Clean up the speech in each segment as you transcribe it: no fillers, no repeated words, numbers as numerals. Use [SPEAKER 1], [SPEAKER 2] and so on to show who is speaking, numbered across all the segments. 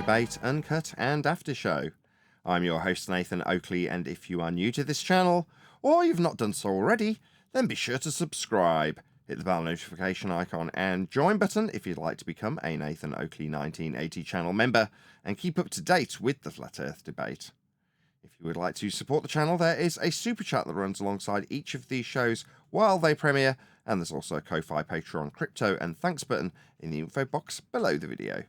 [SPEAKER 1] Debate, Uncut, and After Show. I'm your host, Nathan Oakley, and if you are new to this channel, or you've not done so already, then be sure to subscribe, hit the bell notification icon and join button if you'd like to become a Nathan Oakley 1980 channel member and keep up to date with the Flat Earth debate. If you would like to support the channel, there is a super chat that runs alongside each of these shows while they premiere, and there's also a Ko-Fi, Patreon, crypto, and thanks button in the info box below the video.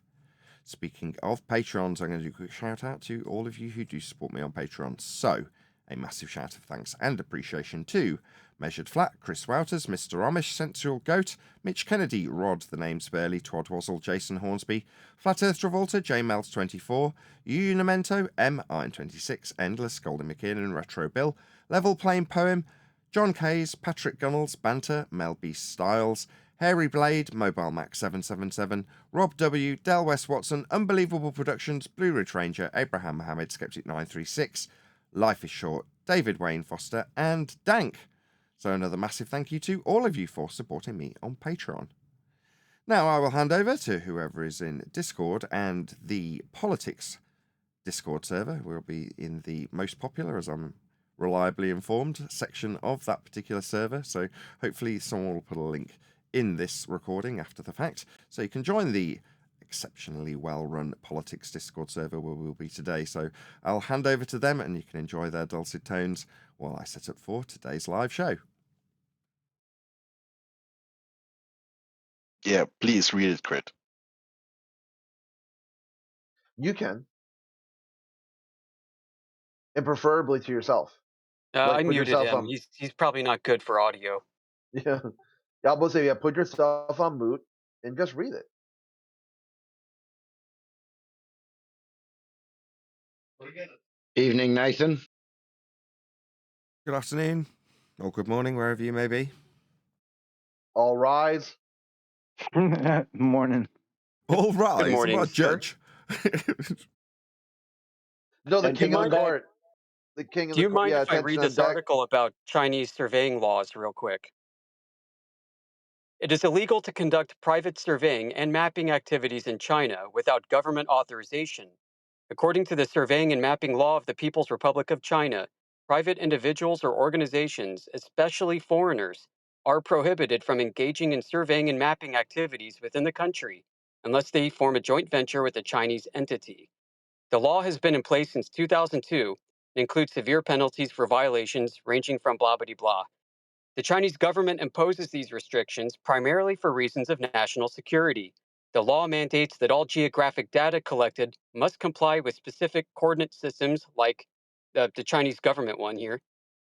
[SPEAKER 1] Speaking of Patrons, I'm going to do a quick shout out to all of you who do support me on Patreon. So, a massive shout of thanks and appreciation to Measured Flat, Chris Wouters, Mr. Amish, Sensual Goat, Mitch Kennedy, Rod, The Name's Barely, Twad Wazzle, Jason Hornsby, Flat Earth Travolta, JMels24, Unimento, M, Iron26, Endless, Golden McKinnon, Retro Bill, Level Plain Poem, John Kays, Patrick Gunnels, Banter, Mel B. Styles, Hairy Blade, Mobile Mac 777, Rob W, Del West Watson, Unbelievable Productions, Blue Ridge Ranger, Abraham Mohammed, Skeptic 936, Life is Short, David Wayne Foster, and Dank. So another massive thank you to all of you for supporting me on Patreon. Now I will hand over to whoever is in Discord, and the politics Discord server will be in the most popular, as I'm reliably informed, section of that particular server. So hopefully someone will put a link in this recording after the fact, so you can join the exceptionally well-run politics Discord server where we'll be today. So I'll hand over to them and you can enjoy their dulcet tones while I set up for today's live show.
[SPEAKER 2] Yeah, please read it, Crit.
[SPEAKER 3] You can. And preferably to yourself.
[SPEAKER 4] I
[SPEAKER 3] put
[SPEAKER 4] muted
[SPEAKER 3] yourself
[SPEAKER 4] him.
[SPEAKER 3] on.
[SPEAKER 4] He's probably not good for audio.
[SPEAKER 3] Yeah. Yeah, I will say, yeah, put yourself on mute and just read it.
[SPEAKER 5] Evening, Nathan.
[SPEAKER 1] Good afternoon, or good morning, wherever you may be.
[SPEAKER 3] All rise.
[SPEAKER 5] Morning.
[SPEAKER 1] All rise.
[SPEAKER 4] Good morning,
[SPEAKER 1] What a
[SPEAKER 4] sir.
[SPEAKER 1] judge.
[SPEAKER 3] No, the
[SPEAKER 5] And
[SPEAKER 3] king of the
[SPEAKER 4] mind-
[SPEAKER 3] court. The king of
[SPEAKER 4] Do
[SPEAKER 3] the
[SPEAKER 4] you
[SPEAKER 3] court.
[SPEAKER 4] mind
[SPEAKER 3] Yeah,
[SPEAKER 4] if I read
[SPEAKER 3] attention
[SPEAKER 4] this
[SPEAKER 3] on deck.
[SPEAKER 4] article about Chinese surveying laws real quick? It is illegal to conduct private surveying and mapping activities in China without government authorization. According to the Surveying and Mapping Law of the People's Republic of China, private individuals or organizations, especially foreigners, are prohibited from engaging in surveying and mapping activities within the country unless they form a joint venture with a Chinese entity. The law has been in place since 2002 and includes severe penalties for violations ranging from blah blah blah. The Chinese government imposes these restrictions primarily for reasons of national security. The law mandates that all geographic data collected must comply with specific coordinate systems, like the Chinese government one here,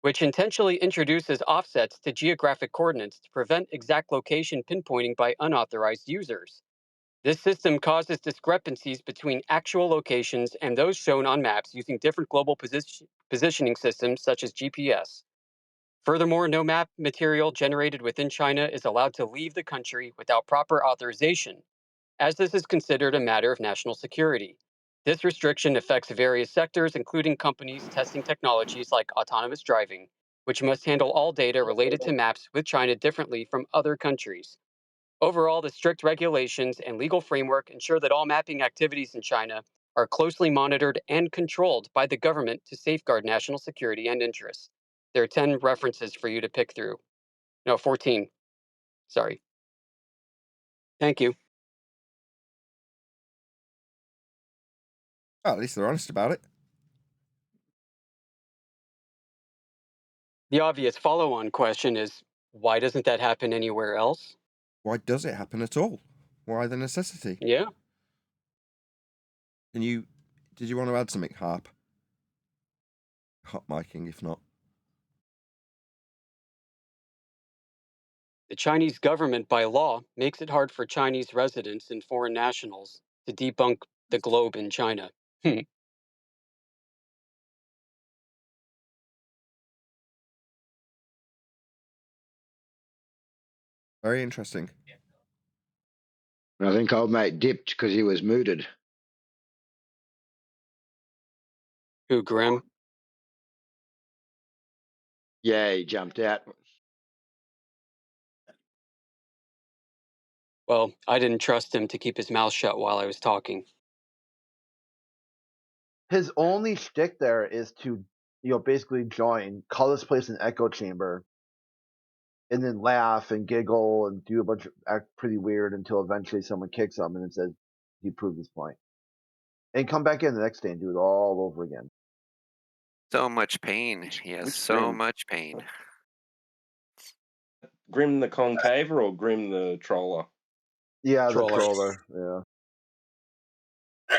[SPEAKER 4] which intentionally introduces offsets to geographic coordinates to prevent exact location pinpointing by unauthorized users. This system causes discrepancies between actual locations and those shown on maps using different global positioning systems such as GPS. Furthermore, no map material generated within China is allowed to leave the country without proper authorization, as this is considered a matter of national security. This restriction affects various sectors, including companies testing technologies like autonomous driving, which must handle all data related to maps with China differently from other countries. Overall, the strict regulations and legal framework ensure that all mapping activities in China are closely monitored and controlled by the government to safeguard national security and interests. There are 10 references for you to pick through. No, 14. Sorry. Thank you.
[SPEAKER 1] Well, at least they're honest about it.
[SPEAKER 4] The obvious follow-on question is, why doesn't that happen anywhere else?
[SPEAKER 1] Why does it happen at all? Why the necessity?
[SPEAKER 4] Yeah.
[SPEAKER 1] Did you want to add something, Harp? Hot micing, if not.
[SPEAKER 4] The Chinese government, by law, makes it hard for Chinese residents and foreign nationals to debunk the globe in China.
[SPEAKER 1] Very interesting.
[SPEAKER 5] I think old mate dipped because he was mooted.
[SPEAKER 4] Who, Grim?
[SPEAKER 5] Yeah, he jumped out.
[SPEAKER 4] Well, I didn't trust him to keep his mouth shut while I was talking.
[SPEAKER 3] his only shtick there is to, basically join, call this place an echo chamber, and then laugh and giggle and do a bunch of act pretty weird until eventually someone kicks him and then says he proved his point. And come back in the next day and do it all over again.
[SPEAKER 2] So much pain. He has
[SPEAKER 6] Which
[SPEAKER 2] so
[SPEAKER 6] Grim?
[SPEAKER 2] much pain.
[SPEAKER 6] Grim the Concaver or Grim the Troller?
[SPEAKER 3] Yeah, the
[SPEAKER 7] Troller.
[SPEAKER 3] troller. Yeah.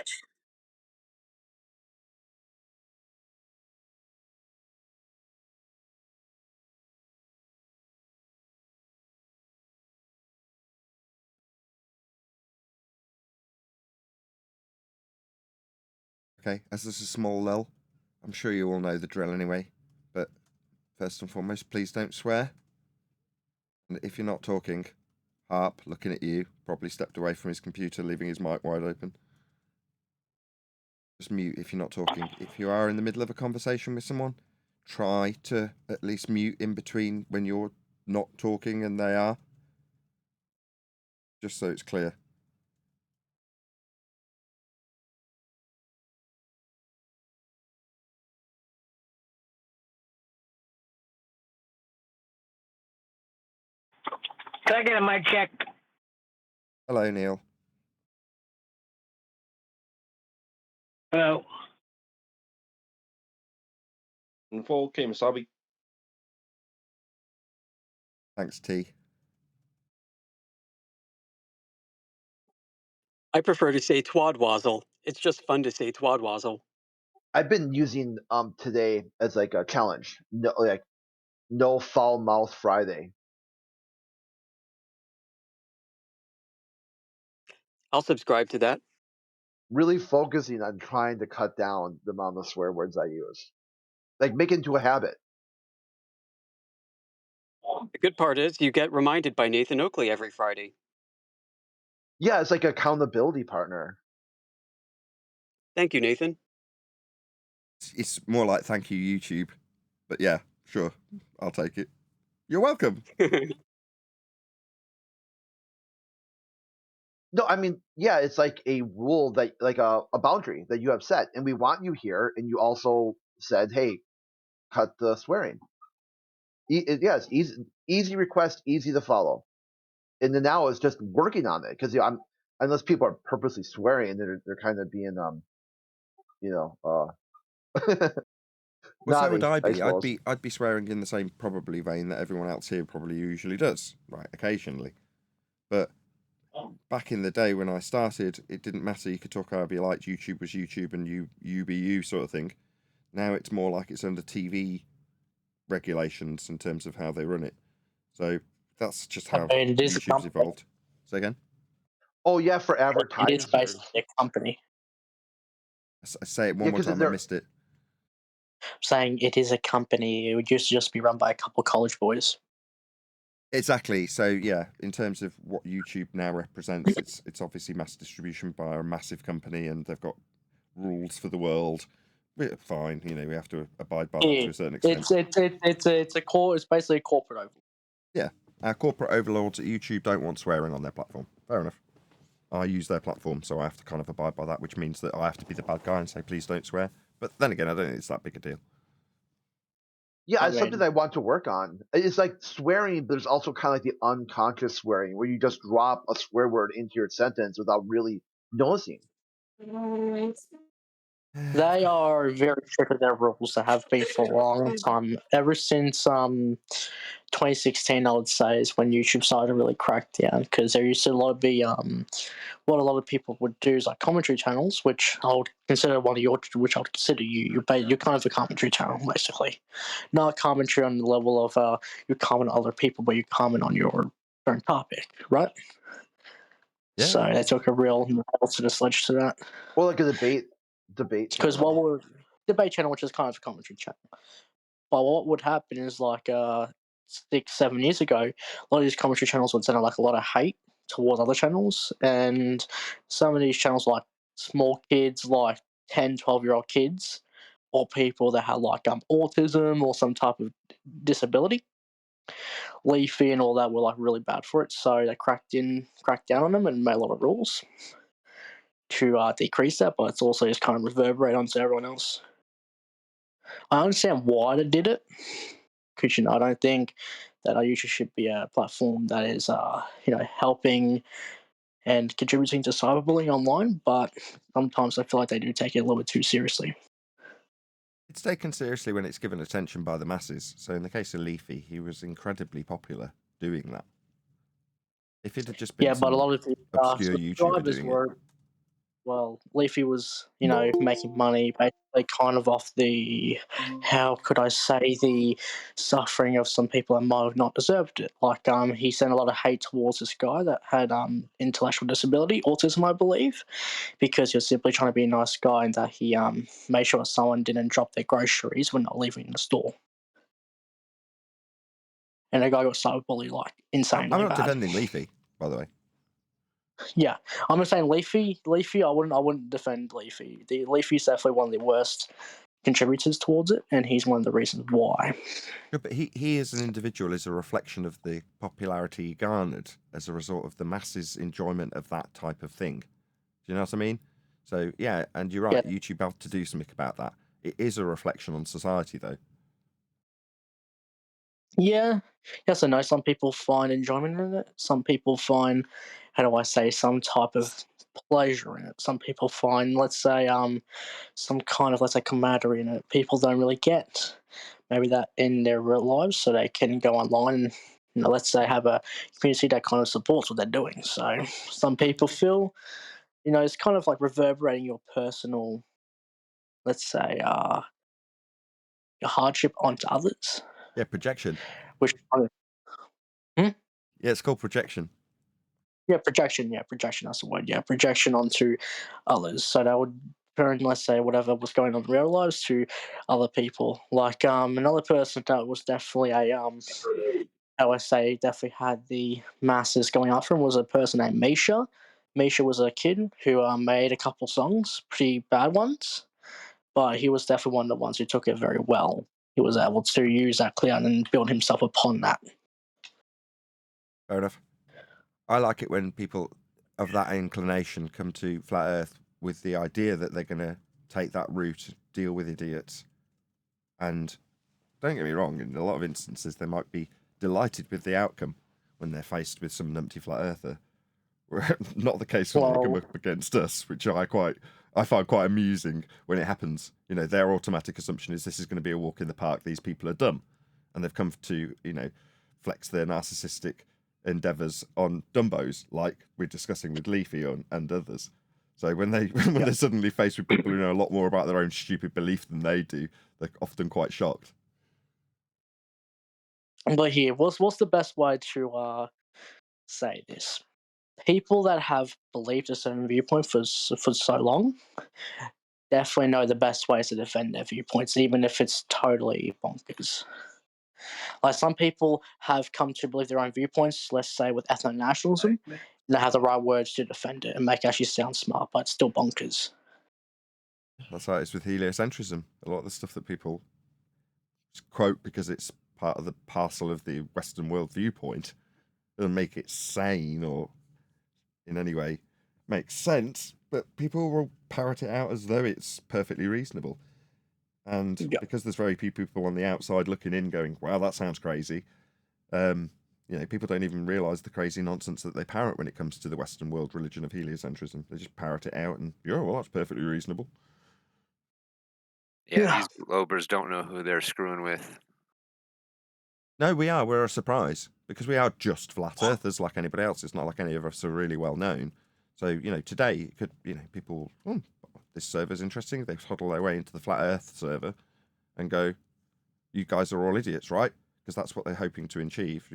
[SPEAKER 1] Okay, as this is a small lull, I'm sure you all know the drill anyway, but first and foremost, please don't swear. And if you're not talking, Harp, looking at you, probably stepped away from his computer, leaving his mic wide open. Just mute if you're not talking. If you are in the middle of a conversation with someone, try to at least mute in between when you're not talking and they are. Just so it's clear.
[SPEAKER 8] Can I get a mic check?
[SPEAKER 1] Hello, Neil.
[SPEAKER 8] Hello.
[SPEAKER 6] And for Kemosabe.
[SPEAKER 1] Thanks, T.
[SPEAKER 4] I prefer to say twadwazzle. It's just fun to say twadwazzle.
[SPEAKER 3] I've been using today as like a challenge. No foul mouth Friday.
[SPEAKER 4] I'll subscribe to that.
[SPEAKER 3] Really focusing on trying to cut down the amount of swear words I use. Like make it into a habit.
[SPEAKER 4] The good part is you get reminded by Nathan Oakley every Friday.
[SPEAKER 3] Yeah, it's like an accountability partner.
[SPEAKER 4] Thank you, Nathan.
[SPEAKER 1] It's more like thank you, YouTube. But yeah, sure. I'll take it. You're welcome.
[SPEAKER 3] No, I mean, yeah, it's like a rule that, like a boundary that you have set, and we want you here. And you also said, "Hey, cut the swearing." Yes, easy request, easy to follow. And then now it's just working on it because unless people are purposely swearing, they're kind of being
[SPEAKER 1] Well, so would
[SPEAKER 3] naughty,
[SPEAKER 1] I
[SPEAKER 3] I
[SPEAKER 1] be.
[SPEAKER 3] suppose.
[SPEAKER 1] I'd be swearing in the same probably vein that everyone else here probably usually does, right? Occasionally, but back in the day when I started, it didn't matter. You could talk however you liked. YouTube was YouTube, and you be you sort of thing. Now it's more like it's under TV regulations in terms of how they run it. So that's just how
[SPEAKER 8] It is a
[SPEAKER 1] YouTube's
[SPEAKER 8] company.
[SPEAKER 1] evolved. Say again.
[SPEAKER 3] Oh yeah, for
[SPEAKER 8] It is
[SPEAKER 3] advertisers.
[SPEAKER 8] basically a company.
[SPEAKER 1] Say it one
[SPEAKER 3] Yeah,
[SPEAKER 1] more
[SPEAKER 3] 'cause
[SPEAKER 1] time. I
[SPEAKER 3] they're-
[SPEAKER 1] missed it.
[SPEAKER 8] Saying it is a company. It would used to just be run by a couple of college boys.
[SPEAKER 1] Exactly. So yeah, in terms of what YouTube now represents, it's obviously mass distribution by a massive company, and they've got rules for the world. We're fine, we have to abide by that to a certain extent.
[SPEAKER 8] It's basically a corporate overlord.
[SPEAKER 1] Yeah, our corporate overlords at YouTube don't want swearing on their platform. Fair enough. I use their platform, so I have to kind of abide by that, which means that I have to be the bad guy and say please don't swear. But then again, I don't think it's that big a deal.
[SPEAKER 3] Yeah,
[SPEAKER 8] I
[SPEAKER 3] it's something
[SPEAKER 8] mean-
[SPEAKER 3] I want to work on. It's like swearing, but there's also kind of like the unconscious swearing, where you just drop a swear word into your sentence without really noticing.
[SPEAKER 8] They are very strict with their rules. They have been for a long time. Ever since 2016, I would say, is when YouTube started to really crack down, because there used to what a lot of people would do is like commentary channels, which I would consider which I would consider you. You're kind of a commentary channel, basically. Not commentary on the level of you comment on other people, but you comment on your own topic, right?
[SPEAKER 1] Yeah.
[SPEAKER 8] So they took a real nail to the sledge to that.
[SPEAKER 3] Or like a debate
[SPEAKER 8] Because
[SPEAKER 3] channel.
[SPEAKER 8] what would debate channel, which is kind of a commentary channel, but what would happen is like 6-7 years ago, a lot of these commentary channels would send out like a lot of hate towards other channels, and some of these channels were like small kids, like 10-12-year-old kids, or people that had like autism or some type of disability. Leafy and all that were like really bad for it, so they cracked down on them and made a lot of rules. to decrease that, but it's also just kind of reverberate onto everyone else. I understand why they did it, because I don't think that our YouTube should be a platform that is helping and contributing to cyberbullying online, but sometimes I feel like they do take it a little bit too seriously.
[SPEAKER 1] It's taken seriously when it's given attention by the masses. So in the case of Leafy, he was incredibly popular doing that. If it had just been
[SPEAKER 8] But a lot of the
[SPEAKER 1] obscure YouTuber doing it.
[SPEAKER 8] Well, Leafy was, making money basically kind of off the, how could I say, the suffering of some people that might have not deserved it. Like, he sent a lot of hate towards this guy that had intellectual disability, autism, I believe, because he was simply trying to be a nice guy, and that he made sure someone didn't drop their groceries when not leaving the store. And the guy got cyberbullied like insanely
[SPEAKER 1] I'm not
[SPEAKER 8] bad.
[SPEAKER 1] defending Leafy, by the way.
[SPEAKER 8] Yeah, I'm just saying Leafy. I wouldn't defend Leafy. Leafy's definitely one of the worst contributors towards it, and he's one of the reasons why.
[SPEAKER 1] Yeah, but he as an individual is a reflection of the popularity he garnered as a result of the masses' enjoyment of that type of thing. Do you know what I mean? So yeah, and you're right.
[SPEAKER 8] Yeah.
[SPEAKER 1] YouTube have to do something about that. It is a reflection on society, though.
[SPEAKER 8] Yeah, yes, I know. Some people find enjoyment in it. Some people find, how do I say, some type of pleasure in it. Some people find, let's say, some kind of, let's say, camaraderie in it. People don't really get maybe that in their real lives, so they can go online and, let's say, have a community that kind of supports what they're doing. So some people feel, it's kind of like reverberating your personal, let's say, your hardship onto others.
[SPEAKER 1] Yeah, projection.
[SPEAKER 8] Which kind of,
[SPEAKER 1] Yeah, it's called projection.
[SPEAKER 8] Yeah, projection. That's the word. Yeah, projection onto others. So that would turn, let's say, whatever was going on in real lives to other people. Like another person that was definitely how I say, definitely had the masses going after him was a person named Misha. Misha was a kid who made a couple songs, pretty bad ones, but he was definitely one of the ones who took it very well. He was able to use that clout and build himself upon that.
[SPEAKER 1] Fair enough. I like it when people of that inclination come to Flat Earth with the idea that they're going to take that route, deal with idiots. And don't get me wrong, in a lot of instances, they might be delighted with the outcome when they're faced with some numpty Flat Earther. Not the case when they come up against us, which I find quite amusing when it happens. Their automatic assumption is this is going to be a walk in the park. These people are dumb, and they've come to flex their narcissistic endeavours on dumbos, like we're discussing with Leafy and others. So when they're suddenly faced with people who know a lot more about their own stupid belief than they do, they're often quite shocked.
[SPEAKER 8] But here, what's the best way to say this? People that have believed a certain viewpoint for so long definitely know the best ways to defend their viewpoints, even if it's totally bonkers. Like, some people have come to believe their own viewpoints, let's say with ethno-nationalism, and they have the right words to defend it and make it actually sound smart, but it's still bonkers.
[SPEAKER 1] That's how it is with heliocentrism. A lot of the stuff that people quote because it's part of the parcel of the Western world viewpoint doesn't make it sane or in any way makes sense, but people will parrot it out as though it's perfectly reasonable. And because there's very few people on the outside looking in going, wow, that sounds crazy, people don't even realise the crazy nonsense that they parrot when it comes to the Western world religion of heliocentrism. They just parrot it out and, well, that's perfectly reasonable.
[SPEAKER 2] Yeah, these globers don't know who they're screwing with.
[SPEAKER 1] No, we are. We're a surprise because we are just flat earthers like anybody else. It's not like any of us are really well known. So, today it could, people, this server's interesting. They huddle their way into the flat earth server and go, you guys are all idiots, right? Because that's what they're hoping to achieve,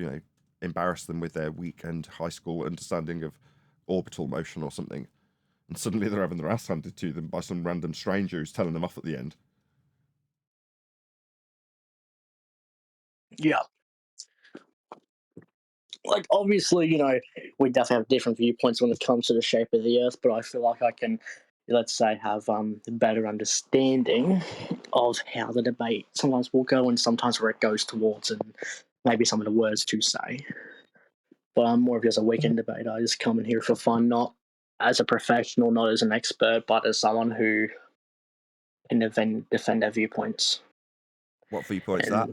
[SPEAKER 1] embarrass them with their weak and high school understanding of orbital motion or something. And suddenly they're having their ass handed to them by some random stranger who's telling them off at the end.
[SPEAKER 8] Yeah. Like, obviously, we definitely have different viewpoints when it comes to the shape of the Earth, but I feel like I can, let's say, have a better understanding of how the debate sometimes will go and sometimes where it goes towards and maybe some of the words to say. But I'm more of just a weekend debater. I just come in here for fun, not as a professional, not as an expert, but as someone who can defend their viewpoints.
[SPEAKER 1] What viewpoints that?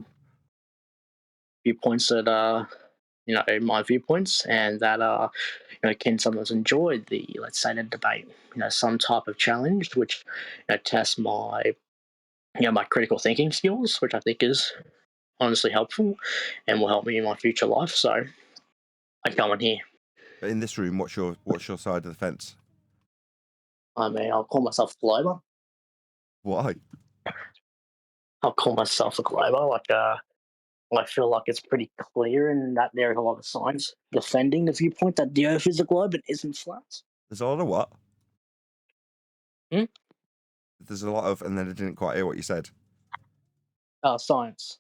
[SPEAKER 8] Viewpoints that my viewpoints, and that can sometimes enjoy the, let's say, the debate. Some type of challenge which tests my my critical thinking skills, which I think is honestly helpful and will help me in my future life. So I come in here.
[SPEAKER 1] But in this room, what's your side of the fence?
[SPEAKER 8] I mean, I'll call myself a glober.
[SPEAKER 1] Why?
[SPEAKER 8] I'll call myself a glober. I feel like it's pretty clear in that there is a lot of science defending the viewpoint that the Earth is a globe and isn't flat.
[SPEAKER 1] There's a lot of what?
[SPEAKER 8] Hmm?
[SPEAKER 1] There's a lot of, and then I didn't quite hear what you said.
[SPEAKER 8] Science.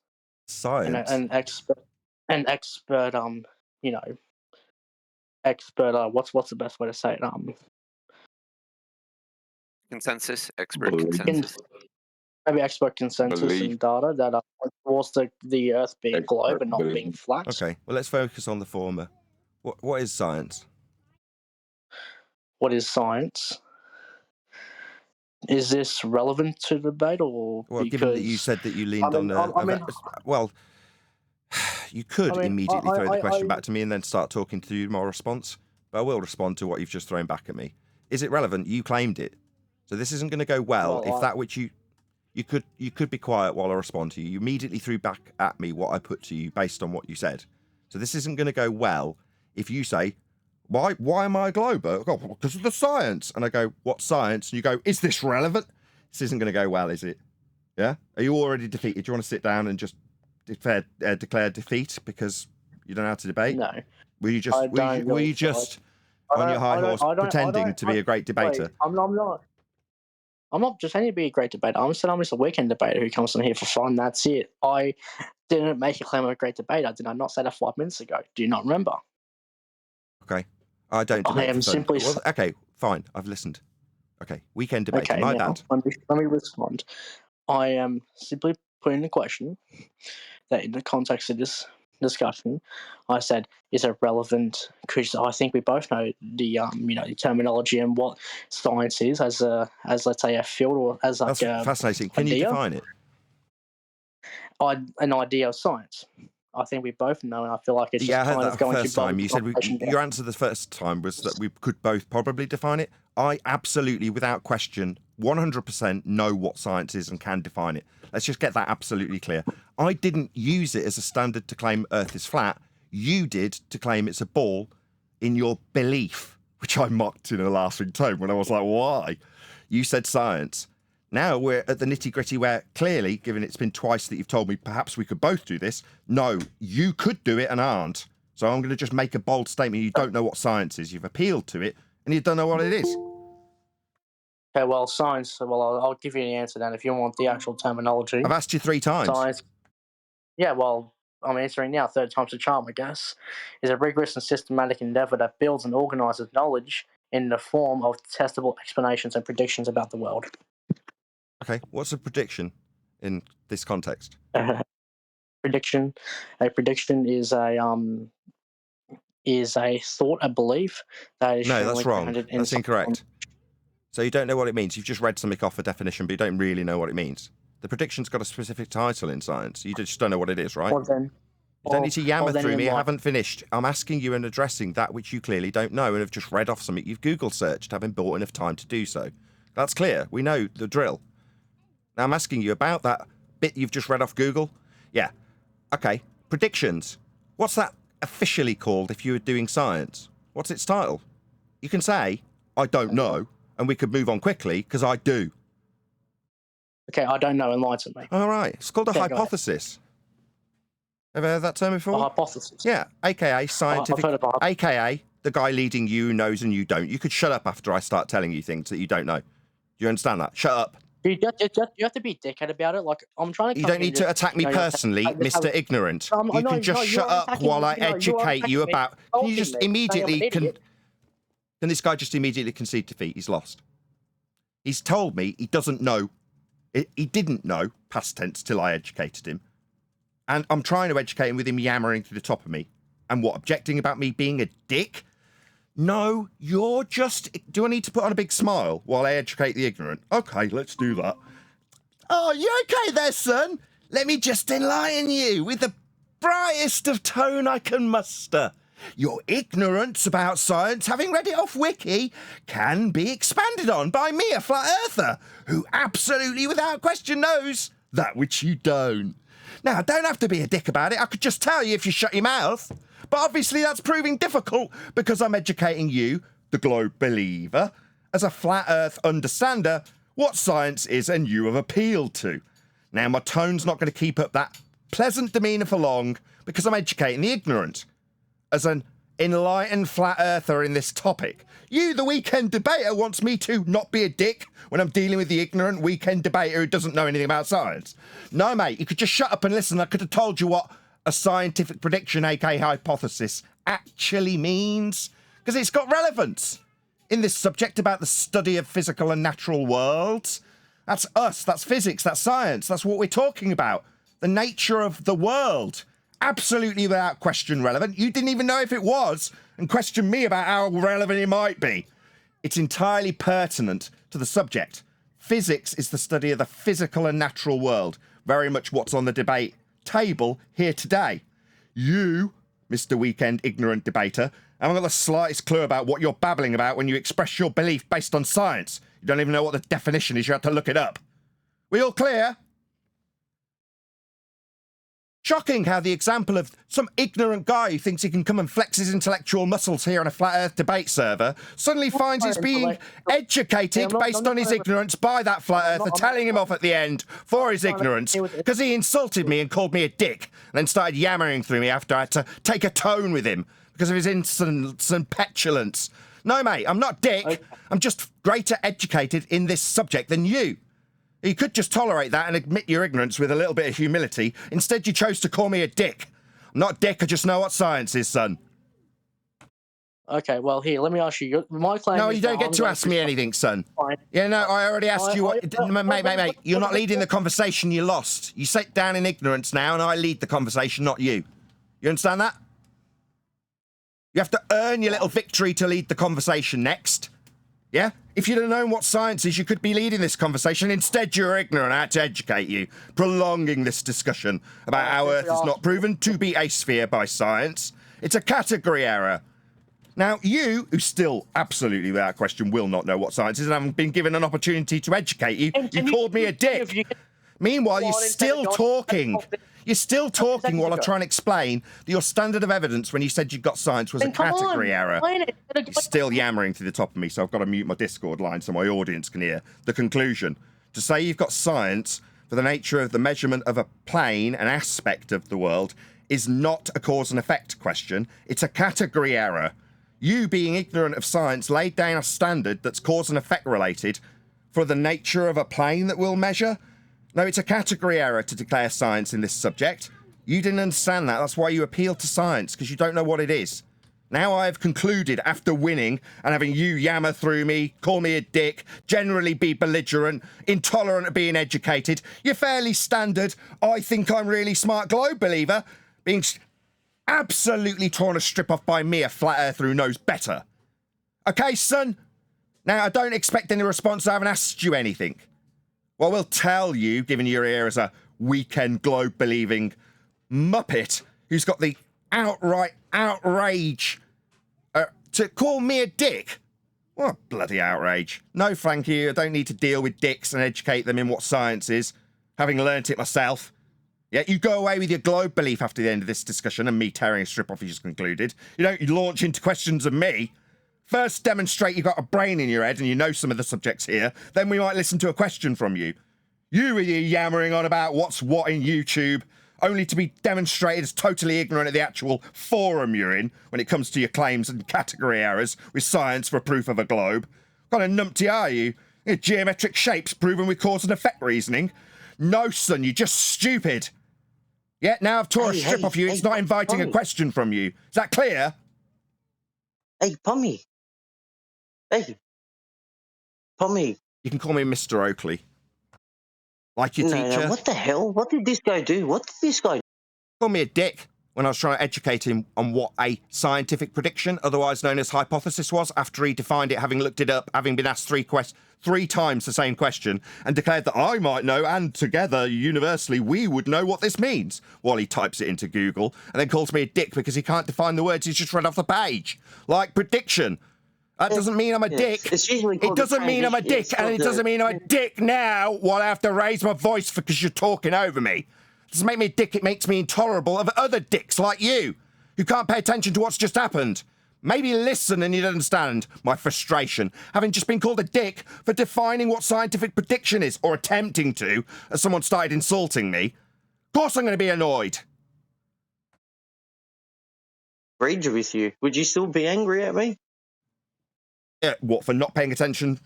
[SPEAKER 1] Science.
[SPEAKER 8] An expert. Expert. What's the best way to say it?
[SPEAKER 2] Consensus, expert
[SPEAKER 6] Belief.
[SPEAKER 2] consensus.
[SPEAKER 8] Maybe expert consensus
[SPEAKER 6] Belief.
[SPEAKER 8] and data that towards the Earth being a globe
[SPEAKER 6] Expert
[SPEAKER 8] and not being
[SPEAKER 6] belief.
[SPEAKER 8] flat.
[SPEAKER 1] Okay, well, let's focus on the former. What is science?
[SPEAKER 8] What is science? Is this relevant to the debate, or
[SPEAKER 1] Well,
[SPEAKER 8] because
[SPEAKER 1] given that you said that you leaned you could immediately throw the question back to me and then start talking through my response, but I will respond to what you've just thrown back at me. Is it relevant? You claimed it, so this isn't going to go well if that which you could be quiet while I respond to you. You immediately threw back at me what I put to you based on what you said. So this isn't going to go well if you say, why am I a glober? I go, because of the science. And I go, what science? And you go, is this relevant? This isn't going to go well, is it? Yeah? Are you already defeated? Do you want to sit down and just declare defeat because you don't know how to debate?
[SPEAKER 8] No.
[SPEAKER 1] Were you just on your high horse pretending to be a great debater?
[SPEAKER 8] Wait, I'm not. I'm not just saying to be a great debater. I'm just a weekend debater who comes on here for fun. That's it. I didn't make a claim of a great debater. Did I not say that 5 minutes ago? Do you not remember?
[SPEAKER 1] Okay. I don't debate.
[SPEAKER 8] I am simply.
[SPEAKER 1] Well, okay, fine. I've listened. Okay, weekend debater.
[SPEAKER 8] Okay,
[SPEAKER 1] my
[SPEAKER 8] now,
[SPEAKER 1] bad.
[SPEAKER 8] Let me respond. I am simply putting the question that in the context of this discussion, I said, is it relevant? Because I think we both know the the terminology and what science is as let's say a field or as like
[SPEAKER 1] That's fascinating. Can you define it?
[SPEAKER 8] An idea of science. I think we both know, and I feel like it's just
[SPEAKER 1] I heard
[SPEAKER 8] kind
[SPEAKER 1] that
[SPEAKER 8] of going
[SPEAKER 1] first time. You said your answer the first time was that we could both probably define it. I absolutely, without question, 100% know what science is and can define it. Let's just get that absolutely clear. I didn't use it as a standard to claim Earth is flat. You did to claim it's a ball in your belief, which I mocked in a laughing tone when I was like, why? You said science. Now we're at the nitty-gritty where clearly, given it's been twice that you've told me perhaps we could both do this, no, you could do it and aren't. So I'm going to just make a bold statement. You don't know what science is. You've appealed to it and you don't know what it is.
[SPEAKER 8] Okay, well, science. Well, I'll give you the answer then if you want the actual terminology.
[SPEAKER 1] I've asked you 3 times.
[SPEAKER 8] Science. Yeah, well, I'm answering now. 3rd time's the charm, I guess. Is a rigorous and systematic endeavor that builds and organizes knowledge in the form of testable explanations and predictions about the world.
[SPEAKER 1] Okay, what's a prediction in this context?
[SPEAKER 8] Prediction. A prediction is a thought, a belief that is
[SPEAKER 1] No, that's wrong.
[SPEAKER 8] grounded in
[SPEAKER 1] That's incorrect. So you don't know what it means. You've just read something off a definition, but you don't really know what it means. The prediction's got a specific title in science. You just don't know what it is, right?
[SPEAKER 8] Well, then,
[SPEAKER 1] you don't need to yammer through me.
[SPEAKER 8] I
[SPEAKER 1] haven't finished. I'm asking you and addressing that which you clearly don't know and have just read off something you've Google searched, having bought enough time to do so. That's clear. We know the drill. Now I'm asking you about that bit you've just read off Google. Yeah. Okay. Predictions. What's that officially called if you were doing science? What's its title? You can say, I don't know, and we could move on quickly, because I do.
[SPEAKER 8] Okay, I don't know. Enlighten me.
[SPEAKER 1] All right. It's called a hypothesis. Ever heard that term before?
[SPEAKER 8] A hypothesis.
[SPEAKER 1] Yeah, a.k.a. scientific, a.k.a. the guy leading you knows and you don't. You could shut up after I start telling you things that you don't know. Do you understand that? Shut up.
[SPEAKER 8] You have to be a dickhead about it. Like, I'm trying to.
[SPEAKER 1] You don't need to attack me personally, Mr. Ignorant. You can just shut up while I educate you about. Can you just immediately? Can this guy just immediately concede defeat? He's lost. He's told me he doesn't know. He didn't know past tense till I educated him, and I'm trying to educate him with him yammering to the top of me. And what, objecting about me being a dick? No, you're just... Do I need to put on a big smile while I educate the ignorant? Okay, let's do that. Oh, you okay there, son? Let me just enlighten you with the brightest of tone I can muster. Your ignorance about science, having read it off Wiki, can be expanded on by me, a flat earther, who absolutely without question knows that which you don't. Now, don't have to be a dick about it. I could just tell you if you shut your mouth. But obviously that's proving difficult because I'm educating you, the globe believer, as a flat earth understander, what science is and you have appealed to. Now, my tone's not going to keep up that pleasant demeanour for long because I'm educating the ignorant. As an enlightened flat earther in this topic, you, the weekend debater, wants me to not be a dick when I'm dealing with the ignorant weekend debater who doesn't know anything about science. No, mate, you could just shut up and listen. I could have told you what a scientific prediction, aka hypothesis, actually means, because it's got relevance in this subject about the study of physical and natural worlds. That's us, that's physics, that's science, that's what we're talking about. The nature of the world. Absolutely without question relevant. You didn't even know if it was, and questioned me about how relevant it might be. It's entirely pertinent to the subject. Physics is the study of the physical and natural world. Very much what's on the debate table here today. You, Mr. Weekend Ignorant Debater, haven't got the slightest clue about what you're babbling about when you express your belief based on science. You don't even know what the definition is. You have to look it up. We all clear? Shocking how the example of some ignorant guy who thinks he can come and flex his intellectual muscles here on a flat earth debate server suddenly finds he's being educated based on his ignorance by that flat earther telling him off at the end for his ignorance because he insulted me and called me a dick and then started yammering through me after I had to take a tone with him because of his insolence and petulance. No, mate, I'm not dick. I'm just greater educated in this subject than you. You could just tolerate that and admit your ignorance with a little bit of humility. Instead, you chose to call me a dick. I'm not a dick, I just know what science is, son.
[SPEAKER 8] Okay, well, here, let me ask you. My claim
[SPEAKER 1] No,
[SPEAKER 8] is
[SPEAKER 1] you don't get to ask me anything, son. Yeah, no, I already asked you what... Mate, you're not leading the conversation, you lost. You sit down in ignorance now, and I lead the conversation, not you. You understand that? You have to earn your little victory to lead the conversation next. Yeah? If you'd have known what science is, you could be leading this conversation. Instead, you're ignorant. I had to educate you, prolonging this discussion about how Earth is not proven to be a sphere by science. It's a category error. Now, you, who still absolutely without question will not know what science is and haven't been given an opportunity to educate you, you called me a dick. Meanwhile, you're still talking. You're still talking while I try and explain that your standard of evidence when you said you got science was a category error. You're still yammering to the top of me, so I've got to mute my Discord line so my audience can hear the conclusion. To say you've got science for the nature of the measurement of a plane, an aspect of the world, is not a cause and effect question. It's a category error. You, being ignorant of science, laid down a standard that's cause and effect related for the nature of a plane that we'll measure. No, it's a category error to declare science in this subject. You didn't understand that. That's why you appeal to science, because you don't know what it is. Now I have concluded, after winning and having you yammer through me, call me a dick, generally be belligerent, intolerant of being educated, you're fairly standard, I think I'm really smart globe believer, being absolutely torn a strip off by me, a flat earther who knows better. Okay, son? Now, I don't expect any response. I haven't asked you anything. Well, we'll tell you, given your ear as a weekend globe-believing muppet who's got the outright outrage to call me a dick. What bloody outrage. No, thank you. I don't need to deal with dicks and educate them in what science is, having learnt it myself. Yeah, you go away with your globe belief after the end of this discussion and me tearing a strip off as concluded. You don't launch into questions of me. First, demonstrate you've got a brain in your head and you know some of the subjects here. Then we might listen to a question from you. You with your yammering on about what's what in YouTube, only to be demonstrated as totally ignorant of the actual forum you're in when it comes to your claims and category errors with science for proof of a globe. What kind of numpty are you? Geometric shapes proven with cause and effect reasoning? No, son, you're just stupid. Yeah, now I've tore a strip off you. It's not inviting a question from you. Is that clear?
[SPEAKER 7] Hey, Pommy. Hey. Pommy.
[SPEAKER 1] You can call me Mr. Oakley. Like your teacher.
[SPEAKER 7] No, what the hell? What did this guy do? What did this guy do?
[SPEAKER 1] Call me a dick. when I was trying to educate him on what a scientific prediction, otherwise known as hypothesis, was, after he defined it, having looked it up, having been asked three times the same question, and declared that I might know, and together, universally, we would know what this means, while he types it into Google, and then calls me a dick because he can't define the words he's just read off the page. Like prediction. That doesn't mean I'm a dick. It doesn't mean I'm a dick, and it doesn't mean I'm a dick now while I have to raise my voice because you're talking over me. It doesn't make me a dick, it makes me intolerable of other dicks like you, who can't pay attention to what's just happened. Maybe listen and you'd understand my frustration, having just been called a dick for defining what scientific prediction is, or attempting to, as someone started insulting me. Of course I'm going to be annoyed.
[SPEAKER 7] Agreed with you. Would you still be angry at me?
[SPEAKER 1] What, for not paying attention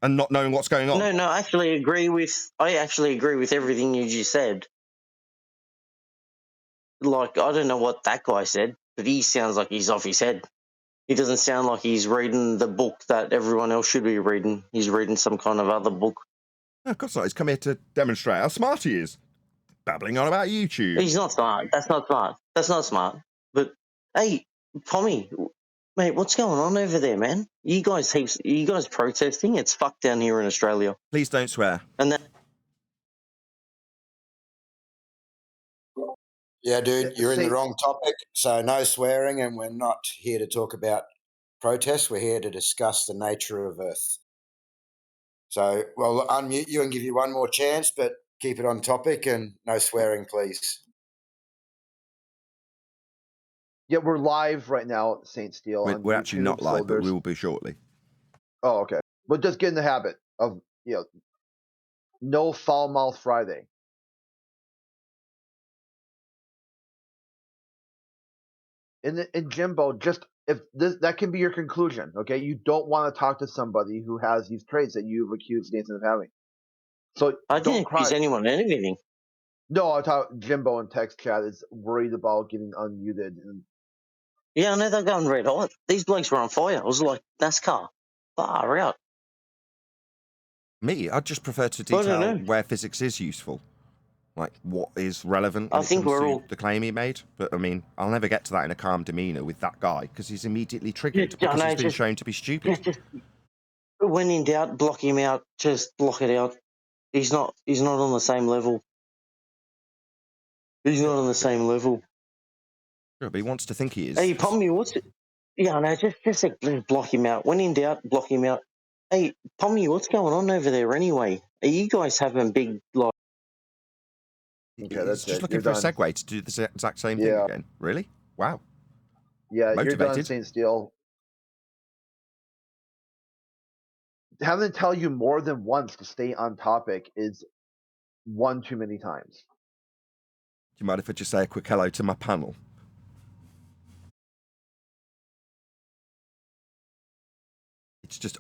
[SPEAKER 1] and not knowing what's going on?
[SPEAKER 7] No, I actually agree with everything you just said. Like, I don't know what that guy said, but he sounds like he's off his head. He doesn't sound like he's reading the book that everyone else should be reading. He's reading some kind of other book.
[SPEAKER 1] No, of course not. He's come here to demonstrate how smart he is. Babbling on about YouTube.
[SPEAKER 7] He's not smart. That's not smart. That's not smart. But, hey, Pommy, mate, what's going on over there, man? You guys protesting? It's fucked down here in Australia.
[SPEAKER 1] Please don't swear.
[SPEAKER 7] And that.
[SPEAKER 9] Yeah, dude, you're in the wrong topic. So no swearing, and we're not here to talk about protests. We're here to discuss the nature of Earth. So, well, unmute you and give you one more chance, but keep it on topic and no swearing, please.
[SPEAKER 3] Yeah, we're live right now at St. Steel.
[SPEAKER 1] We're actually not live, but we will be shortly.
[SPEAKER 3] Oh, okay. But just get in the habit of, no foul mouth Friday. And Jimbo, just if that can be your conclusion, okay? You don't want to talk to somebody who has these traits that you've accused Nathan of having. So
[SPEAKER 7] I didn't accuse anyone of anything.
[SPEAKER 3] No, I thought Jimbo in text chat is worried about getting unmuted.
[SPEAKER 7] Yeah, I know they're going red hot. These blokes were on fire. I was like, NASCAR, far out.
[SPEAKER 1] Me, I'd just prefer to detail where physics is useful. Like, what is relevant when it comes to the claim he made. But, I mean, I'll never get to that in a calm demeanour with that guy, because he's immediately triggered because he's been shown to be stupid.
[SPEAKER 7] Just, when in doubt, block him out. Just block it out. He's not on the same level. He's not on the same level.
[SPEAKER 1] Sure, but he wants to think he is.
[SPEAKER 7] Hey, Pommy, what's it? Yeah, no, just block him out. When in doubt, block him out. Hey, Pommy, what's going on over there anyway? Are you guys having big, like...
[SPEAKER 3] Okay, that's
[SPEAKER 1] just looking for a segue to do the exact same thing again. Really? Wow.
[SPEAKER 3] Yeah,
[SPEAKER 1] motivated.
[SPEAKER 3] You're done, St. Steel. Having to tell you more than once to stay on topic is one too many times.
[SPEAKER 1] Do you mind if I just say a quick hello to my panel? It's just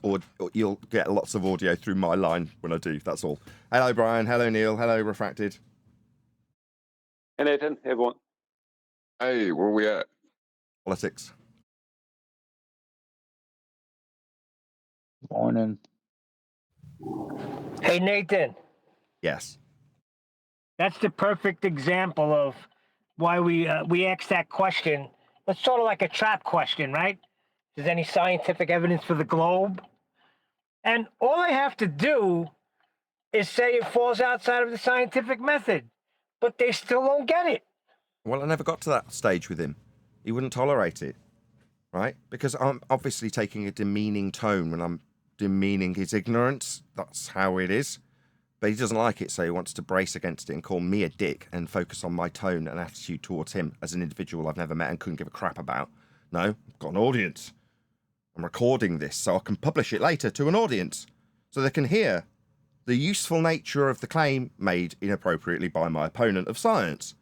[SPEAKER 1] you'll get lots of audio through my line when I do, that's all. Hello, Brian. Hello, Neil. Hello, Refracted.
[SPEAKER 10] Hey, Nathan. Hey, everyone.
[SPEAKER 11] Hey, where we at?
[SPEAKER 1] Politics.
[SPEAKER 12] Morning.
[SPEAKER 13] Hey, Nathan.
[SPEAKER 1] Yes.
[SPEAKER 13] That's the perfect example of why we asked that question. It's sort of like a trap question, right? Is there any scientific evidence for the globe? And all I have to do is say it falls outside of the scientific method, but they still won't get it.
[SPEAKER 1] Well, I never got to that stage with him. He wouldn't tolerate it, right? Because I'm obviously taking a demeaning tone when I'm demeaning his ignorance. That's how it is. But he doesn't like it, so he wants to brace against it and call me a dick and focus on my tone and attitude towards him as an individual I've never met and couldn't give a crap about. No, I've got an audience. I'm recording this so I can publish it later to an audience so they can hear the useful nature of the claim made inappropriately by my opponent of science.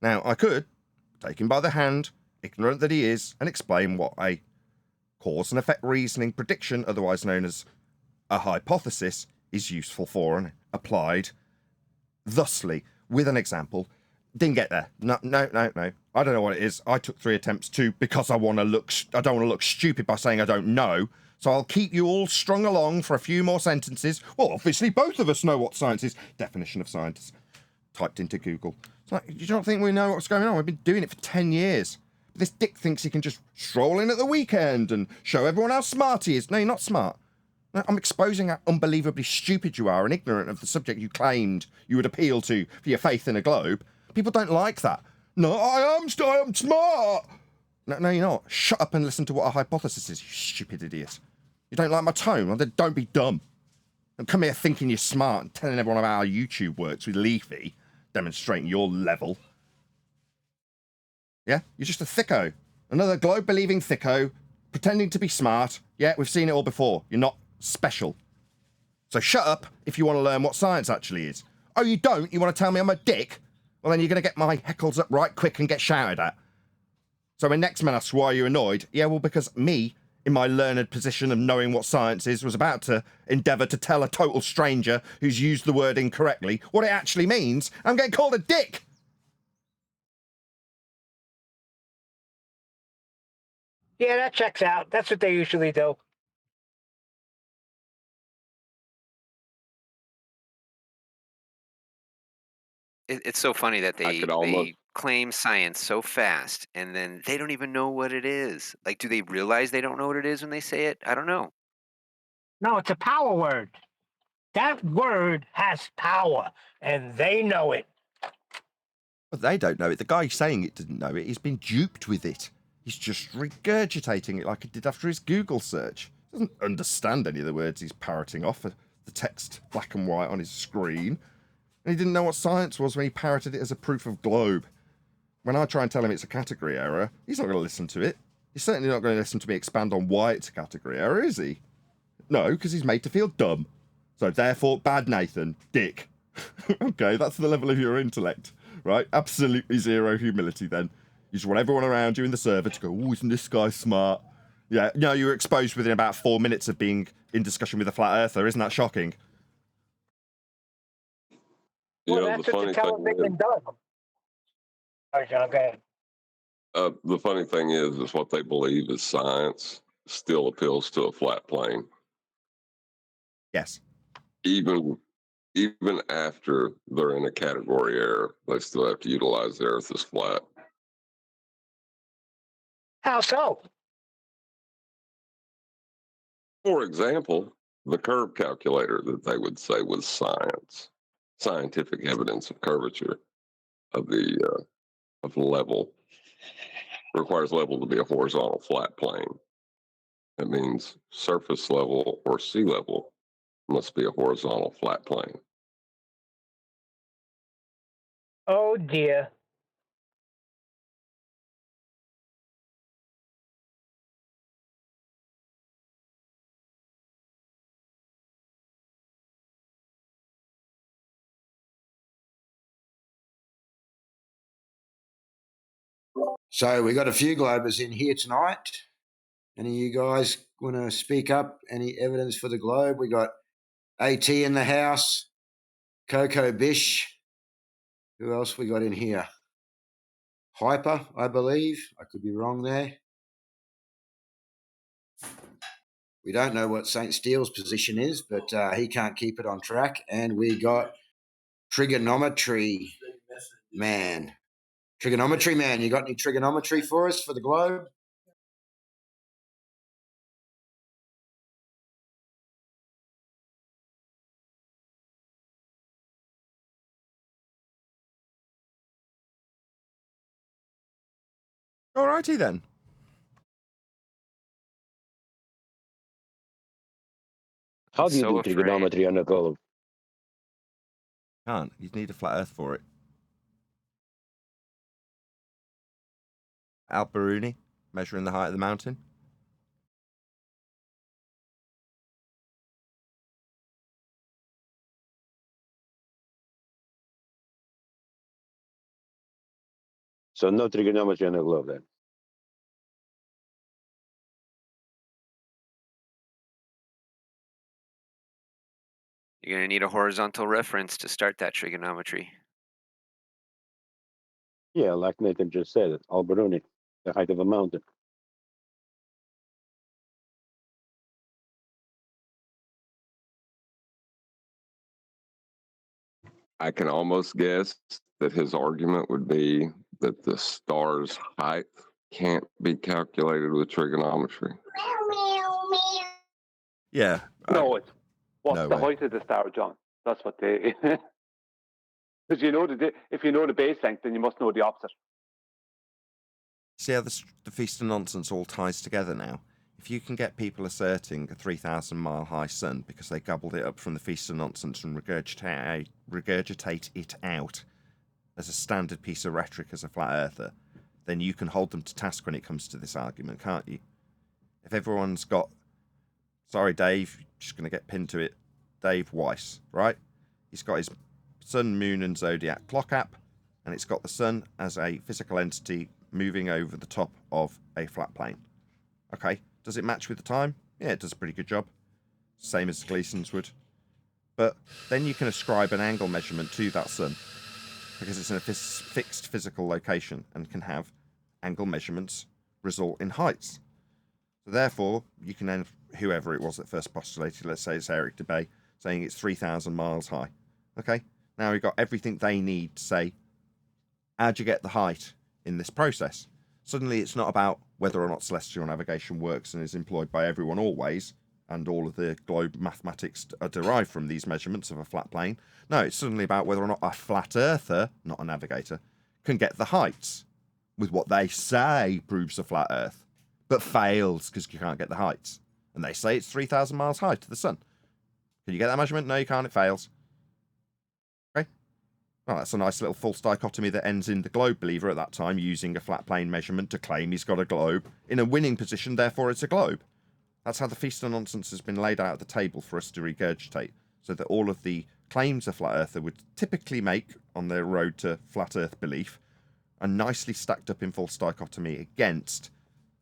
[SPEAKER 1] Now, I could take him by the hand, ignorant that he is, and explain what a cause and effect reasoning prediction, otherwise known as a hypothesis, is useful for and applied thusly with an example. Didn't get there. No. I don't know what it is. I took 3 attempts too because I don't want to look stupid by saying I don't know. So I'll keep you all strung along for a few more sentences. Well, obviously both of us know what science is. Definition of science typed into Google. So Like, you don't think we know what's going on? We've been doing it for 10 years. But this dick thinks he can just stroll in at the weekend and show everyone how smart he is. No, you're not smart. No, I'm exposing how unbelievably stupid you are and ignorant of the subject you claimed you would appeal to for your faith in a globe. People don't like that. No, I am smart. No, you're not. Shut up and listen to what our hypothesis is, you stupid idiot. You don't like my tone? Well, then don't be dumb. Don't come here thinking you're smart and telling everyone about how YouTube works with Leafy, demonstrating your level. Yeah? You're just a thicko. Another globe-believing thicko, pretending to be smart. Yeah, we've seen it all before. You're not special. So shut up if you want to learn what science actually is. Oh, you don't? You want to tell me I'm a dick? Well, then you're going to get my heckles up right quick and get shouted at. So when next man asks why you're annoyed, yeah, well, because me, in my learned position of knowing what science is, was about to endeavour to tell a total stranger who's used the word incorrectly what it actually means. I'm getting called a dick.
[SPEAKER 13] Yeah, that checks out. That's what they usually do.
[SPEAKER 2] It's so funny that
[SPEAKER 11] I could almost.
[SPEAKER 2] they claim science so fast, and then they don't even know what it is. Like, do they realize they don't know what it is when they say it? I don't know.
[SPEAKER 13] No, it's a power word. That word has power, and they know it.
[SPEAKER 1] Well, they don't know it. The guy saying it didn't know it. He's been duped with it. He's just regurgitating it like he did after his Google search. He doesn't understand any of the words he's parroting off the text black and white on his screen. And he didn't know what science was when he parroted it as a proof of globe. When I try and tell him it's a category error, he's not going to listen to it. He's certainly not going to listen to me expand on why it's a category error, is he? No, because he's made to feel dumb. So therefore, bad Nathan, dick. Okay, that's the level of your intellect, right? Absolutely zero humility then. You just want everyone around you in the server to go, oh, isn't this guy smart? Yeah, no, you were exposed within about 4 minutes of being in discussion with a flat earther. Isn't that shocking?
[SPEAKER 13] Well,
[SPEAKER 11] The
[SPEAKER 13] that's what the
[SPEAKER 11] funny thing
[SPEAKER 13] television does. All right, John, go ahead.
[SPEAKER 11] the funny thing is what they believe is science still appeals to a flat plane,
[SPEAKER 1] Yes.
[SPEAKER 11] even after they're in a category error. They still have to utilize the Earth as flat.
[SPEAKER 13] How so?
[SPEAKER 11] For example, the curve calculator that they would say was scientific evidence of curvature of the level, requires level to be a horizontal flat plane. That means surface level or sea level must be a horizontal flat plane.
[SPEAKER 13] Oh, dear.
[SPEAKER 9] So we got a few globers in here tonight. Any of you guys want to speak up? Any evidence for the globe? We got AT in the house, Coco Bish. Who else we got in here? Hyper, I believe. I could be wrong there. We don't know what St. Steele's position is, but he can't keep it on track. And we got Trigonometry Man. Trigonometry Man, you got any trigonometry for us for the globe?
[SPEAKER 1] Alrighty then.
[SPEAKER 5] How do you
[SPEAKER 2] So
[SPEAKER 5] do
[SPEAKER 2] afraid.
[SPEAKER 5] trigonometry on a globe?
[SPEAKER 1] Can't. You'd need a flat earth for it. Alberuni, measuring the height of the mountain.
[SPEAKER 5] So no trigonometry on a globe then.
[SPEAKER 2] You're going to need a horizontal reference to start that trigonometry.
[SPEAKER 5] Yeah, like Nathan just said, Alberoni, the height of a mountain.
[SPEAKER 11] I can almost guess that his argument would be that the star's height can't be calculated with trigonometry.
[SPEAKER 1] Yeah.
[SPEAKER 10] No, it's what's
[SPEAKER 1] no
[SPEAKER 10] the
[SPEAKER 1] way.
[SPEAKER 10] height of the star, John? That's what they. Because if you know the base length, then you must know the opposite.
[SPEAKER 1] See how the Feast of Nonsense all ties together now? If you can get people asserting a 3,000 mile high sun because they gobbled it up from the Feast of Nonsense and regurgitate it out as a standard piece of rhetoric as a flat earther, then you can hold them to task when it comes to this argument, can't you? If everyone's got, sorry Dave, just going to get pinned to it, Dave Weiss, right? He's got his sun, moon and zodiac clock app, and it's got the sun as a physical entity moving over the top of a flat plane. Okay, does it match with the time? Yeah, it does a pretty good job. Same as Gleason's would. But then you can ascribe an angle measurement to that sun because it's in a fixed physical location and can have angle measurements result in heights. So therefore, you can have whoever it was that first postulated, let's say it's Eric DeBay, saying it's 3,000 miles high. Okay, now we've got everything they need to say, how'd you get the height in this process? Suddenly it's not about whether or not celestial navigation works and is employed by everyone always, and all of the globe mathematics are derived from these measurements of a flat plane. No, it's suddenly about whether or not a flat earther, not a navigator, can get the heights with what they say proves a flat earth, but fails because you can't get the heights. And they say it's 3,000 miles high to the sun. Can you get that measurement? No, you can't. It fails. Okay. Well, that's a nice little false dichotomy that ends in the globe believer at that time using a flat plane measurement to claim he's got a globe in a winning position, therefore it's a globe. That's how the Feast of Nonsense has been laid out at the table for us to regurgitate, so that all of the claims a flat earther would typically make on their road to flat earth belief are nicely stacked up in false dichotomy against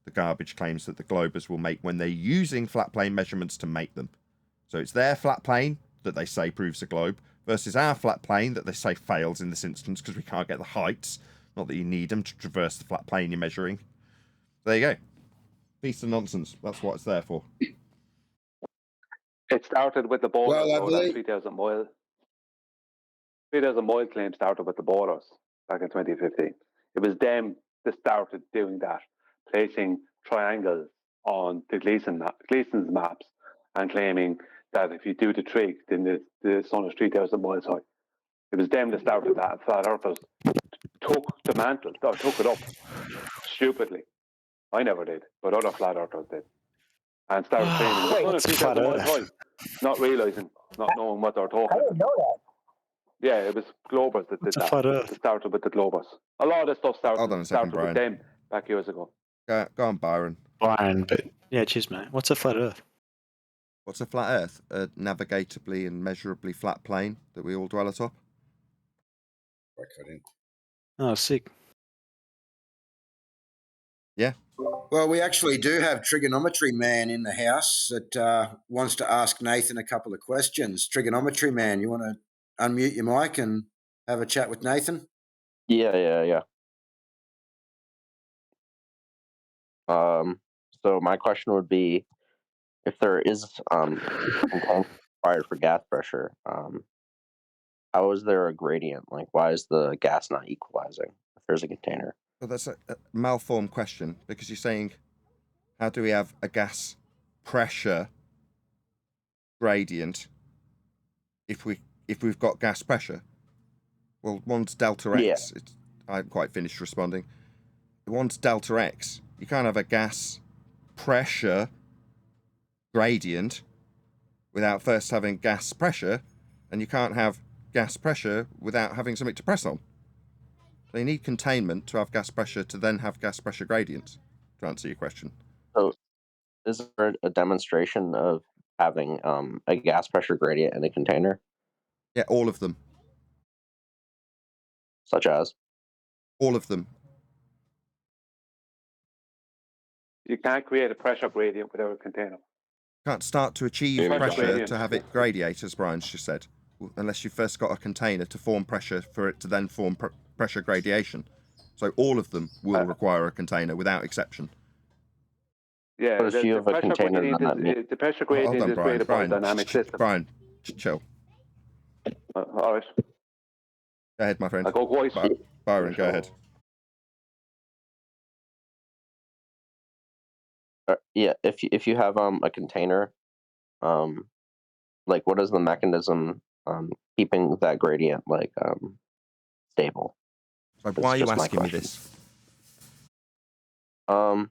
[SPEAKER 1] the garbage claims that the globers will make when they're using flat plane measurements to make them. So it's their flat plane that they say proves a globe versus our flat plane that they say fails in this instance because we can't get the heights. Not that you need them to traverse the flat plane you're measuring. There you go. Piece of nonsense. That's what it's there for.
[SPEAKER 10] It started with the borders.
[SPEAKER 9] Well, I believe
[SPEAKER 10] 3,000 mile. 3,000 mile claim started with the borders back in 2015. It was them that started doing that, placing triangles on the Gleason's maps and claiming that if you do the trig, then the sun is 3,000 miles high. It was them that started that. And flat earthers took the mantle, or took it up stupidly. I never did, but other flat earthers did. And started claiming the sun is 3,000 miles high, not realising, not knowing what they're talking about.
[SPEAKER 13] I didn't know that.
[SPEAKER 10] Yeah, it was Globers that did that. It started with the Globers. A lot of this stuff started with them back years ago.
[SPEAKER 1] Go on, Byron.
[SPEAKER 12] Byron, but yeah, cheers, mate. What's a flat Earth?
[SPEAKER 1] What's a flat Earth? A navigatably and measurably flat plane that we all dwell atop.
[SPEAKER 12] Oh, sick.
[SPEAKER 1] Yeah.
[SPEAKER 9] Well, we actually do have Trigonometry Man in the house that wants to ask Nathan a couple of questions. Trigonometry Man, you want to unmute your mic and have a chat with Nathan?
[SPEAKER 14] Yeah. So my question would be, if there is containment required for gas pressure, how is there a gradient? Like, why is the gas not equalizing if there's a container?
[SPEAKER 1] Well, that's a malformed question because you're saying, how do we have a gas pressure gradient if we've got gas pressure? Well, one's delta X. Yeah. I haven't quite finished responding. One's delta X. You can't have a gas pressure gradient without first having gas pressure, and you can't have gas pressure without having something to press on. So you need containment to have gas pressure to then have gas pressure gradients, to answer your question.
[SPEAKER 14] So is there a demonstration of having a gas pressure gradient in a container?
[SPEAKER 1] Yeah, all of them.
[SPEAKER 14] Such as?
[SPEAKER 1] All of them.
[SPEAKER 10] You can't create a pressure gradient without a container.
[SPEAKER 1] Can't start to achieve pressure to have it gradiate, as Brian's just said, unless you've first got a container to form pressure for it to then form pressure gradation. So all of them will require a container without exception.
[SPEAKER 10] Yeah, the pressure gradient is created by a dynamic system.
[SPEAKER 1] Brian, chill.
[SPEAKER 10] All right.
[SPEAKER 1] Go ahead, my friend.
[SPEAKER 10] I go quite.
[SPEAKER 1] Byron, go ahead.
[SPEAKER 14] Yeah, if you have a container, like what is the mechanism keeping that gradient like stable?
[SPEAKER 1] So why are you asking me this?
[SPEAKER 14] I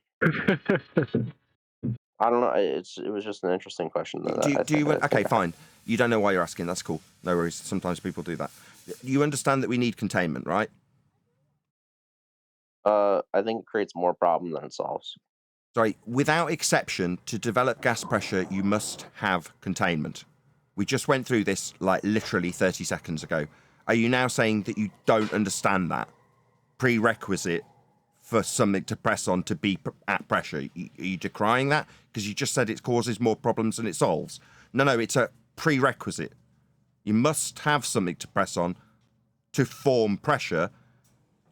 [SPEAKER 14] don't know. It was just an interesting question.
[SPEAKER 1] Okay, fine. You don't know why you're asking. That's cool. No worries. Sometimes people do that. You understand that we need containment, right?
[SPEAKER 14] I think it creates more problem than it solves.
[SPEAKER 1] Sorry, without exception, to develop gas pressure, you must have containment. We just went through this like literally 30 seconds ago. Are you now saying that you don't understand that prerequisite for something to press on to be at pressure? Are you decrying that? Because you just said it causes more problems than it solves. No, it's a prerequisite. You must have something to press on to form pressure.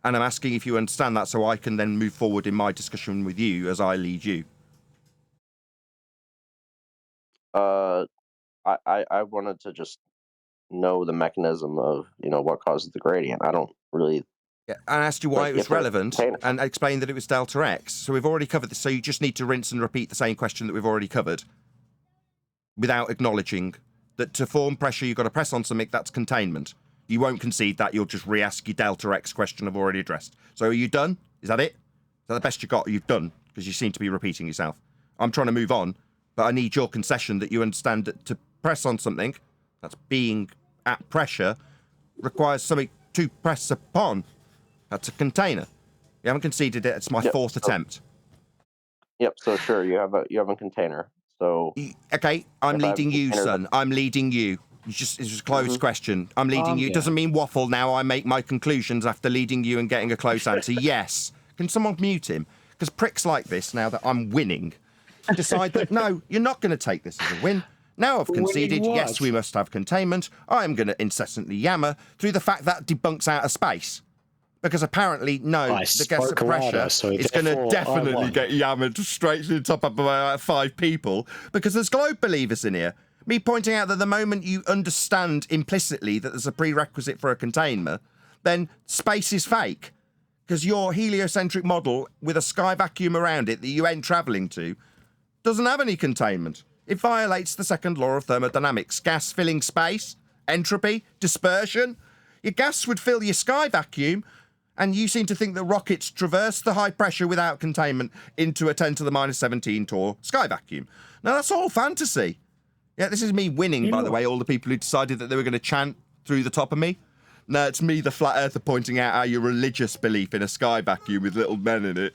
[SPEAKER 1] And I'm asking if you understand that so I can then move forward in my discussion with you as I lead you.
[SPEAKER 14] I wanted to just know the mechanism of, what causes the gradient. I don't really...
[SPEAKER 1] Yeah, I asked you why it was relevant and explained that it was delta X. So we've already covered this. So you just need to rinse and repeat the same question that we've already covered without acknowledging that to form pressure, you've got to press on something that's containment. You won't concede that. You'll just re-ask your delta X question I've already addressed. So are you done? Is that it? Is that the best you got? You've done? Because you seem to be repeating yourself. I'm trying to move on, but I need your concession that you understand that to press on something that's being at pressure requires something to press upon. That's a container. You haven't conceded it. It's my fourth attempt.
[SPEAKER 14] Yep. So sure, you have a container. So
[SPEAKER 1] okay, I'm leading you, son. I'm leading you. It's just a closed question. I'm leading you. It doesn't mean waffle now. I make my conclusions after leading you and getting a close answer. Yes. Can someone mute him? Because pricks like this, now that I'm winning, decide that, no, you're not going to take this as a win. Now I've conceded, yes, we must have containment. I'm going to incessantly yammer through the fact that debunks outer space. Because apparently, no, the gas pressure is going to definitely get yammered straight to the top of about 5 people because there's globe believers in here. Me pointing out that the moment you understand implicitly that there's a prerequisite for a container, then space is fake. Because your heliocentric model with a sky vacuum around it that you ain't travelling to doesn't have any containment. It violates the second law of thermodynamics. Gas filling space, entropy, dispersion. Your gas would fill your sky vacuum, and you seem to think that rockets traverse the high pressure without containment into a 10 to the minus 17 torr sky vacuum. Now, that's all fantasy. Yeah, this is me winning, by the way, all the people who decided that they were going to chant through the top of me. No, it's me, the flat earther, pointing out how your religious belief in a sky vacuum with little men in it.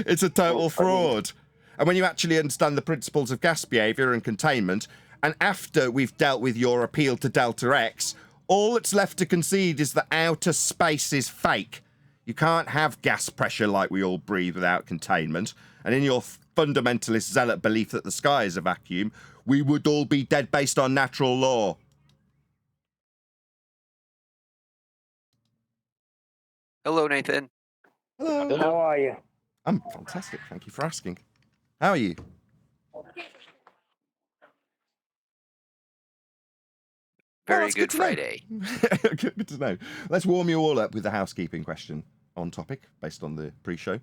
[SPEAKER 1] It's a total fraud. And when you actually understand the principles of gas behaviour and containment, and after we've dealt with your appeal to delta X, all that's left to concede is that outer space is fake. You can't have gas pressure like we all breathe without containment. And in your fundamentalist zealot belief that the sky is a vacuum, we would all be dead based on natural law.
[SPEAKER 2] Hello, Nathan.
[SPEAKER 1] Hello.
[SPEAKER 13] How are you?
[SPEAKER 1] I'm fantastic. Thank you for asking. How are you?
[SPEAKER 2] Very good Friday.
[SPEAKER 1] Good to know. Let's warm you all up with the housekeeping question on topic based on the pre-show.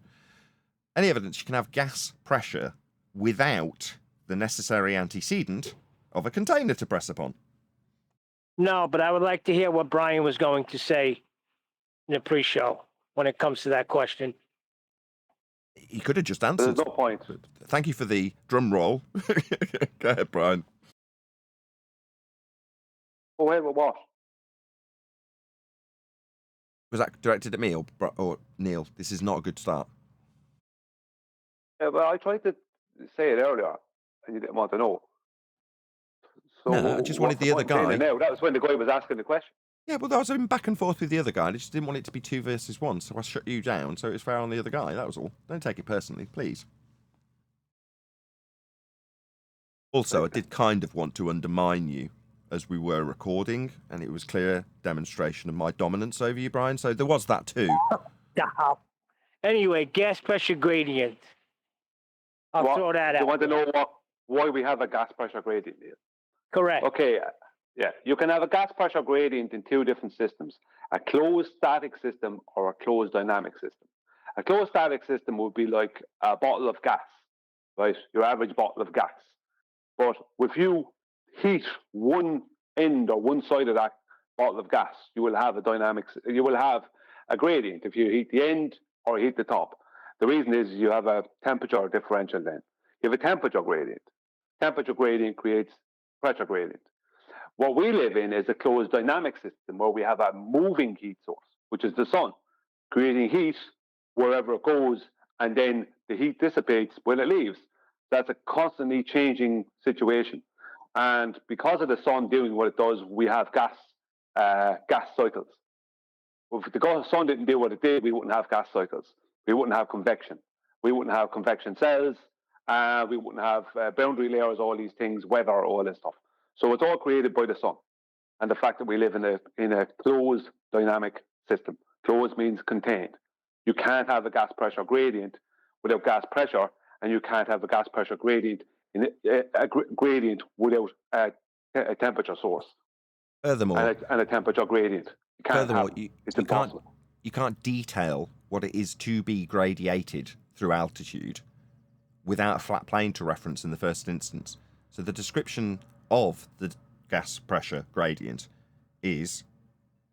[SPEAKER 1] Any evidence you can have gas pressure without the necessary antecedent of a container to press upon?
[SPEAKER 13] No, but I would like to hear what Brian was going to say in the pre-show when it comes to that question.
[SPEAKER 1] He could have just answered.
[SPEAKER 10] There's no point.
[SPEAKER 1] Thank you for the drum roll. Go ahead, Brian.
[SPEAKER 10] Oh, wait, what?
[SPEAKER 1] Was that directed at me or Neil? This is not a good start.
[SPEAKER 10] Yeah, well, I tried to say it earlier, and you didn't want to know. So
[SPEAKER 1] No, I just wanted the other guy.
[SPEAKER 10] Now? That was when the guy was asking the question.
[SPEAKER 1] Yeah, well, I was in back and forth with the other guy. I just didn't want it to be 2 versus 1, so I shut you down, so it was fair on the other guy. That was all. Don't take it personally, please. Also, I did kind of want to undermine you as we were recording, and it was clear demonstration of my dominance over you, Brian, so there was that too.
[SPEAKER 13] Anyway, gas pressure gradient. I'll throw that out.
[SPEAKER 10] You want to know why we have a gas pressure gradient here?
[SPEAKER 13] Correct.
[SPEAKER 10] Okay, Yeah, you can have a gas pressure gradient in two different systems, a closed static system or a closed dynamic system. A closed static system would be like a bottle of gas, right? Your average bottle of gas. But if you heat one end or one side of that bottle of gas, you will have a gradient if you heat the end or heat the top. The reason is you have a temperature differential then. You have a temperature gradient. Temperature gradient creates pressure gradient. What we live in is a closed dynamic system where we have a moving heat source, which is the sun, creating heat wherever it goes, and then the heat dissipates when it leaves. That's a constantly changing situation. And because of the sun doing what it does, we have gas cycles. If the sun didn't do what it did, we wouldn't have gas cycles. We wouldn't have convection. We wouldn't have convection cells. We wouldn't have boundary layers, all these things, weather, all this stuff. So it's all created by the sun. And the fact that we live in a closed dynamic system. Closed means contained. You can't have a gas pressure gradient without gas pressure, and you can't have a gas pressure gradient gradient without a temperature source.
[SPEAKER 1] Furthermore,
[SPEAKER 10] and a temperature gradient.
[SPEAKER 1] You can't detail what it is to be gradiated through altitude without a flat plane to reference in the first instance. So the description of the gas pressure gradient is,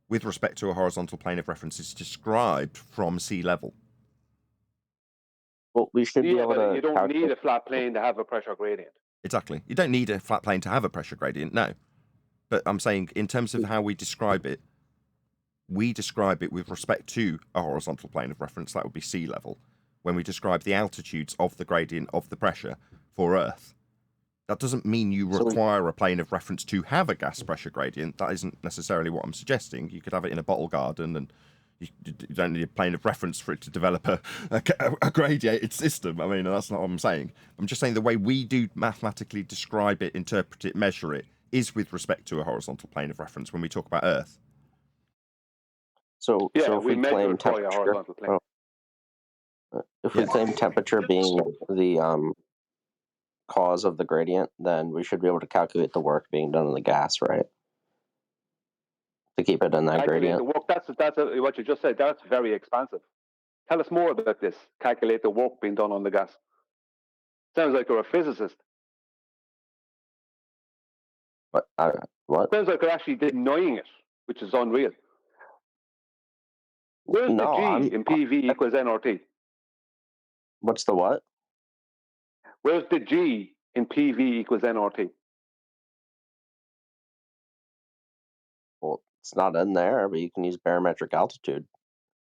[SPEAKER 1] with respect to a horizontal plane of reference, is described from sea level.
[SPEAKER 14] Well, we should be able to.
[SPEAKER 10] You don't need a flat plane to have a pressure gradient.
[SPEAKER 1] Exactly. You don't need a flat plane to have a pressure gradient, no. But I'm saying, in terms of how we describe it with respect to a horizontal plane of reference. That would be sea level. When we describe the altitudes of the gradient of the pressure for Earth, that doesn't mean you require a plane of reference to have a gas pressure gradient. That isn't necessarily what I'm suggesting. You could have it in a bottle garden, and you don't need a plane of reference for it to develop a gradiated system. I mean, that's not what I'm saying. I'm just saying the way we do mathematically describe it, interpret it, measure it, is with respect to a horizontal plane of reference when we talk about Earth.
[SPEAKER 14] So if we claim temperature, if we claim temperature being the cause of the gradient, then we should be able to calculate the work being done on the gas, right? To keep it in that gradient.
[SPEAKER 10] The work, that's what you just said. That's very expansive. Tell us more about this. Calculate the work being done on the gas. Sounds like you're a physicist.
[SPEAKER 14] What?
[SPEAKER 10] Sounds like you're actually denying it, which is unreal. Where's the G in PV equals nRT?
[SPEAKER 14] What's the what?
[SPEAKER 10] Where's the G in PV equals nRT?
[SPEAKER 14] Well, it's not in there, but you can use barometric altitude.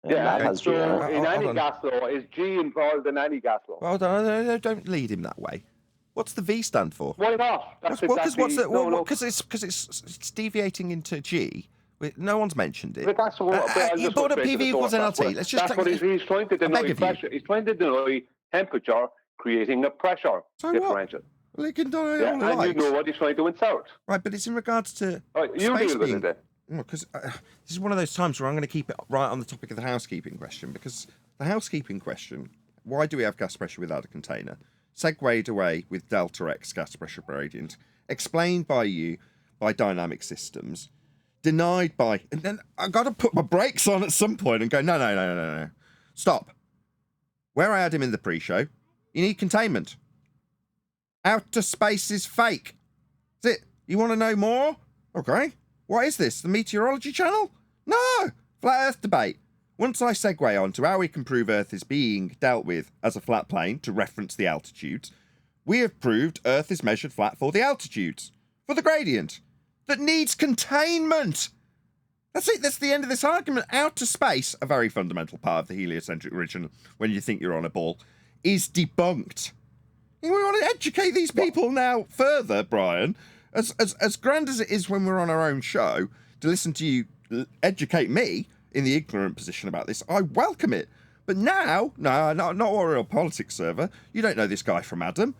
[SPEAKER 14] And
[SPEAKER 10] yeah,
[SPEAKER 14] that has
[SPEAKER 10] so
[SPEAKER 14] G in it.
[SPEAKER 10] in any gas law, is G involved in any gas law?
[SPEAKER 1] Well, don't lead him that way. What's the V stand for?
[SPEAKER 10] Why not?
[SPEAKER 1] Because it's deviating into G. No one's mentioned it.
[SPEAKER 10] You
[SPEAKER 1] brought up PV equals NLT. Let's just.
[SPEAKER 10] That's what he's trying to deny pressure. He's trying to deny temperature, creating a pressure differential.
[SPEAKER 1] Well, he can deny all
[SPEAKER 10] and you know what he's trying to insert.
[SPEAKER 1] Right, but it's in regards to.
[SPEAKER 10] You deal with it then.
[SPEAKER 1] Because this is one of those times where I'm going to keep it right on the topic of the housekeeping question, because the housekeeping question, why do we have gas pressure without a container, segued away with delta X gas pressure gradient, explained by you by dynamic systems, denied by, and then I've got to put my brakes on at some point and go, no, stop. Where I had him in the pre-show, you need containment. Outer space is fake. That's it. You want to know more? Okay. What is this? The meteorology channel? No! Flat Earth debate. Once I segue on to how we can prove Earth is being dealt with as a flat plane to reference the altitudes, we have proved Earth is measured flat for the altitudes, for the gradient, that needs containment. That's it. That's the end of this argument. Outer space, a very fundamental part of the heliocentric region when you think you're on a ball, is debunked. We want to educate these people now further, Brian. As grand as it is when we're on our own show to listen to you educate me in the ignorant position about this, I welcome it. But now, no, not a real politics server. You don't know this guy from Adam.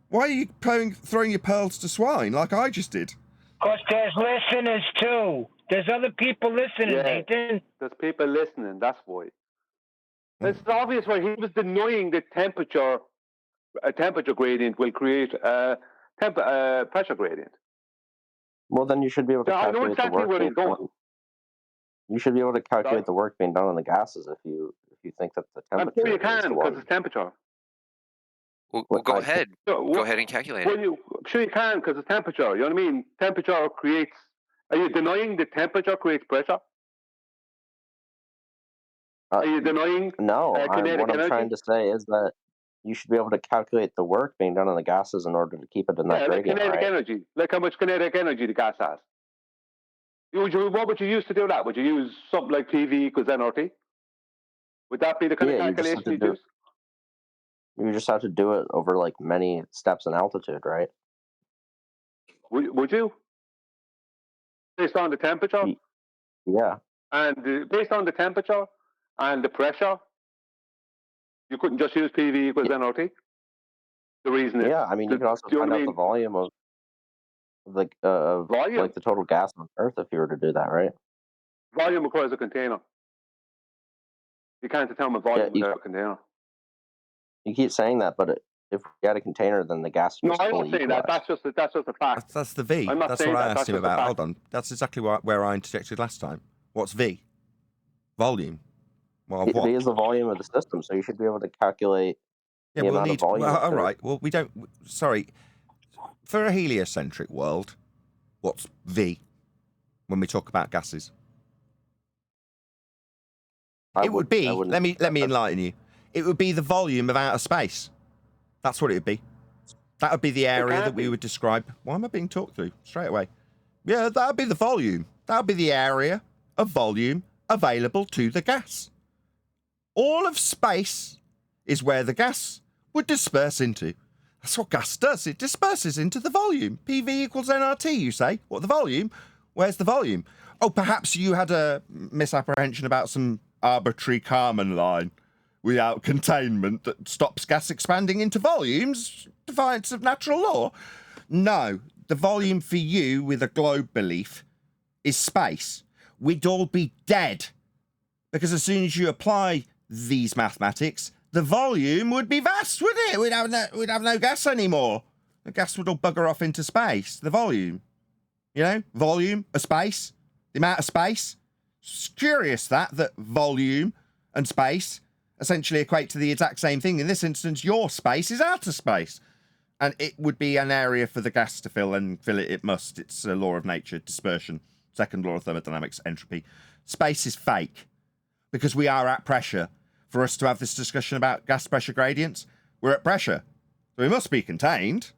[SPEAKER 1] Why are you throwing your pearls to swine like I just did?
[SPEAKER 13] Because there's listeners too. There's other people listening, Nathan.
[SPEAKER 10] There's people listening, that's why. It's obvious why he was denying the temperature. A temperature gradient will create a pressure gradient.
[SPEAKER 14] Well, then you should be able to
[SPEAKER 10] Yeah, I know
[SPEAKER 14] calculate the
[SPEAKER 10] exactly
[SPEAKER 14] work
[SPEAKER 10] where
[SPEAKER 14] being
[SPEAKER 10] he's going.
[SPEAKER 14] done. You should be able to
[SPEAKER 10] Sorry?
[SPEAKER 14] calculate the work being done on the gases if you think that the
[SPEAKER 10] I'm
[SPEAKER 14] temperature
[SPEAKER 10] sure you
[SPEAKER 14] is
[SPEAKER 10] can
[SPEAKER 14] the
[SPEAKER 10] because
[SPEAKER 14] one.
[SPEAKER 10] it's temperature.
[SPEAKER 2] Well, go ahead. Go ahead and calculate it.
[SPEAKER 10] I'm sure you can because it's temperature. You know what I mean? Temperature creates. Are you denying the temperature creates pressure? Are you denying
[SPEAKER 14] No,
[SPEAKER 10] kinetic
[SPEAKER 14] what I'm
[SPEAKER 10] energy?
[SPEAKER 14] trying to say is that you should be able to calculate the work being done on the gases in order to keep it in that
[SPEAKER 10] Yeah, like
[SPEAKER 14] gradient,
[SPEAKER 10] kinetic
[SPEAKER 14] right?
[SPEAKER 10] energy. Like how much kinetic energy the gas has. What would you use to do that? Would you use something like PV equals nRT? Would that be the kind of calculation you'd use?
[SPEAKER 14] You just have to do it over like many steps in altitude, right?
[SPEAKER 10] Would you? Based on the temperature?
[SPEAKER 14] Yeah.
[SPEAKER 10] And based on the temperature and the pressure, you couldn't just use PV equals nRT? The reason is...
[SPEAKER 14] Yeah, I mean, you could also find out the volume of like the total gas on Earth if you were to do that, right?
[SPEAKER 10] Volume requires a container. You can't determine volume without a container.
[SPEAKER 14] You keep saying that, but if we had a container, then the gas would
[SPEAKER 10] No,
[SPEAKER 14] just
[SPEAKER 10] I'm
[SPEAKER 14] fully
[SPEAKER 10] not saying that.
[SPEAKER 14] equalize.
[SPEAKER 10] That's just a fact.
[SPEAKER 1] That's the V.
[SPEAKER 10] I'm not
[SPEAKER 1] That's
[SPEAKER 10] saying
[SPEAKER 1] what I
[SPEAKER 10] that.
[SPEAKER 1] asked
[SPEAKER 10] That's
[SPEAKER 1] him
[SPEAKER 10] just a
[SPEAKER 1] about.
[SPEAKER 10] fact.
[SPEAKER 1] Hold on. That's exactly where I interjected last time. What's V? Volume. Well, what?
[SPEAKER 14] V is the volume of the system, so you should be able to calculate the amount of volume.
[SPEAKER 1] Well, all right. Well, we don't. Sorry. For a heliocentric world, what's V when we talk about gases? It would be. Let me enlighten you. It would be the volume of outer space. That's what it would be. That would be the area that we would describe. Why am I being talked through straight away? Yeah, that would be the volume. That would be the area of volume available to the gas. All of space is where the gas would disperse into. That's what gas does. It disperses into the volume. PV equals nRT, you say? What, the volume? Where's the volume? Oh, perhaps you had a misapprehension about some arbitrary Kármán line without containment that stops gas expanding into volumes, defiance of natural law. No, the volume for you with a globe belief is space. We'd all be dead. Because as soon as you apply these mathematics, the volume would be vast, wouldn't it? We'd have no gas anymore. The gas would all bugger off into space. The volume. You know? Volume, a space, the amount of space. It's curious that volume and space essentially equate to the exact same thing. In this instance, your space is outer space. And it would be an area for the gas to fill, and fill it must. It's a law of nature, dispersion. Second law of thermodynamics, entropy. Space is fake. Because we are at pressure. For us to have this discussion about gas pressure gradients, we're at pressure. So we must be contained.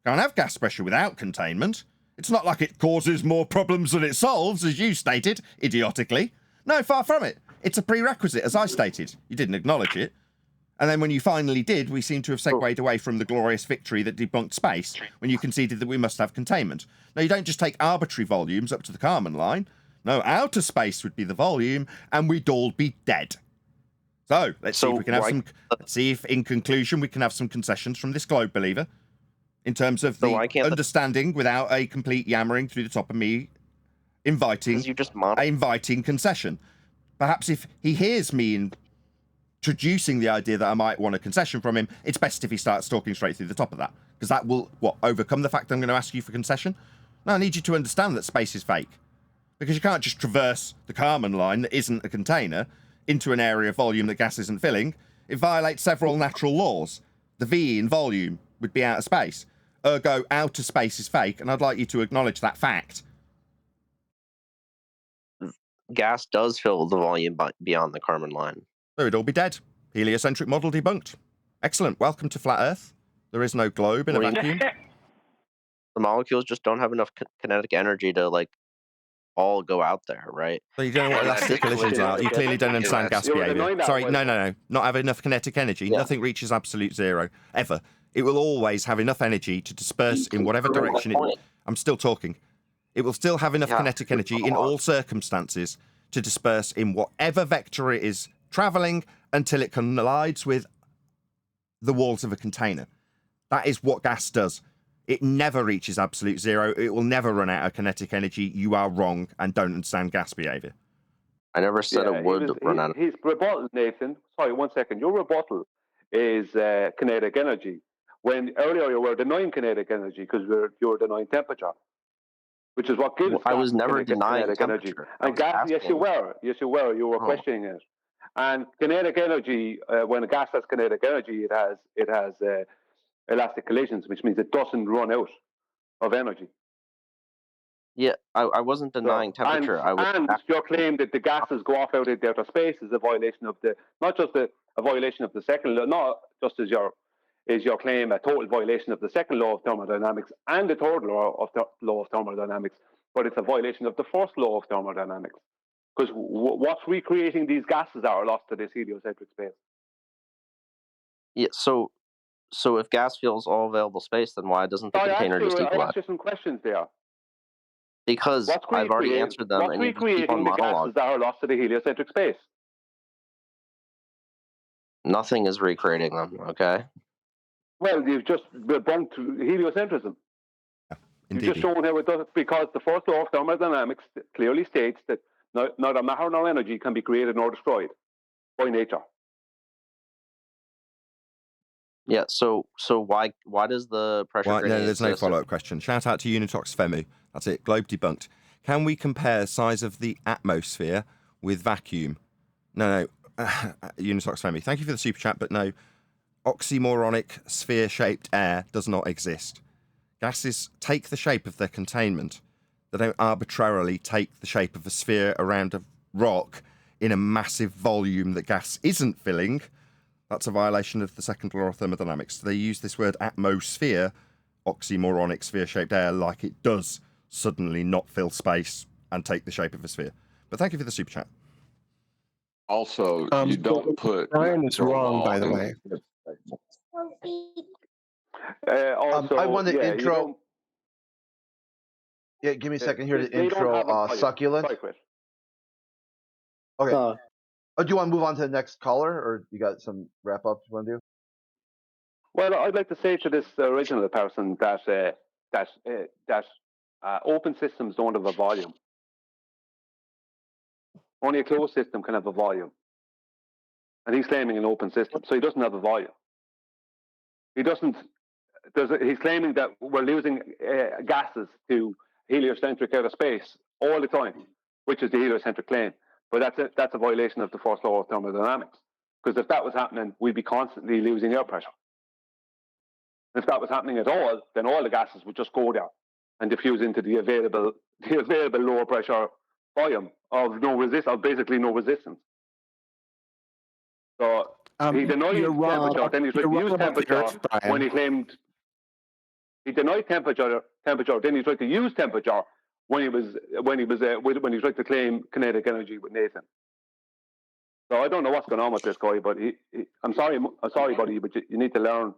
[SPEAKER 1] Can't have gas pressure without containment. It's not like it causes more problems than it solves, as you stated, idiotically. No, far from it. It's a prerequisite, as I stated. You didn't acknowledge it. And then when you finally did, we seem to have segued away from the glorious victory that debunked space, when you conceded that we must have containment. No, you don't just take arbitrary volumes up to the Kármán line. No, outer space would be the volume, and we'd all be dead. So, let's see if we can have some... Let's see if, in conclusion, we can have some concessions from this globe believer in terms of the understanding without a complete yammering through the top of me inviting concession. Perhaps if he hears me introducing the idea that I might want a concession from him, it's best if he starts talking straight through the top of that. Because that will, overcome the fact that I'm going to ask you for concession? No, I need you to understand that space is fake. Because you can't just traverse the Kármán line that isn't a container into an area of volume that gas isn't filling. It violates several natural laws. The V in volume would be outer space. Ergo, outer space is fake, and I'd like you to acknowledge that fact.
[SPEAKER 14] Gas does fill the volume beyond the Kármán line.
[SPEAKER 1] So it'd all be dead. Heliocentric model debunked. Excellent. Welcome to Flat Earth. There is no globe in a vacuum.
[SPEAKER 14] The molecules just don't have enough kinetic energy to, all go out there, right?
[SPEAKER 1] So you don't know what elastic collisions are. You clearly don't understand gas behavior. Sorry, no. Not have enough kinetic energy. Yeah. Nothing reaches absolute zero, ever. It will always have enough energy to disperse in whatever direction it... I'm still talking. It will still have enough kinetic energy in all circumstances to disperse in whatever vector it is traveling until it collides with the walls of a container. That is what gas does. It never reaches absolute zero. It will never run out of kinetic energy. You are wrong and don't understand gas behavior.
[SPEAKER 14] I never said it would run out of...
[SPEAKER 10] His rebuttal, Nathan, sorry, 1 second. Your rebuttal is kinetic energy. When earlier you were denying kinetic energy because you were denying temperature. which is what gives
[SPEAKER 14] I was never denying
[SPEAKER 10] kinetic energy.
[SPEAKER 14] temperature. I
[SPEAKER 10] And
[SPEAKER 14] was
[SPEAKER 10] gas, yes, you
[SPEAKER 14] asking.
[SPEAKER 10] were. Yes, you were. You were
[SPEAKER 14] Oh.
[SPEAKER 10] questioning it. And kinetic energy, when a gas has kinetic energy, it has elastic collisions, which means it doesn't run out of energy.
[SPEAKER 14] Yeah, I wasn't denying temperature.
[SPEAKER 10] And your claim that the gases go off out into outer space is a violation of not just a violation of the second law, not just as your claim a total violation of the second law of thermodynamics and the third law of thermodynamics, but it's a violation of the first law of thermodynamics. Because what's recreating these gases are lost to this heliocentric space.
[SPEAKER 14] Yeah, so if gas fills all available space, then why doesn't the container just
[SPEAKER 10] I
[SPEAKER 14] equalize?
[SPEAKER 10] asked you some questions there.
[SPEAKER 14] Because I've already answered them, and you just keep on
[SPEAKER 10] the
[SPEAKER 14] monologue.
[SPEAKER 10] gases that are lost to the heliocentric space?
[SPEAKER 14] Nothing is recreating them, okay?
[SPEAKER 10] Well, you've just debunked heliocentrism. You've just shown how it does it, because the first law of thermodynamics clearly states that neither matter nor energy can be created nor destroyed by nature.
[SPEAKER 14] Yeah, so why does the pressure gradient
[SPEAKER 1] there's no
[SPEAKER 14] exist?
[SPEAKER 1] follow-up question. Shout out to Unitox Femu. That's it. Globe debunked. Can we compare size of the atmosphere with vacuum? No. Unitox Femu. Thank you for the super chat, but no. Oxymoronic sphere-shaped air does not exist. Gases take the shape of their containment. They don't arbitrarily take the shape of a sphere around a rock in a massive volume that gas isn't filling. That's a violation of the second law of thermodynamics. They use this word atmosphere, oxymoronic sphere-shaped air, like it does suddenly not fill space and take the shape of a sphere. But thank you for the super chat.
[SPEAKER 11] Also, you don't put...
[SPEAKER 15] Ryan is wrong, by the way.
[SPEAKER 3] I want to intro... Yeah, give me a second here to intro Succulent. Okay. Do you want to move on to the next caller, or you got some wrap-up you want to do?
[SPEAKER 10] Well, I'd like to say to this original person that open systems don't have a volume. Only a closed system can have a volume. And he's claiming an open system, so he doesn't have a volume. He's claiming that we're losing gases to heliocentric outer space all the time, which is the heliocentric claim. But that's a violation of the first law of thermodynamics. Because if that was happening, we'd be constantly losing air pressure. If that was happening at all, then all the gases would just go there and diffuse into the available lower pressure volume of basically no resistance. So he denied temperature, then he tried to use temperature when he claimed he denied temperature, then he tried to use temperature when he tried to claim kinetic energy with Nathan. So I don't know what's going on with this guy, but I'm sorry, buddy, but you need to learn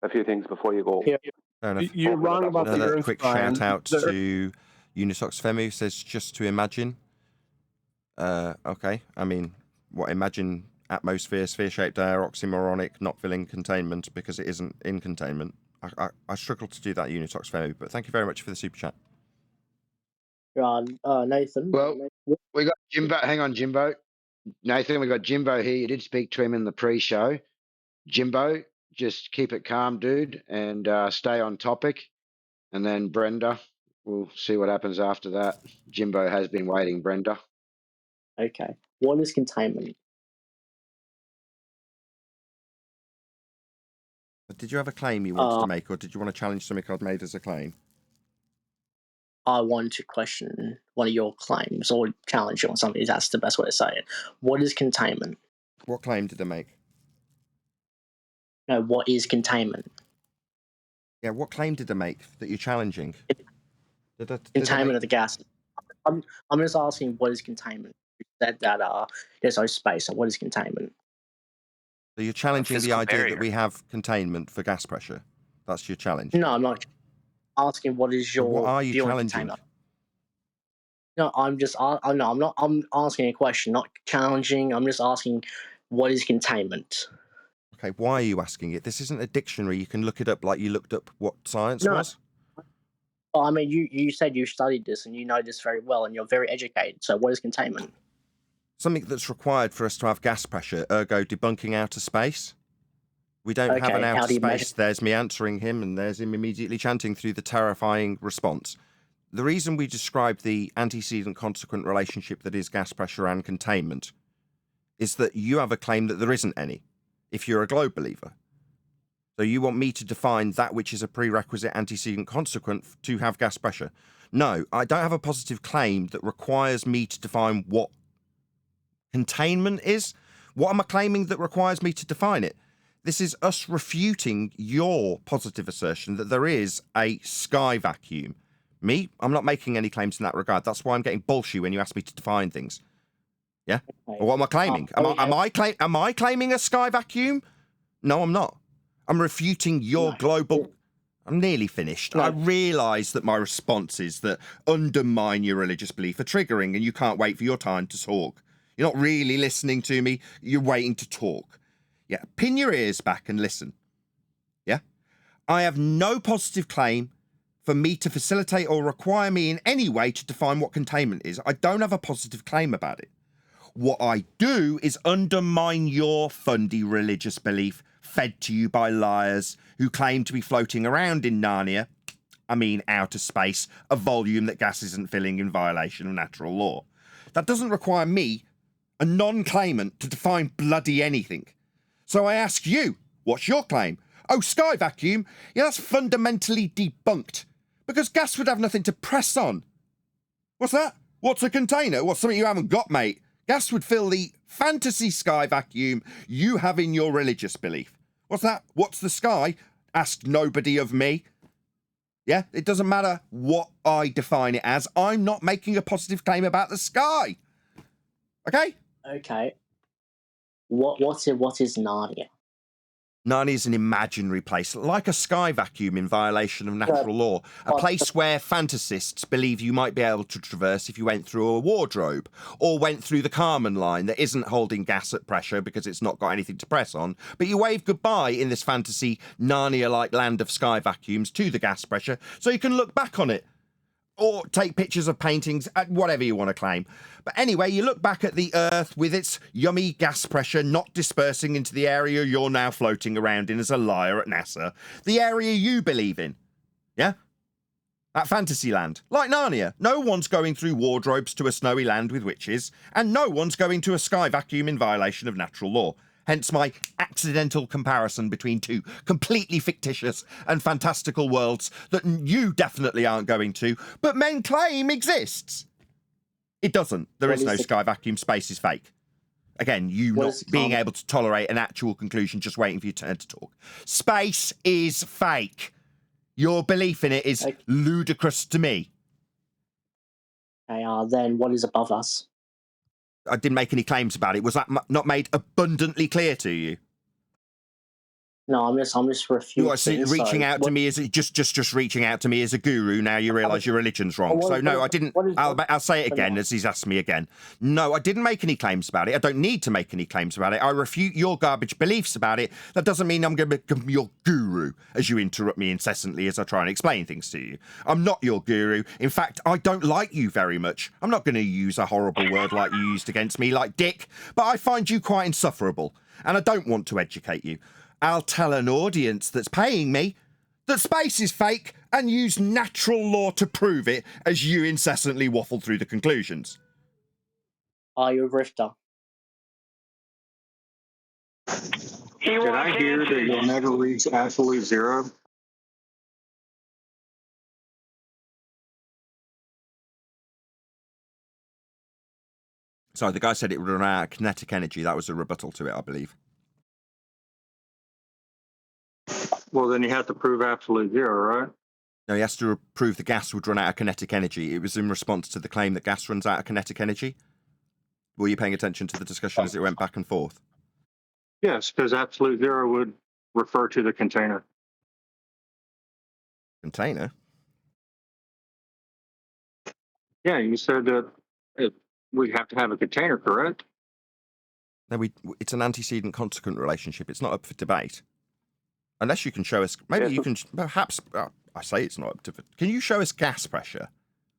[SPEAKER 10] a few things before you go.
[SPEAKER 1] Fair enough.
[SPEAKER 15] You're wrong about
[SPEAKER 1] Another
[SPEAKER 15] the
[SPEAKER 1] quick shout out to Unitox Femu says just to imagine. Okay, I mean, what imagine atmosphere, sphere-shaped air, oxymoronic, not filling containment because it isn't in containment. I struggle to do that, Unitox Femu, but thank you very much for the super chat.
[SPEAKER 8] Nathan.
[SPEAKER 5] Well, we got Jimbo. Hang on, Jimbo. Nathan, we got Jimbo here. You did speak to him in the pre-show. Jimbo, just keep it calm, dude, and stay on topic. And then Brenda, we'll see what happens after that. Jimbo has been waiting, Brenda.
[SPEAKER 8] Okay. What is containment?
[SPEAKER 1] But did you have a claim you wanted to make, or did you want to challenge something I'd made as a claim?
[SPEAKER 8] I want to question one of your claims or challenge you on something. That's the best way to say it. What is containment?
[SPEAKER 1] What claim did I make?
[SPEAKER 8] No, what is containment?
[SPEAKER 1] Yeah, what claim did I make that you're challenging?
[SPEAKER 8] Containment of the gas. I'm just asking, what is containment? You said that there's no space. So what is containment?
[SPEAKER 1] So you're challenging the idea
[SPEAKER 2] barrier.
[SPEAKER 1] that we have containment for gas pressure. That's your challenge.
[SPEAKER 8] No, I'm not asking what is your.
[SPEAKER 1] What are you
[SPEAKER 8] view on
[SPEAKER 1] challenging?
[SPEAKER 8] containment. No, I'm just. No, I'm not. I'm asking a question, not challenging. I'm just asking, what is containment?
[SPEAKER 1] Okay, why are you asking it? This isn't a dictionary. You can look it up like you looked up what science was.
[SPEAKER 8] Well, I mean, you said you studied this and you know this very well, and you're very educated. So, what is containment?
[SPEAKER 1] Something that's required for us to have gas pressure, ergo debunking outer space. We don't have an outer space. There's me answering him, and there's him immediately chanting through the terrifying response. the reason we describe the antecedent consequent relationship that is gas pressure and containment is that you have a claim that there isn't any, if you're a globe believer. So you want me to define that which is a prerequisite antecedent consequent to have gas pressure. No, I don't have a positive claim that requires me to define what containment is. What am I claiming that requires me to define it? This is us refuting your positive assertion that there is a sky vacuum. Me, I'm not making any claims in that regard. That's why I'm getting bullshit when you ask me to define things. Yeah?
[SPEAKER 8] Okay.
[SPEAKER 1] What am I claiming? Am I claiming a sky vacuum? No, I'm not. I'm refuting your global... I'm nearly finished. I realise that my responses that undermine your religious belief are triggering and you can't wait for your time to talk. You're not really listening to me. You're waiting to talk. Yeah, pin your ears back and listen. Yeah? I have no positive claim for me to facilitate or require me in any way to define what containment is. I don't have a positive claim about it. What I do is undermine your fundy religious belief fed to you by liars who claim to be floating around in Narnia, I mean outer space, a volume that gas isn't filling in violation of natural law. That doesn't require me, a non-claimant, to define bloody anything. So I ask you, what's your claim? Oh, sky vacuum? Yeah, that's fundamentally debunked, because gas would have nothing to press on. What's that? What's a container? What's something you haven't got, mate? Gas would fill the fantasy sky vacuum you have in your religious belief. What's that? What's the sky? Ask nobody of me. Yeah, it doesn't matter what I define it as. I'm not making a positive claim about the sky. Okay?
[SPEAKER 8] Okay. What is Narnia?
[SPEAKER 1] Narnia is an imaginary place, like a sky vacuum in violation of natural law. A place where fantasists believe you might be able to traverse if you went through a wardrobe, or went through the Kármán line that isn't holding gas at pressure because it's not got anything to press on, but you wave goodbye in this fantasy Narnia-like land of sky vacuums to the gas pressure, so you can look back on it. Or take pictures of paintings, whatever you want to claim. But anyway, you look back at the Earth with its yummy gas pressure not dispersing into the area you're now floating around in as a liar at NASA. The area you believe in. Yeah? That fantasy land. Like Narnia. No one's going through wardrobes to a snowy land with witches, and no one's going to a sky vacuum in violation of natural law. Hence my accidental comparison between two completely fictitious and fantastical worlds that you definitely aren't going to, but men claim exists. It doesn't. There is no sky vacuum. Space is fake. Again, you not being able to tolerate an actual conclusion, just waiting for your turn to talk. Space is fake. Your belief in it is ludicrous to me.
[SPEAKER 8] Okay, then what is above us?
[SPEAKER 1] I didn't make any claims about it. Was that not made abundantly clear to you?
[SPEAKER 8] No, I'm just refuting.
[SPEAKER 1] You are reaching out to me as just reaching out to me as a guru. Now you realise your religion's wrong. So no, I didn't. I'll say it again as he's asked me again. No, I didn't make any claims about it. I don't need to make any claims about it. I refute your garbage beliefs about it. That doesn't mean I'm going to become your guru as you interrupt me incessantly as I try and explain things to you. I'm not your guru. In fact, I don't like you very much. I'm not going to use a horrible word like you used against me, like dick, but I find you quite insufferable, and I don't want to educate you. I'll tell an audience that's paying me that space is fake and use natural law to prove it as you incessantly waffle through the conclusions.
[SPEAKER 8] Are you a grifter?
[SPEAKER 16] Did I hear that you'll never reach absolute zero?
[SPEAKER 1] Sorry, the guy said it would run out of kinetic energy. That was a rebuttal to it, I believe.
[SPEAKER 16] Well, then you have to prove absolute zero, right?
[SPEAKER 1] No, he has to prove the gas would run out of kinetic energy. It was in response to the claim that gas runs out of kinetic energy. Were you paying attention to the discussion as it went back and forth?
[SPEAKER 16] Yes, because absolute zero would refer to the container.
[SPEAKER 1] Container?
[SPEAKER 16] Yeah, you said that we have to have a container, correct?
[SPEAKER 1] No, it's an antecedent consequent relationship. It's not up for debate. Unless you can show us, maybe you can, perhaps, I say it's not up to, can you show us gas pressure?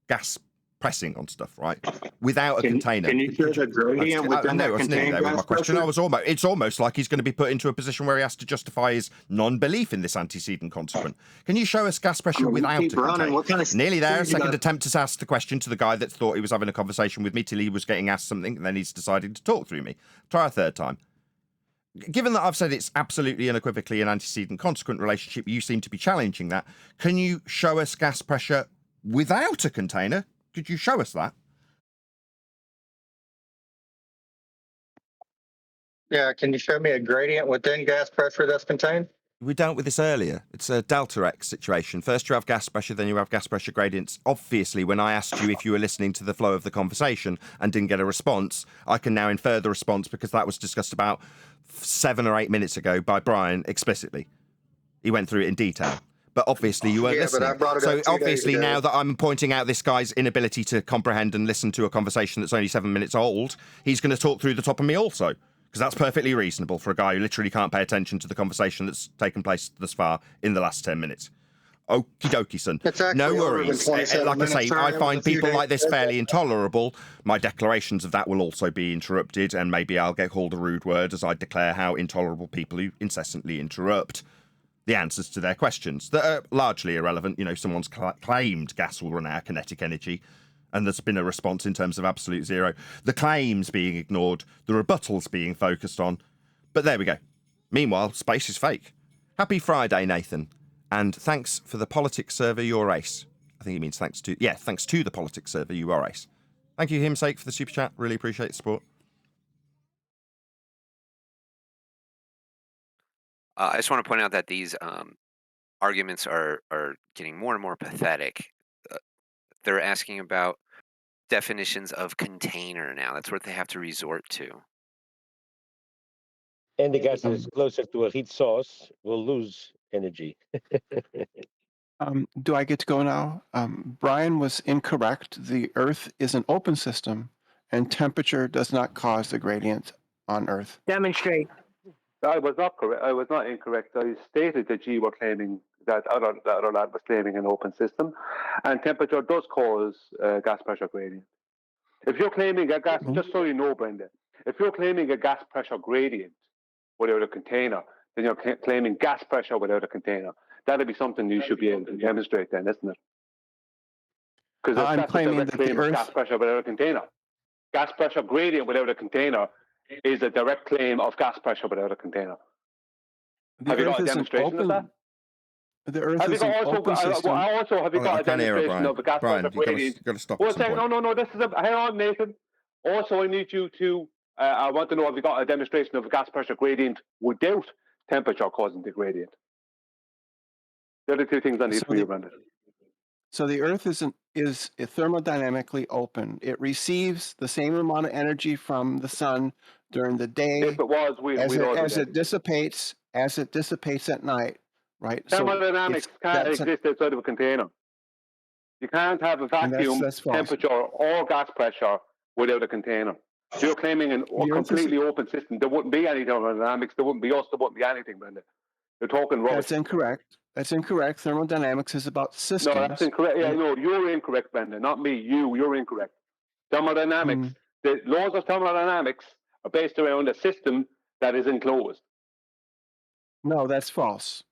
[SPEAKER 1] Gas pressing on stuff, right? Without a container.
[SPEAKER 16] Can you share the gradient within
[SPEAKER 1] I
[SPEAKER 16] that
[SPEAKER 1] was nearly
[SPEAKER 16] contained
[SPEAKER 1] there with
[SPEAKER 16] gas
[SPEAKER 1] my question.
[SPEAKER 16] pressure?
[SPEAKER 1] It's almost like he's going to be put into a position where he has to justify his non-belief in this antecedent consequent. Can you show us gas pressure without a container?
[SPEAKER 16] What kind of
[SPEAKER 1] Nearly there.
[SPEAKER 16] food you
[SPEAKER 1] Second
[SPEAKER 16] got?
[SPEAKER 1] attempt to ask the question to the guy that thought he was having a conversation with me till he was getting asked something, and then he's decided to talk through me. Try a third time. Given that I've said it's absolutely unequivocally an antecedent consequent relationship, you seem to be challenging that. Can you show us gas pressure without a container? Could you show us that?
[SPEAKER 16] Yeah, can you show me a gradient within gas pressure that's contained?
[SPEAKER 1] We dealt with this earlier. It's a delta X situation. First you have gas pressure, then you have gas pressure gradients. Obviously, when I asked you if you were listening to the flow of the conversation and didn't get a response, I can now infer the response because that was discussed about 7 or 8 minutes ago by Brian explicitly. He went through it in detail. But obviously you weren't listening.
[SPEAKER 16] But I brought it
[SPEAKER 1] So
[SPEAKER 16] up 2 days
[SPEAKER 1] obviously
[SPEAKER 16] ago.
[SPEAKER 1] now that I'm pointing out this guy's inability to comprehend and listen to a conversation that's only 7 minutes old, he's going to talk through the top of me also. Because that's perfectly reasonable for a guy who literally can't pay attention to the conversation that's taken place thus far in the last 10 minutes. Okie dokie, son.
[SPEAKER 16] It's actually
[SPEAKER 1] No
[SPEAKER 16] over than
[SPEAKER 1] worries.
[SPEAKER 16] 27
[SPEAKER 1] Like I say,
[SPEAKER 16] minutes, sorry,
[SPEAKER 1] I
[SPEAKER 16] it was
[SPEAKER 1] find
[SPEAKER 16] a few
[SPEAKER 1] people
[SPEAKER 16] days
[SPEAKER 1] like this
[SPEAKER 16] ago.
[SPEAKER 1] fairly intolerable. My declarations of that will also be interrupted, and maybe I'll get called a rude word as I declare how intolerable people who incessantly interrupt the answers to their questions that are largely irrelevant. You know, someone's claimed gas will run out of kinetic energy, and there's been a response in terms of absolute zero. The claims being ignored, the rebuttals being focused on. But there we go. Meanwhile, space is fake. Happy Friday, Nathan. And thanks for the politics server, your ace. I think it means thanks to the politics server, you are ace. Thank you, Himsake, for the super chat. Really appreciate the support.
[SPEAKER 2] I just want to point out that these arguments are getting more and more pathetic. They're asking about definitions of container now. That's what they have to resort to.
[SPEAKER 17] And the gas is closer to a heat source will lose energy.
[SPEAKER 15] Do I get to go now? Brian was incorrect. The Earth is an open system, and temperature does not cause the gradient on Earth.
[SPEAKER 13] Demonstrate.
[SPEAKER 10] I was not correct. I was not incorrect. I stated that you were claiming that other lad was claiming an open system, and temperature does cause gas pressure gradient. If you're claiming a gas, just so you know, Brenda, if you're claiming a gas pressure gradient without a container, then you're claiming gas pressure without a container. That'd be something you should be able to demonstrate, then, isn't it? Because
[SPEAKER 15] I'm
[SPEAKER 10] that's a
[SPEAKER 15] claiming
[SPEAKER 10] direct
[SPEAKER 15] that the
[SPEAKER 10] claim of
[SPEAKER 15] Earth.
[SPEAKER 10] gas pressure without a container. Gas pressure gradient without a container is a direct claim of gas pressure without a container.
[SPEAKER 15] The
[SPEAKER 10] Have you
[SPEAKER 15] Earth
[SPEAKER 10] got a
[SPEAKER 15] is an
[SPEAKER 10] demonstration of that?
[SPEAKER 15] open. The Earth
[SPEAKER 10] Have you
[SPEAKER 15] is an
[SPEAKER 10] got
[SPEAKER 15] open system.
[SPEAKER 10] have you got
[SPEAKER 1] I
[SPEAKER 10] a
[SPEAKER 1] can't hear it,
[SPEAKER 10] demonstration
[SPEAKER 1] Brian.
[SPEAKER 10] of the gas
[SPEAKER 1] Brian,
[SPEAKER 10] pressure
[SPEAKER 1] you've
[SPEAKER 10] gradient?
[SPEAKER 1] got to stop
[SPEAKER 10] One
[SPEAKER 1] at some
[SPEAKER 10] second.
[SPEAKER 1] point.
[SPEAKER 10] No. This is hang on, Nathan. Also, I need you to. I want to know if you got a demonstration of a gas pressure gradient without temperature causing the gradient. They're the two things I need from you, Brendan.
[SPEAKER 15] So the Earth is thermodynamically open. It receives the same amount of energy from the sun during the day
[SPEAKER 10] If it was,
[SPEAKER 15] as it dissipates at night, right?
[SPEAKER 10] Thermodynamics can't exist outside of a container. You can't have a vacuum,
[SPEAKER 15] that's false.
[SPEAKER 10] temperature, or gas pressure without a container. If you're claiming a completely open system, there wouldn't be any thermodynamics, there wouldn't be us, there wouldn't be anything, Brendan. You're talking rubbish.
[SPEAKER 15] That's incorrect. That's incorrect. Thermodynamics is about systems.
[SPEAKER 10] No, that's incorrect. Yeah, no, you're incorrect, Brendan. Not me. You're incorrect. Thermodynamics, the laws of thermodynamics are based around a system that is enclosed.
[SPEAKER 15] No, that's false.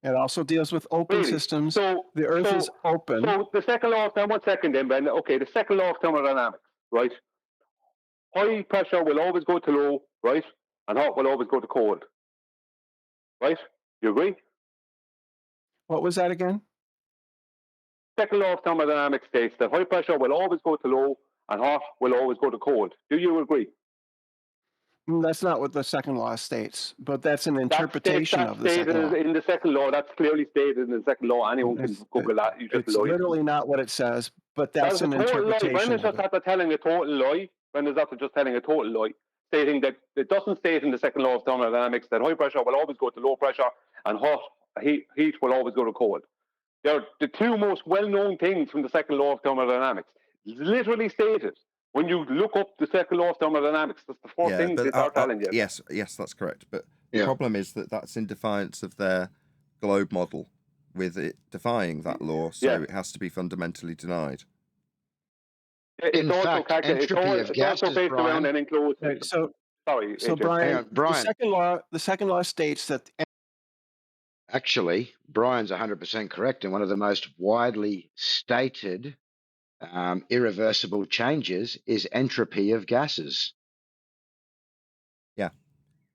[SPEAKER 15] It also deals with open systems.
[SPEAKER 10] So
[SPEAKER 15] the Earth is open.
[SPEAKER 10] So the second law of thermodynamics, 1 second then, Brendan. Okay, the second law of thermodynamics, right? High pressure will always go to low, right? And hot will always go to cold. Right? You agree?
[SPEAKER 15] What was that again?
[SPEAKER 10] Second law of thermodynamics states that high pressure will always go to low and hot will always go to cold. Do you agree?
[SPEAKER 15] That's not what the second law states, but that's an interpretation of the second law.
[SPEAKER 10] In the second law, that's clearly stated in the second law. Anyone can Google that. You just
[SPEAKER 15] It's
[SPEAKER 10] lied.
[SPEAKER 15] literally not what it says, but that's an interpretation.
[SPEAKER 10] Brendan's just after telling a total lie. Brendan's after just telling a total lie, stating that it doesn't state in the second law of thermodynamics that high pressure will always go to low pressure and heat will always go to cold. They're the two most well-known things from the second law of thermodynamics. It's literally stated. When you look up the second law of thermodynamics, that's the four things they are telling you.
[SPEAKER 1] Yes, that's correct. But the problem is that that's in defiance of their globe model, with it defying that law, so it has to be fundamentally denied.
[SPEAKER 5] In fact, entropy of
[SPEAKER 10] It's
[SPEAKER 5] gases,
[SPEAKER 10] also based around
[SPEAKER 5] Brian.
[SPEAKER 10] an enclosed
[SPEAKER 15] Okay,
[SPEAKER 10] system. Sorry,
[SPEAKER 15] so
[SPEAKER 10] AJ.
[SPEAKER 15] Brian,
[SPEAKER 5] Hang on, Brian.
[SPEAKER 15] the second law states that
[SPEAKER 5] Actually, Brian's 100% correct, and one of the most widely stated irreversible changes is entropy of gases.
[SPEAKER 1] Yeah.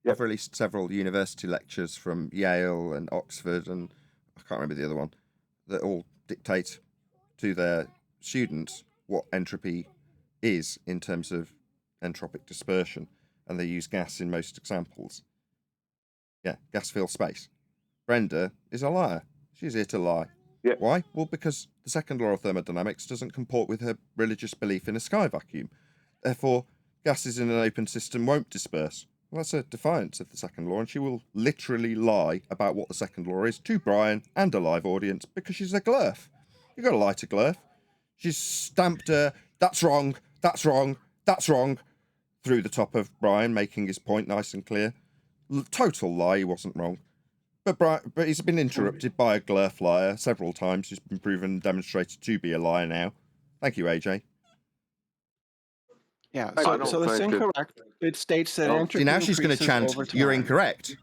[SPEAKER 1] I've released several university lectures from Yale and Oxford, and I can't remember the other one, that all dictate to their students what entropy is in terms of entropic dispersion, and they use gas in most examples. Yeah, gas fills space. Brenda is a liar. She's here to lie.
[SPEAKER 10] Yeah.
[SPEAKER 1] Why? Well, because the second law of thermodynamics doesn't comport with her religious belief in a sky vacuum. Therefore, gases in an open system won't disperse. Well, that's a defiance of the second law, and she will literally lie about what the second law is to Brian and a live audience because she's a glurf. You've got to lie to glurf. She's stamped that's wrong, that's wrong, that's wrong through the top of Brian, making his point nice and clear. Total lie, he wasn't wrong. But he's been interrupted by a glurf liar several times. He's been proven and demonstrated to be a liar now. Thank you, AJ.
[SPEAKER 15] Yeah, so that's incorrect. It states that entropy
[SPEAKER 1] See, now she's going to chant, "You're incorrect."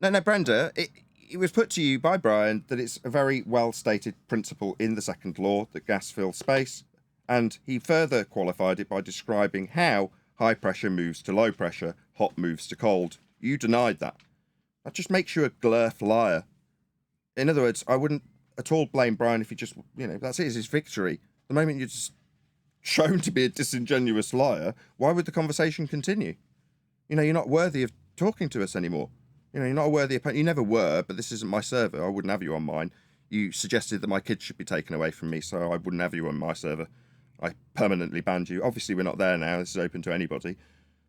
[SPEAKER 1] No, Brenda, it was put to you by Brian that it's a very well-stated principle in the second law that gas fills space, and he further qualified it by describing how high pressure moves to low pressure, hot moves to cold. You denied that. That just makes you a glurf liar. In other words, I wouldn't at all blame Brian if he just, that's it, it's his victory. The moment you're just shown to be a disingenuous liar, why would the conversation continue? You're not worthy of talking to us anymore. You're not a worthy opponent. You never were, but this isn't my server. I wouldn't have you on mine. You suggested that my kids should be taken away from me, so I wouldn't have you on my server. I permanently banned you. Obviously, we're not there now. This is open to anybody.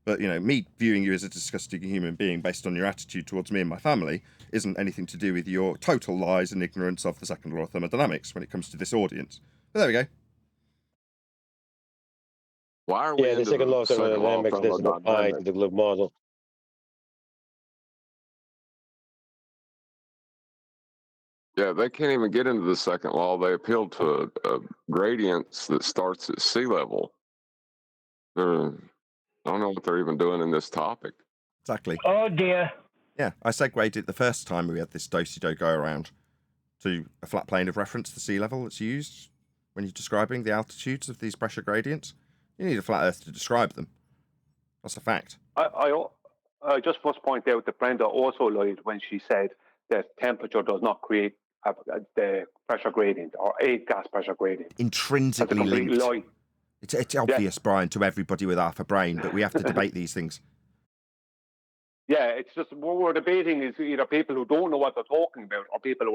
[SPEAKER 1] But, me viewing you as a disgusting human being based on your attitude towards me and my family isn't anything to do with your total lies and ignorance of the second law of thermodynamics when it comes to this audience. But there we go.
[SPEAKER 11] Why are we
[SPEAKER 17] the second law of thermodynamics doesn't apply to the globe model.
[SPEAKER 11] Yeah, they can't even get into the second law. They appeal to a gradients that starts at sea level. I don't know what they're even doing in this topic.
[SPEAKER 1] Exactly.
[SPEAKER 13] Oh, dear.
[SPEAKER 1] Yeah, I segued it the first time we had this do-si-do go around to a flat plane of reference, the sea level that's used when you're describing the altitudes of these pressure gradients. You need a flat earth to describe them. That's a fact.
[SPEAKER 10] I just must point out that Brenda also lied when she said that temperature does not create the pressure gradient or a gas pressure gradient.
[SPEAKER 1] Intrinsically
[SPEAKER 10] That's a complete
[SPEAKER 1] linked.
[SPEAKER 10] lie.
[SPEAKER 1] It's obvious, Brian, to everybody with half a brain, but we have to debate these things.
[SPEAKER 10] Yeah, it's just what we're debating is either people who don't know what they're talking about or people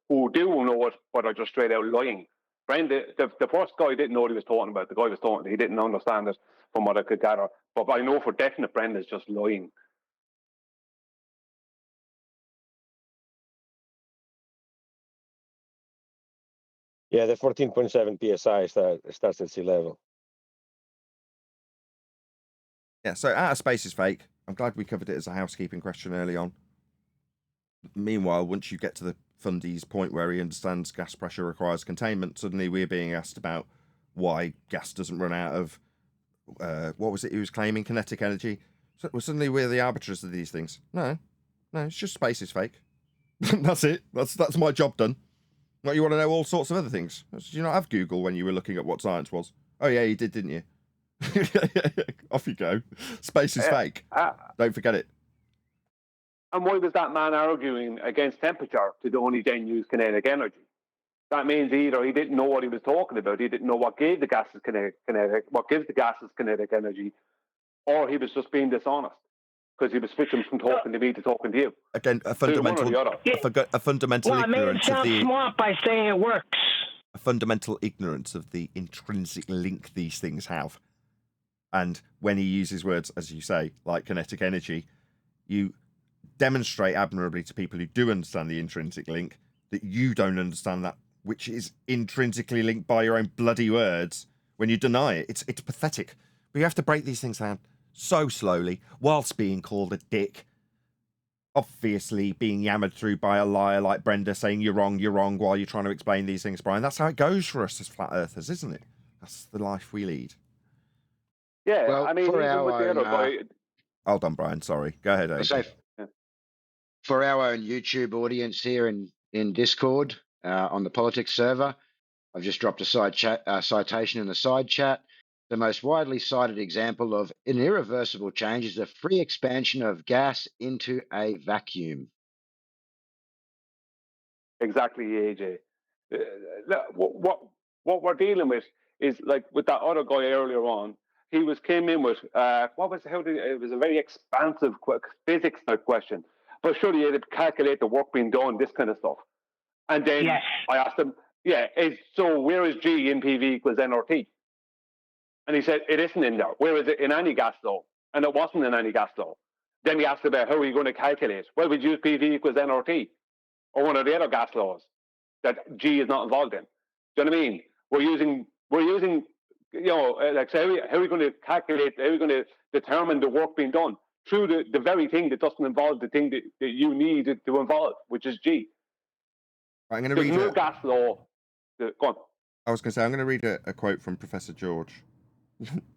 [SPEAKER 10] who do know it but are just straight out lying. Brenda, the first guy didn't know what he was talking about. The guy was talking, he didn't understand it from what I could gather. But I know for definite Brenda's just lying.
[SPEAKER 17] Yeah, the 14.7 psi starts at sea level.
[SPEAKER 1] Yeah, so outer space is fake. I'm glad we covered it as a housekeeping question early on. Meanwhile, once you get to the Fundy's point where he understands gas pressure requires containment, suddenly we're being asked about why gas doesn't run out of, what was it he was claiming, kinetic energy. So suddenly we're the arbiters of these things. No, it's just space is fake. That's it. That's my job done. Like, you want to know all sorts of other things. Did you not have Google when you were looking at what science was? Oh yeah, you did, didn't you? Off you go. Space is fake. Don't forget it.
[SPEAKER 10] And why was that man arguing against temperature to only then use kinetic energy? That means either he didn't know what he was talking about, he didn't know what gave the gases what gives the gases kinetic energy, or he was just being dishonest because he was switching from talking to me to talking to you.
[SPEAKER 1] Again, a fundamental ignorance of the
[SPEAKER 13] smart by saying it works.
[SPEAKER 1] A fundamental ignorance of the intrinsic link these things have. And when he uses words, as you say, like kinetic energy, you demonstrate admirably to people who do understand the intrinsic link that you don't understand that, which is intrinsically linked by your own bloody words. When you deny it, it's pathetic. But you have to break these things down so slowly, whilst being called a dick. Obviously being yammered through by a liar like Brenda saying you're wrong, while you're trying to explain these things, Brian. That's how it goes for us as flat earthers, isn't it? That's the life we lead.
[SPEAKER 10] Yeah,
[SPEAKER 5] Well,
[SPEAKER 10] I mean,
[SPEAKER 5] for
[SPEAKER 10] even with the
[SPEAKER 5] our
[SPEAKER 10] other guy,
[SPEAKER 1] Hold on, Brian. Sorry. Go ahead,
[SPEAKER 5] I
[SPEAKER 1] AJ.
[SPEAKER 5] say for our own YouTube audience here in Discord on the politics server, I've just dropped a citation in the side chat. The most widely cited example of an irreversible change is the free expansion of gas into a vacuum.
[SPEAKER 10] exactly, AJ. What we're dealing with is like with that other guy earlier on. He came in with what was it was a very expansive physics type question, but surely you had to calculate the work being done, this kind of stuff. And then
[SPEAKER 13] Yes.
[SPEAKER 10] I asked him, so where is G in PV equals nRT? And he said it isn't in there. Where is it in any gas law? And it wasn't in any gas law. Then he asked about how are you going to calculate? Well, we'd use PV equals nRT or one of the other gas laws that G is not involved in. Do you know what I mean? We're using, like, so how are we going to calculate, how are we going to determine the work being done through the very thing that doesn't involve the thing that you need to involve, which is G.
[SPEAKER 1] I'm going to read
[SPEAKER 10] no gas law. Go on.
[SPEAKER 1] I was going to say, I'm going to read a quote from Professor George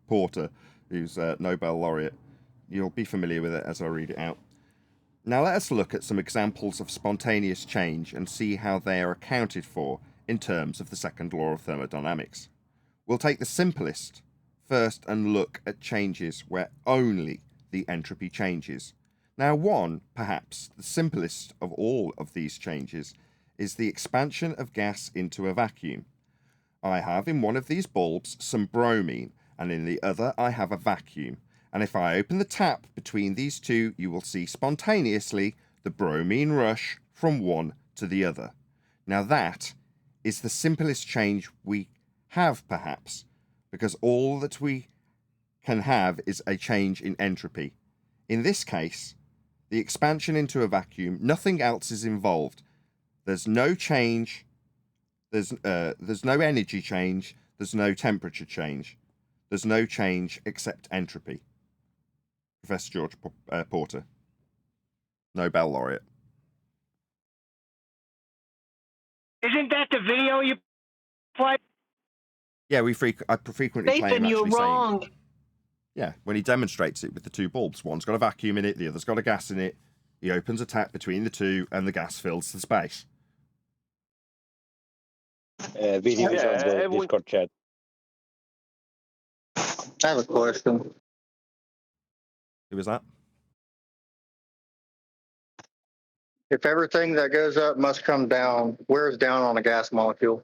[SPEAKER 1] Porter, who's a Nobel laureate. You'll be familiar with it as I read it out. Now let us look at some examples of spontaneous change and see how they are accounted for in terms of the second law of thermodynamics. We'll take the simplest first and look at changes where only the entropy changes. Now one, perhaps the simplest of all of these changes, is the expansion of gas into a vacuum. I have in one of these bulbs some bromine, and in the other I have a vacuum. And if I open the tap between these two, you will see spontaneously the bromine rush from one to the other. Now that is the simplest change we have, perhaps, because all that we can have is a change in entropy. In this case, the expansion into a vacuum, nothing else is involved. There's no change, there's no energy change, there's no temperature change. There's no change except entropy. Professor George Porter, Nobel laureate.
[SPEAKER 13] Isn't that the video you played?
[SPEAKER 1] Yeah, I frequently play him
[SPEAKER 7] Nathan, you're
[SPEAKER 1] actually
[SPEAKER 7] wrong.
[SPEAKER 1] saying, yeah, when he demonstrates it with the two bulbs. One's got a vacuum in it, the other's got a gas in it. He opens a tap between the two and the gas fills the space.
[SPEAKER 17] Videos on the Discord chat.
[SPEAKER 8] I have a question.
[SPEAKER 1] Who was that?
[SPEAKER 8] If everything that goes up must come down, where is down on a gas molecule?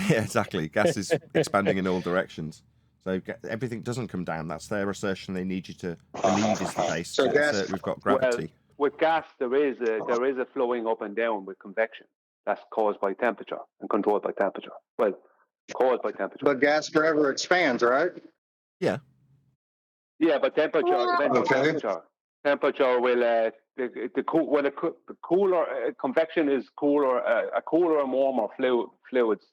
[SPEAKER 1] Yeah, exactly. Gas is expanding in all directions. So everything doesn't come down. That's their assertion. They need you to believe is the case.
[SPEAKER 8] So
[SPEAKER 1] to assert we've got gravity.
[SPEAKER 10] Well, with gas, there is a flowing up and down with convection. That's caused by temperature and controlled by temperature. Well, caused by temperature.
[SPEAKER 8] But gas forever expands, right?
[SPEAKER 1] Yeah.
[SPEAKER 10] Yeah, but temperature depends on
[SPEAKER 8] Okay.
[SPEAKER 10] temperature will convection is cooler, a cooler and warmer fluids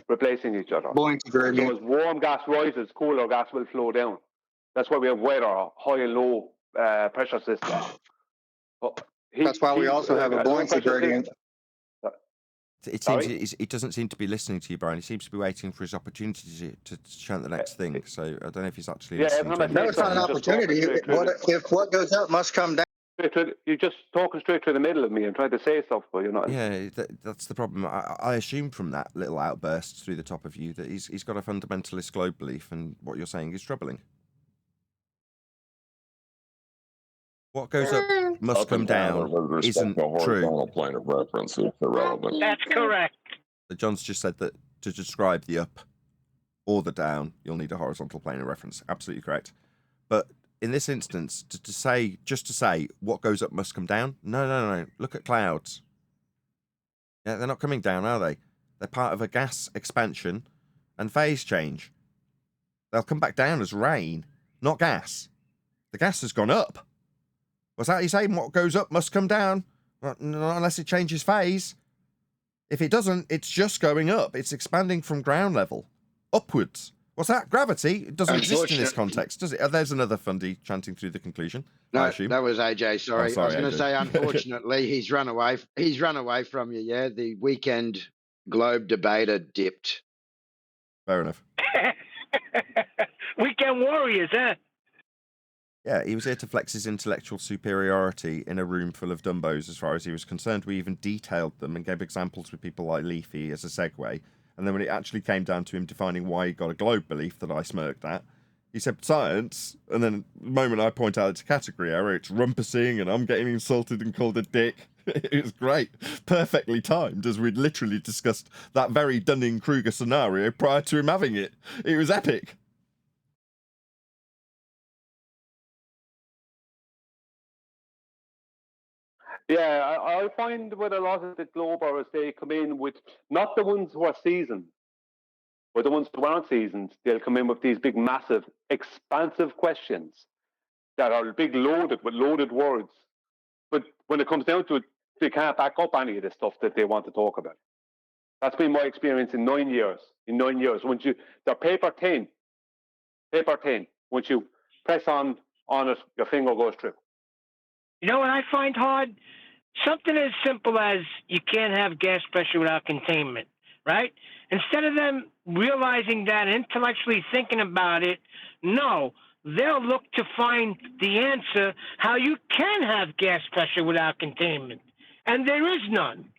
[SPEAKER 10] replacing each other.
[SPEAKER 8] Buoyancy
[SPEAKER 10] So
[SPEAKER 8] gradient.
[SPEAKER 10] as warm gas rises, cooler gas will flow down. That's why we have weather, high and low pressure systems.
[SPEAKER 8] That's why we also have a buoyancy gradient.
[SPEAKER 1] It doesn't seem to be listening to you, Brian. He seems to be waiting for his opportunity to chant the next thing. So I don't know if he's actually listening to
[SPEAKER 8] No, it's not an opportunity. If what goes up must come down.
[SPEAKER 10] You're just talking straight through the middle of me and trying to say stuff, but you're not.
[SPEAKER 1] Yeah, that's the problem. I assume from that little outburst through the top of you that he's got a fundamentalist globe belief, and what you're saying is troubling. What goes up must come down isn't true.
[SPEAKER 11] Horizontal plane of reference is irrelevant.
[SPEAKER 13] That's correct.
[SPEAKER 1] John's just said that to describe the up or the down, you'll need a horizontal plane of reference. Absolutely correct. But in this instance, to say what goes up must come down. No. Look at clouds. Yeah, they're not coming down, are they? They're part of a gas expansion and phase change. They'll come back down as rain, not gas. The gas has gone up. Was that you saying? What goes up must come down? Not unless it changes phase. If it doesn't, it's just going up. It's expanding from ground level upwards. What's that? Gravity? It doesn't exist in this context, does it? Oh, there's another fundy chanting through the conclusion.
[SPEAKER 5] No,
[SPEAKER 1] I assume.
[SPEAKER 5] that was AJ. Sorry,
[SPEAKER 1] Oh,
[SPEAKER 5] I was going
[SPEAKER 1] AJ.
[SPEAKER 5] to say, unfortunately, he's run away. He's run away from you. Yeah, the weekend globe debater dipped.
[SPEAKER 1] Fair enough.
[SPEAKER 13] Weekend warriors, huh?
[SPEAKER 1] Yeah, he was here to flex his intellectual superiority in a room full of dumbos as far as he was concerned. We even detailed them and gave examples with people like Leafy as a segue. And then when it actually came down to him defining why he got a globe belief that I smirked at, he said science, and then the moment I point out it's a category error, it's rumpusing and I'm getting insulted and called a dick. It was great. Perfectly timed, as we'd literally discussed that very Dunning-Kruger scenario prior to him having it. It was epic.
[SPEAKER 10] Yeah, I find with a lot of the Globers, they come in with not the ones who are seasoned, but the ones who aren't seasoned. They'll come in with these big, massive, expansive questions that are big, loaded with loaded words. But when it comes down to it, they can't back up any of the stuff that they want to talk about. That's been my experience in 9 years. In 9 years, they're paper thin. Once you press on it, your finger goes through.
[SPEAKER 13] You know what I find hard? Something as simple as you can't have gas pressure without containment, right? Instead of them realizing that, intellectually thinking about it, no, they'll look to find the answer how you can have gas pressure without containment. And there is none.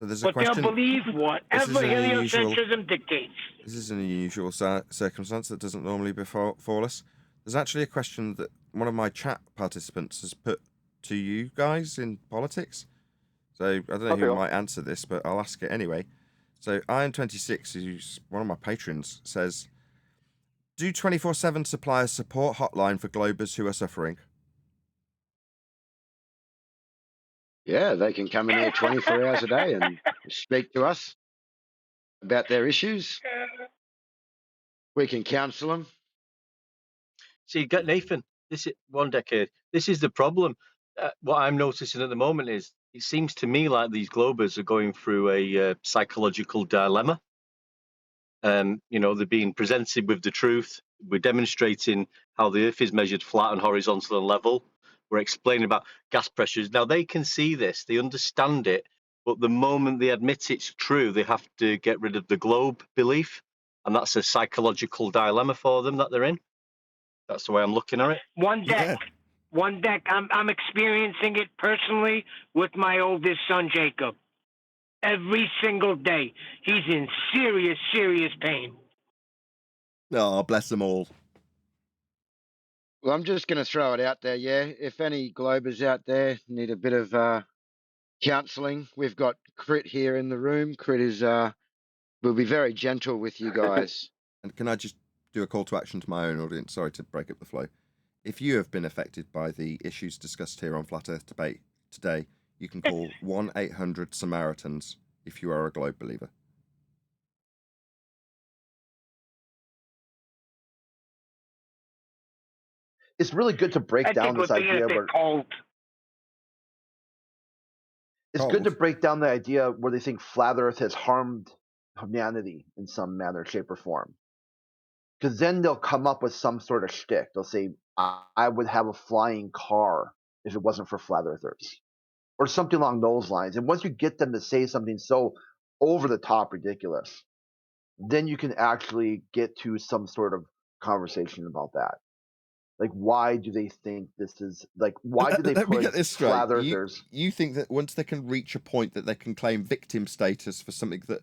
[SPEAKER 1] So there's a
[SPEAKER 13] But
[SPEAKER 1] question.
[SPEAKER 13] they'll believe whatever heliocentrism dictates.
[SPEAKER 1] This is an unusual circumstance that doesn't normally befall us. There's actually a question that one of my chat participants has put to you guys in politics. So I don't know who might answer this, but I'll ask it anyway. So Iron26, who's one of my patrons, says, do 24/7 suppliers support hotline for Globers who are suffering?
[SPEAKER 5] Yeah, they can come in here 24 hours a day and speak to us about their issues. We can counsel them.
[SPEAKER 18] See, Nathan, this is 1 decade. This is the problem. What I'm noticing at the moment is it seems to me like these Globers are going through a psychological dilemma. They're being presented with the truth. We're demonstrating how the Earth is measured flat and horizontal and level. We're explaining about gas pressures. Now, they can see this. They understand it. But the moment they admit it's true, they have to get rid of the globe belief. And that's a psychological dilemma for them that they're in. That's the way I'm looking at it.
[SPEAKER 13] One deck. I'm experiencing it personally with my oldest son, Jacob. Every single day. He's in serious, serious pain.
[SPEAKER 1] Oh, bless them all.
[SPEAKER 5] Well, I'm just going to throw it out there, yeah. If any Globers out there need a bit of counselling, we've got Crit here in the room. Crit is will be very gentle with you guys.
[SPEAKER 1] And can I just do a call to action to my own audience? Sorry to break up the flow. If you have been affected by the issues discussed here on Flat Earth Debate today, you can call 1-800-SAMARITANS if you are a Globe believer.
[SPEAKER 3] It's really good to break down this idea where it's good to break down the idea where they think flat Earth has harmed humanity in some manner, shape, or form. Because then they'll come up with some sort of shtick. They'll say, I would have a flying car if it wasn't for flat earthers. Or something along those lines. And once you get them to say something so over the top ridiculous, then you can actually get to some sort of conversation about that. Like, why do they think this is, like, why do they
[SPEAKER 1] Let me
[SPEAKER 3] put
[SPEAKER 1] get this straight.
[SPEAKER 3] flat earthers?
[SPEAKER 1] You think that once they can reach a point that they can claim victim status for something that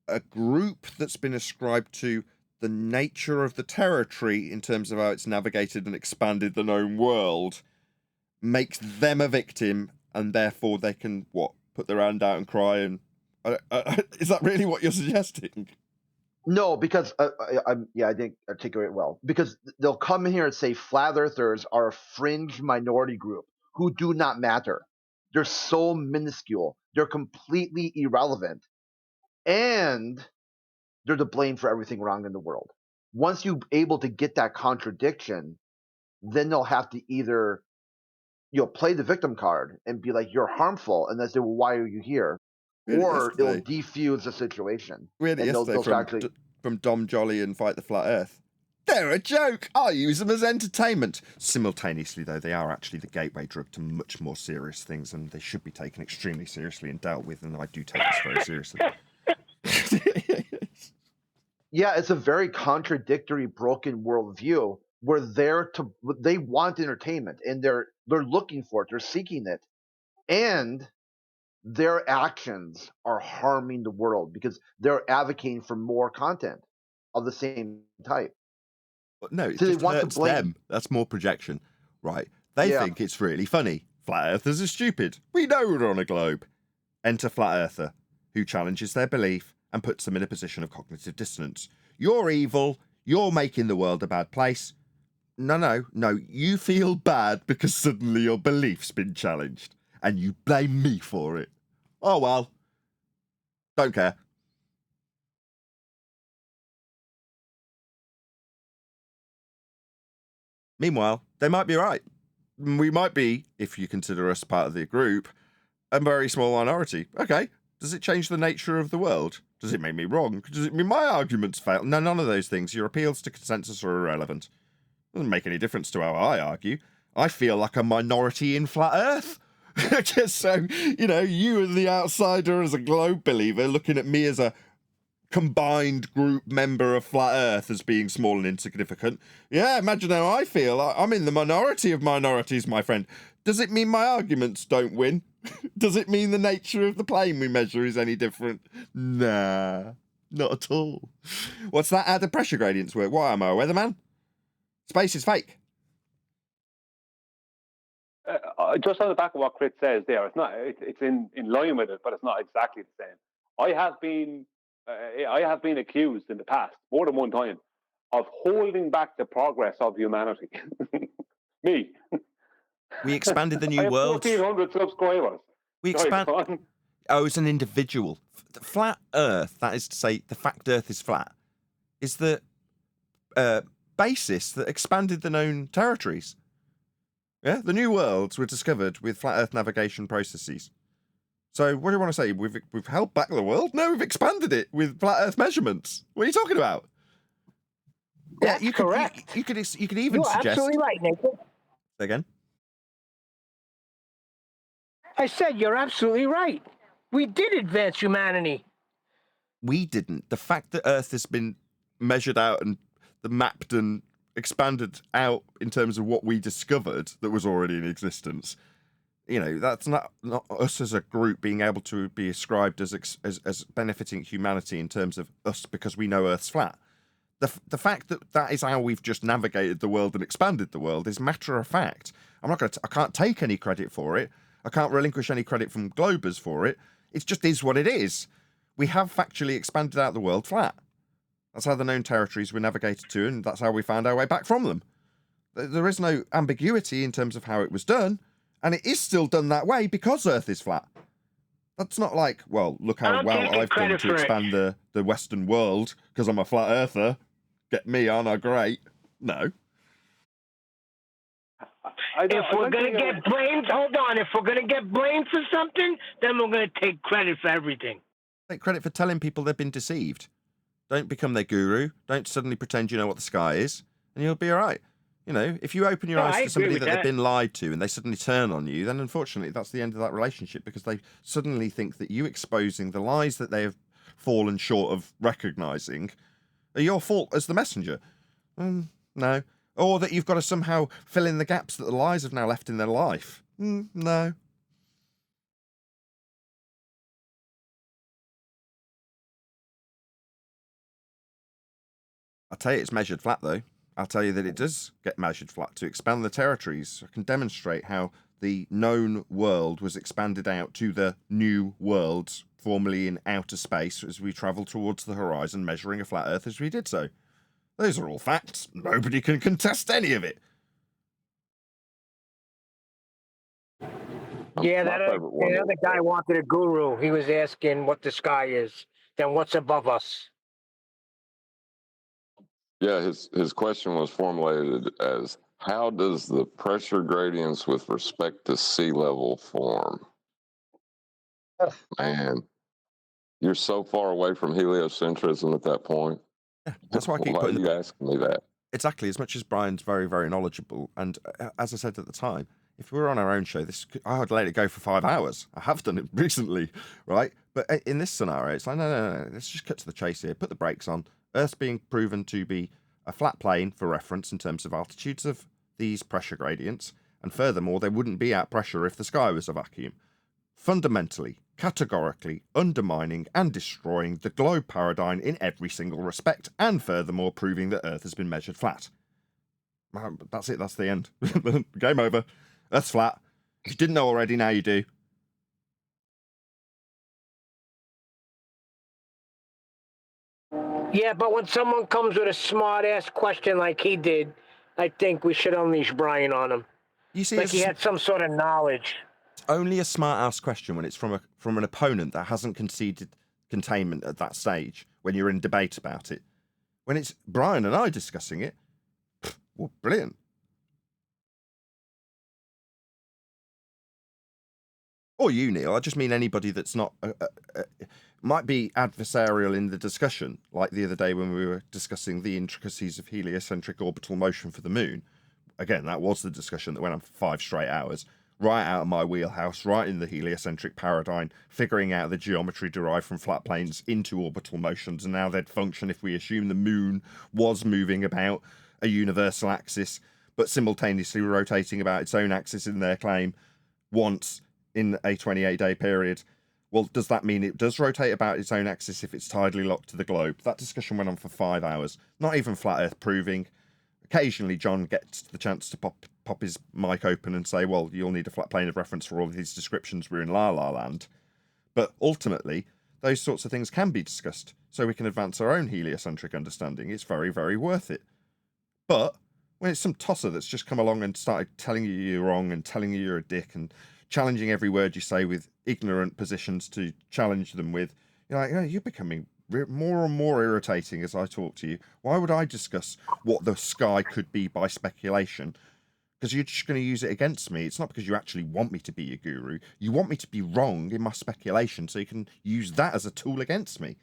[SPEAKER 1] a group that's been ascribed to the nature of the territory in terms of how it's navigated and expanded the known world makes them a victim, and therefore they can, put their hand out and cry? And is that really what you're suggesting?
[SPEAKER 3] No, because I didn't articulate it well. Because they'll come in here and say flat earthers are a fringe minority group who do not matter. They're so minuscule. They're completely irrelevant. And they're to blame for everything wrong in the world. Once you're able to get that contradiction, then they'll have to either play the victim card and be like, you're harmful, and they say, well, why are you here? Or it'll defuse the situation.
[SPEAKER 1] We had it yesterday from Dom Jolly and Fight the Flat Earth. They're a joke. I use them as entertainment. Simultaneously, though, they are actually the gateway drug to much more serious things, and they should be taken extremely seriously and dealt with, and I do take this very seriously.
[SPEAKER 3] Yeah, it's a very contradictory, broken worldview where they want entertainment and they're looking for it, they're seeking it, and their actions are harming the world because they're advocating for more content of the same type.
[SPEAKER 1] But no, it
[SPEAKER 3] So they
[SPEAKER 1] just
[SPEAKER 3] want to
[SPEAKER 1] hurts
[SPEAKER 3] blame.
[SPEAKER 1] them. That's more projection, right? They
[SPEAKER 3] Yeah.
[SPEAKER 1] think it's really funny. Flat earthers are stupid. We know we're on a globe. Enter flat earther, who challenges their belief and puts them in a position of cognitive dissonance. You're evil. You're making the world a bad place. No. You feel bad because suddenly your belief's been challenged and you blame me for it. Oh well. Don't care. Meanwhile, they might be right. We might be, if you consider us part of the group, a very small minority. Okay. Does it change the nature of the world? Does it make me wrong? Does it mean my arguments fail? No, none of those things. Your appeals to consensus are irrelevant. Doesn't make any difference to how I argue. I feel like a minority in flat Earth. Just so, you as the outsider, as a globe believer, looking at me as a combined group member of flat Earth as being small and insignificant. Yeah, imagine how I feel. I'm in the minority of minorities, my friend. Does it mean my arguments don't win? Does it mean the nature of the plane we measure is any different? Nah, not at all. What's that? How do pressure gradients work? Why am I a weatherman? Space is fake.
[SPEAKER 10] Just on the back of what Chris says there, it's not. It's in line with it, but it's not exactly the same. I have been accused in the past, more than one time, of holding back the progress of humanity. Me.
[SPEAKER 1] We expanded the
[SPEAKER 10] I
[SPEAKER 1] new
[SPEAKER 10] have
[SPEAKER 1] world.
[SPEAKER 10] 1,400 subscribers.
[SPEAKER 1] We expand. Oh, as an individual. The flat Earth, that is to say, the fact Earth is flat, is the basis that expanded the known territories. Yeah, the new worlds were discovered with flat Earth navigation processes. So, what do you want to say? We've held back the world? No, we've expanded it with flat Earth measurements. What are you talking about?
[SPEAKER 13] That's correct.
[SPEAKER 1] You could even
[SPEAKER 13] You're
[SPEAKER 1] suggest.
[SPEAKER 13] absolutely right, Nathan.
[SPEAKER 1] Say again.
[SPEAKER 13] I said you're absolutely right. We did advance humanity.
[SPEAKER 1] We didn't. The fact that Earth has been measured out and mapped and expanded out in terms of what we discovered that was already in existence, that's not us as a group being able to be ascribed as benefiting humanity in terms of us because we know Earth's flat. The fact that is how we've just navigated the world and expanded the world is matter of fact. I can't take any credit for it. I can't relinquish any credit from Globers for it. It just is what it is. We have factually expanded out the world flat. That's how the known territories were navigated to, and that's how we found our way back from them. There is no ambiguity in terms of how it was done, and it is still done that way because Earth is flat. That's not like, well, look how well I've done to expand the Western world because I'm a flat earther. Get me, aren't I great? No.
[SPEAKER 13] If we're going to get blamed, hold on. If we're going to get blamed for something, then we're going to take credit for everything.
[SPEAKER 1] Take credit for telling people they've been deceived. Don't become their guru. Don't suddenly pretend you know what the sky is, and you'll be all right. If you open your eyes to somebody that they've been lied to and they suddenly turn on you, then unfortunately that's the end of that relationship because they suddenly think that you exposing the lies that they have fallen short of recognizing are your fault as the messenger. No. Or that you've got to somehow fill in the gaps that the lies have now left in their life. No. I'll tell you it's measured flat, though. I'll tell you that it does get measured flat to expand the territories. I can demonstrate how the known world was expanded out to the new worlds, formerly in outer space, as we travel towards the horizon, measuring a flat Earth as we did so. Those are all facts. Nobody can contest any of it.
[SPEAKER 13] Yeah, that other guy wanted a guru. He was asking what the sky is, then what's above us.
[SPEAKER 11] Yeah, his question was formulated as, how does the pressure gradients with respect to sea level form? Man, you're so far away from heliocentrism at that point.
[SPEAKER 1] Yeah, that's why I keep
[SPEAKER 11] Why
[SPEAKER 1] putting
[SPEAKER 11] are you asking me that?
[SPEAKER 1] Exactly. As much as Brian's very, very knowledgeable, and as I said at the time, if we were on our own show, I would let it go for 5 hours. I have done it recently, right? But in this scenario, it's like, no. Let's just cut to the chase here. Put the brakes on. Earth's being proven to be a flat plane for reference in terms of altitudes of these pressure gradients, and furthermore, they wouldn't be at pressure if the sky was a vacuum. Fundamentally, categorically undermining and destroying the globe paradigm in every single respect, and furthermore proving that Earth has been measured flat. That's it, that's the end. Game over. Earth's flat. If you didn't know already, now you do.
[SPEAKER 13] Yeah, but when someone comes with a smart-ass question like he did, I think we should unleash Brian on him.
[SPEAKER 1] You see,
[SPEAKER 13] like he had some sort of knowledge.
[SPEAKER 1] It's only a smart-ass question when it's from an opponent that hasn't conceded containment at that stage, when you're in debate about it. When it's Brian and I discussing it, well, brilliant. Or you, Neil. I just mean anybody that's not... might be adversarial in the discussion, like the other day when we were discussing the intricacies of heliocentric orbital motion for the moon. Again, that was the discussion that went on for 5 straight hours. Right out of my wheelhouse, right in the heliocentric paradigm, figuring out the geometry derived from flat planes into orbital motions, and how they'd function if we assume the moon was moving about a universal axis, but simultaneously rotating about its own axis in their claim once in a 28-day period. Well, does that mean it does rotate about its own axis if it's tidally locked to the globe? That discussion went on for 5 hours. Not even flat Earth proving. Occasionally, John gets the chance to pop his mic open and say, well, you'll need a flat plane of reference for all of these descriptions. We're in La La Land. But ultimately, those sorts of things can be discussed so we can advance our own heliocentric understanding. It's very, very worth it. But when it's some tosser that's just come along and started telling you you're wrong and telling you you're a dick and challenging every word you say with ignorant positions to challenge them with, you're like, oh, you're becoming more and more irritating as I talk to you. Why would I discuss what the sky could be by speculation? Because you're just going to use it against me. It's not because you actually want me to be your guru. You want me to be wrong in my speculation so you can use that as a tool against me.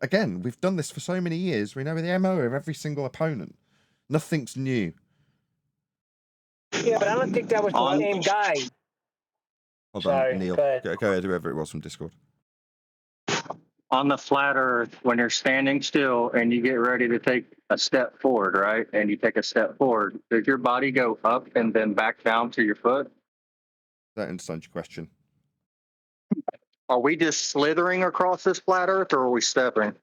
[SPEAKER 1] Again, we've done this for so many years. We know the MO of every single opponent. Nothing's new.
[SPEAKER 13] Yeah, but I don't think that was the same guy.
[SPEAKER 1] Hold
[SPEAKER 13] Sorry,
[SPEAKER 1] on, Neil.
[SPEAKER 13] go ahead.
[SPEAKER 1] Go ahead, whoever it was from Discord.
[SPEAKER 16] On the flat Earth, when you're standing still and you get ready to take a step forward, right? And you take a step forward, does your body go up and then back down to your foot?
[SPEAKER 1] That understands your question.
[SPEAKER 16] Are we just slithering across this flat Earth, or are we stepping?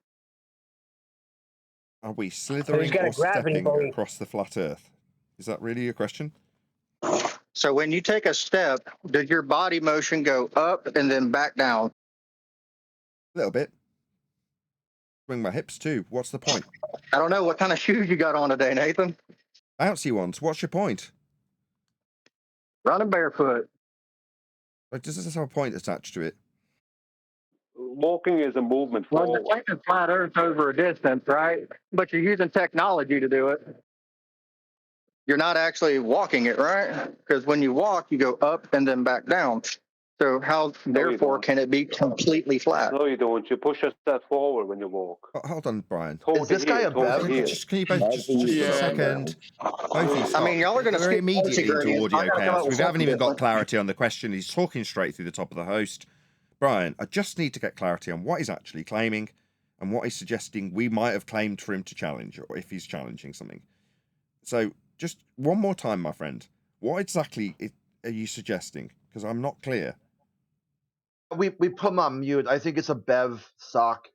[SPEAKER 1] Are we slithering or stepping across the flat Earth? Is that really your question?
[SPEAKER 16] So when you take a step, does your body motion go up and then back down?
[SPEAKER 1] A little bit. Swing my hips too. What's the point?
[SPEAKER 16] I don't know. What kind of shoes you got on today, Nathan?
[SPEAKER 1] Bouncy ones. What's your point?
[SPEAKER 16] Running barefoot.
[SPEAKER 1] Like, does this have a point attached to it?
[SPEAKER 10] Walking is a movement
[SPEAKER 16] Well,
[SPEAKER 10] forward.
[SPEAKER 16] you're taking flat Earth over a distance, right? But you're using technology to do it. You're not actually walking it, right? Because when you walk, you go up and then back down. So how, therefore, can it be completely flat?
[SPEAKER 10] No, you don't. You push a step forward when you walk.
[SPEAKER 1] Hold on, Brian.
[SPEAKER 3] Is this guy a bev?
[SPEAKER 1] Can you both just a second? Both of you stop.
[SPEAKER 16] I mean, y'all are going to
[SPEAKER 1] We're
[SPEAKER 16] skip
[SPEAKER 1] immediately into audio chaos. We haven't even got
[SPEAKER 16] different.
[SPEAKER 1] clarity on the question. He's talking straight through the top of the host. Brian, I just need to get clarity on what he's actually claiming and what he's suggesting we might have claimed for him to challenge, or if he's challenging something. So, just one more time, my friend. What exactly are you suggesting? Because I'm not clear.
[SPEAKER 3] We put him on mute. I think it's a Bev sock.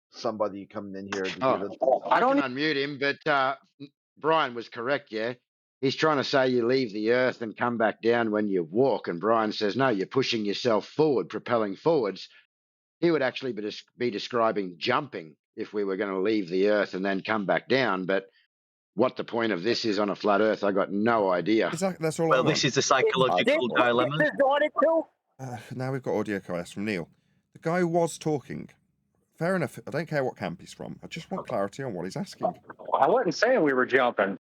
[SPEAKER 3] Somebody coming in here to give it.
[SPEAKER 5] I can unmute him, but Brian was correct. Yeah, he's trying to say you leave the Earth and come back down when you walk, and Brian says no, you're pushing yourself forward, propelling forwards. He would actually be describing jumping if we were going to leave the Earth and then come back down, but. What the point of this is on a flat Earth, I got no idea.
[SPEAKER 1] Exactly, that's all.
[SPEAKER 18] Well, this is the psychological dilemma.
[SPEAKER 1] Now we've got audio chaos from Neil. The guy who was talking. Fair enough. I don't care what camp he's from. I just want clarity on what he's asking.
[SPEAKER 16] I wasn't saying we were jumping.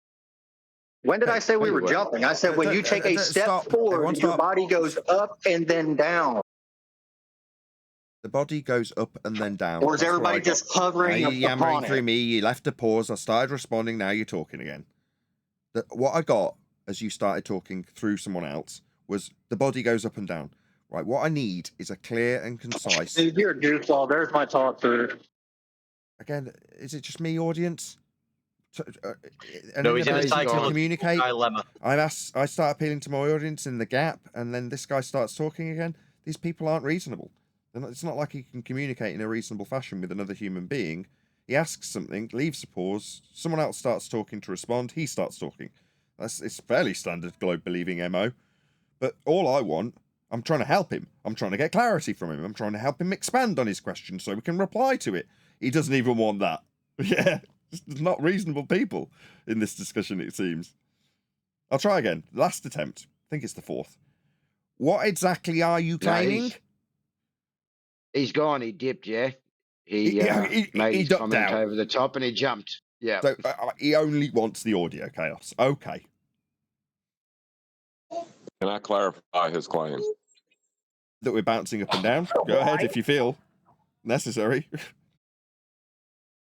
[SPEAKER 16] When did I say we were jumping? I said when you take a step forward, your body goes up and then down.
[SPEAKER 1] The body goes up and then down.
[SPEAKER 16] Or is everybody just hovering
[SPEAKER 1] now
[SPEAKER 16] upon
[SPEAKER 1] you're yammering
[SPEAKER 16] it?
[SPEAKER 1] through me. You left a pause. I started responding. Now you're talking again. What I got as you started talking through someone else was the body goes up and down. Right. What I need is a clear and concise.
[SPEAKER 16] Dude, you're a goofball. There's my talk through.
[SPEAKER 1] Again, is it just me, audience? An
[SPEAKER 18] No, he's in a
[SPEAKER 1] inability to
[SPEAKER 18] psychological
[SPEAKER 1] communicate.
[SPEAKER 18] dilemma.
[SPEAKER 1] I start appealing to my audience in the gap, and then this guy starts talking again. These people aren't reasonable. It's not like he can communicate in a reasonable fashion with another human being. He asks something, leaves a pause, someone else starts talking to respond, he starts talking. It's fairly standard globe-believing MO. But all I want, I'm trying to help him. I'm trying to get clarity from him. I'm trying to help him expand on his question so we can reply to it. He doesn't even want that. Yeah, there's not reasonable people in this discussion, it seems. I'll try again. Last attempt. I think it's the fourth. What exactly are you claiming?
[SPEAKER 5] He's gone. He dipped, yeah. He made his
[SPEAKER 1] ducked
[SPEAKER 5] comment
[SPEAKER 1] out.
[SPEAKER 5] over the top and he jumped. Yeah.
[SPEAKER 1] So he only wants the audio chaos. Okay.
[SPEAKER 11] Can I clarify his claim?
[SPEAKER 1] That we're bouncing up and down? Go ahead if you feel necessary.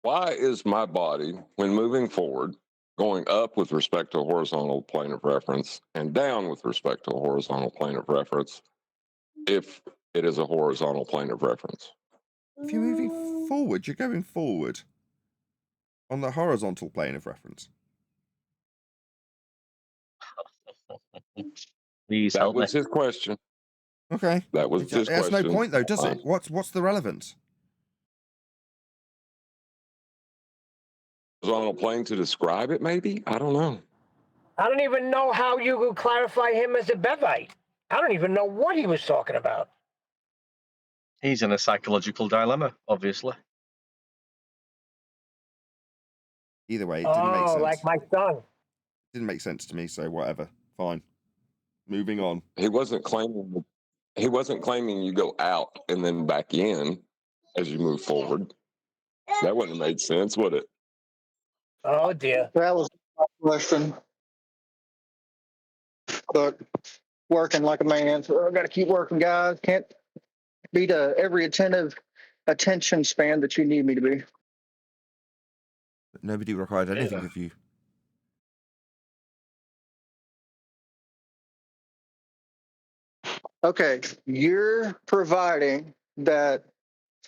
[SPEAKER 11] Why is my body, when moving forward, going up with respect to a horizontal plane of reference and down with respect to a horizontal plane of reference if it is a horizontal plane of reference?
[SPEAKER 1] If you're moving forward, you're going forward on the horizontal plane of reference.
[SPEAKER 18] Please
[SPEAKER 11] that was his question.
[SPEAKER 1] Okay.
[SPEAKER 11] That was his question.
[SPEAKER 1] That's no point though, does it? What's the relevance?
[SPEAKER 11] Horizontal plane to describe it, maybe? I don't know.
[SPEAKER 13] I don't even know how you could clarify him as a Bevite. I don't even know what he was talking about.
[SPEAKER 18] He's in a psychological dilemma, obviously.
[SPEAKER 1] Either way, it didn't make sense.
[SPEAKER 13] Like my son.
[SPEAKER 1] Didn't make sense to me, so whatever. Fine. Moving on.
[SPEAKER 11] He wasn't claiming you go out and then back in as you move forward. That wouldn't have made sense, would it?
[SPEAKER 13] Oh dear.
[SPEAKER 16] That was my question. But working like a man, so I got to keep working, guys. Can't be to every attention span that you need me to be.
[SPEAKER 1] Nobody required anything of you.
[SPEAKER 16] Okay, you're providing that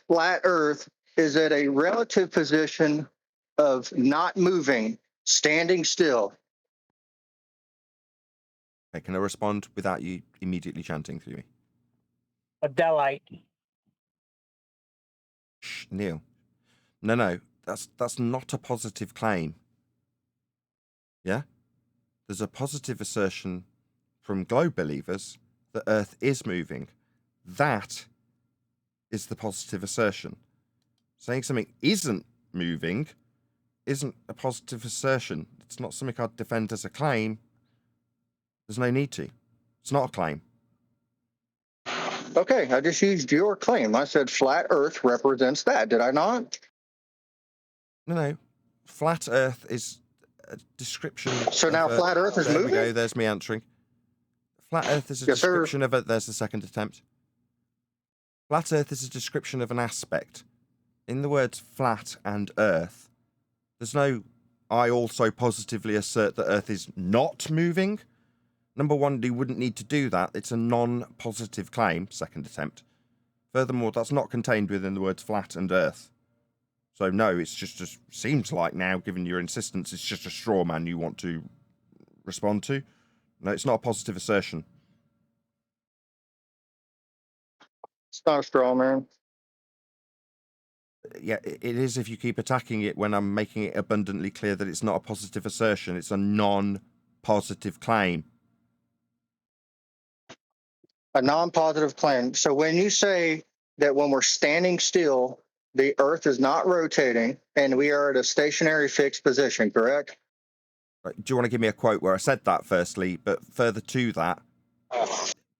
[SPEAKER 16] flat Earth is at a relative position of not moving, standing still.
[SPEAKER 1] Okay, can I respond without you immediately chanting through me?
[SPEAKER 13] Adelite.
[SPEAKER 1] Shh, Neil. No, that's not a positive claim. Yeah? There's a positive assertion from globe believers that Earth is moving. That is the positive assertion. Saying something isn't moving isn't a positive assertion. It's not something I'd defend as a claim. There's no need to. It's not a claim.
[SPEAKER 16] Okay, I just used your claim. I said flat Earth represents that. Did I not?
[SPEAKER 1] No. Flat Earth is a description.
[SPEAKER 16] So now flat Earth is
[SPEAKER 1] there
[SPEAKER 16] moving?
[SPEAKER 1] There we go. There's me answering. Flat Earth is a
[SPEAKER 16] Yes,
[SPEAKER 1] description of a... There's the second attempt. Flat Earth is a description of an aspect. In the words flat and Earth, there's no... I also positively assert that Earth is not moving. Number one, you wouldn't need to do that. It's a non-positive claim, second attempt. Furthermore, that's not contained within the words flat and Earth. So no, it's just seems like now, given your insistence, it's just a straw man you want to respond to. No, it's not a positive assertion.
[SPEAKER 16] It's not a straw man.
[SPEAKER 1] Yeah, it is if you keep attacking it when I'm making it abundantly clear that it's not a positive assertion. It's a non-positive claim.
[SPEAKER 16] A non-positive claim. So when you say that when we're standing still, the Earth is not rotating and we are at a stationary fixed position, correct?
[SPEAKER 1] Right, do you want to give me a quote where I said that firstly, but further to that,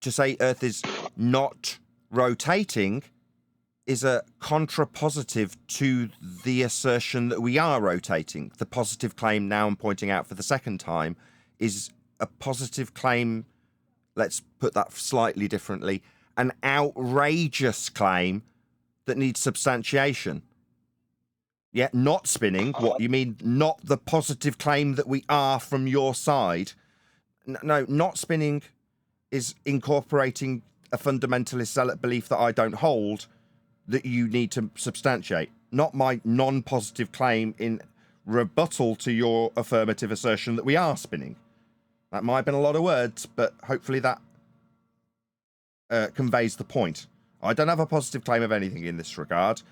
[SPEAKER 1] to say Earth is not rotating is a contrapositive to the assertion that we are rotating. The positive claim now I'm pointing out for the second time is a positive claim, let's put that slightly differently, an outrageous claim that needs substantiation. Yeah, not spinning. What, you mean not the positive claim that we are from your side? No, not spinning is incorporating a fundamentalist zealot belief that I don't hold, that you need to substantiate. not my non-positive claim in rebuttal to your affirmative assertion that we are spinning. That might have been a lot of words, but hopefully that conveys the point. I don't have a positive claim of anything in this regard.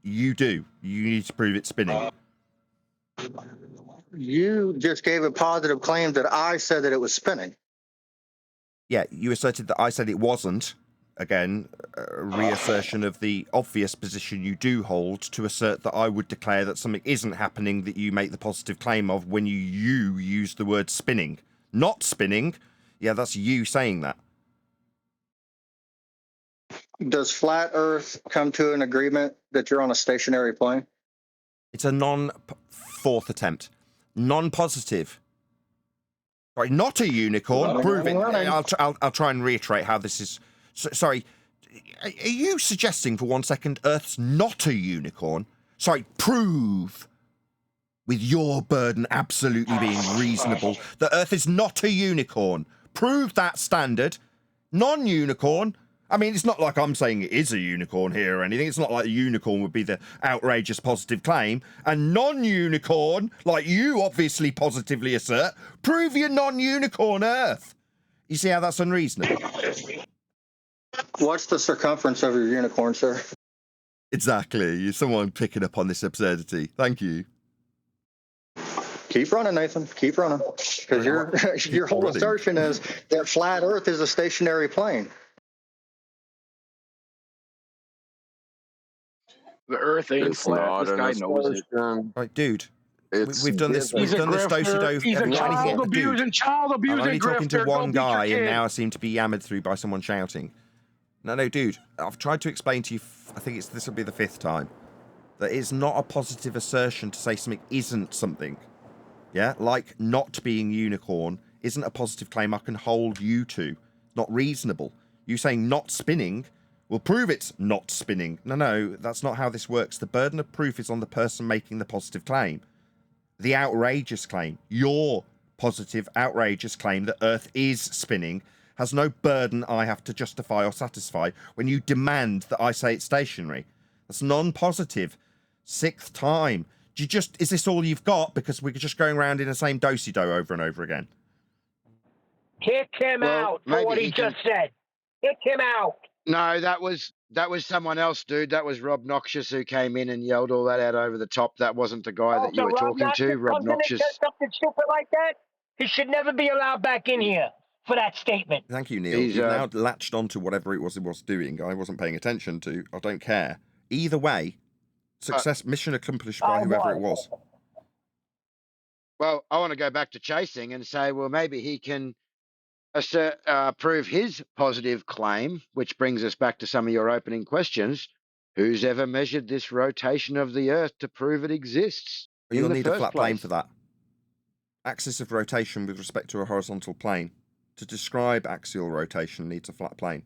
[SPEAKER 1] You do. You need to prove it's spinning.
[SPEAKER 16] You just gave a positive claim that I said that it was spinning.
[SPEAKER 1] Yeah, you asserted that I said it wasn't. Again, a reassertion of the obvious position you do hold to assert that I would declare that something isn't happening that you make the positive claim of when you use the word spinning. Not spinning. Yeah, that's you saying that.
[SPEAKER 16] Does flat Earth come to an agreement that you're on a stationary plane?
[SPEAKER 1] It's a fourth attempt. Non-positive. Sorry, not a unicorn. Prove it. I'll try and reiterate how this is. Sorry, are you suggesting for 1 second Earth's not a unicorn? Sorry, prove, with your burden absolutely being reasonable, that Earth is not a unicorn. Prove that standard. Non-unicorn. I mean, it's not like I'm saying it is a unicorn here or anything. It's not like a unicorn would be the outrageous positive claim. And non-unicorn, like you obviously positively assert, prove you're non-unicorn Earth. You see how that's unreasonable?
[SPEAKER 16] What's the circumference of your unicorn, sir?
[SPEAKER 1] Exactly. You're someone picking up on this absurdity. Thank you.
[SPEAKER 16] Keep running, Nathan. Keep running. Because your whole assertion is that flat Earth is a stationary plane.
[SPEAKER 19] The Earth ain't
[SPEAKER 11] It's
[SPEAKER 19] flat.
[SPEAKER 11] not
[SPEAKER 19] This
[SPEAKER 11] an
[SPEAKER 19] guy knows it.
[SPEAKER 11] assertion.
[SPEAKER 1] Right, dude.
[SPEAKER 11] It's
[SPEAKER 1] We've done this. We've
[SPEAKER 19] He's a
[SPEAKER 1] done this
[SPEAKER 19] grifter.
[SPEAKER 1] do-si-do.
[SPEAKER 19] He's a child
[SPEAKER 1] Dude,
[SPEAKER 19] abusing, child
[SPEAKER 1] I'm
[SPEAKER 19] abusing
[SPEAKER 1] only talking to
[SPEAKER 19] grifter.
[SPEAKER 1] one
[SPEAKER 19] Go beat your
[SPEAKER 1] guy, and
[SPEAKER 19] kid.
[SPEAKER 1] now I seem to be yammered through by someone shouting. No, dude. I've tried to explain to you. I think this will be the 5th time that it's not a positive assertion to say something isn't something. Yeah, like not being unicorn isn't a positive claim I can hold you to. Not reasonable. You saying not spinning will prove it's not spinning. No, that's not how this works. The burden of proof is on the person making the positive claim. The outrageous claim, your positive, outrageous claim that Earth is spinning, has no burden I have to justify or satisfy when you demand that I say it's stationary. That's non-positive. 6th time. Is this all you've got? Because we're just going around in the same do-si-do over and over again.
[SPEAKER 13] Kick him out for what he just said. Kick him out.
[SPEAKER 5] No, that was someone else, dude. That was Rob Noxious who came in and yelled all that out over the top. That wasn't the guy that you
[SPEAKER 13] So
[SPEAKER 5] were talking to. Rob
[SPEAKER 13] comes in and
[SPEAKER 5] Noxious.
[SPEAKER 13] says something stupid like that? He should never be allowed back in here for that statement.
[SPEAKER 1] Thank you, Neil. You've now latched onto whatever it was doing. I wasn't paying attention to. I don't care. Either way, mission accomplished by whoever it was.
[SPEAKER 5] Well, I want to go back to chasing and say, well, maybe he can prove his positive claim, which brings us back to some of your opening questions. Who's ever measured this rotation of the Earth to prove it exists?
[SPEAKER 1] You'll need a flat plane for that. Axis of rotation with respect to a horizontal plane. To describe axial rotation needs a flat plane.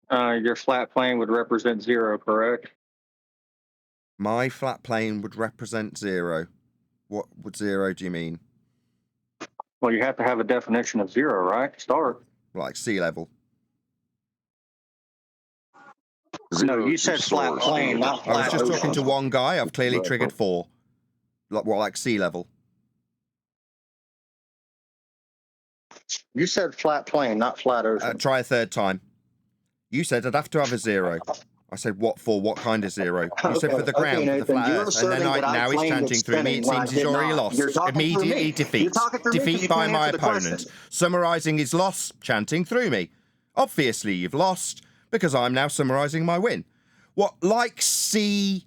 [SPEAKER 16] Your flat plane would represent 0, correct?
[SPEAKER 1] My flat plane would represent 0. What would 0 do you mean?
[SPEAKER 16] Well, you have to have a definition of 0, right? Start.
[SPEAKER 1] Like sea level.
[SPEAKER 16] No, you said flat plane, not flat
[SPEAKER 1] I was just
[SPEAKER 16] ocean.
[SPEAKER 1] talking to one guy. I've clearly triggered 4. Like sea level.
[SPEAKER 16] You said flat plane, not flat ocean.
[SPEAKER 1] Try a 3rd time. You said I'd have to have a 0. I said, what for? What kind of 0? You said for the ground, for the flat Earth. And then now he's chanting through me. It seems he's already lost. Immediately defeat by my opponent. Summarising his loss, chanting through me. Obviously, you've lost, because I'm now summarising my win. What, like sea?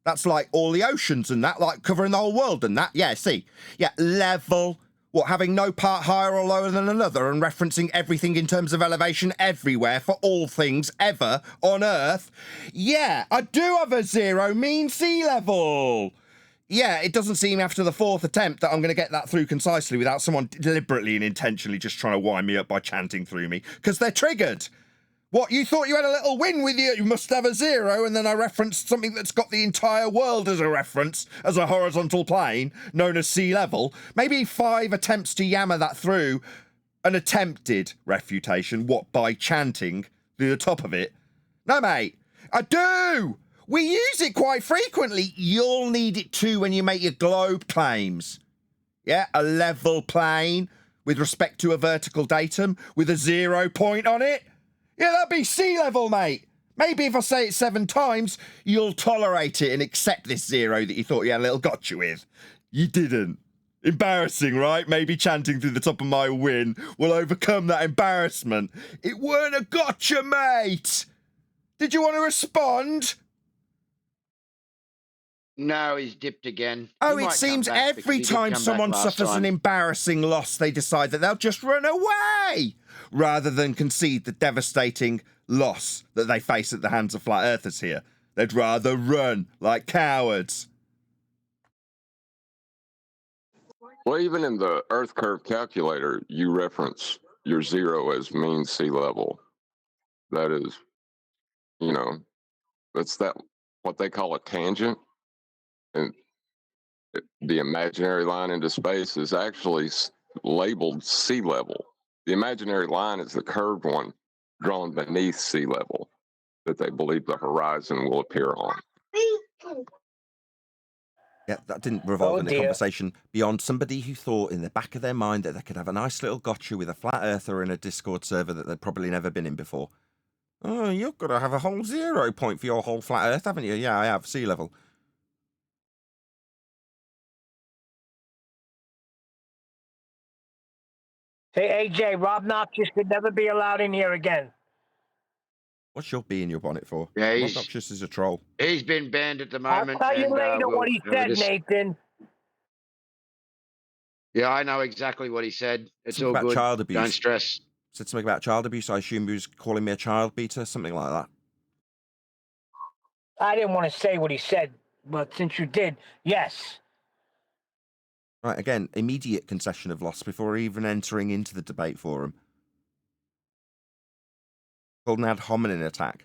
[SPEAKER 1] That's like all the oceans and that, like covering the whole world and that. Yeah, sea. Yeah, level. What, having no part higher or lower than another and referencing everything in terms of elevation everywhere for all things ever on Earth? Yeah, I do have a 0 mean sea level. Yeah, it doesn't seem after the 4th attempt that I'm going to get that through concisely without someone deliberately and intentionally just trying to wind me up by chanting through me, because they're triggered. What, you thought you had a little win with you must have a 0, and then I referenced something that's got the entire world as a reference, as a horizontal plane, known as sea level. Maybe 5 attempts to yammer that through an attempted refutation, what, by chanting through the top of it? No, mate. I do! We use it quite frequently. You'll need it too when you make your globe claims. Yeah, a level plane with respect to a vertical datum with a 0 point on it. Yeah, that'd be sea level, mate. Maybe if I say it 7 times, you'll tolerate it and accept this 0 that you thought you had a little gotcha with. You didn't. Embarrassing, right? Maybe chanting through the top of my win will overcome that embarrassment. It weren't a gotcha, mate. Did you want to respond?
[SPEAKER 5] No, he's dipped again.
[SPEAKER 1] Oh,
[SPEAKER 5] He
[SPEAKER 1] it
[SPEAKER 5] might come
[SPEAKER 1] seems
[SPEAKER 5] back because
[SPEAKER 1] every
[SPEAKER 5] he did
[SPEAKER 1] time
[SPEAKER 5] come back
[SPEAKER 1] someone
[SPEAKER 5] last
[SPEAKER 1] suffers an
[SPEAKER 5] time.
[SPEAKER 1] embarrassing loss, they decide that they'll just run away rather than concede the devastating loss that they face at the hands of flat earthers here. They'd rather run like cowards.
[SPEAKER 11] Well, even in the Earth curve calculator, you reference your 0 as mean sea level. That is, you know, that's that what they call a tangent. And the imaginary line into space is actually labeled sea level. The imaginary line is the curved one drawn beneath sea level that they believe the horizon will appear on.
[SPEAKER 1] Yeah, that didn't revolve in a
[SPEAKER 13] dear.
[SPEAKER 1] conversation beyond somebody who thought in the back of their mind that they could have a nice little gotcha with a flat earther in a Discord server that they'd probably never been in before. Oh, you've got to have a whole 0 point for your whole flat earth, haven't you? Yeah, I have, sea level.
[SPEAKER 13] Hey, AJ, Rob Noxious should never be allowed in here again.
[SPEAKER 1] What's your bee in your bonnet for?
[SPEAKER 5] Yeah,
[SPEAKER 1] Rob Noxious is a troll.
[SPEAKER 5] He's been banned at the
[SPEAKER 13] I'll
[SPEAKER 5] moment.
[SPEAKER 13] tell you
[SPEAKER 5] and,
[SPEAKER 13] later
[SPEAKER 5] we'll
[SPEAKER 13] what he
[SPEAKER 5] have a
[SPEAKER 13] said, Nathan.
[SPEAKER 5] Yeah, I know exactly what he said. It's
[SPEAKER 1] Something
[SPEAKER 5] all
[SPEAKER 1] about
[SPEAKER 5] good.
[SPEAKER 1] child abuse.
[SPEAKER 5] Don't stress.
[SPEAKER 1] Said something about child abuse. I assume he was calling me a child beater, something like that.
[SPEAKER 13] I didn't want to say what he said, but since you did, yes.
[SPEAKER 1] Right, again, immediate concession of loss before even entering into the debate forum. Called an ad hominem attack.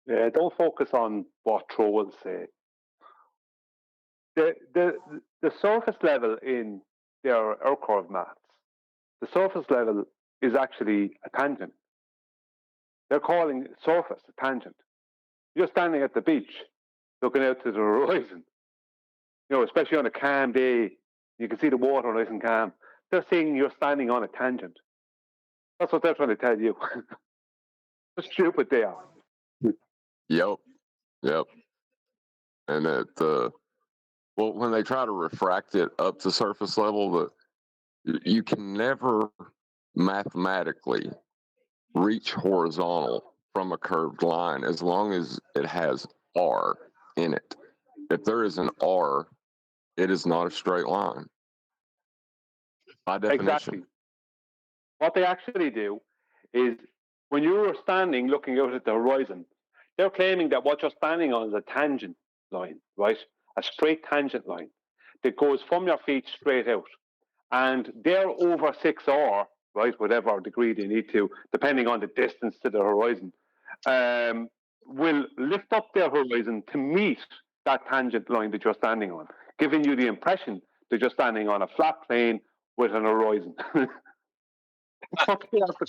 [SPEAKER 10] Yeah, don't focus on what trolls say. The surface level in their Earth curve maths, the surface level is actually a tangent. They're calling surface a tangent. You're standing at the beach, looking out to the horizon. You know, especially on a calm day, you can see the water nice and calm. They're saying you're standing on a tangent. That's what they're trying to tell you. How stupid they are.
[SPEAKER 11] Yep. And well, when they try to refract it up to surface level, you can never mathematically reach horizontal from a curved line as long as it has R in it. If there is an R, it is not a straight line. By definition.
[SPEAKER 10] Exactly. What they actually do is when you're standing looking out at the horizon, they're claiming that what you're standing on is a tangent line, right? A straight tangent line that goes from your feet straight out. And they're over 6R, right? Whatever degree they need to, depending on the distance to the horizon, will lift up their horizon to meet that tangent line that you're standing on, giving you the impression that you're standing on a flat plane with an horizon.
[SPEAKER 18] So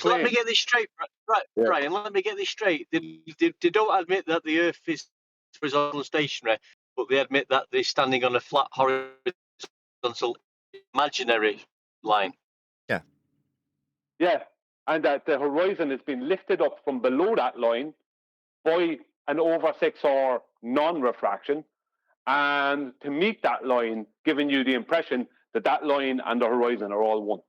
[SPEAKER 18] let me get this straight, right,
[SPEAKER 10] Yeah.
[SPEAKER 18] Brian. Let me get this straight. They don't admit that the Earth is horizontal and stationary, but they admit that they're standing on a flat horizontal imaginary line.
[SPEAKER 10] Yeah, and that the horizon has been lifted up from below that line by an over 6R non-refraction, and to meet that line, giving you the impression that that line and the horizon are all one.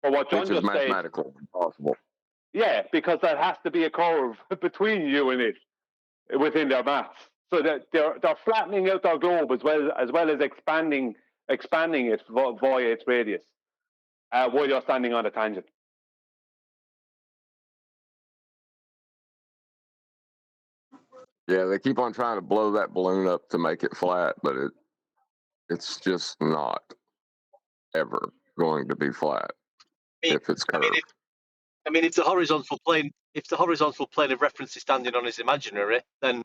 [SPEAKER 10] But what John
[SPEAKER 11] Which is
[SPEAKER 10] just said,
[SPEAKER 11] mathematically impossible.
[SPEAKER 10] yeah, because there has to be a curve between you and it within their maths, so that they're flattening out their globe as well as expanding it via its radius while you're standing on a tangent.
[SPEAKER 11] Yeah, they keep on trying to blow that balloon up to make it flat, but it's just not ever going to be flat if it's curved.
[SPEAKER 18] I mean, if the horizontal plane of reference is standing on is imaginary, then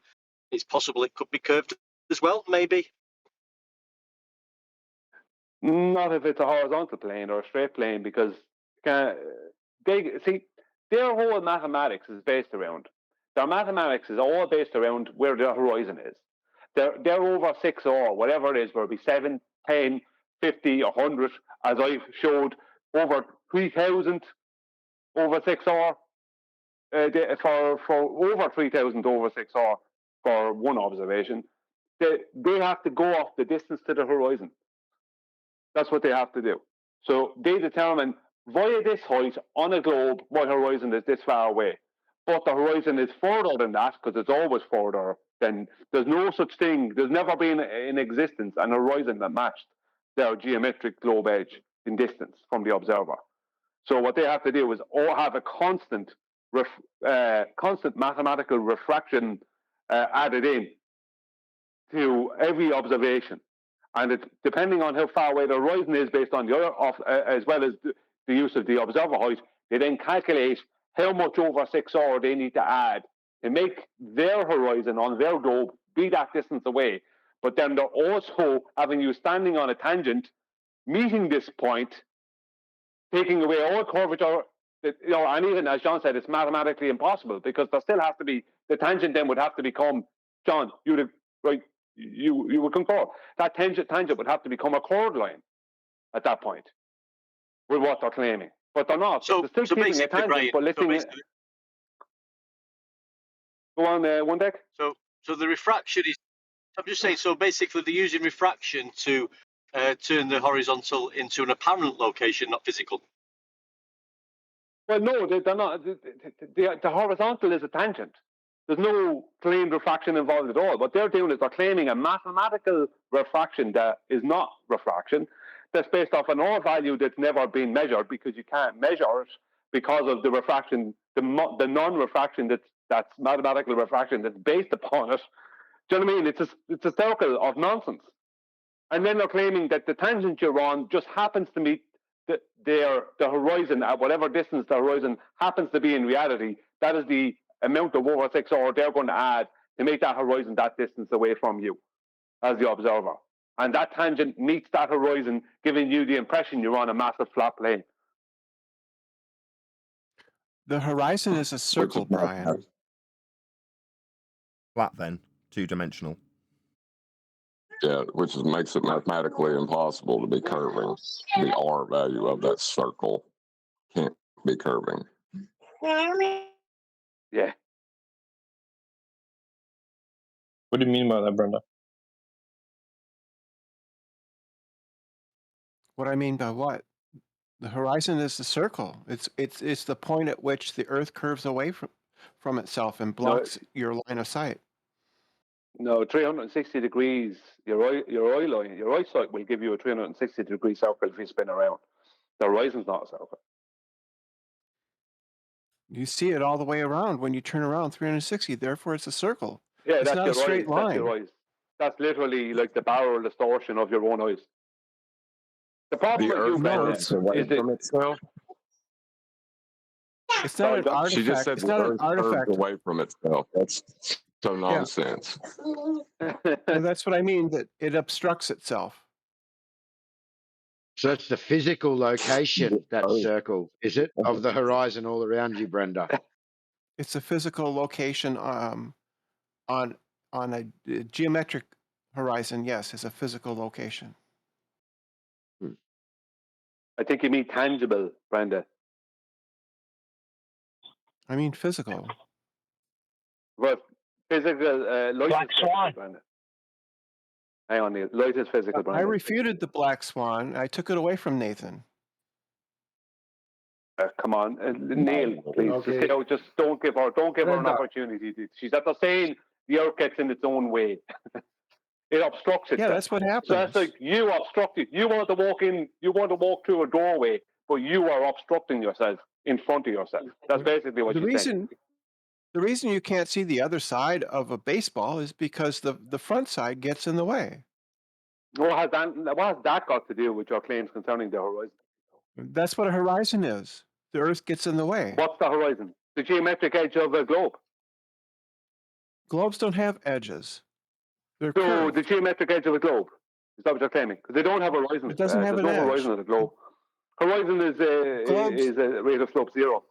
[SPEAKER 18] it's possible it could be curved as well, maybe.
[SPEAKER 10] Not if it's a horizontal plane or a straight plane, because they see their whole mathematics is based around. Their mathematics is all based around where their horizon is. They're over 6R, whatever it is, where it'll be 7, 10, 50, 100, as I've showed, over 3,000 over 6R, for over 3,000 over 6R for one observation. They have to go off the distance to the horizon. That's what they have to do. So they determine via this height on a globe, my horizon is this far away. But the horizon is further than that, because it's always further than, there's no such thing, there's never been in existence an horizon that matched their geometric globe edge in distance from the observer. So what they have to do is all have a constant mathematical refraction added in to every observation. And it's depending on how far away the horizon is based on the other, as well as the use of the observer height, they then calculate how much over 6R they need to add to make their horizon on their globe be that distance away. But then they're also having you standing on a tangent, meeting this point, taking away all curvature, and even as John said, it's mathematically impossible, because there still has to be, the tangent then would have to become, John, you would concur, that tangent would have to become a chord line at that point with what they're claiming. But they're not.
[SPEAKER 18] So,
[SPEAKER 10] they're still keeping a tangent,
[SPEAKER 18] Brian,
[SPEAKER 10] but listing it. Go on, one deck.
[SPEAKER 18] So the refraction is, I'm just saying, so basically they're using refraction to turn the horizontal into an apparent location, not physical.
[SPEAKER 10] Well, no, they're not. The horizontal is a tangent. There's no claimed refraction involved at all. What they're doing is they're claiming a mathematical refraction that is not refraction, that's based off an R value that's never been measured, because you can't measure it because of the refraction, the non-refraction that's mathematical refraction that's based upon it. Do you know what I mean? It's a circle of nonsense. And then they're claiming that the tangent you're on just happens to meet the horizon at whatever distance the horizon happens to be in reality. That is the amount of over 6R they're going to add to make that horizon that distance away from you as the observer. And that tangent meets that horizon, giving you the impression you're on a massive flat plane.
[SPEAKER 15] The horizon is a circle, Brian.
[SPEAKER 1] Flat then, two-dimensional.
[SPEAKER 11] Yeah, which makes it mathematically impossible to be curving. The R value of that circle can't be curving.
[SPEAKER 10] Yeah.
[SPEAKER 6] What do you mean by that, Brenda?
[SPEAKER 15] What I mean by what? The horizon is the circle. It's the point at which the Earth curves away from itself and blocks your line of sight.
[SPEAKER 10] No, 360 degrees. Your eyesight will give you a 360-degree circle if you spin around. The horizon's not a circle.
[SPEAKER 15] You see it all the way around when you turn around 360. Therefore, it's a circle.
[SPEAKER 10] Yeah,
[SPEAKER 15] it's
[SPEAKER 10] that's
[SPEAKER 15] not
[SPEAKER 10] your
[SPEAKER 15] a straight
[SPEAKER 10] eyes.
[SPEAKER 15] line.
[SPEAKER 10] That's your eyes. That's literally like the barrel distortion of your own eyes. The problem with you, Brenda, is that
[SPEAKER 11] itself.
[SPEAKER 15] It's not an artifact.
[SPEAKER 11] She just said
[SPEAKER 15] it's
[SPEAKER 11] the
[SPEAKER 15] not an
[SPEAKER 11] Earth
[SPEAKER 15] artifact.
[SPEAKER 11] curves away from itself. That's so nonsense.
[SPEAKER 15] And that's what I mean, that it obstructs itself.
[SPEAKER 5] So it's the physical location, that circle, is it, of the horizon all around you, Brenda?
[SPEAKER 15] It's a physical location on a geometric horizon. Yes, it's a physical location.
[SPEAKER 10] I think you mean tangible, Brenda.
[SPEAKER 15] I mean physical.
[SPEAKER 10] But physical, light
[SPEAKER 13] Black
[SPEAKER 10] is physical,
[SPEAKER 13] swan.
[SPEAKER 10] Brenda. Hang on, Neil. Light is physical,
[SPEAKER 15] I
[SPEAKER 10] Brenda.
[SPEAKER 15] refuted the black swan. I took it away from Nathan.
[SPEAKER 10] Come on, Neil, please.
[SPEAKER 5] Okay.
[SPEAKER 10] Just don't give her an
[SPEAKER 5] Brenda.
[SPEAKER 10] opportunity. She's after saying the Earth gets in its own way. It obstructs itself.
[SPEAKER 15] Yeah, that's what happens.
[SPEAKER 10] So that's like you obstructed. You want to walk in. You want to walk through a doorway, but you are obstructing yourself in front of yourself. That's basically what you're saying.
[SPEAKER 15] The reason you can't see the other side of a baseball is because the front side gets in the way.
[SPEAKER 10] What has that got to do with your claims concerning the horizon?
[SPEAKER 15] That's what a horizon is. The Earth gets in the way.
[SPEAKER 10] What's the horizon? The geometric edge of a globe.
[SPEAKER 15] Globes don't have edges. They're
[SPEAKER 10] So
[SPEAKER 15] curved.
[SPEAKER 10] the geometric edge of a globe. Is that what you're claiming? Because they don't have horizons.
[SPEAKER 15] It doesn't have
[SPEAKER 10] There's
[SPEAKER 15] an
[SPEAKER 10] no
[SPEAKER 15] edge.
[SPEAKER 10] horizon of the globe. Horizon is a rate of slope 0.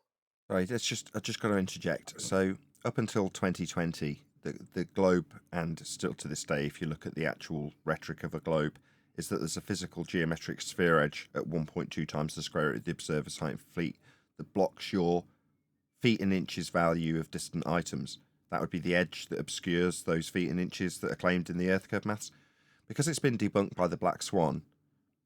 [SPEAKER 1] Right, I just got to interject. So up until 2020, the globe, and still to this day, if you look at the actual rhetoric of a globe, is that there's a physical geometric sphere edge at 1.2 times the square root of the observer scientific feet that blocks your feet and inches value of distant items. That would be the edge that obscures those feet and inches that are claimed in the Earth curve maths. Because it's been debunked by the Black Swan,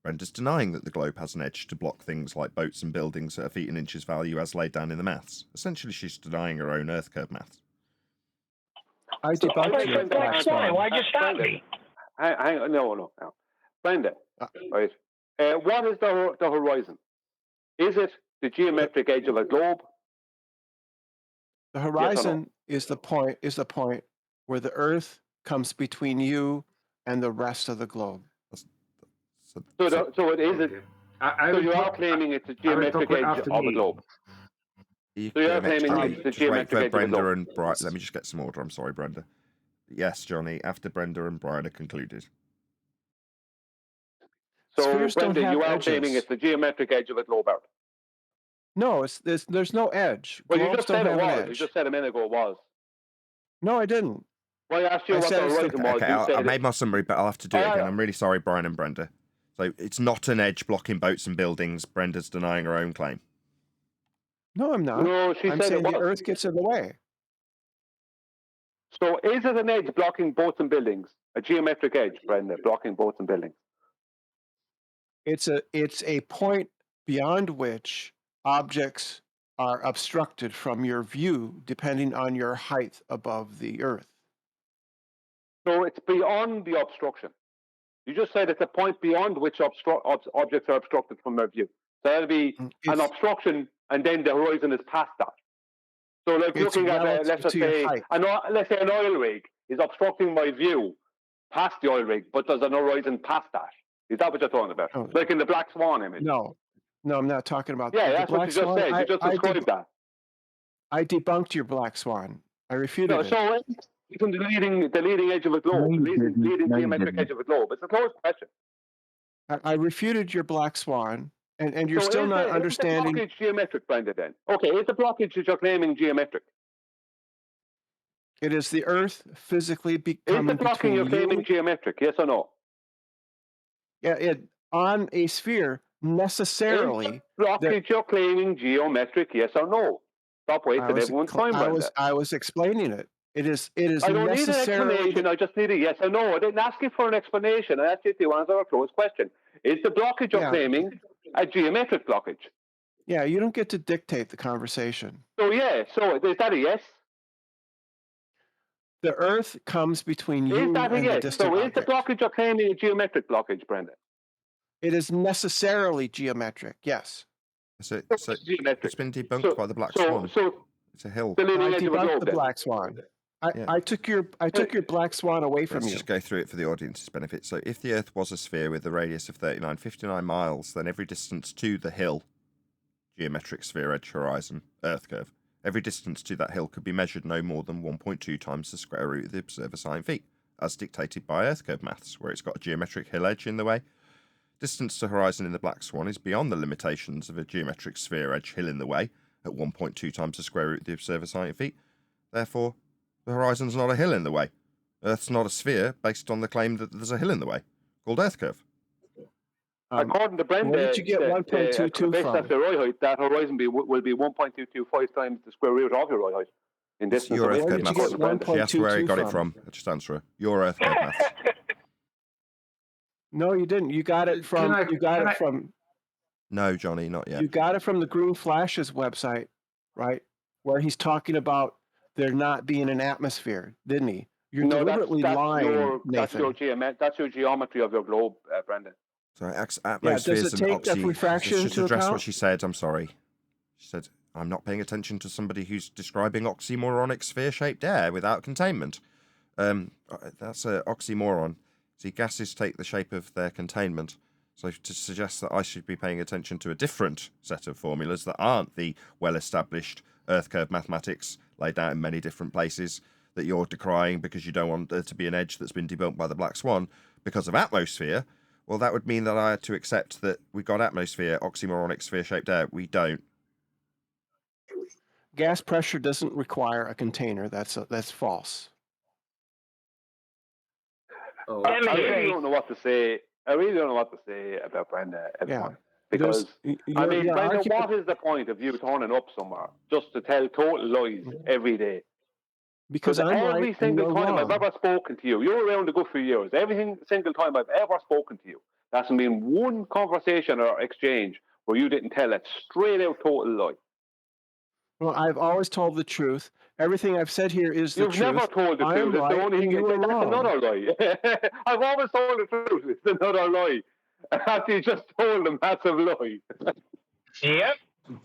[SPEAKER 1] Brenda's denying that the globe has an edge to block things like boats and buildings at a feet and inches value as laid down in the maths. Essentially, she's denying her own Earth curve maths.
[SPEAKER 15] I debunked your Black Swan.
[SPEAKER 13] Why'd you stop me?
[SPEAKER 10] Hang on, no. Brenda, right? What is the horizon? Is it the geometric edge of a globe?
[SPEAKER 15] The horizon is the point where the Earth comes between you and the rest of the globe.
[SPEAKER 10] So it is it. So you are claiming it's a geometric edge of a globe. So you're claiming it's the geometric edge
[SPEAKER 1] Brenda
[SPEAKER 10] of a globe.
[SPEAKER 1] and Brian. Let me just get some order. I'm sorry, Brenda. Yes, Johnny. After Brenda and Brian are concluded.
[SPEAKER 10] So
[SPEAKER 15] Spheres don't
[SPEAKER 10] Brenda,
[SPEAKER 15] have
[SPEAKER 10] you are
[SPEAKER 15] edges.
[SPEAKER 10] claiming it's the geometric edge of a globe, Art.
[SPEAKER 15] No, there's no edge.
[SPEAKER 10] Well, you
[SPEAKER 15] Globes
[SPEAKER 10] just said
[SPEAKER 15] don't
[SPEAKER 10] it
[SPEAKER 15] have an
[SPEAKER 10] was. You
[SPEAKER 15] edge.
[SPEAKER 10] just said a minute ago it was.
[SPEAKER 15] No, I didn't.
[SPEAKER 10] Well, I asked you
[SPEAKER 15] I
[SPEAKER 10] what
[SPEAKER 15] said
[SPEAKER 10] the
[SPEAKER 15] it's the-
[SPEAKER 10] horizon was.
[SPEAKER 1] Okay,
[SPEAKER 10] You said
[SPEAKER 1] I made my summary, but I'll have to do it again. I'm really sorry, Brian and Brenda. So it's not an edge blocking boats and buildings. Brenda's denying her own claim.
[SPEAKER 15] No, I'm not.
[SPEAKER 10] No, she
[SPEAKER 15] I'm
[SPEAKER 10] said
[SPEAKER 15] saying
[SPEAKER 10] it
[SPEAKER 15] the
[SPEAKER 10] was.
[SPEAKER 15] Earth gets in the way.
[SPEAKER 10] So is it an edge blocking boats and buildings? A geometric edge, Brenda, blocking boats and buildings?
[SPEAKER 15] It's a point beyond which objects are obstructed from your view, depending on your height above the Earth.
[SPEAKER 10] So it's beyond the obstruction. You just said it's a point beyond which objects are obstructed from their view. So that'll be an obstruction, and then the horizon is past that. So like
[SPEAKER 15] It's
[SPEAKER 10] looking at,
[SPEAKER 15] relative
[SPEAKER 10] let's just
[SPEAKER 15] to your
[SPEAKER 10] say,
[SPEAKER 15] height.
[SPEAKER 10] let's say an oil rig is obstructing my view past the oil rig, but there's an horizon past that. Is that what you're talking about?
[SPEAKER 15] Oh.
[SPEAKER 10] Like in the Black Swan image?
[SPEAKER 15] No, I'm not talking about
[SPEAKER 10] Yeah,
[SPEAKER 15] the
[SPEAKER 10] that's
[SPEAKER 15] Black
[SPEAKER 10] what you just
[SPEAKER 15] Swan.
[SPEAKER 10] said. You just described that.
[SPEAKER 15] I debunked your Black Swan. I refuted it.
[SPEAKER 10] So even the leading edge of a globe, the leading geometric edge of a globe. It's a closed question.
[SPEAKER 15] I refuted your Black Swan, and you're
[SPEAKER 10] So
[SPEAKER 15] still
[SPEAKER 10] is
[SPEAKER 15] not
[SPEAKER 10] the
[SPEAKER 15] understanding.
[SPEAKER 10] blockage geometric, Brenda, then? Okay, is the blockage that you're claiming geometric?
[SPEAKER 15] It is the Earth physically
[SPEAKER 10] Is the
[SPEAKER 15] becoming
[SPEAKER 10] blocking you're
[SPEAKER 15] between
[SPEAKER 10] claiming
[SPEAKER 15] you.
[SPEAKER 10] geometric, yes or no?
[SPEAKER 15] Yeah, on a sphere necessarily.
[SPEAKER 10] Is the blockage you're claiming geometric, yes or no? Stop wasting everyone's time, Brenda.
[SPEAKER 15] I was explaining it. It is
[SPEAKER 10] I don't need an
[SPEAKER 15] necessarily.
[SPEAKER 10] explanation, I just need a yes or no. I didn't ask you for an explanation, I asked you if you answer a closed question. Is the blockage you're claiming a geometric blockage?
[SPEAKER 15] Yeah, you don't get to dictate the conversation.
[SPEAKER 10] So yeah, so is that a yes?
[SPEAKER 15] The Earth comes between you
[SPEAKER 10] Is that a
[SPEAKER 15] and the
[SPEAKER 10] yes?
[SPEAKER 15] distant
[SPEAKER 10] So is
[SPEAKER 15] object.
[SPEAKER 10] the blockage you're claiming a geometric blockage, Brenda?
[SPEAKER 15] It is necessarily geometric, yes.
[SPEAKER 1] So it's been debunked by the Black Swan. It's a hill.
[SPEAKER 10] The leading
[SPEAKER 15] I
[SPEAKER 10] edge of a
[SPEAKER 15] debunked
[SPEAKER 10] globe,
[SPEAKER 15] the
[SPEAKER 10] then.
[SPEAKER 15] Black Swan. I took your Black Swan away from
[SPEAKER 1] Let's
[SPEAKER 15] you.
[SPEAKER 1] just go through it for the audience's benefit. So if the Earth was a sphere with a radius of 59 miles, then every distance to the hill, geometric sphere edge horizon, Earth curve, every distance to that hill could be measured no more than 1.2 times the square root of the observer sine feet, as dictated by Earth curve maths, where it's got a geometric hill edge in the way. Distance to horizon in the Black Swan is beyond the limitations of a geometric sphere edge hill in the way, at 1.2 times the square root of the observer sine feet. Therefore, the horizon's not a hill in the way. Earth's not a sphere based on the claim that there's a hill in the way, called Earth curve.
[SPEAKER 10] According to Brenda,
[SPEAKER 15] where did you get 1.22
[SPEAKER 10] based
[SPEAKER 15] from?
[SPEAKER 10] off your roy height, that horizon will be 1.225 times the square root of your roy height. In distance
[SPEAKER 1] Your
[SPEAKER 10] away
[SPEAKER 1] Earth
[SPEAKER 10] from
[SPEAKER 1] curve
[SPEAKER 10] you, according to
[SPEAKER 1] maths.
[SPEAKER 10] Brenda.
[SPEAKER 1] She asked where he got it
[SPEAKER 15] from.
[SPEAKER 1] from. I just answer her. Your Earth curve maths.
[SPEAKER 15] No, you didn't. You got it from.
[SPEAKER 1] No, Johnny, not yet.
[SPEAKER 15] You got it from the Green Flash's website, right? Where he's talking about there not being an atmosphere, didn't he? You're deliberately lying, Nathan.
[SPEAKER 10] That's your geometry of your globe, Brenda.
[SPEAKER 1] Sorry, atmosphere
[SPEAKER 15] does
[SPEAKER 1] is
[SPEAKER 15] it
[SPEAKER 1] an
[SPEAKER 15] take
[SPEAKER 1] oxy.
[SPEAKER 15] refraction
[SPEAKER 1] Let's just
[SPEAKER 15] into
[SPEAKER 1] address
[SPEAKER 15] account?
[SPEAKER 1] what she said. I'm sorry. She said, I'm not paying attention to somebody who's describing oxymoronic sphere-shaped air without containment. That's an oxymoron. See, gases take the shape of their containment. So to suggest that I should be paying attention to a different set of formulas that aren't the well-established Earth curve mathematics laid out in many different places that you're decrying because you don't want there to be an edge that's been debunked by the Black Swan because of atmosphere, well, that would mean that I had to accept that we've got atmosphere, oxymoronic sphere-shaped air. We don't.
[SPEAKER 15] gas pressure doesn't require a container. That's false.
[SPEAKER 10] I really don't know what to say. I really don't know what to say about Brenda at the point. Because, I mean, Brenda, what is the point of you turning up somewhere just to tell total lies every day?
[SPEAKER 15] Because I'm
[SPEAKER 10] every
[SPEAKER 15] right
[SPEAKER 10] single
[SPEAKER 15] and you're
[SPEAKER 10] time I've
[SPEAKER 15] wrong.
[SPEAKER 10] ever spoken to you, you're around a good few years. Every single time I've ever spoken to you, there hasn't been one conversation or exchange where you didn't tell a straight out total lie.
[SPEAKER 15] Well, I've always told the truth. Everything I've said here is the
[SPEAKER 10] You've
[SPEAKER 15] truth.
[SPEAKER 10] never told the
[SPEAKER 15] I
[SPEAKER 10] truth.
[SPEAKER 15] am
[SPEAKER 10] It's
[SPEAKER 15] right
[SPEAKER 10] the only
[SPEAKER 15] and
[SPEAKER 10] thing.
[SPEAKER 15] you are
[SPEAKER 10] That's
[SPEAKER 15] wrong.
[SPEAKER 10] another lie. I've always told the truth. It's another lie. After you just told a massive lie.
[SPEAKER 13] Yep.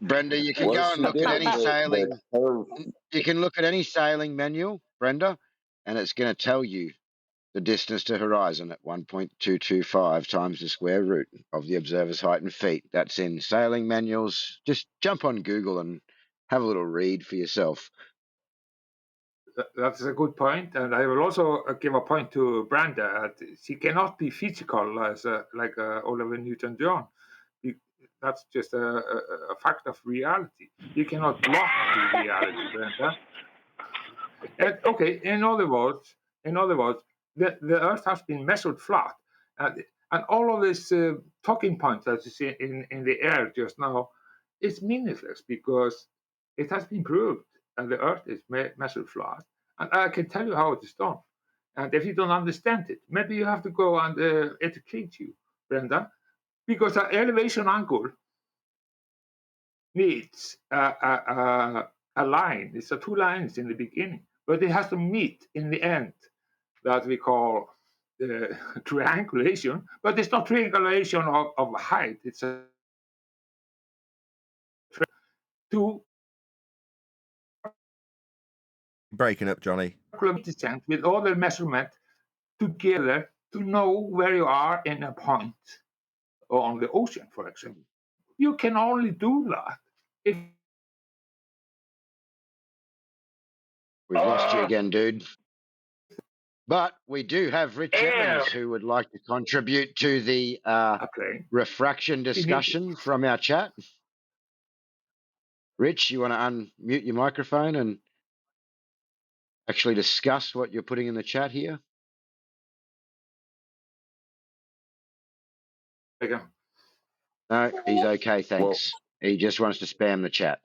[SPEAKER 9] Brenda, you can
[SPEAKER 11] What
[SPEAKER 9] go
[SPEAKER 11] if
[SPEAKER 9] and
[SPEAKER 11] she
[SPEAKER 9] look at
[SPEAKER 11] did?
[SPEAKER 9] any sailing. You can look at any sailing manual, Brenda, and it's going to tell you the distance to horizon at 1.225 times the square root of the observer's height in feet. That's in sailing manuals. Just jump on Google and have a little read for yourself.
[SPEAKER 20] That's a good point, and I will also give a point to Brenda. She cannot be physical as like Oliver Newton-John. That's just a fact of reality. You cannot block the reality, Brenda. And, okay, in other words, the Earth has been measured flat, and all of these talking points that you see in the air just now is meaningless because it has been proved that the Earth is measured flat, and I can tell you how it is done. And if you don't understand it, maybe you have to go and educate you, Brenda, because the elevation angle needs a line. It's two lines in the beginning, but it has to meet in the end that we call triangulation. But it's not triangulation of height. It's a two
[SPEAKER 1] Breaking up, Johnny.
[SPEAKER 20] descent with all the measurement together to know where you are in a point or on the ocean, for example. You can only do that if
[SPEAKER 9] We've lost you again, dude. But we do have Rich Evans who would like to contribute to the refraction discussion from our chat. Rich, you want to unmute your microphone and actually discuss what you're putting in the chat here? No, he's okay, thanks. He just wants to spam the chat.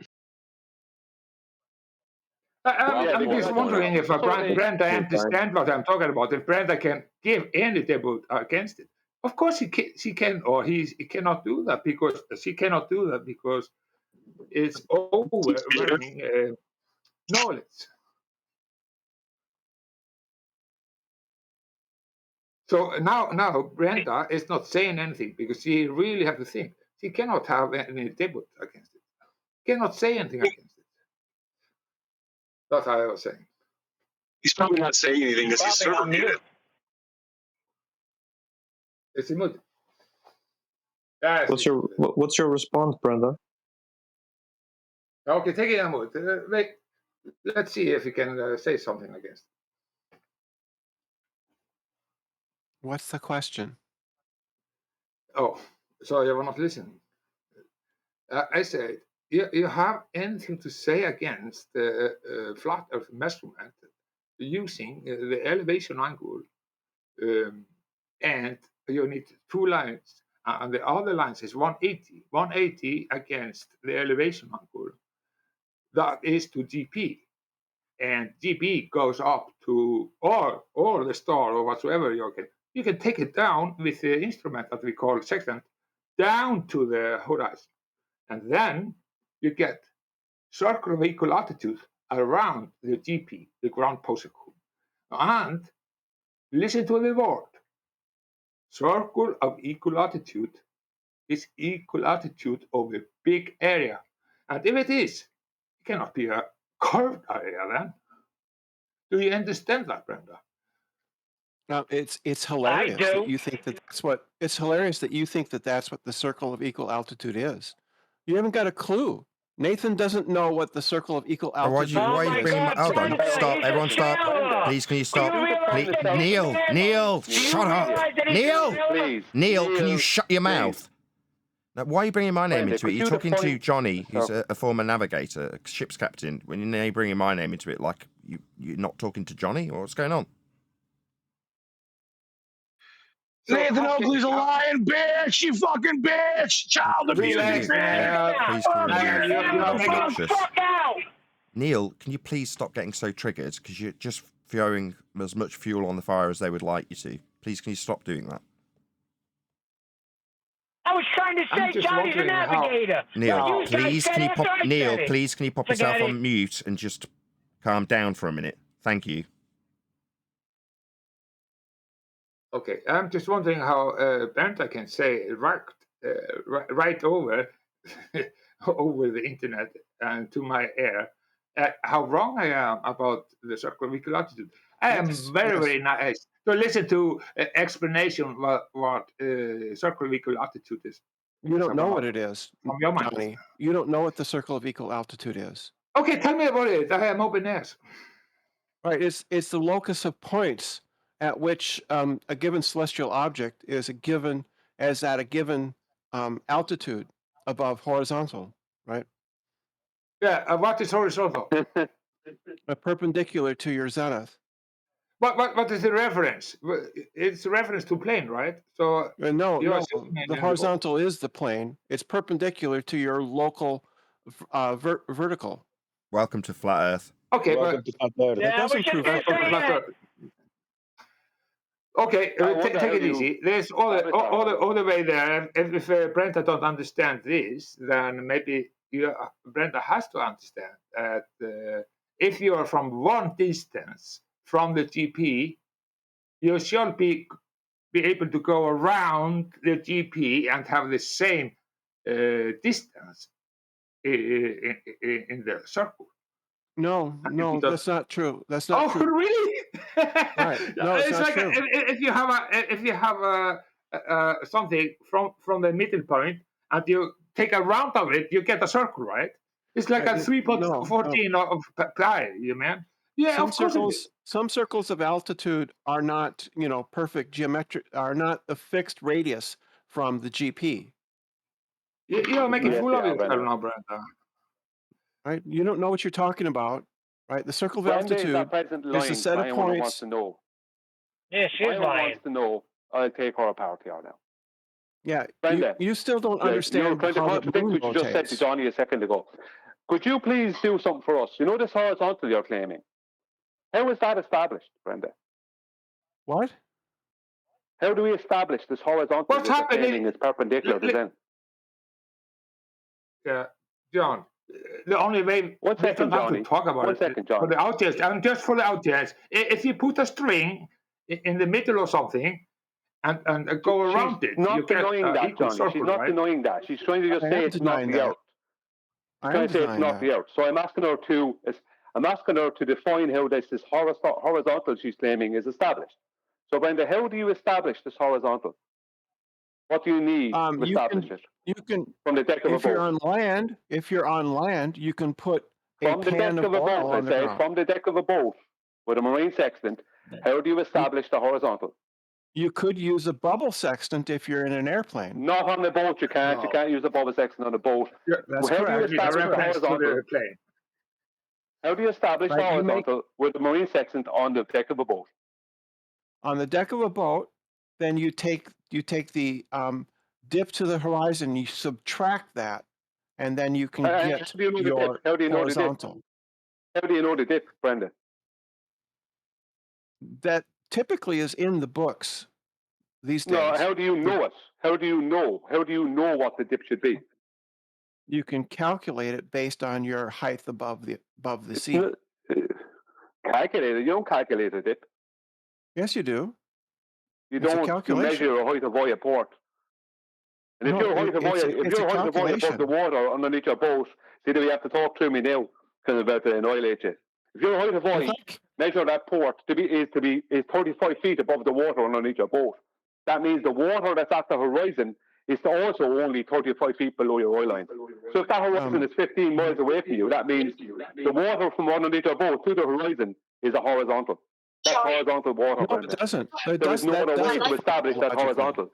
[SPEAKER 20] I'm just wondering if Brenda understands what I'm talking about. If Brenda can give any debut against it, of course she can, or he cannot do that because she cannot do that because it's overwhelming knowledge. So now Brenda is not saying anything because she really has to think. She cannot have any debut against it. Cannot say anything against it. That's how I was saying.
[SPEAKER 21] He's probably not saying anything because he's server muted.
[SPEAKER 20] It's a mood.
[SPEAKER 6] What's your response, Brenda?
[SPEAKER 20] Okay, take it on mood. Let's see if you can say something against it.
[SPEAKER 15] What's the question?
[SPEAKER 20] Oh, so you were not listening. I said, you have anything to say against the flat Earth measurement using the elevation angle, and you need two lines, and the other lines is 180. 180 against the elevation angle. That is to GP, and GP goes up to or the star or whatsoever you can take it down with the instrument that we call sextant down to the horizon. And then you get circle of equal altitude around the GP, the ground position. And listen to the word. Circle of equal altitude is equal altitude of a big area. And if it is, it cannot be a curved area then. Do you understand that, Brenda?
[SPEAKER 15] No, it's hilarious that you think that that's what it's hilarious that you think that that's what the circle of equal altitude is. You haven't got a clue. Nathan doesn't know what the circle of equal altitude is.
[SPEAKER 1] Why are you bringing him? Hold on, stop, everyone, stop. Please, can you stop? Please, Neil, shut up. Neil, can you shut your mouth? Now, why are you bringing my name
[SPEAKER 10] Brenda,
[SPEAKER 1] into it?
[SPEAKER 10] could
[SPEAKER 1] You're
[SPEAKER 10] you
[SPEAKER 1] talking to
[SPEAKER 10] define-
[SPEAKER 1] Johnny, who's
[SPEAKER 10] Oh.
[SPEAKER 1] a former navigator, a ship's captain. When you're bringing my name into it, like you're not talking to Johnny, or what's going on?
[SPEAKER 19] Nathan Oakley's a lying bitch, you fucking bitch! Child
[SPEAKER 1] Relax,
[SPEAKER 19] abuse,
[SPEAKER 1] man. Please, can you
[SPEAKER 19] man!
[SPEAKER 1] relax?
[SPEAKER 19] You're
[SPEAKER 1] Obnoxious. Neil, can you please stop getting so triggered? Because you're just throwing as much fuel on the fire as they would like you to. Please, can you stop doing that?
[SPEAKER 13] I was trying to
[SPEAKER 20] I'm
[SPEAKER 13] say
[SPEAKER 20] just
[SPEAKER 13] Johnny's a
[SPEAKER 20] wondering how-
[SPEAKER 13] navigator.
[SPEAKER 1] Neil,
[SPEAKER 13] But you guys
[SPEAKER 1] please,
[SPEAKER 13] said
[SPEAKER 1] can you
[SPEAKER 13] after
[SPEAKER 1] pop?
[SPEAKER 13] I
[SPEAKER 1] Neil,
[SPEAKER 13] said it.
[SPEAKER 1] please, can you pop
[SPEAKER 13] Forget
[SPEAKER 1] yourself
[SPEAKER 13] it.
[SPEAKER 1] on mute and just calm down for a minute? Thank you.
[SPEAKER 20] Okay, I'm just wondering how Bernta can say right over over the internet and to my ear how wrong I am about the circle of equal altitude. I am very nice to listen to explanation what circle of equal altitude is.
[SPEAKER 15] You don't know what it is,
[SPEAKER 20] From your mind.
[SPEAKER 15] Johnny. You don't know what the circle of equal altitude is.
[SPEAKER 20] Okay, tell me about it. I am open ears.
[SPEAKER 15] Right, it's the locus of points at which a given celestial object is at a given altitude above horizontal, right?
[SPEAKER 20] Yeah, what is horizontal?
[SPEAKER 15] Perpendicular to your zenith.
[SPEAKER 20] What is the reference? It's a reference to plane, right? So
[SPEAKER 15] No,
[SPEAKER 20] you're
[SPEAKER 15] no.
[SPEAKER 20] assuming
[SPEAKER 15] The horizontal is the plane. It's perpendicular to your local vertical.
[SPEAKER 1] Welcome to Flat Earth.
[SPEAKER 20] Okay,
[SPEAKER 17] Welcome to Flat Earth.
[SPEAKER 15] That doesn't prove
[SPEAKER 20] Okay,
[SPEAKER 10] I wonder
[SPEAKER 20] take
[SPEAKER 10] how
[SPEAKER 20] it
[SPEAKER 10] you
[SPEAKER 20] easy. There's all the way there. If Brenda don't understand this, then maybe Brenda has to understand that if you are from one distance from the GP, you should be able to go around the GP and have the same distance in the circle.
[SPEAKER 15] No, that's not true. That's not
[SPEAKER 20] Oh,
[SPEAKER 15] true.
[SPEAKER 20] really?
[SPEAKER 15] Right. No, it's not
[SPEAKER 20] like
[SPEAKER 15] true.
[SPEAKER 20] if you have something from the middle point and you take a round of it, you get a circle, right? It's like a 3.14 of pi, you man. Yeah,
[SPEAKER 15] Some
[SPEAKER 20] of course it is.
[SPEAKER 15] some circles of altitude are not, perfect geometric, are not a fixed radius from the GP.
[SPEAKER 20] You're making
[SPEAKER 10] Yes,
[SPEAKER 20] fool of
[SPEAKER 10] they are,
[SPEAKER 20] yourself
[SPEAKER 10] Brenda.
[SPEAKER 20] now, Brenda.
[SPEAKER 15] Right? You don't know what you're talking about, right? The circle of
[SPEAKER 10] Brenda is
[SPEAKER 15] altitude
[SPEAKER 10] at present
[SPEAKER 15] is
[SPEAKER 10] lying
[SPEAKER 15] a set
[SPEAKER 10] to
[SPEAKER 15] of
[SPEAKER 10] anyone who wants
[SPEAKER 15] points.
[SPEAKER 10] to know.
[SPEAKER 13] Yeah, she's
[SPEAKER 10] Anyone
[SPEAKER 13] lying.
[SPEAKER 10] wants to know, I'll take her apart here now.
[SPEAKER 15] Yeah,
[SPEAKER 10] Brenda,
[SPEAKER 15] you still don't
[SPEAKER 10] you're
[SPEAKER 15] understand
[SPEAKER 10] trying to
[SPEAKER 15] how the
[SPEAKER 10] contradict
[SPEAKER 15] moon
[SPEAKER 10] what you just said to
[SPEAKER 15] rotates.
[SPEAKER 10] Johnny a second ago. Could you please do something for us? You know this horizontal you're claiming? How is that established, Brenda?
[SPEAKER 15] What?
[SPEAKER 10] How do we establish this horizontal
[SPEAKER 20] What's
[SPEAKER 10] that you're
[SPEAKER 20] happening?
[SPEAKER 10] claiming is perpendicular to Zen?
[SPEAKER 20] Yeah, John. The only way
[SPEAKER 10] One
[SPEAKER 20] we
[SPEAKER 10] second,
[SPEAKER 20] don't have to
[SPEAKER 10] Johnny.
[SPEAKER 20] talk about
[SPEAKER 10] One
[SPEAKER 20] it
[SPEAKER 10] second,
[SPEAKER 20] for
[SPEAKER 10] Johnny.
[SPEAKER 20] the audience, and just for the audience, if you put a string in the middle of something and go around it,
[SPEAKER 10] She's not
[SPEAKER 20] you get
[SPEAKER 10] denying that,
[SPEAKER 20] equal
[SPEAKER 10] Johnny.
[SPEAKER 20] circle,
[SPEAKER 10] She's not
[SPEAKER 20] right?
[SPEAKER 10] denying that. She's trying to just
[SPEAKER 15] I
[SPEAKER 10] say
[SPEAKER 15] am
[SPEAKER 10] it's not
[SPEAKER 15] denying
[SPEAKER 10] the
[SPEAKER 15] that.
[SPEAKER 10] Earth. She's
[SPEAKER 15] I
[SPEAKER 10] trying
[SPEAKER 15] am
[SPEAKER 10] to say it's
[SPEAKER 15] denying
[SPEAKER 10] not
[SPEAKER 15] that.
[SPEAKER 10] the Earth. So I'm asking her to define how this horizontal she's claiming is established. So Brenda, how do you establish this horizontal? What do you need to establish it?
[SPEAKER 15] You can
[SPEAKER 10] From the deck of a
[SPEAKER 15] if you're
[SPEAKER 10] boat.
[SPEAKER 15] on land, you can put a
[SPEAKER 10] From the
[SPEAKER 15] pan
[SPEAKER 10] deck
[SPEAKER 15] of
[SPEAKER 10] of a
[SPEAKER 15] oil
[SPEAKER 10] boat, I
[SPEAKER 15] on the
[SPEAKER 10] said,
[SPEAKER 15] ground.
[SPEAKER 10] from the deck of a boat with a marine sextant, how do you establish the horizontal?
[SPEAKER 15] You could use a bubble sextant if you're in an airplane.
[SPEAKER 10] Not on the boat, you can't.
[SPEAKER 20] No.
[SPEAKER 10] You can't use a bubble sextant on a boat.
[SPEAKER 15] That's
[SPEAKER 10] How do you
[SPEAKER 15] correct.
[SPEAKER 10] establish the
[SPEAKER 20] reference to
[SPEAKER 10] horizontal?
[SPEAKER 20] the plane.
[SPEAKER 10] How do you establish the
[SPEAKER 15] Right, you make-
[SPEAKER 10] horizontal with a marine sextant on the deck of a boat?
[SPEAKER 15] On the deck of a boat, then you take the dip to the horizon, you subtract that, and then you can
[SPEAKER 10] How
[SPEAKER 15] get
[SPEAKER 10] do you know the
[SPEAKER 15] your
[SPEAKER 10] dip? How do you know the dip?
[SPEAKER 15] horizontal.
[SPEAKER 10] How do you know the dip, Brenda?
[SPEAKER 15] That typically is in the books these days.
[SPEAKER 10] No, how do you know it? How do you know? How do you know what the dip should be?
[SPEAKER 15] You can calculate it based on your height above the sea.
[SPEAKER 10] Calculate it. You don't calculate a dip.
[SPEAKER 15] Yes, you do.
[SPEAKER 10] You
[SPEAKER 15] It's a
[SPEAKER 10] don't. You
[SPEAKER 15] calculation.
[SPEAKER 10] measure a height of Voya port. And if
[SPEAKER 15] No,
[SPEAKER 10] your height of
[SPEAKER 15] it's
[SPEAKER 10] Voya,
[SPEAKER 15] a
[SPEAKER 10] if your height of Voya above
[SPEAKER 15] calculation.
[SPEAKER 10] the water underneath your boat, see, we have to talk to me now because I'm about to annihilate you. If your height of Voya, measure that port is 35 feet above the water underneath your boat. That means the water that's at the horizon is also only 35 feet below your oil line. So if that horizon is 15 miles away from you, that means the water from underneath your boat to the horizon is a horizontal. That's horizontal water.
[SPEAKER 15] No, it doesn't.
[SPEAKER 10] There is no other way to establish that horizontal.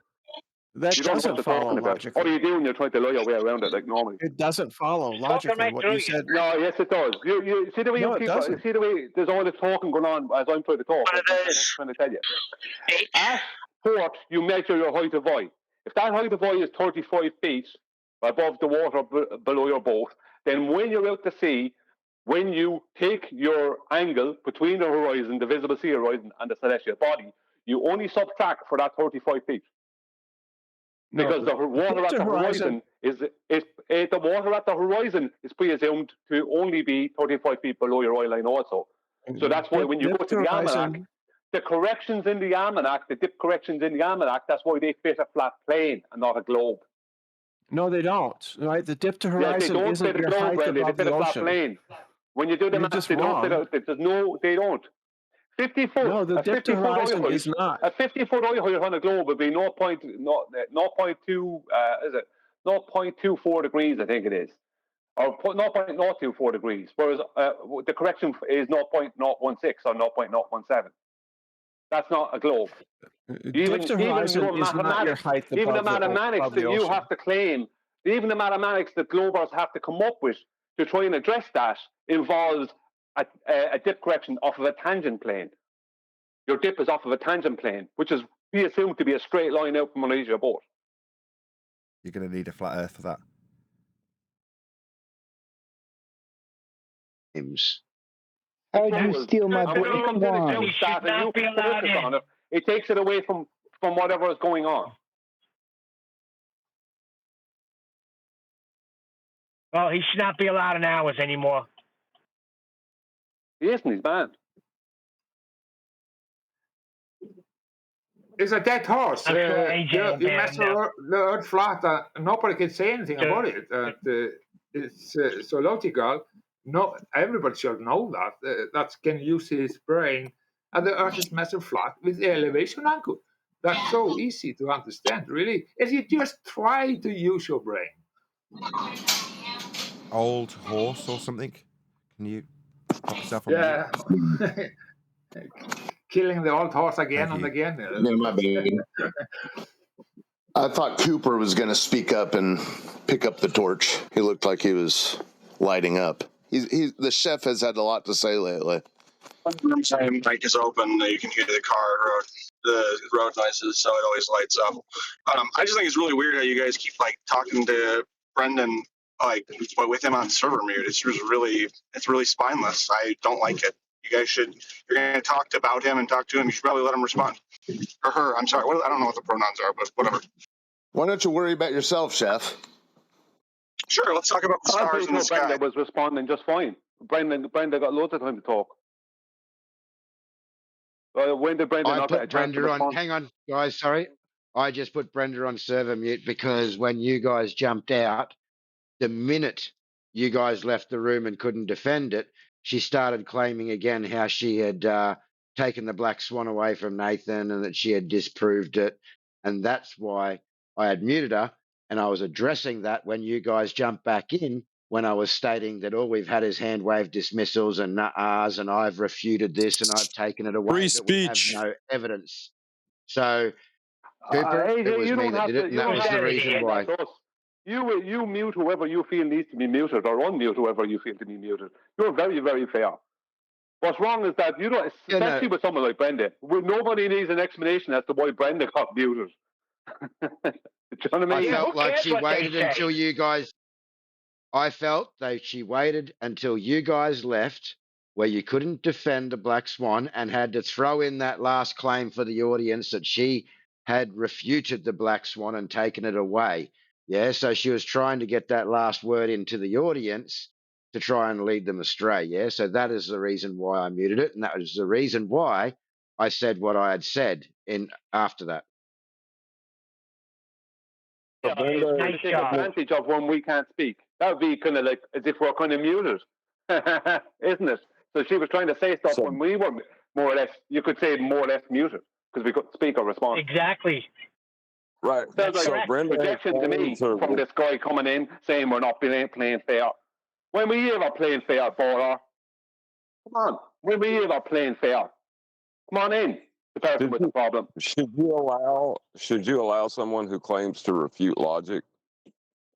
[SPEAKER 15] That
[SPEAKER 10] You don't know
[SPEAKER 15] doesn't
[SPEAKER 10] what you're
[SPEAKER 15] follow
[SPEAKER 10] talking about.
[SPEAKER 15] logically.
[SPEAKER 10] All you do, and you're trying to lie your way around it like normally.
[SPEAKER 15] It doesn't follow logically. What you said.
[SPEAKER 10] No, yes, it does. You see the way
[SPEAKER 15] No,
[SPEAKER 10] you
[SPEAKER 15] it
[SPEAKER 10] keep.
[SPEAKER 15] doesn't.
[SPEAKER 10] See the way there's all this talking going on as I'm trying to talk. I'm trying to tell you. At port, you measure your height of eye. If that height of eye is 35 feet above the water below your boat, then when you're out to sea, when you take your angle between the horizon, the visible sea horizon, and the celestial body, you only subtract for that 35 feet. Because the water at the horizon is the water at the horizon is presumed to only be 35 feet below your eye line also. So that's why when you go to the almanac, the corrections in the almanac, the dip corrections in the almanac, that's why they fit a flat plane and not a globe.
[SPEAKER 15] No, they don't. Right? The dip to horizon
[SPEAKER 10] they don't
[SPEAKER 15] isn't
[SPEAKER 10] fit a
[SPEAKER 15] your
[SPEAKER 10] globe,
[SPEAKER 15] height
[SPEAKER 10] Brandy. They
[SPEAKER 15] above
[SPEAKER 10] fit
[SPEAKER 15] the
[SPEAKER 10] a flat
[SPEAKER 15] ocean.
[SPEAKER 10] plane. When you do the
[SPEAKER 15] You're
[SPEAKER 10] math,
[SPEAKER 15] just
[SPEAKER 10] they don't fit
[SPEAKER 15] wrong.
[SPEAKER 10] they don't. 50 foot.
[SPEAKER 15] No, the dip to horizon is not.
[SPEAKER 10] A 50-foot eye height on a globe would be 0.2. Is it 0.24 degrees? I think it is, or 0.024 degrees. Whereas the correction is 0.016 or 0.017. That's not a globe.
[SPEAKER 15] Dip to horizon is not your height
[SPEAKER 10] Even the
[SPEAKER 15] above
[SPEAKER 10] mathematics
[SPEAKER 15] the
[SPEAKER 10] that you
[SPEAKER 15] ocean.
[SPEAKER 10] have to claim, even the mathematics that globers have to come up with to try and address that involves a dip correction off of a tangent plane. Your dip is off of a tangent plane, which is we assume to be a straight line out from underneath your boat.
[SPEAKER 1] You're going to need a flat Earth for that.
[SPEAKER 4] How did you steal my
[SPEAKER 10] When it comes to the juice stuff and you focus on it, it takes it away from whatever is going on.
[SPEAKER 13] Well, he should not be allowed in ours anymore.
[SPEAKER 10] He isn't. He's banned.
[SPEAKER 20] It's a dead horse.
[SPEAKER 13] I'm sure AJ
[SPEAKER 20] You mess the earth flat, nobody can say anything about it. It's so logical. No, everybody should know that. That can use his brain. And the earth is measured flat with the elevation angle. That's so easy to understand, really. If you just try to use your brain.
[SPEAKER 1] Old horse or something? Can you pop yourself on
[SPEAKER 20] Yeah. Killing the old horse again and again.
[SPEAKER 22] Yeah, my bad. I thought Cooper was going to speak up and pick up the torch. He looked like he was lighting up. The chef has had a lot to say lately.
[SPEAKER 21] Same mic is open. You can hear the road noises, so it always lights up. I just think it's really weird how you guys keep talking to Brendan with him on server mute. It's really spineless. I don't like it. You guys should. You're going to talk about him and talk to him. You should probably let him respond, or her. I'm sorry. I don't know what the pronouns are, but whatever.
[SPEAKER 22] Why don't you worry about yourself, Chef?
[SPEAKER 21] Sure. Let's talk about the stars in the sky.
[SPEAKER 10] Brenda was responding just fine. Brenda got loads of time to talk. When did Brenda not get a chance to respond?
[SPEAKER 5] Hang on, guys. Sorry, I just put Brenda on server mute because when you guys jumped out, the minute you guys left the room and couldn't defend it, she started claiming again how she had taken the black swan away from Nathan and that she had disproved it. And that's why I had muted her. And I was addressing that when you guys jumped back in, when I was stating that all we've had is hand wave dismissals and nuh-ahs, and I've refuted this and I've taken it away.
[SPEAKER 22] Free
[SPEAKER 5] but we have
[SPEAKER 22] speech.
[SPEAKER 5] no evidence. So, Cooper, it was me that did it, and that was the reason why.
[SPEAKER 10] You mute whoever you feel needs to be muted, or unmute whoever you feel to be muted. You're very, very fair. What's wrong is that you don't, especially with someone like Brenda, nobody needs an explanation as to why Brenda got muted. Do you know what I mean?
[SPEAKER 5] I felt like she waited until you guys. I felt that she waited until you guys left, where you couldn't defend the Black Swan, and had to throw in that last claim for the audience that she had refuted the Black Swan and taken it away. Yeah, so she was trying to get that last word into the audience to try and lead them astray. Yeah, so that is the reason why I muted it, and that was the reason why I said what I had said after that.
[SPEAKER 10] Nice take advantage of when we can't speak. That would be kind of like as if we're kind of muted, isn't it? So she was trying to say stuff when we were more or less, you could say more or less muted because we couldn't speak or respond.
[SPEAKER 13] Exactly.
[SPEAKER 11] Right.
[SPEAKER 10] Sounds like rejection to me from this guy coming in saying we're not playing fair. When we ever playing fair, Bora? Come on. When we ever playing fair? Come on in. the person with the problem.
[SPEAKER 11] Should you allow someone who claims to refute logic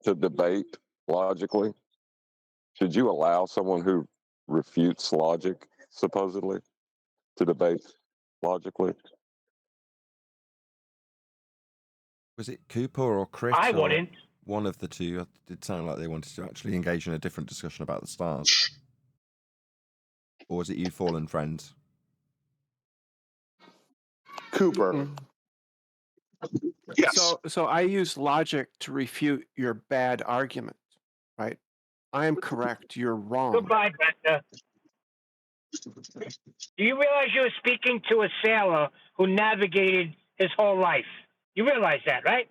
[SPEAKER 11] to debate logically? Should you allow someone who refutes logic, supposedly, to debate logically?
[SPEAKER 1] Was it Cooper or Chris?
[SPEAKER 13] I
[SPEAKER 1] or
[SPEAKER 13] wouldn't.
[SPEAKER 1] One of the two. It did sound like they wanted to actually engage in a different discussion about the stars. Or was it you, fallen friends?
[SPEAKER 22] Cooper.
[SPEAKER 15] Yes. So I use logic to refute your bad argument, right? I am correct. You're wrong.
[SPEAKER 13] Goodbye, Brenda. Do you realize you were speaking to a sailor who navigated his whole life? You realize that, right?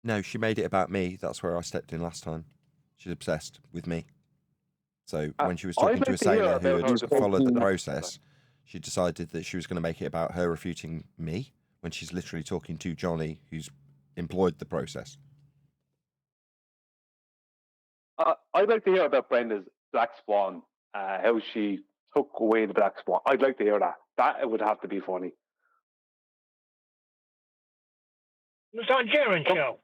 [SPEAKER 1] No, she made it about me. That's where I stepped in last time. She's obsessed with me. So when she was talking to a sailor who had followed the process, she decided that she was going to make it about her refuting me when she's literally talking to Johnny, who's employed the process.
[SPEAKER 10] I'd like to hear about Brenda's Black Swan, how she took away the Black Swan. I'd like to hear that. That would have to be funny.
[SPEAKER 13] It was on Jaren's show.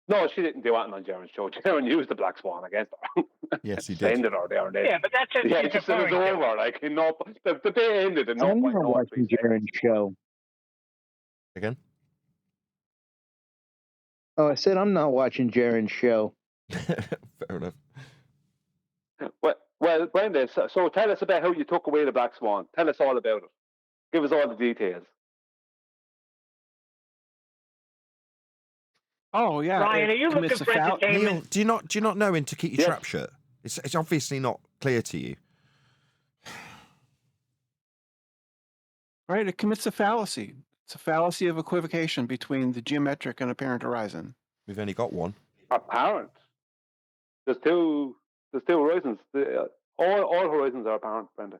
[SPEAKER 10] No, she didn't do it on Jaren's show. Jaren used the Black Swan against her.
[SPEAKER 1] Yes, he did.
[SPEAKER 10] Ended her there.
[SPEAKER 13] Yeah, but that's a
[SPEAKER 10] yeah, just said it was over. Like, the day ended in
[SPEAKER 4] I'm not watching Jaren's show.
[SPEAKER 1] Again?
[SPEAKER 4] Oh, I said I'm not watching Jaren's show.
[SPEAKER 1] Fair enough.
[SPEAKER 10] Well, Brenda, so tell us about how you took away the Black Swan. Tell us all about it. Give us all the details.
[SPEAKER 15] Oh yeah,
[SPEAKER 13] Ryan, are you looking for entertainment?
[SPEAKER 1] Neil, do you not know in To Keep Your Trap Shut? It's obviously not clear to you.
[SPEAKER 15] Right, it commits a fallacy. It's a fallacy of equivocation between the geometric and apparent horizon.
[SPEAKER 1] We've only got one.
[SPEAKER 10] Apparent. There's two horizons. All horizons are apparent, Brenda,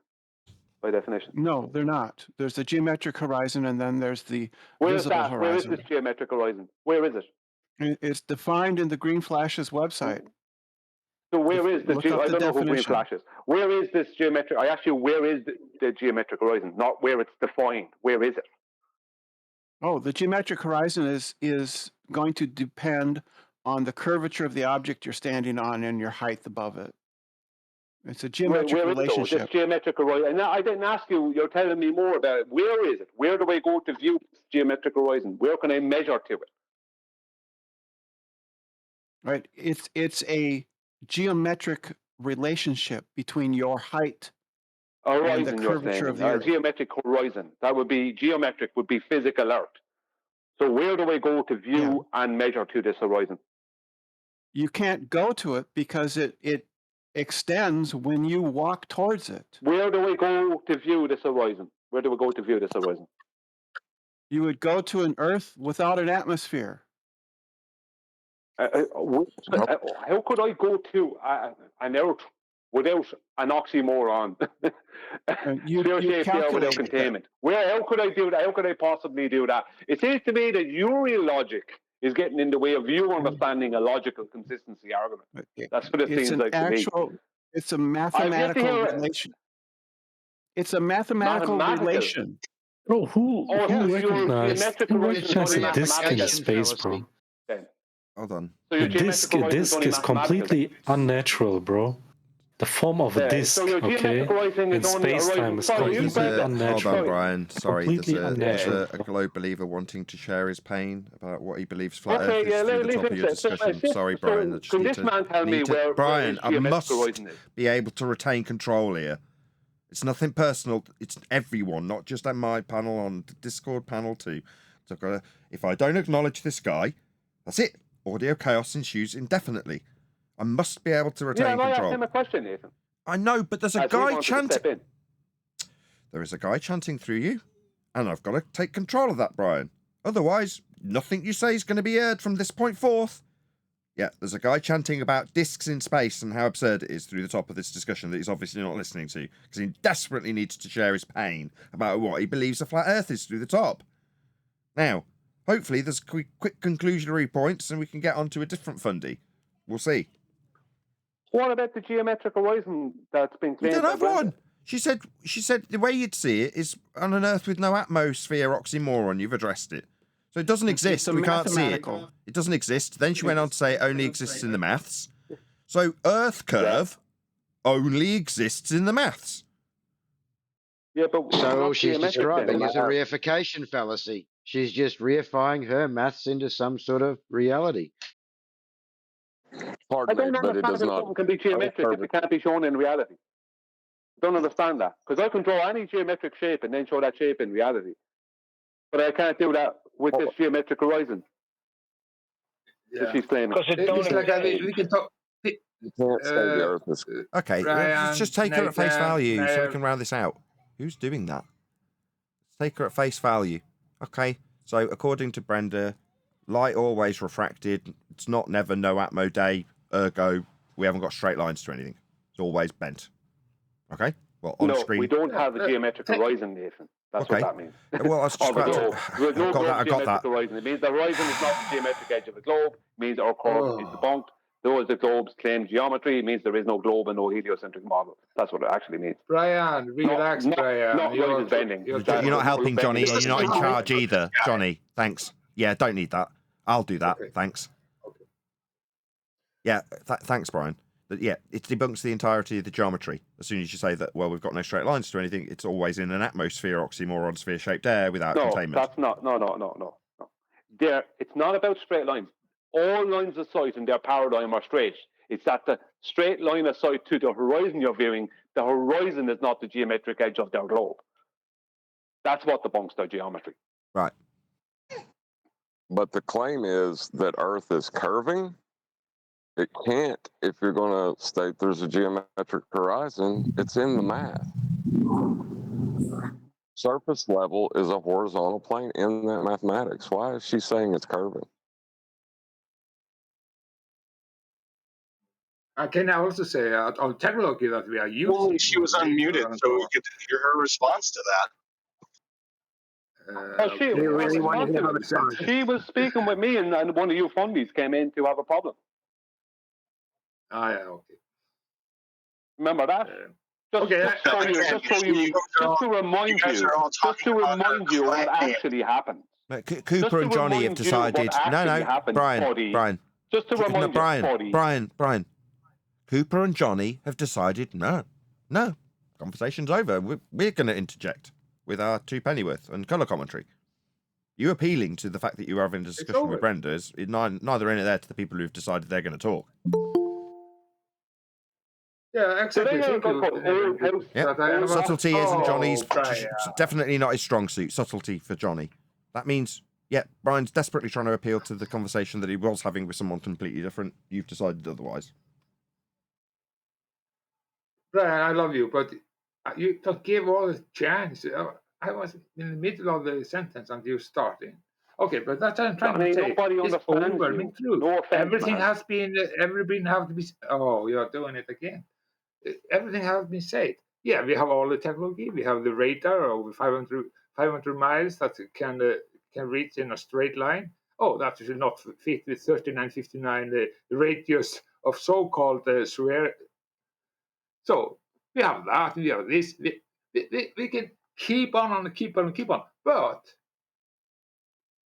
[SPEAKER 10] by definition.
[SPEAKER 15] No, they're not. There's the geometric horizon, and then there's the
[SPEAKER 10] Where is
[SPEAKER 15] visible
[SPEAKER 10] that?
[SPEAKER 15] horizon.
[SPEAKER 10] Where is this geometric horizon? Where is it?
[SPEAKER 15] It's defined in the Green Flash's website.
[SPEAKER 10] So where is the? I don't know who Green
[SPEAKER 15] definition.
[SPEAKER 10] Flash is. Where is this geometric? I asked you, where is the geometric horizon? Not where it's defined. Where is it?
[SPEAKER 15] Oh, the geometric horizon is going to depend on the curvature of the object you're standing on and your height above it. It's a geometric
[SPEAKER 10] where
[SPEAKER 15] relationship.
[SPEAKER 10] Is it, this geometric horizon? And I didn't ask you. You're telling me more about it. Where is it? Where do I go to view this geometric horizon? Where can I measure to it?
[SPEAKER 15] Right. It's a geometric relationship between your height and the curvature of the Earth.
[SPEAKER 10] Geometric horizon. That would be geometric. Would be physical Earth. So where do I go to view and measure to this horizon?
[SPEAKER 15] You can't go to it because it extends when you walk towards it.
[SPEAKER 10] Where do I go to view this horizon? Where do we go to view this horizon?
[SPEAKER 15] You would go to an Earth without an atmosphere.
[SPEAKER 10] How could I go to an Earth without an oxymoron? Sphere-shaped without containment. How could I do that? How could I possibly do that? It seems to me that your logic is getting in the way of you understanding a logical consistency argument. That's what it seems like to me.
[SPEAKER 15] It's a mathematical relation. It's a mathematical relation.
[SPEAKER 12] Bro, who recognized a disk in space, bro?
[SPEAKER 1] Hold on.
[SPEAKER 12] A disk is completely unnatural, bro. The form of a disk, okay, in space-time is completely unnatural.
[SPEAKER 1] Hold on, Brian. Sorry,
[SPEAKER 12] completely
[SPEAKER 1] there's
[SPEAKER 12] unnatural.
[SPEAKER 1] a globe believer wanting to share his pain about what he believes flat Earth is through the top of your discussion. Sorry, Brian. I just
[SPEAKER 10] Can this man tell me where
[SPEAKER 1] Brian,
[SPEAKER 10] his
[SPEAKER 1] I
[SPEAKER 10] geometric
[SPEAKER 1] must
[SPEAKER 10] horizon is?
[SPEAKER 1] be able to retain control here. It's nothing personal. It's everyone, not just on my panel, on the Discord panel too. So if I don't acknowledge this guy, that's it. Audio chaos ensues indefinitely. I must be able to retain
[SPEAKER 10] I asked
[SPEAKER 1] control.
[SPEAKER 10] him a question, Nathan.
[SPEAKER 1] I know, but there's a guy chanting. There is a guy chanting through you, and I've got to take control of that, Brian. Otherwise, nothing you say is going to be heard from this point forth. Yeah, there's a guy chanting about discs in space and how absurd it is through the top of this discussion that he's obviously not listening to, because he desperately needs to share his pain about what he believes a flat Earth is through the top. Now, hopefully there's quick conclusionary points and we can get on to a different fundy. We'll see.
[SPEAKER 10] What about the geometric horizon that's been claimed?
[SPEAKER 1] We don't have one. She said the way you'd see it is on an Earth with no atmosphere, oxymoron. You've addressed it. So it doesn't exist.
[SPEAKER 15] a
[SPEAKER 1] We can't see it.
[SPEAKER 15] mathematical.
[SPEAKER 1] It doesn't exist. Then she went on to say it only exists in the maths. So Earth curve only exists in the maths.
[SPEAKER 10] Yeah, but
[SPEAKER 5] So all she's
[SPEAKER 10] geometric
[SPEAKER 5] describing
[SPEAKER 10] then.
[SPEAKER 5] is a reification fallacy. She's just reifying her maths into some sort of reality.
[SPEAKER 10] I
[SPEAKER 11] Pardon me,
[SPEAKER 10] don't
[SPEAKER 11] but it
[SPEAKER 10] understand
[SPEAKER 11] does
[SPEAKER 10] how
[SPEAKER 11] not.
[SPEAKER 10] something can be geometric if it can't be shown in reality. I don't understand that. Because I can draw any geometric shape and then show that shape in reality. But I can't do that with this geometric horizon. That she's claiming.
[SPEAKER 20] It's like we can talk.
[SPEAKER 11] You can't say the Earth is.
[SPEAKER 1] Okay,
[SPEAKER 20] Brian,
[SPEAKER 1] let's just take her at face
[SPEAKER 20] Nathan,
[SPEAKER 1] value so we
[SPEAKER 20] Nev.
[SPEAKER 1] can round this out. Who's doing that? Let's take her at face value. Okay, so according to Brenda, light always refracted. It's not never no atmo day. Ergo, we haven't got straight lines to anything. It's always bent. Okay? Well, on screen.
[SPEAKER 10] We don't have a geometric horizon, Nathan. That's
[SPEAKER 1] Okay.
[SPEAKER 10] what that means.
[SPEAKER 1] Well, I was just about to...
[SPEAKER 10] There's no
[SPEAKER 1] I got that.
[SPEAKER 10] horizon. It means the horizon is not the geometric edge of a globe. It means our curve is debunked. Those the globes claim geometry. It means there is no globe and no heliocentric model. That's what it actually means.
[SPEAKER 20] Brian, relax, Brian.
[SPEAKER 10] Not horizon bending.
[SPEAKER 1] You're not helping, Johnny, and you're not in charge either, Johnny. Thanks. Yeah, don't need that. I'll do that. Okay. Thanks. Okay. Yeah, thanks, Brian. But yeah, it debunks the entirety of the geometry. As soon as you say that, well, we've got no straight lines to anything, it's always in an atmosphere, oxymoron, sphere-shaped air without containment.
[SPEAKER 10] That's not. No. It's not about straight lines. All lines of sight in their paradigm are straight. It's that the straight line of sight to the horizon you're viewing, the horizon is not the geometric edge of their globe. That's what debunks their geometry.
[SPEAKER 1] Right.
[SPEAKER 11] But the claim is that Earth is curving. It can't if you're going to state there's a geometric horizon. It's in the math. Surface level is a horizontal plane in that mathematics. Why is she saying it's curving?
[SPEAKER 20] Can I also say on technology that we are using?
[SPEAKER 21] Well, she was unmuted, so we could hear her response to that.
[SPEAKER 10] She was speaking with me, and one of you fundies came in to have a problem.
[SPEAKER 20] Ah, yeah, okay.
[SPEAKER 10] Remember that? Just to remind you what actually happened.
[SPEAKER 1] Cooper and Johnny have decided. Brian.
[SPEAKER 10] Just to remind you,
[SPEAKER 1] Brian. Cooper and Johnny have decided. No, conversation's over. We're going to interject with our two pennyworth and colour commentary. You appealing to the fact that you are having a discussion with Brenda is neither in it there to the people who've decided they're going to talk.
[SPEAKER 20] Yeah, exactly.
[SPEAKER 1] Subtlety isn't Johnny's. Definitely not his strong suit. Subtlety for Johnny. That means, Brian's desperately trying to appeal to the conversation that he was having with someone completely different. You've decided otherwise.
[SPEAKER 20] Brian, I love you, but you don't give all the chance. I was in the middle of the sentence and you starting. Okay, but that's what I'm trying to say. It's overwhelming truth. Everything has been to be. Oh, you're doing it again. Everything has been said. Yeah, we have all the technology. We have the radar over 500 miles that can reach in a straight line. Oh, that should not fit with 3959, the radius of so-called sphere. So we have that. We have this. We can keep on, but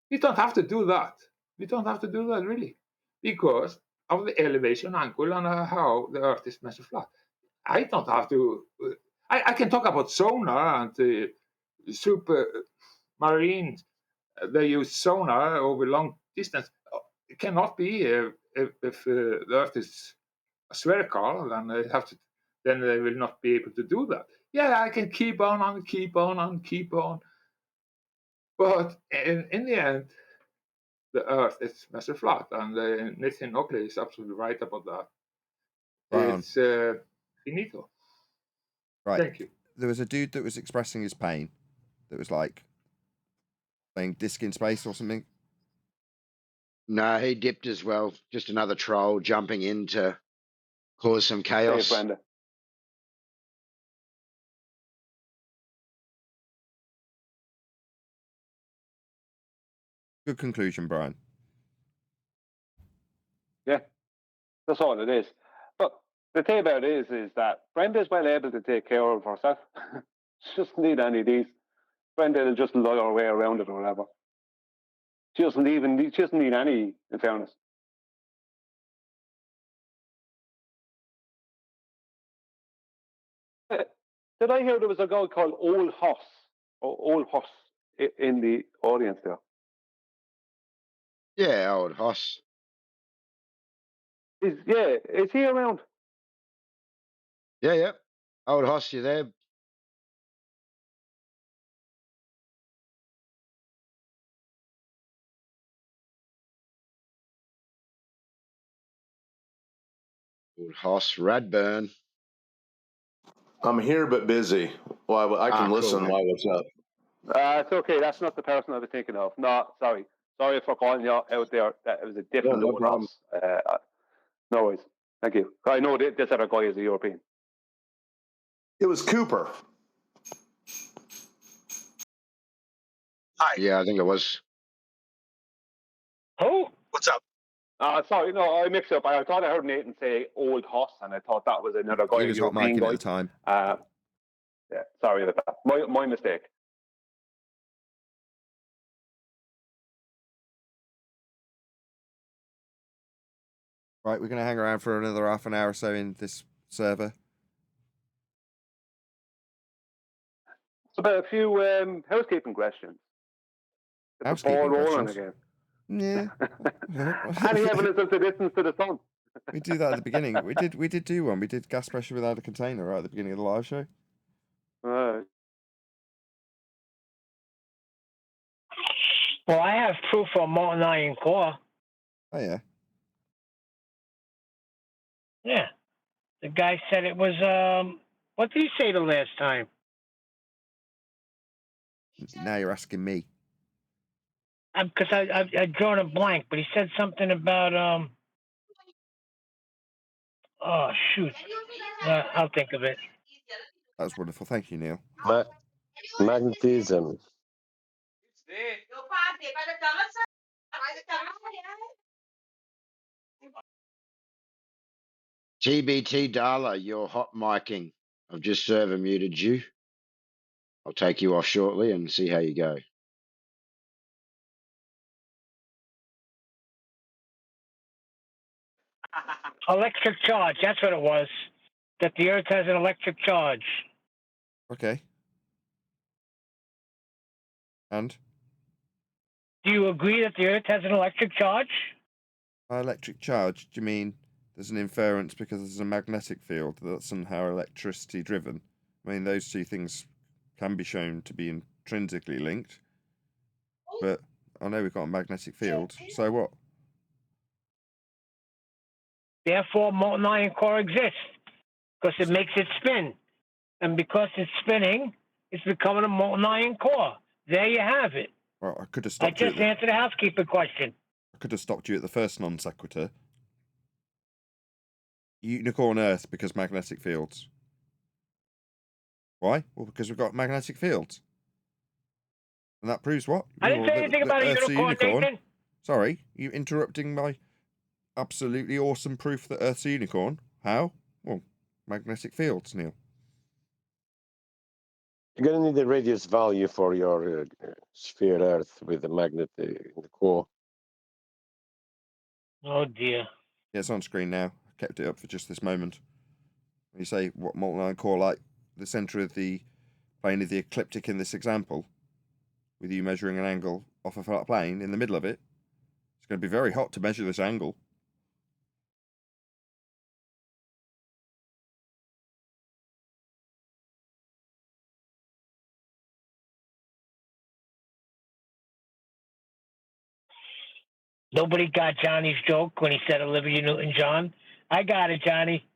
[SPEAKER 20] we don't have to do that. We don't have to do that really, because of the elevation angle and how the Earth is measured flat. I don't have to. I can talk about sonar and submarines. They use sonar over long distance. It cannot be if the Earth is spherical, then they will not be able to do that. Yeah, I can keep on. But in the end, the Earth is measured flat, and Nathan Oakley is absolutely right about that.
[SPEAKER 1] Right.
[SPEAKER 20] It's finito.
[SPEAKER 1] Right.
[SPEAKER 20] Thank you.
[SPEAKER 1] There was a dude that was expressing his pain that was like playing Disc in Space or something.
[SPEAKER 5] No, he dipped as well. Just another troll jumping in to cause some chaos.
[SPEAKER 10] Hey, Brenda.
[SPEAKER 1] Good conclusion, Brian.
[SPEAKER 10] Yeah, that's all it is. But The thing about it is that Brenda's well able to take care of herself. She doesn't need any of these. Brenda will just lie her way around it or whatever. She doesn't need any, in fairness. Did I hear there was a guy called Old Hoss, or Old Hoss, in the audience there?
[SPEAKER 5] Yeah, Old Hoss.
[SPEAKER 10] Is he around?
[SPEAKER 5] Yeah. Old Hoss, you there? Old Hoss Radburn.
[SPEAKER 22] I'm here but busy. Well, I can listen
[SPEAKER 5] cool,
[SPEAKER 22] while it's up.
[SPEAKER 10] It's okay. That's not the person I was thinking of. No, sorry. Sorry for calling you out there. It was a different
[SPEAKER 5] no
[SPEAKER 10] Old
[SPEAKER 5] problem.
[SPEAKER 10] Hoss. No worries. Thank you. I know this other guy is a European.
[SPEAKER 22] It was Cooper.
[SPEAKER 21] Hi.
[SPEAKER 5] Yeah, I think it was.
[SPEAKER 13] Who?
[SPEAKER 21] What's up?
[SPEAKER 10] Sorry, no, I mixed up. I thought I heard Nathan say Old Hoss, and I thought that was another guy,
[SPEAKER 1] He
[SPEAKER 10] a
[SPEAKER 1] was hot
[SPEAKER 10] European
[SPEAKER 1] micing
[SPEAKER 10] guy.
[SPEAKER 1] at the time.
[SPEAKER 10] Yeah, sorry about that. My mistake.
[SPEAKER 1] Right, we're going to hang around for another half an hour or so in this server.
[SPEAKER 10] It's about a few housekeeping questions. Get the ball rolling again.
[SPEAKER 1] Yeah.
[SPEAKER 10] Any evidence of the distance to the sun?
[SPEAKER 1] We do that at the beginning. We did do one. We did gas pressure without a container right at the beginning of the live show.
[SPEAKER 13] Well, I have proof on molten iron core.
[SPEAKER 1] Oh yeah.
[SPEAKER 13] Yeah. The guy said it was what did he say the last time?
[SPEAKER 1] Now you're asking me.
[SPEAKER 13] Because I've drawn a blank, but he said something about oh shoot. I'll think of it.
[SPEAKER 1] That was wonderful. Thank you, Neil.
[SPEAKER 17] Magnetism.
[SPEAKER 5] TBT Darla, you're hot micing. I've just server muted you. I'll take you off shortly and see how you go.
[SPEAKER 13] Electric charge, that's what it was. That the Earth has an electric charge.
[SPEAKER 1] Okay. And?
[SPEAKER 13] Do you agree that the Earth has an electric charge?
[SPEAKER 1] Electric charge? Do you mean there's an inference because there's a magnetic field that's somehow electricity driven? I mean, those two things can be shown to be intrinsically linked. But I know we've got a magnetic field, so what?
[SPEAKER 13] Therefore, molten iron core exists because it makes it spin. And because it's spinning, it's becoming a molten iron core. There you have it.
[SPEAKER 1] Well, I could have
[SPEAKER 13] I
[SPEAKER 1] stopped you.
[SPEAKER 13] just answered a housekeeper question.
[SPEAKER 1] I could have stopped you at the first non sequitur. Unicorn Earth because magnetic fields. Why? Well, because we've got magnetic fields. And that proves what?
[SPEAKER 13] I didn't say anything about a unicorn, Nathan.
[SPEAKER 1] Sorry, you interrupting my absolutely awesome proof that Earth's a unicorn. How? Well, magnetic fields, Neil.
[SPEAKER 17] You're going to need the radius value for your sphere Earth with the magnet in the core.
[SPEAKER 13] Oh, dear.
[SPEAKER 1] Yeah, it's on screen now. I kept it up for just this moment. When you say what molten iron core, like the centre of the plane of the ecliptic in this example, with you measuring an angle off a flat plane in the middle of it, it's going to be very hot to measure this angle.
[SPEAKER 13] Nobody got Johnny's joke when he said Olivia Newton-John. I got it, Johnny.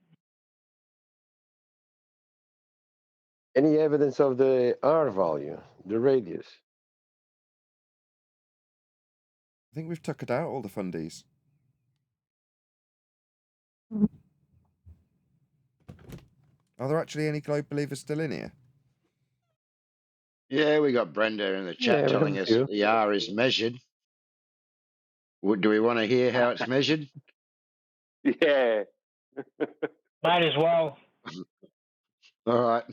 [SPEAKER 17] Any evidence of the R value, the radius?
[SPEAKER 1] I think we've tuckered out all the fundies. Are there actually any globe believers still in here?
[SPEAKER 5] Yeah, we got Brenda in the chat telling us the R is measured. Do we want to hear how it's measured?
[SPEAKER 10] Yeah.
[SPEAKER 13] Might as well.
[SPEAKER 5] All right.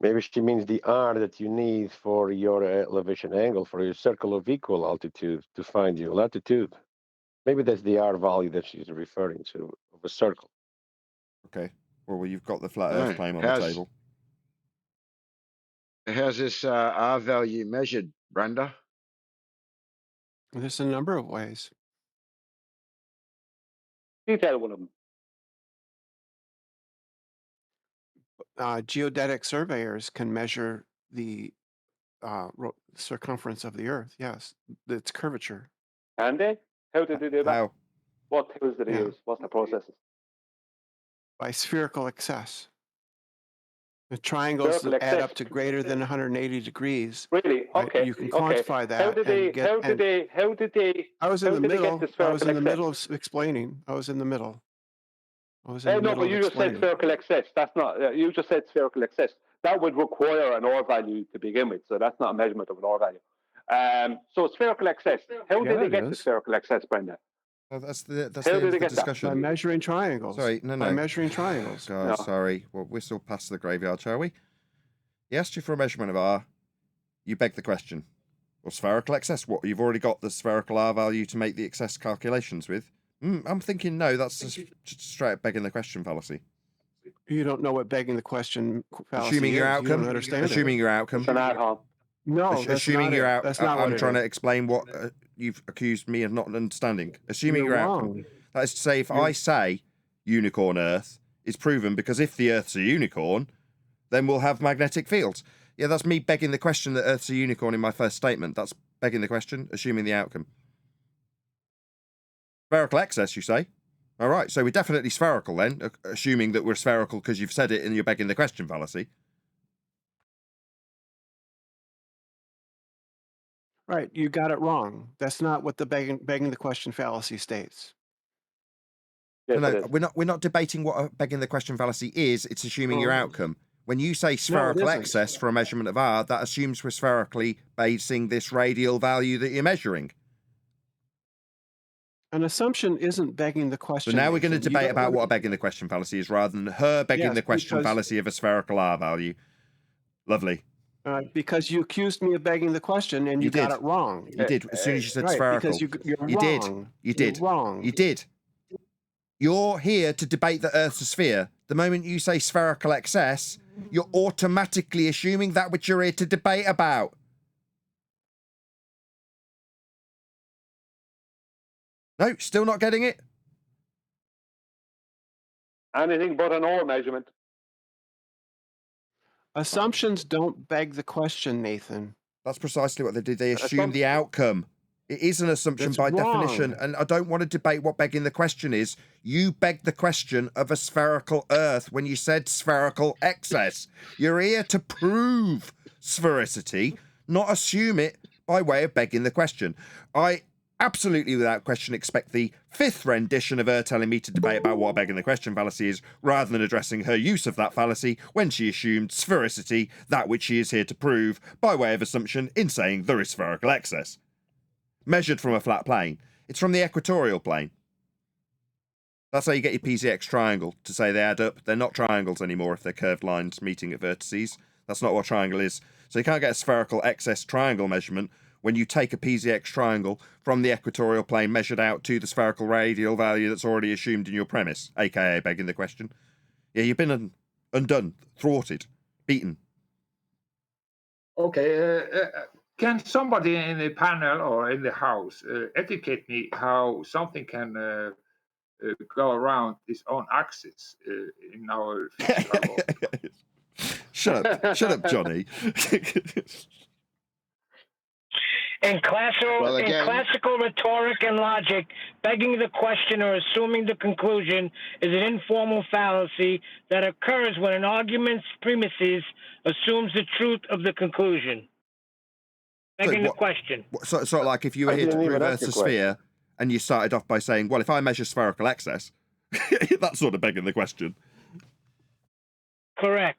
[SPEAKER 17] Maybe she means the R that you need for your elevation angle for your circle of equal altitude to find your latitude. Maybe that's the R value that she's referring to of a circle.
[SPEAKER 1] Okay. Well, you've got the flat
[SPEAKER 5] No,
[SPEAKER 1] Earth claim on the table.
[SPEAKER 5] How's this R value measured, Brenda?
[SPEAKER 15] There's a number of ways.
[SPEAKER 10] Detail one of them.
[SPEAKER 15] Geodetic surveyors can measure the circumference of the Earth. Yes, its curvature.
[SPEAKER 10] Can they? How did they do that?
[SPEAKER 1] How?
[SPEAKER 10] What tools did they
[SPEAKER 15] Yeah.
[SPEAKER 10] use? What's the processes?
[SPEAKER 15] By spherical excess. The triangles
[SPEAKER 10] Spherical
[SPEAKER 15] that add
[SPEAKER 10] excess.
[SPEAKER 15] up to greater than 180 degrees.
[SPEAKER 10] Really?
[SPEAKER 15] Right?
[SPEAKER 10] Okay.
[SPEAKER 15] You can
[SPEAKER 10] Okay.
[SPEAKER 15] quantify that.
[SPEAKER 10] How did they? How did they?
[SPEAKER 15] I was in the middle.
[SPEAKER 10] Get the
[SPEAKER 15] I
[SPEAKER 10] spherical
[SPEAKER 15] was in the
[SPEAKER 10] excess?
[SPEAKER 15] middle of explaining. I was in the middle. I was in the
[SPEAKER 10] No,
[SPEAKER 15] middle
[SPEAKER 10] but
[SPEAKER 15] of
[SPEAKER 10] you just said
[SPEAKER 15] explaining.
[SPEAKER 10] spherical excess. That's not. You just said spherical excess. That would require an R value to begin with, so that's not a measurement of an R value. So spherical excess. How did they get the spherical excess, Brenda?
[SPEAKER 1] Well, that's the end
[SPEAKER 10] How
[SPEAKER 1] of
[SPEAKER 10] did they
[SPEAKER 1] the
[SPEAKER 10] get that?
[SPEAKER 1] discussion.
[SPEAKER 15] By measuring triangles.
[SPEAKER 1] Sorry, no.
[SPEAKER 15] By measuring triangles.
[SPEAKER 1] God,
[SPEAKER 10] No.
[SPEAKER 1] sorry. Well, we're still past the graveyard, shall we? He asked you for a measurement of R. You beg the question. Well, spherical excess. What? You've already got the spherical R value to make the excess calculations with? I'm thinking no. That's just straight up begging the question fallacy.
[SPEAKER 15] You don't know what begging the question fallacy
[SPEAKER 1] Assuming your
[SPEAKER 15] is.
[SPEAKER 1] outcome.
[SPEAKER 15] You don't understand
[SPEAKER 1] Assuming your outcome.
[SPEAKER 10] It's an ad-hoc.
[SPEAKER 15] No, that's
[SPEAKER 1] assuming
[SPEAKER 15] not
[SPEAKER 1] you're
[SPEAKER 15] it.
[SPEAKER 1] out.
[SPEAKER 15] That's not what
[SPEAKER 1] I'm
[SPEAKER 15] it
[SPEAKER 1] trying
[SPEAKER 15] is.
[SPEAKER 1] to explain what you've accused me of not understanding. Assuming
[SPEAKER 15] You're
[SPEAKER 1] your
[SPEAKER 15] wrong.
[SPEAKER 1] outcome. That is to say, if I say unicorn Earth is proven because if the Earth's a unicorn, then we'll have magnetic fields. Yeah, that's me begging the question that Earth's a unicorn in my first statement. That's begging the question, assuming the outcome. Spherical excess, you say? All right, so we're definitely spherical then, assuming that we're spherical because you've said it and you're begging the question fallacy.
[SPEAKER 15] Right, you got it wrong. That's not what the begging the question fallacy states.
[SPEAKER 10] Yes,
[SPEAKER 1] No, we're not debating what a begging the question fallacy is. It's assuming your outcome. When you say spherical excess for a measurement of R, that assumes we're spherically basing this radial value that you're measuring.
[SPEAKER 15] An assumption isn't begging the question.
[SPEAKER 1] So now we're going to
[SPEAKER 15] Nathan.
[SPEAKER 1] debate about what a begging the question fallacy is rather than her begging the question
[SPEAKER 15] because-
[SPEAKER 1] fallacy of a spherical R value. Lovely.
[SPEAKER 15] Because you accused me of begging the question and you got it wrong.
[SPEAKER 1] You did. As soon as you said
[SPEAKER 15] Right,
[SPEAKER 1] spherical.
[SPEAKER 15] because you're
[SPEAKER 1] you
[SPEAKER 15] wrong.
[SPEAKER 1] did. You did.
[SPEAKER 15] You're wrong.
[SPEAKER 1] You did. You're here to debate the Earth's a sphere. The moment you say spherical excess, you're automatically assuming that which you're here to debate about. No, still not getting it?
[SPEAKER 10] Anything but an R measurement.
[SPEAKER 15] Assumptions don't beg the question, Nathan.
[SPEAKER 1] That's precisely what they did. They assume the outcome. It is an assumption
[SPEAKER 15] That's
[SPEAKER 1] by
[SPEAKER 15] wrong.
[SPEAKER 1] definition, and I don't want to debate what begging the question is. You begged the question of a spherical Earth when you said spherical excess. You're here to prove sphericity, not assume it by way of begging the question. I absolutely, without question, expect the fifth rendition of her telling me to debate about what a begging the question fallacy is, rather than addressing her use of that fallacy when she assumed sphericity, that which she is here to prove, by way of assumption in saying there is spherical excess. Measured from a flat plane. It's from the equatorial plane. That's how you get your PZX triangle, to say they add up. They're not triangles anymore if they're curved lines meeting at vertices. That's not what a triangle is. So you can't get a spherical excess triangle measurement when you take a PZX triangle from the equatorial plane measured out to the spherical radial value that's already assumed in your premise, aka begging the question. Yeah, you've been undone, thwarted, beaten.
[SPEAKER 20] Okay, can somebody in the panel or in the house educate me how something can go around its own axis in our physical world?
[SPEAKER 1] Shut up, Johnny.
[SPEAKER 13] In classical rhetoric and logic, begging the question or assuming the conclusion is an informal fallacy that occurs when an argument's premises assumes the truth of the conclusion. Begging the question.
[SPEAKER 1] So like if you were here to prove Earth's a sphere and you started off by saying, well, if I measure spherical excess, that's sort of begging the question.
[SPEAKER 13] Correct.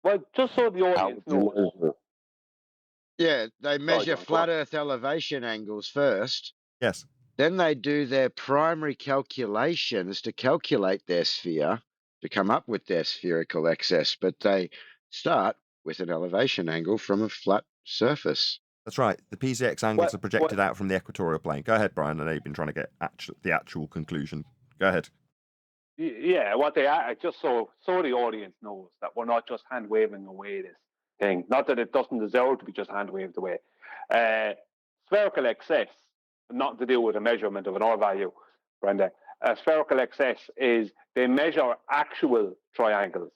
[SPEAKER 10] Well, just so the audience knows,
[SPEAKER 5] Yeah, they measure
[SPEAKER 10] John,
[SPEAKER 5] flat Earth elevation angles first.
[SPEAKER 1] Yes.
[SPEAKER 5] Then they do their primary calculations to calculate their sphere to come up with their spherical excess, but they start with an elevation angle from a flat surface.
[SPEAKER 1] That's right. The PZX angles are projected out from the equatorial plane. Go ahead, Brian. I know you've been trying to get the actual conclusion. Go ahead.
[SPEAKER 10] Yeah, what they are, just so the audience knows that we're not just hand waving away this thing. Not that it doesn't deserve to be just hand waved away. Spherical excess, nothing to do with a measurement of an R value, Brenda. Spherical excess is they measure actual triangles.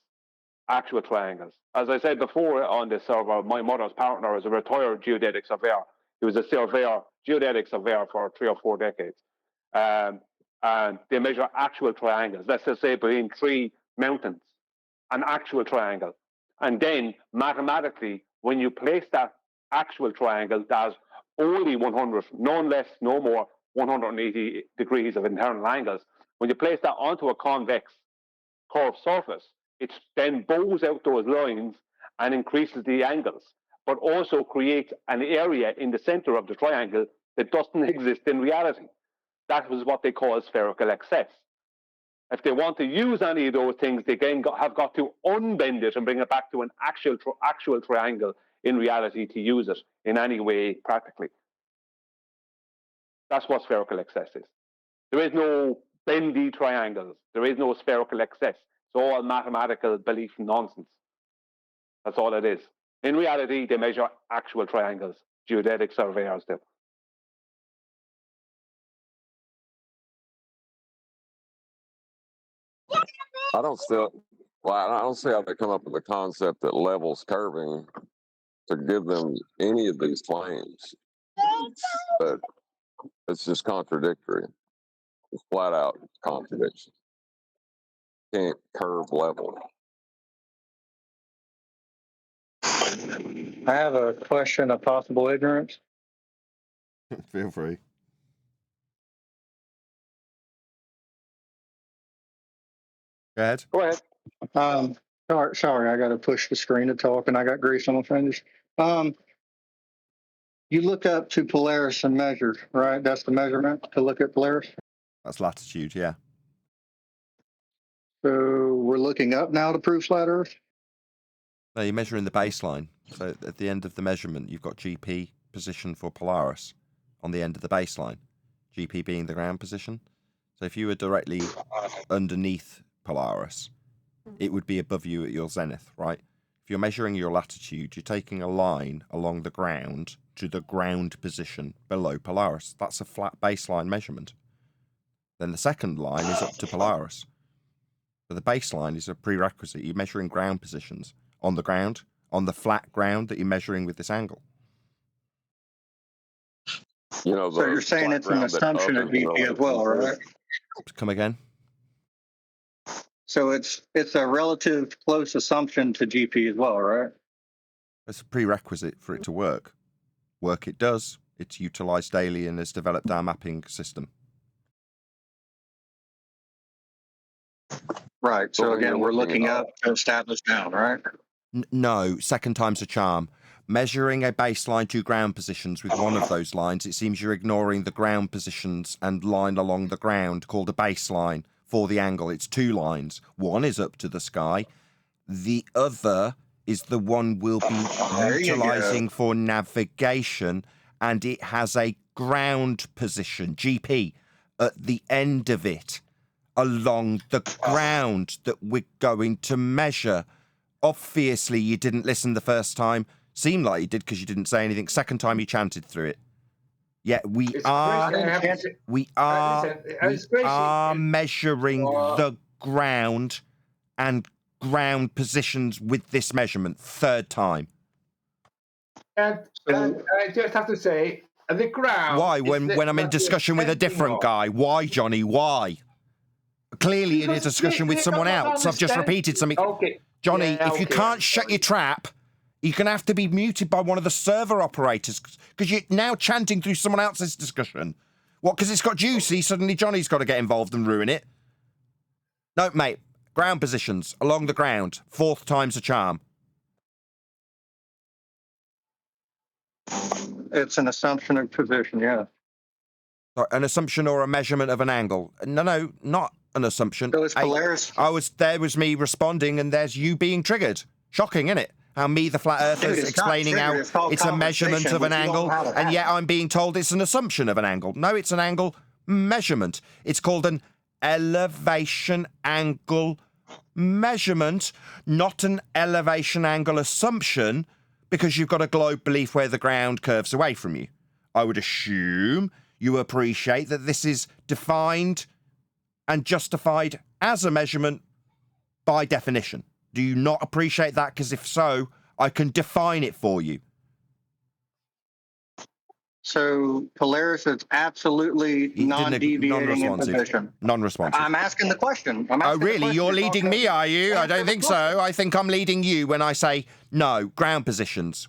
[SPEAKER 10] As I said before on this server, my mother's partner is a retired geodetic surveyor. He was a geodetic surveyor for 3 or 4 decades. And they measure actual triangles. Let's just say between 3 mountains, an actual triangle. And then mathematically, when you place that actual triangle, there's only 100, none less, no more, 180 degrees of internal angles. When you place that onto a convex curved surface, it then bows out those lines and increases the angles, but also creates an area in the center of the triangle that doesn't exist in reality. That was what they call spherical excess. If they want to use any of those things, they then have got to unbend it and bring it back to an actual triangle in reality to use it in any way practically. That's what spherical excess is. There is no bendy triangles. There is no spherical excess. It's all mathematical belief nonsense. That's all it is. In reality, they measure actual triangles. Geodetic surveyors do.
[SPEAKER 11] I don't see how they come up with the concept that levels curving to give them any of these claims. But it's just contradictory. It's flat out contradiction. Can't curve level.
[SPEAKER 16] I have a question of possible ignorance.
[SPEAKER 1] Feel free. Go ahead.
[SPEAKER 10] Go ahead.
[SPEAKER 16] Sorry, I got to push the screen to talk, and I got grease on my fingers. You look up to Polaris and measure, right? That's the measurement to look at Polaris.
[SPEAKER 1] That's latitude, yeah.
[SPEAKER 16] So we're looking up now to prove flat Earth?
[SPEAKER 1] No, you're measuring the baseline. So at the end of the measurement, you've got GP position for Polaris on the end of the baseline. GP being the ground position. So if you were directly underneath Polaris, it would be above you at your zenith, right? If you're measuring your latitude, you're taking a line along the ground to the ground position below Polaris. That's a flat baseline measurement. Then the second line is up to Polaris. So the baseline is a prerequisite. You're measuring ground positions on the ground, on the flat ground that you're measuring with this angle.
[SPEAKER 11] You know,
[SPEAKER 16] so you're saying it's an assumption at GP as well, right?
[SPEAKER 1] Come again?
[SPEAKER 16] So it's a relative close assumption to GP as well, right?
[SPEAKER 1] It's a prerequisite for it to work. Work it does. It's utilized daily and has developed our mapping system.
[SPEAKER 16] Right. So again, we're looking up to establish down, right?
[SPEAKER 1] No, second time's a charm. Measuring a baseline to ground positions with one of those lines, it seems you're ignoring the ground positions and line along the ground called a baseline for the angle. It's 2 lines. One is up to the sky. The other is the one we'll be utilizing for navigation, and it has a ground position, GP, at the end of it, along the ground that we're going to measure. Obviously, you didn't listen the first time. Seemed like you did because you didn't say anything. Second time, you chanted through it. Yeah, we are measuring the ground and ground positions with this measurement. Third time.
[SPEAKER 20] And I just have to say, the ground.
[SPEAKER 1] Why? When I'm in discussion with a different guy? Why, Johnny? Why? Clearly in a discussion with someone else. I've just repeated something.
[SPEAKER 20] Okay.
[SPEAKER 1] Johnny, if you can't shut your trap, you're going to have to be muted by one of the server operators because you're now chanting through someone else's discussion. What, because it's got juicy, suddenly Johnny's got to get involved and ruin it? No, mate. Ground positions, along the ground. 4th time's a charm.
[SPEAKER 16] It's an assumption of position, yeah.
[SPEAKER 1] An assumption or a measurement of an angle? No, not an assumption.
[SPEAKER 16] So it's Polaris.
[SPEAKER 1] There was me responding, and there's you being triggered. Shocking, isn't it? How me, the flat earther, is explaining how it's a measurement of an angle, and yet I'm being told it's an assumption of an angle. No, it's an angle measurement. It's called an elevation angle measurement, not an elevation angle assumption, because you've got a globe belief where the ground curves away from you. I would assume you appreciate that this is defined and justified as a measurement by definition. Do you not appreciate that? Because if so, I can define it for you.
[SPEAKER 16] So Polaris is absolutely non-deviating in position.
[SPEAKER 1] Non-responsive.
[SPEAKER 16] I'm asking the question.
[SPEAKER 1] Oh, really? You're leading me, are you? I don't think so. I think I'm leading you when I say no, ground positions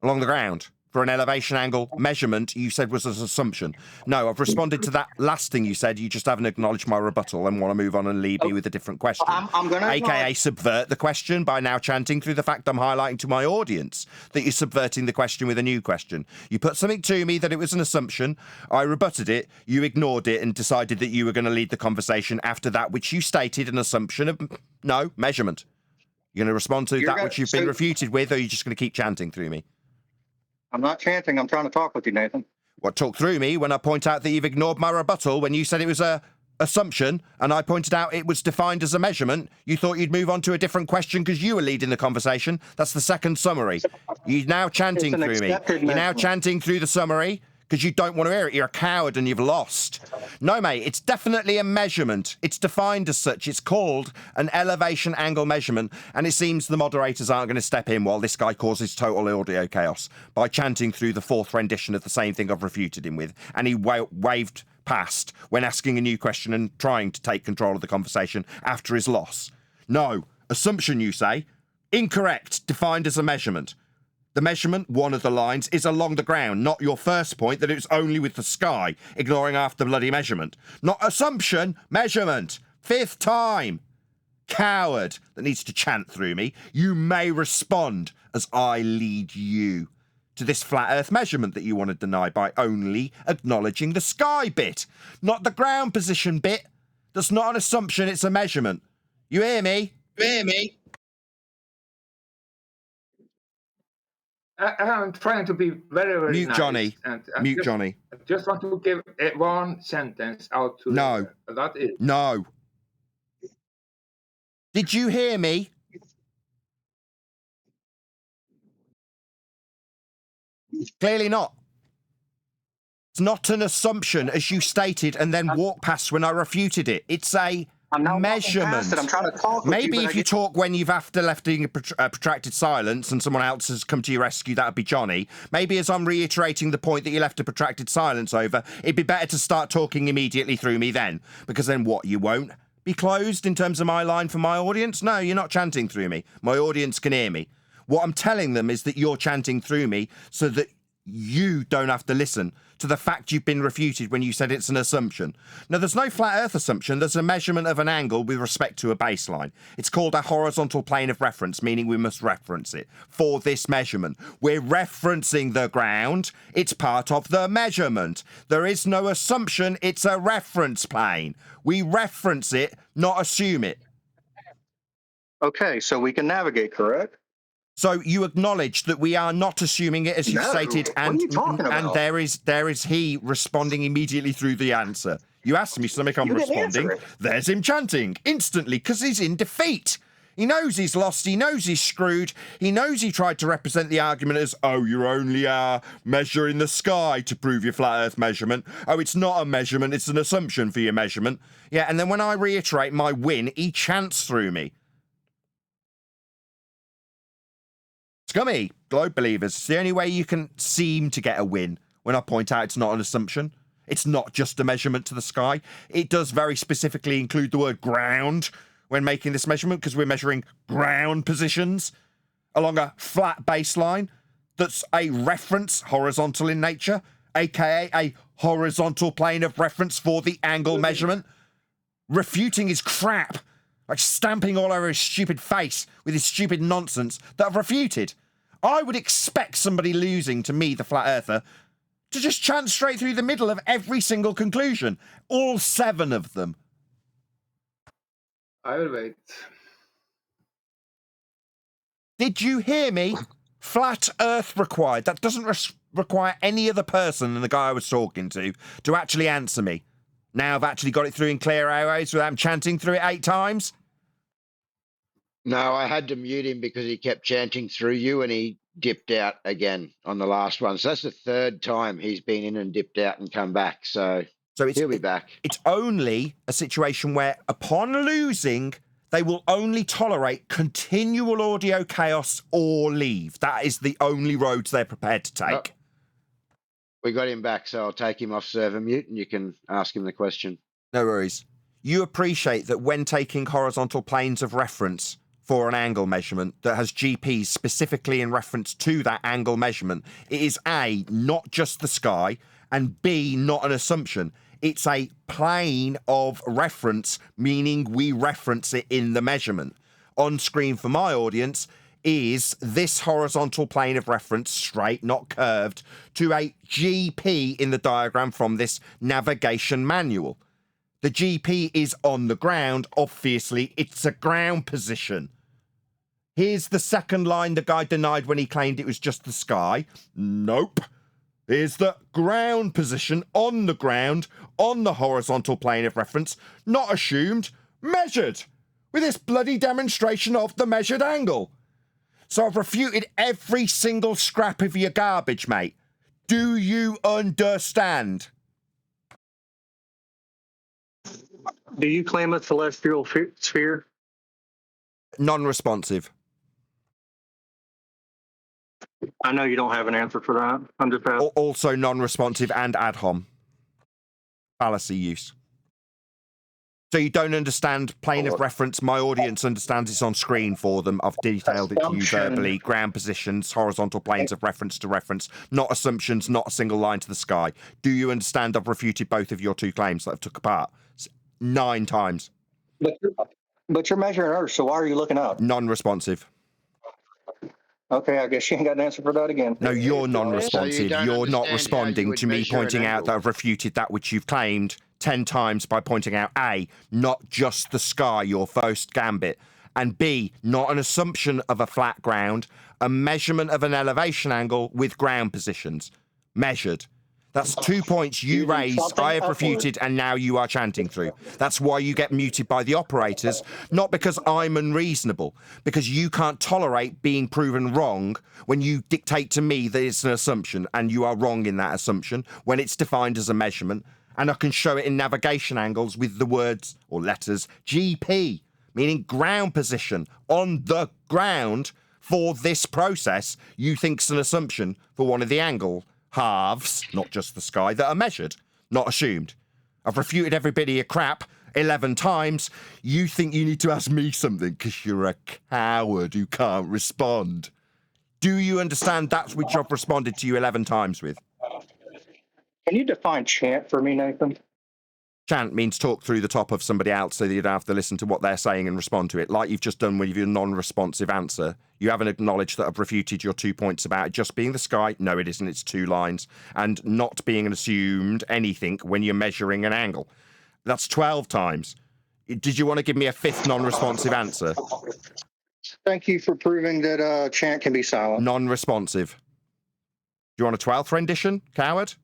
[SPEAKER 1] along the ground. For an elevation angle measurement, you said was an assumption. No, I've responded to that last thing you said. You just haven't acknowledged my rebuttal and want to move on and leave me with a different question.
[SPEAKER 16] I'm going to
[SPEAKER 1] AKA subvert the question by now chanting through the fact I'm highlighting to my audience that you're subverting the question with a new question. You put something to me that it was an assumption. I rebutted it. You ignored it and decided that you were going to lead the conversation after that, which you stated an assumption of no measurement. You're going to respond to that which you've been refuted with, or are you just going to keep chanting through me?
[SPEAKER 16] I'm not chanting. I'm trying to talk with you, Nathan.
[SPEAKER 1] What, talk through me when I point out that you've ignored my rebuttal when you said it was a assumption and I pointed out it was defined as a measurement? You thought you'd move on to a different question because you were leading the conversation. That's the second summary. You're now chanting through me. You're now chanting through the summary because you don't want to hear it. You're a coward and you've lost. No, mate, it's definitely a measurement. It's defined as such. It's called an elevation angle measurement, and it seems the moderators aren't going to step in while this guy causes total audio chaos by chanting through the fourth rendition of the same thing I've refuted him with, and he waved past when asking a new question and trying to take control of the conversation after his loss. No, assumption, you say? Incorrect, defined as a measurement. The measurement, one of the lines, is along the ground, not your first point that it was only with the sky, ignoring half the bloody measurement. Not assumption, measurement. Fifth time. Coward that needs to chant through me. You may respond as I lead you to this flat earth measurement that you want to deny by only acknowledging the sky bit, not the ground position bit. That's not an assumption, it's a measurement. You hear me? You hear me?
[SPEAKER 20] I'm trying to be very, very
[SPEAKER 1] Mute
[SPEAKER 20] nice.
[SPEAKER 1] Johnny. Mute Johnny.
[SPEAKER 20] I just want to give one sentence out to
[SPEAKER 1] No.
[SPEAKER 20] That is.
[SPEAKER 1] No. Did you hear me? Clearly not. It's not an assumption, as you stated, and then walked past when I refuted it. It's a measurement.
[SPEAKER 16] I'm trying to talk with
[SPEAKER 1] Maybe
[SPEAKER 16] you,
[SPEAKER 1] if you talk when you've after left in a protracted silence and someone else has come to your rescue, that would be Johnny. Maybe as I'm reiterating the point that you left a protracted silence over, it'd be better to start talking immediately through me then. Because then what, you won't be closed in terms of my line for my audience? No, you're not chanting through me. My audience can hear me. What I'm telling them is that you're chanting through me so that you don't have to listen to the fact you've been refuted when you said it's an assumption. Now, there's no flat earth assumption. There's a measurement of an angle with respect to a baseline. It's called a horizontal plane of reference, meaning we must reference it for this measurement. We're referencing the ground. It's part of the measurement. There is no assumption. It's a reference plane. We reference it, not assume it.
[SPEAKER 16] Okay, so we can navigate, correct?
[SPEAKER 1] So you acknowledge that we are not assuming it, as you stated, and there is he responding immediately through the answer. You asked me something, I'm responding. There's him chanting instantly because he's in defeat. He knows he's lost. He knows he's screwed. He knows he tried to represent the argument as, oh, you're only measuring the sky to prove your flat earth measurement. Oh, it's not a measurement. It's an assumption for your measurement. Yeah, and then when I reiterate my win, he chants through me. Scummy, globe believers. It's the only way you can seem to get a win when I point out it's not an assumption. It's not just a measurement to the sky. It does very specifically include the word ground when making this measurement because we're measuring ground positions along a flat baseline that's a reference, horizontal in nature, aka a horizontal plane of reference for the angle measurement. Refuting is crap. Like stamping all over his stupid face with his stupid nonsense that I've refuted. I would expect somebody losing to me, the flat earther, to just chant straight through the middle of every single conclusion. All 7 of them.
[SPEAKER 20] I will wait.
[SPEAKER 1] Did you hear me? Flat earth required. That doesn't require any other person than the guy I was talking to actually answer me. Now I've actually got it through in clear airways without chanting through it 8 times.
[SPEAKER 5] No, I had to mute him because he kept chanting through you and he dipped out again on the last one. So that's the 3rd time he's been in and dipped out and come back. So he'll be back.
[SPEAKER 1] It's only a situation where upon losing, they will only tolerate continual audio chaos or leave. That is the only roads they're prepared to take.
[SPEAKER 5] Oh, we got him back, so I'll take him off server mute and you can ask him the question.
[SPEAKER 1] No worries. You appreciate that when taking horizontal planes of reference for an angle measurement that has GPs specifically in reference to that angle measurement, it is A, not just the sky, and B, not an assumption. It's a plane of reference, meaning we reference it in the measurement. On screen for my audience is this horizontal plane of reference, straight, not curved, to a GP in the diagram from this navigation manual. The GP is on the ground. Obviously, it's a ground position. Here's the second line the guy denied when he claimed it was just the sky. Nope. Here's the ground position on the ground, on the horizontal plane of reference, not assumed, measured, with this bloody demonstration of the measured angle. So I've refuted every single scrap of your garbage, mate. Do you understand?
[SPEAKER 18] Do you claim a celestial sphere?
[SPEAKER 1] Non-responsive.
[SPEAKER 18] I know you don't have an answer for that. I'm just asking.
[SPEAKER 1] Also non-responsive and ad hom. Fallacy use. So you don't understand plane of reference. My audience understands it's on screen for them. I've detailed it to you verbally. Ground positions, horizontal planes of reference to reference, not assumptions, not a single line to the sky. Do you understand I've refuted both of your 2 claims that I've took apart 9 times?
[SPEAKER 18] But you're measuring Earth, so why are you looking up?
[SPEAKER 1] Non-responsive.
[SPEAKER 18] Okay, I guess you ain't got an answer for that again.
[SPEAKER 1] No, you're non-responsive.
[SPEAKER 5] So
[SPEAKER 1] you're not
[SPEAKER 5] understand
[SPEAKER 1] responding to me pointing out that I've refuted that which you've claimed 10 times by pointing out A, not just the sky, your first gambit, and B, not an assumption of a flat ground, a measurement of an elevation angle with ground positions. Measured. That's 2 points you raised, I have refuted, and now you are chanting through. That's why you get muted by the operators, not because I'm unreasonable, because you can't tolerate being proven wrong when you dictate to me that it's an assumption, and you are wrong in that assumption when it's defined as a measurement, and I can show it in navigation angles with the words or letters GP, meaning ground position, on the ground for this process, you think's an assumption for one of the angle halves, not just the sky, that are measured, not assumed. I've refuted every bit of your crap 11 times. You think you need to ask me something because you're a coward who can't respond. Do you understand that's which I've responded to you 11 times with?
[SPEAKER 18] Can you define chant for me, Nathan?
[SPEAKER 1] Chant means talk through the top of somebody else so that you don't have to listen to what they're saying and respond to it, like you've just done with your non-responsive answer. You haven't acknowledged that I've refuted your 2 points about it just being the sky. No, it isn't. It's 2 lines. And not being an assumed anything when you're measuring an angle. That's 12 times. Did you want to give me a 5th non-responsive answer?
[SPEAKER 18] Thank you for proving that chant can be silent.
[SPEAKER 1] Non-responsive. Do you want a 12th rendition, coward?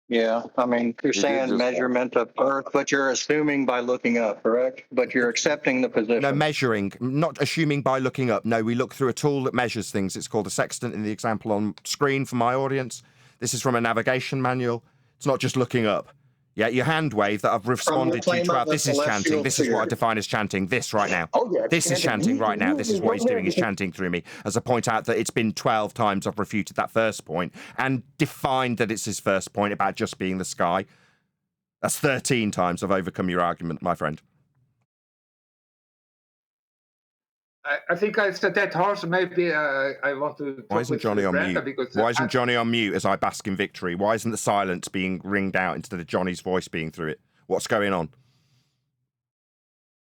[SPEAKER 18] Yeah, I mean, you're saying measurement of Earth, but you're assuming by looking up, correct? But you're accepting the position.
[SPEAKER 1] No, measuring, not assuming by looking up. No, we look through a tool that measures things. It's called a sextant in the example on screen for my audience. This is from a navigation manual. It's not just looking up. Yeah, your hand wave that I've responded to 12. This is chanting. This is what I define as chanting. This right now. This is chanting right now. This is what he's doing. He's chanting through me. As I point out that it's been 12 times I've refuted that first point and defined that it's his first point about just being the sky. That's 13 times I've overcome your argument, my friend.
[SPEAKER 20] I think I said that horse. Maybe I want to.
[SPEAKER 1] Why isn't Johnny on mute? Why isn't Johnny on mute as I bask in victory? Why isn't the silence being ringed out instead of Johnny's voice being through it? What's going on?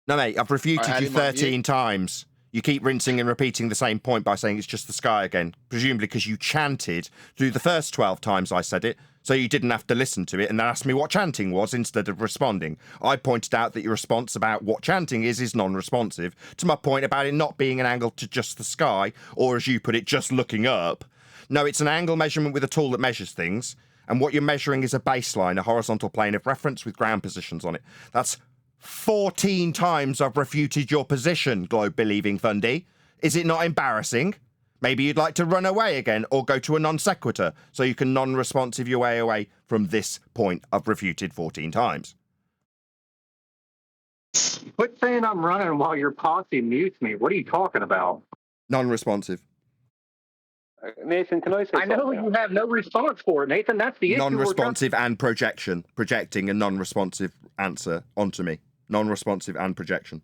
[SPEAKER 1] No, mate, I've refuted you 13 times. You keep rinsing and repeating the same point by saying it's just the sky again, presumably because you chanted through the first 12 times I said it, so you didn't have to listen to it and then ask me what chanting was instead of responding. I pointed out that your response about what chanting is non-responsive to my point about it not being an angle to just the sky, or as you put it, just looking up. No, it's an angle measurement with a tool that measures things, and what you're measuring is a baseline, a horizontal plane of reference with ground positions on it. That's 14 times I've refuted your position, globe-believing Fundy. Is it not embarrassing? Maybe you'd like to run away again or go to a non sequitur so you can non-responsive your way away from this point I've refuted 14 times.
[SPEAKER 2] Quit saying I'm running while your posse mutes me. What are you talking about?
[SPEAKER 1] Non-responsive.
[SPEAKER 10] Nathan, can I say something?
[SPEAKER 2] I know you have no response for it, Nathan. That's the issue.
[SPEAKER 1] Non-responsive and projection. Projecting a non-responsive answer onto me. Non-responsive and projection.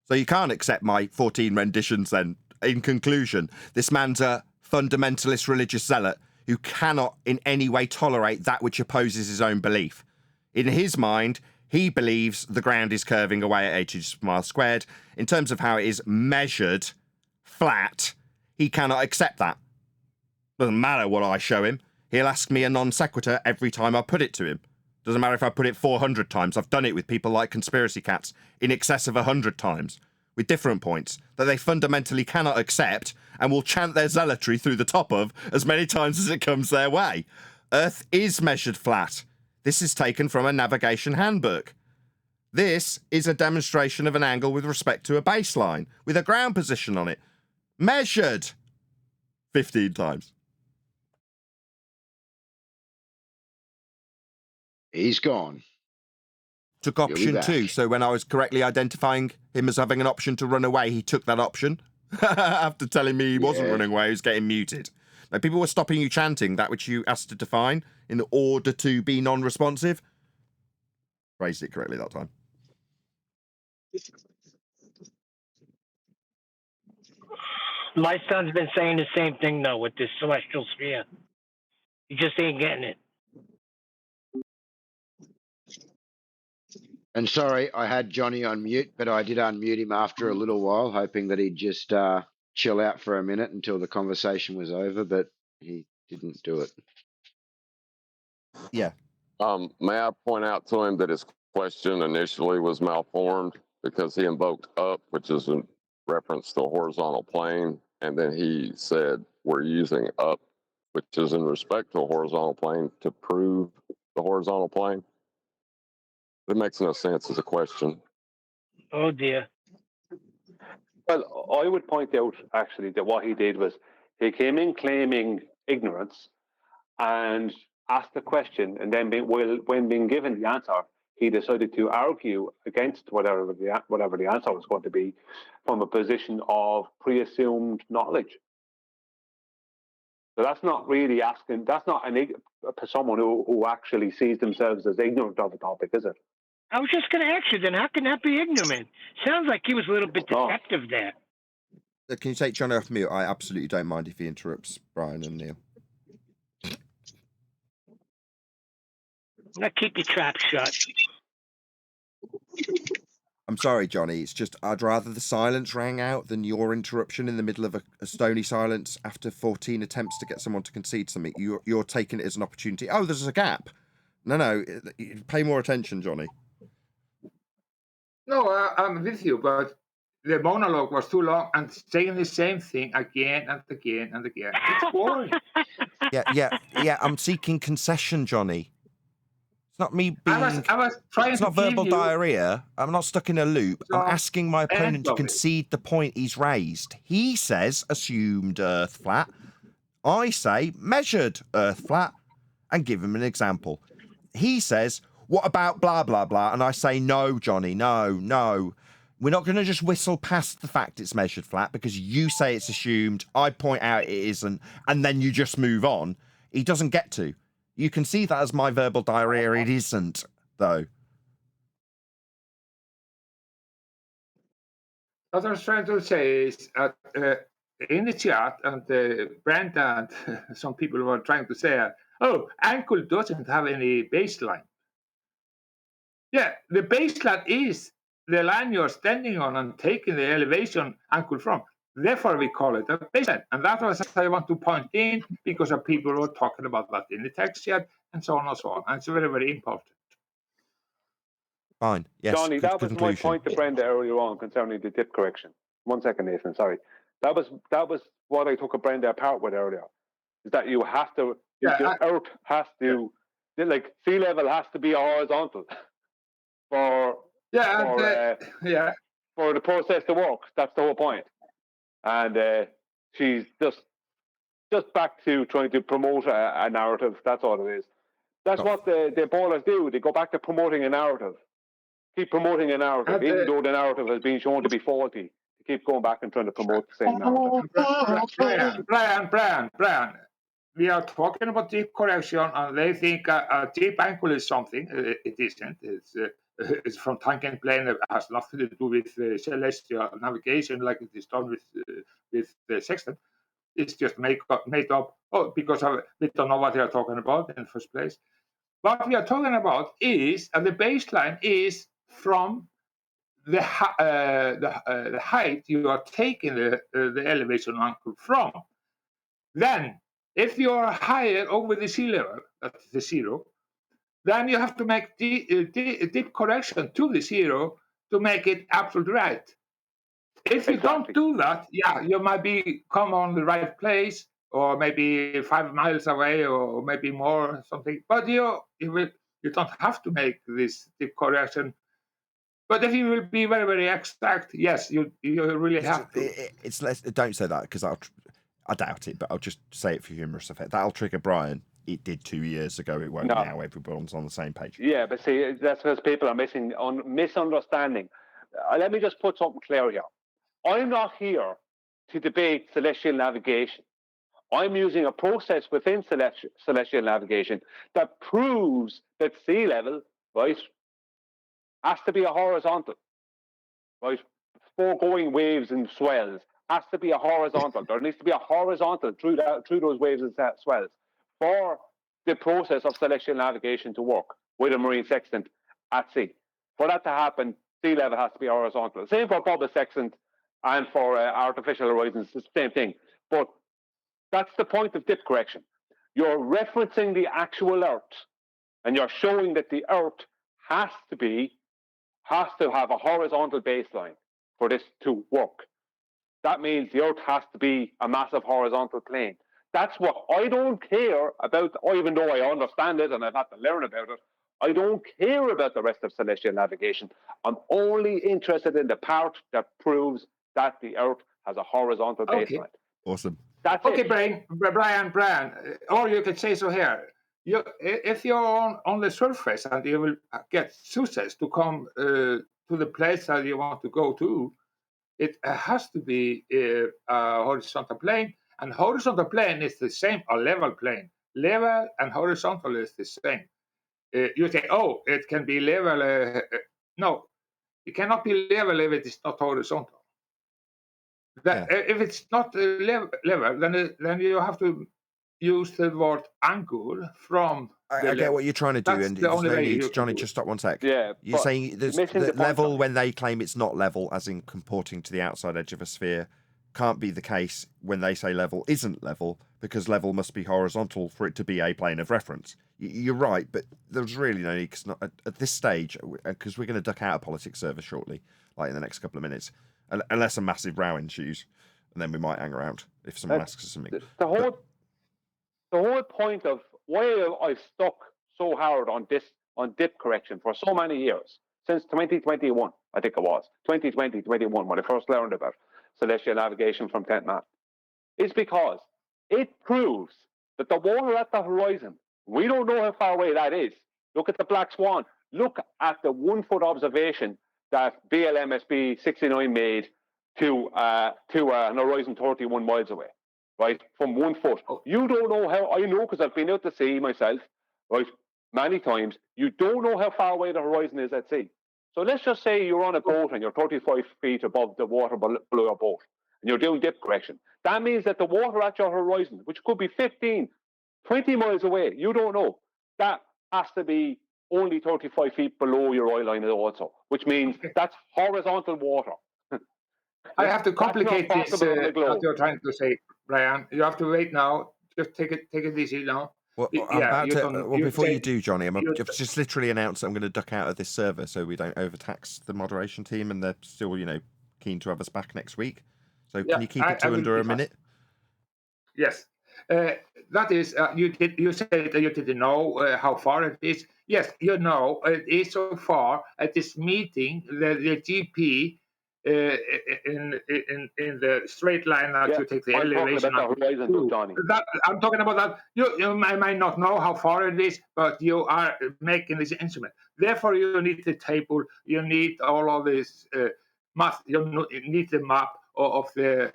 [SPEAKER 1] So you can't accept my 14 renditions then. In conclusion, this man's a fundamentalist religious zealot who cannot in any way tolerate that which opposes his own belief. In his mind, he believes the ground is curving away at 80 miles squared. In terms of how it is measured flat, he cannot accept that. Doesn't matter what I show him. He'll ask me a non sequitur every time I put it to him. Doesn't matter if I put it 400 times. I've done it with people like conspiracy cats in excess of 100 times with different points that they fundamentally cannot accept and will chant their zealotry through the top of as many times as it comes their way. Earth is measured flat. This is taken from a navigation handbook. This is a demonstration of an angle with respect to a baseline with a ground position on it. Measured 15 times.
[SPEAKER 5] He's gone.
[SPEAKER 1] Took option 2. So when I was correctly identifying him as having an option to run away, he took that option. After telling me he wasn't running away, he was getting muted. Now, people were stopping you chanting that which you asked to define in order to be non-responsive. Phrased it correctly that time.
[SPEAKER 13] My son's been saying the same thing, though, with this celestial sphere. He just ain't getting it.
[SPEAKER 5] And sorry, I had Johnny on mute, but I did unmute him after a little while, hoping that he'd just chill out for a minute until the conversation was over, but he didn't do it.
[SPEAKER 1] Yeah.
[SPEAKER 11] May I point out to him that his question initially was malformed because he invoked up, which is in reference to a horizontal plane, and then he said we're using up, which is in respect to a horizontal plane, to prove the horizontal plane. It makes no sense as a question.
[SPEAKER 13] Oh, dear.
[SPEAKER 10] Well, I would point out, actually, that what he did was he came in claiming ignorance and asked the question, and then when being given the answer, he decided to argue against whatever the answer was going to be from a position of pre-assumed knowledge. So that's not really asking, that's not someone who actually sees themselves as ignorant of a topic, is it?
[SPEAKER 13] I was just going to ask you then, how can that be ignorant? Sounds like he was a little bit deceptive there.
[SPEAKER 1] Can you take Johnny off mute? I absolutely don't mind if he interrupts Brian and Neil.
[SPEAKER 13] Now keep your trap shut.
[SPEAKER 1] I'm sorry, Johnny. It's just I'd rather the silence rang out than your interruption in the middle of a stony silence after 14 attempts to get someone to concede something. You're taking it as an opportunity. Oh, there's a gap. No. Pay more attention, Johnny.
[SPEAKER 20] No, I'm with you, but the monologue was too long and saying the same thing again and again and again. It's boring.
[SPEAKER 1] Yeah. I'm seeking concession, Johnny. It's not me being.
[SPEAKER 20] I was trying
[SPEAKER 1] it's
[SPEAKER 20] to
[SPEAKER 1] not verbal
[SPEAKER 20] give you...
[SPEAKER 1] diarrhea. I'm not stuck in a loop. I'm asking my opponent to concede the point he's raised. He says assumed Earth flat. I say measured Earth flat, and give him an example. He says, "What about blah blah blah?" And I say, "No, Johnny, no. We're not going to just whistle past the fact it's measured flat because you say it's assumed. I point out it isn't, and then you just move on." He doesn't get to. You can see that as my verbal diarrhea. It isn't, though.
[SPEAKER 20] What I was trying to say is in the chat, and Brenda and some people were trying to say, oh, ankle doesn't have any baseline. Yeah, the baseline is the line you're standing on and taking the elevation angle from. Therefore, we call it a baseline. And that was I want to point in because of people who are talking about that in the text yet, and so on and so on. And it's very, very important.
[SPEAKER 1] Fine. Yes.
[SPEAKER 10] Johnny,
[SPEAKER 1] good
[SPEAKER 10] that was my point to Brenda earlier on concerning the dip correction. 1 second, Nathan. Sorry. That was what I took a Brenda apart with earlier. Is that you have to, the Earth has to, like sea level has to be horizontal for the process to work. That's the whole point. And she's just back to trying to promote a narrative. That's all it is. That's what the ballers do. They go back to promoting a narrative. Keep promoting a narrative, even though the narrative has been shown to be faulty. They keep going back and trying to promote the same narrative.
[SPEAKER 20] Brian, we are talking about deep correction, and they think a deep angle is something. It isn't. It's from tangent plane. It has nothing to do with celestial navigation like it is done with the sextant. It's just made up because we don't know what they are talking about in the first place. What we are talking about is, and the baseline is from the height you are taking the elevation angle from. Then, if you are higher over the sea level, that's the zero, then you have to make deep correction to the zero to make it absolutely right. If you don't do that, you might come on the right place, or maybe 5 miles away, or maybe more, something. But you don't have to make this deep correction. But if you will be very, very exact, yes, you really have to.
[SPEAKER 1] It's less. Don't say that because I doubt it, but I'll just say it for humorous effect. That'll trigger Brian. It did 2 years ago. It won't now. Everyone's on the same page.
[SPEAKER 10] Yeah, but see, that's because people are misunderstanding. Let me just put something clear here. I'm not here to debate celestial navigation. I'm using a process within celestial navigation that proves that sea level, right, has to be a horizontal, right? Foregoing waves and swells has to be a horizontal. There needs to be a horizontal through those waves and swells for the process of celestial navigation to work with a marine sextant at sea. For that to happen, sea level has to be horizontal. Same for bubble sextant and for artificial horizons, it's the same thing. But that's the point of dip correction. You're referencing the actual Earth, and you're showing that the Earth has to have a horizontal baseline for this to work. That means the Earth has to be a massive horizontal plane. That's what I don't care about, even though I understand it and I've had to learn about it. I don't care about the rest of celestial navigation. I'm only interested in the part that proves that the Earth has a horizontal baseline.
[SPEAKER 1] Awesome.
[SPEAKER 20] That's it. Brian, or you could say so here. If you're on the surface and you will get success to come to the place that you want to go to, it has to be a horizontal plane, and horizontal plane is the same, a level plane. Level and horizontal is the same. You say, it can be level. No, it cannot be level if it is not horizontal. If it's not level, then you have to use the word angle from.
[SPEAKER 1] I get what you're trying to do, and there's no need. Johnny, just stop 1 sec.
[SPEAKER 10] Yeah,
[SPEAKER 1] you're saying there's the level when they claim it's not level, as in comporting to the outside edge of a sphere, can't be the case when they say level isn't level, because level must be horizontal for it to be a plane of reference. You're right, but there's really no need, because at this stage, because we're going to duck out of politics service shortly, like in the next couple of minutes, unless a massive row ensues, and then we might hang around if someone asks us something.
[SPEAKER 10] The whole point of why I've stuck so hard on dip correction for so many years, since 2021, I think it was 2021 when I first learned about celestial navigation from 10th man, is because it proves that the water at the horizon, we don't know how far away that is. Look at the Black Swan. Look at the 1 foot observation that BLMSB 69 made to an horizon 31 miles away, right, from 1 foot. You don't know how, I know because I've been out to sea myself, right, many times. You don't know how far away the horizon is at sea. So let's just say you're on a boat and you're 35 feet above the water below your boat, and you're doing dip correction. That means that the water at your horizon, which could be 15, 20 miles away, you don't know, that has to be only 35 feet below your oil line also, which means that's horizontal water.
[SPEAKER 20] I have to complicate this, what
[SPEAKER 10] globe.
[SPEAKER 20] you're trying to say, Brian. You have to wait now. Just take it easy now.
[SPEAKER 1] Well, I'm about to. Well, before you do, Johnny, I've just literally announced that I'm going to duck out of this server so we don't overtax the moderation team, and they're still, keen to have us back next week. So can you keep it to under a minute?
[SPEAKER 20] Yes. That is, you said that you didn't know how far it is. Yes, you know it is so far at this meeting. The GP in the straight line that you take the elevation. I'm talking about that. You might not know how far it is, but you are making this instrument. Therefore, you need the table. You need all of this math. You need the map of the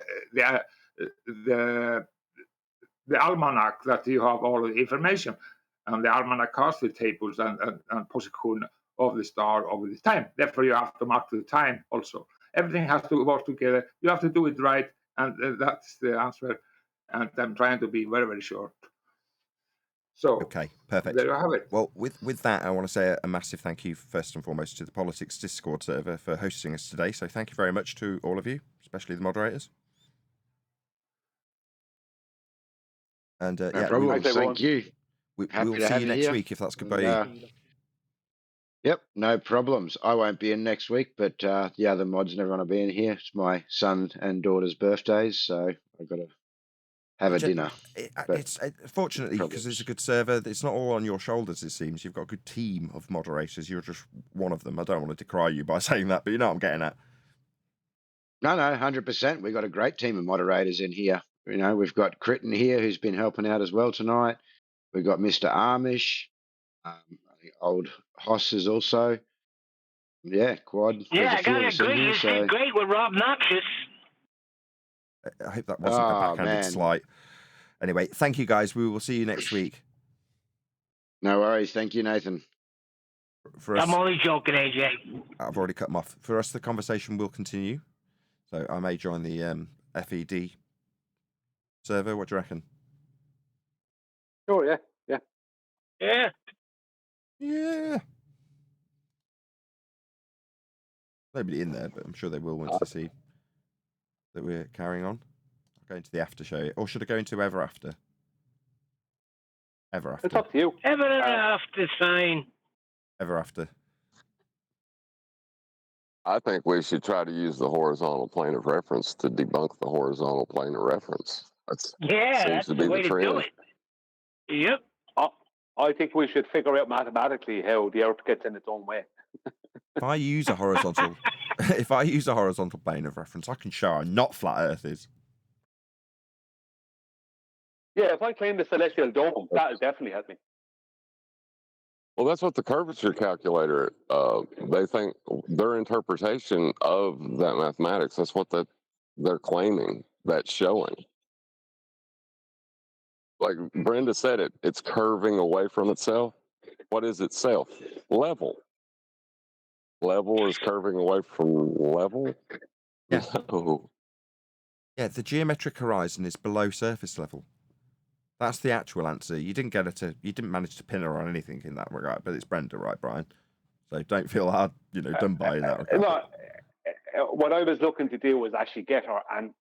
[SPEAKER 20] almanac that you have all the information, and the almanac has the tables and position of the star over the time. Therefore, you have to mark the time also. Everything has to work together. You have to do it right, and that's the answer. And I'm trying to be very, very short. So
[SPEAKER 1] okay, perfect.
[SPEAKER 20] There you have it.
[SPEAKER 1] Well, with that, I want to say a massive thank you first and foremost to the Politics Discord server for hosting us today. So thank you very much to all of you, especially the moderators. And
[SPEAKER 5] no problem. Thank you.
[SPEAKER 1] We'll see you next week if that's good by you.
[SPEAKER 5] Yep, no problems. I won't be in next week, but the other mods and everyone will be in here. It's my son and daughter's birthdays, so I've got to have a dinner.
[SPEAKER 1] It's fortunately, because it's a good server, it's not all on your shoulders, it seems. You've got a good team of moderators. You're just one of them. I don't want to decry you by saying that, but you know what I'm getting at.
[SPEAKER 5] No, 100%. We've got a great team of moderators in here. We've got Critton here, who's been helping out as well tonight. We've got Mr. Amish. Old Hoss is also. Yeah, Quad.
[SPEAKER 13] Yeah, I gotta agree. You did great with Rob Noxious.
[SPEAKER 1] I hope that wasn't a backhanded slight. Anyway, thank you guys. We will see you next week.
[SPEAKER 5] No worries. Thank you, Nathan.
[SPEAKER 13] I'm only joking, AJ.
[SPEAKER 1] I've already cut them off. For us, the conversation will continue. So I may join the FED server. What do you reckon?
[SPEAKER 10] Sure, yeah.
[SPEAKER 1] Nobody in there, but I'm sure they will once they see that we're carrying on. I'll go into the after show. Or should I go into Ever After? Ever After.
[SPEAKER 10] It's up to you.
[SPEAKER 13] Ever After, fine.
[SPEAKER 1] Ever After.
[SPEAKER 11] I think we should try to use the horizontal plane of reference to debunk the horizontal plane of reference. Seems
[SPEAKER 13] that's
[SPEAKER 11] to be
[SPEAKER 13] the way
[SPEAKER 11] the
[SPEAKER 13] to
[SPEAKER 11] trend.
[SPEAKER 13] do it. Yep.
[SPEAKER 10] I think we should figure out mathematically how the Earth gets in its own way.
[SPEAKER 1] If I use a horizontal plane of reference, I can show how not flat Earth is.
[SPEAKER 10] Yeah, if I claim the celestial dome, that will definitely help me.
[SPEAKER 11] Well, that's what the curvature calculator, they think their interpretation of that mathematics, that's what they're claiming, that's showing. Like Brenda said it's curving away from itself. What is itself? Level. Level is curving away from level?
[SPEAKER 1] Yeah.
[SPEAKER 11] No.
[SPEAKER 1] Yeah, the geometric horizon is below surface level. That's the actual answer. You didn't manage to pin her on anything in that regard, but it's Brenda, right, Brian? So don't feel hard, done by in that regard.
[SPEAKER 10] No, what I was looking to do was actually get her, and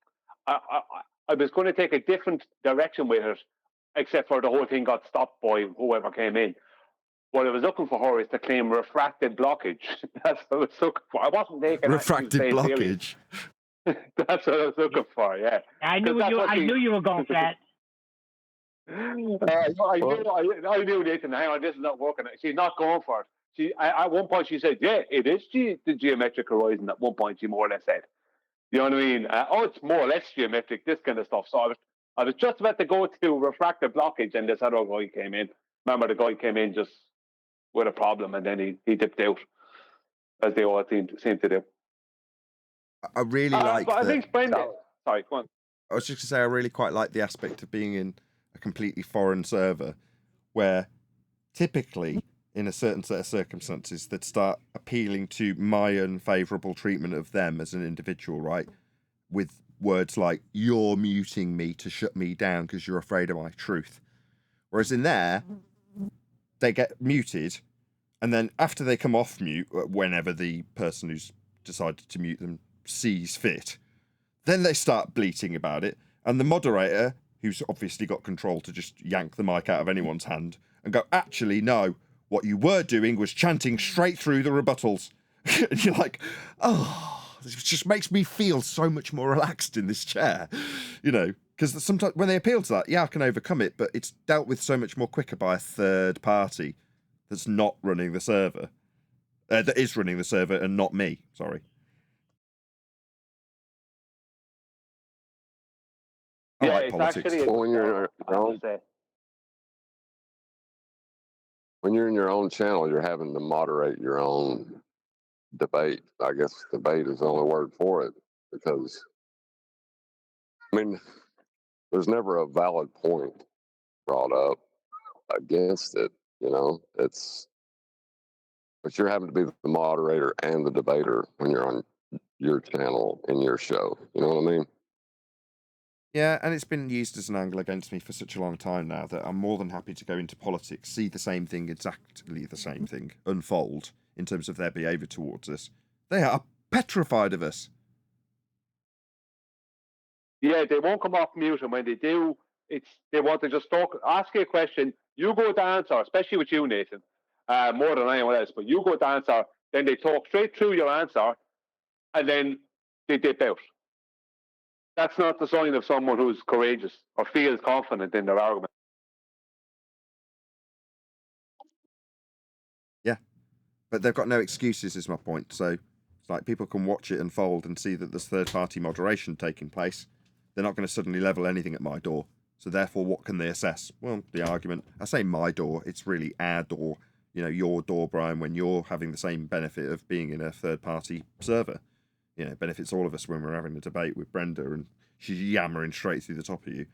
[SPEAKER 10] I was going to take a different direction with it, except for the whole thing got stopped by whoever came in. What I was looking for her is to claim refracted blockage. That's what I was looking for. I wasn't taking
[SPEAKER 1] refracted blockage.
[SPEAKER 10] That's what I was looking for. Yeah,
[SPEAKER 13] I knew you were going for that.
[SPEAKER 10] I knew Nathan. Hang on, this is not working. She's not going for it. At one point she said, "Yeah, it is the geometric horizon." At one point, she more or less said, "You know what I mean? It's more or less geometric, this kind of stuff." So I was just about to go to refractive blockage, and this other guy came in. Remember, the guy came in just with a problem, and then he dipped out, as they all seem to do.
[SPEAKER 1] I really like.
[SPEAKER 10] But I think Brenda. Sorry, go on.
[SPEAKER 1] I was just going to say I really quite like the aspect of being in a completely foreign server, where typically in a certain set of circumstances they'd start appealing to my unfavourable treatment of them as an individual, right? With words like, "You're muting me to shut me down because you're afraid of my truth." Whereas in there, they get muted And then after they come off mute, whenever the person who's decided to mute them sees fit, then they start bleating about it. And the moderator, who's obviously got control to just yank the mic out of anyone's hand and go, actually, no, what you were doing was chanting straight through the rebuttals. And you're like, oh, this just makes me feel so much more relaxed in this chair, you know, because sometimes when they appeal to that, yeah, I can overcome it, but it's dealt with so much more quicker by a third party that's not running the server, that is running the server and not me, sorry. I like politics.
[SPEAKER 11] When you're in your own channel, you're having to moderate your own debate. I guess debate is the only word for it, because, I mean, there's never a valid point brought up against it, you know. But you're having to be the moderator and the debater when you're on your channel in your show. You know what I mean?
[SPEAKER 1] Yeah, and it's been used as an angle against me for such a long time now that I'm more than happy to go into politics, see the same thing, exactly the same thing, unfold in terms of their behaviour towards us. They are petrified of us.
[SPEAKER 10] Yeah, they won't come off mute, and when they do, they want to just talk, ask you a question, you go to answer, especially with you, Nathan, more than anyone else, but you go to answer, then they talk straight through your answer, and then they dip out. That's not the sign of someone who's courageous or feels confident in their argument.
[SPEAKER 1] Yeah, but they've got no excuses, is my point. So it's like people can watch it unfold and see that there's third-party moderation taking place. They're not going to suddenly level anything at my door. So therefore, what can they assess? Well, the argument. I say my door. It's really our door. You know, your door, Brian, when you're having the same benefit of being in a third-party server. You know, benefits all of us when we're having a debate with Brenda and she's yammering straight through the top of you.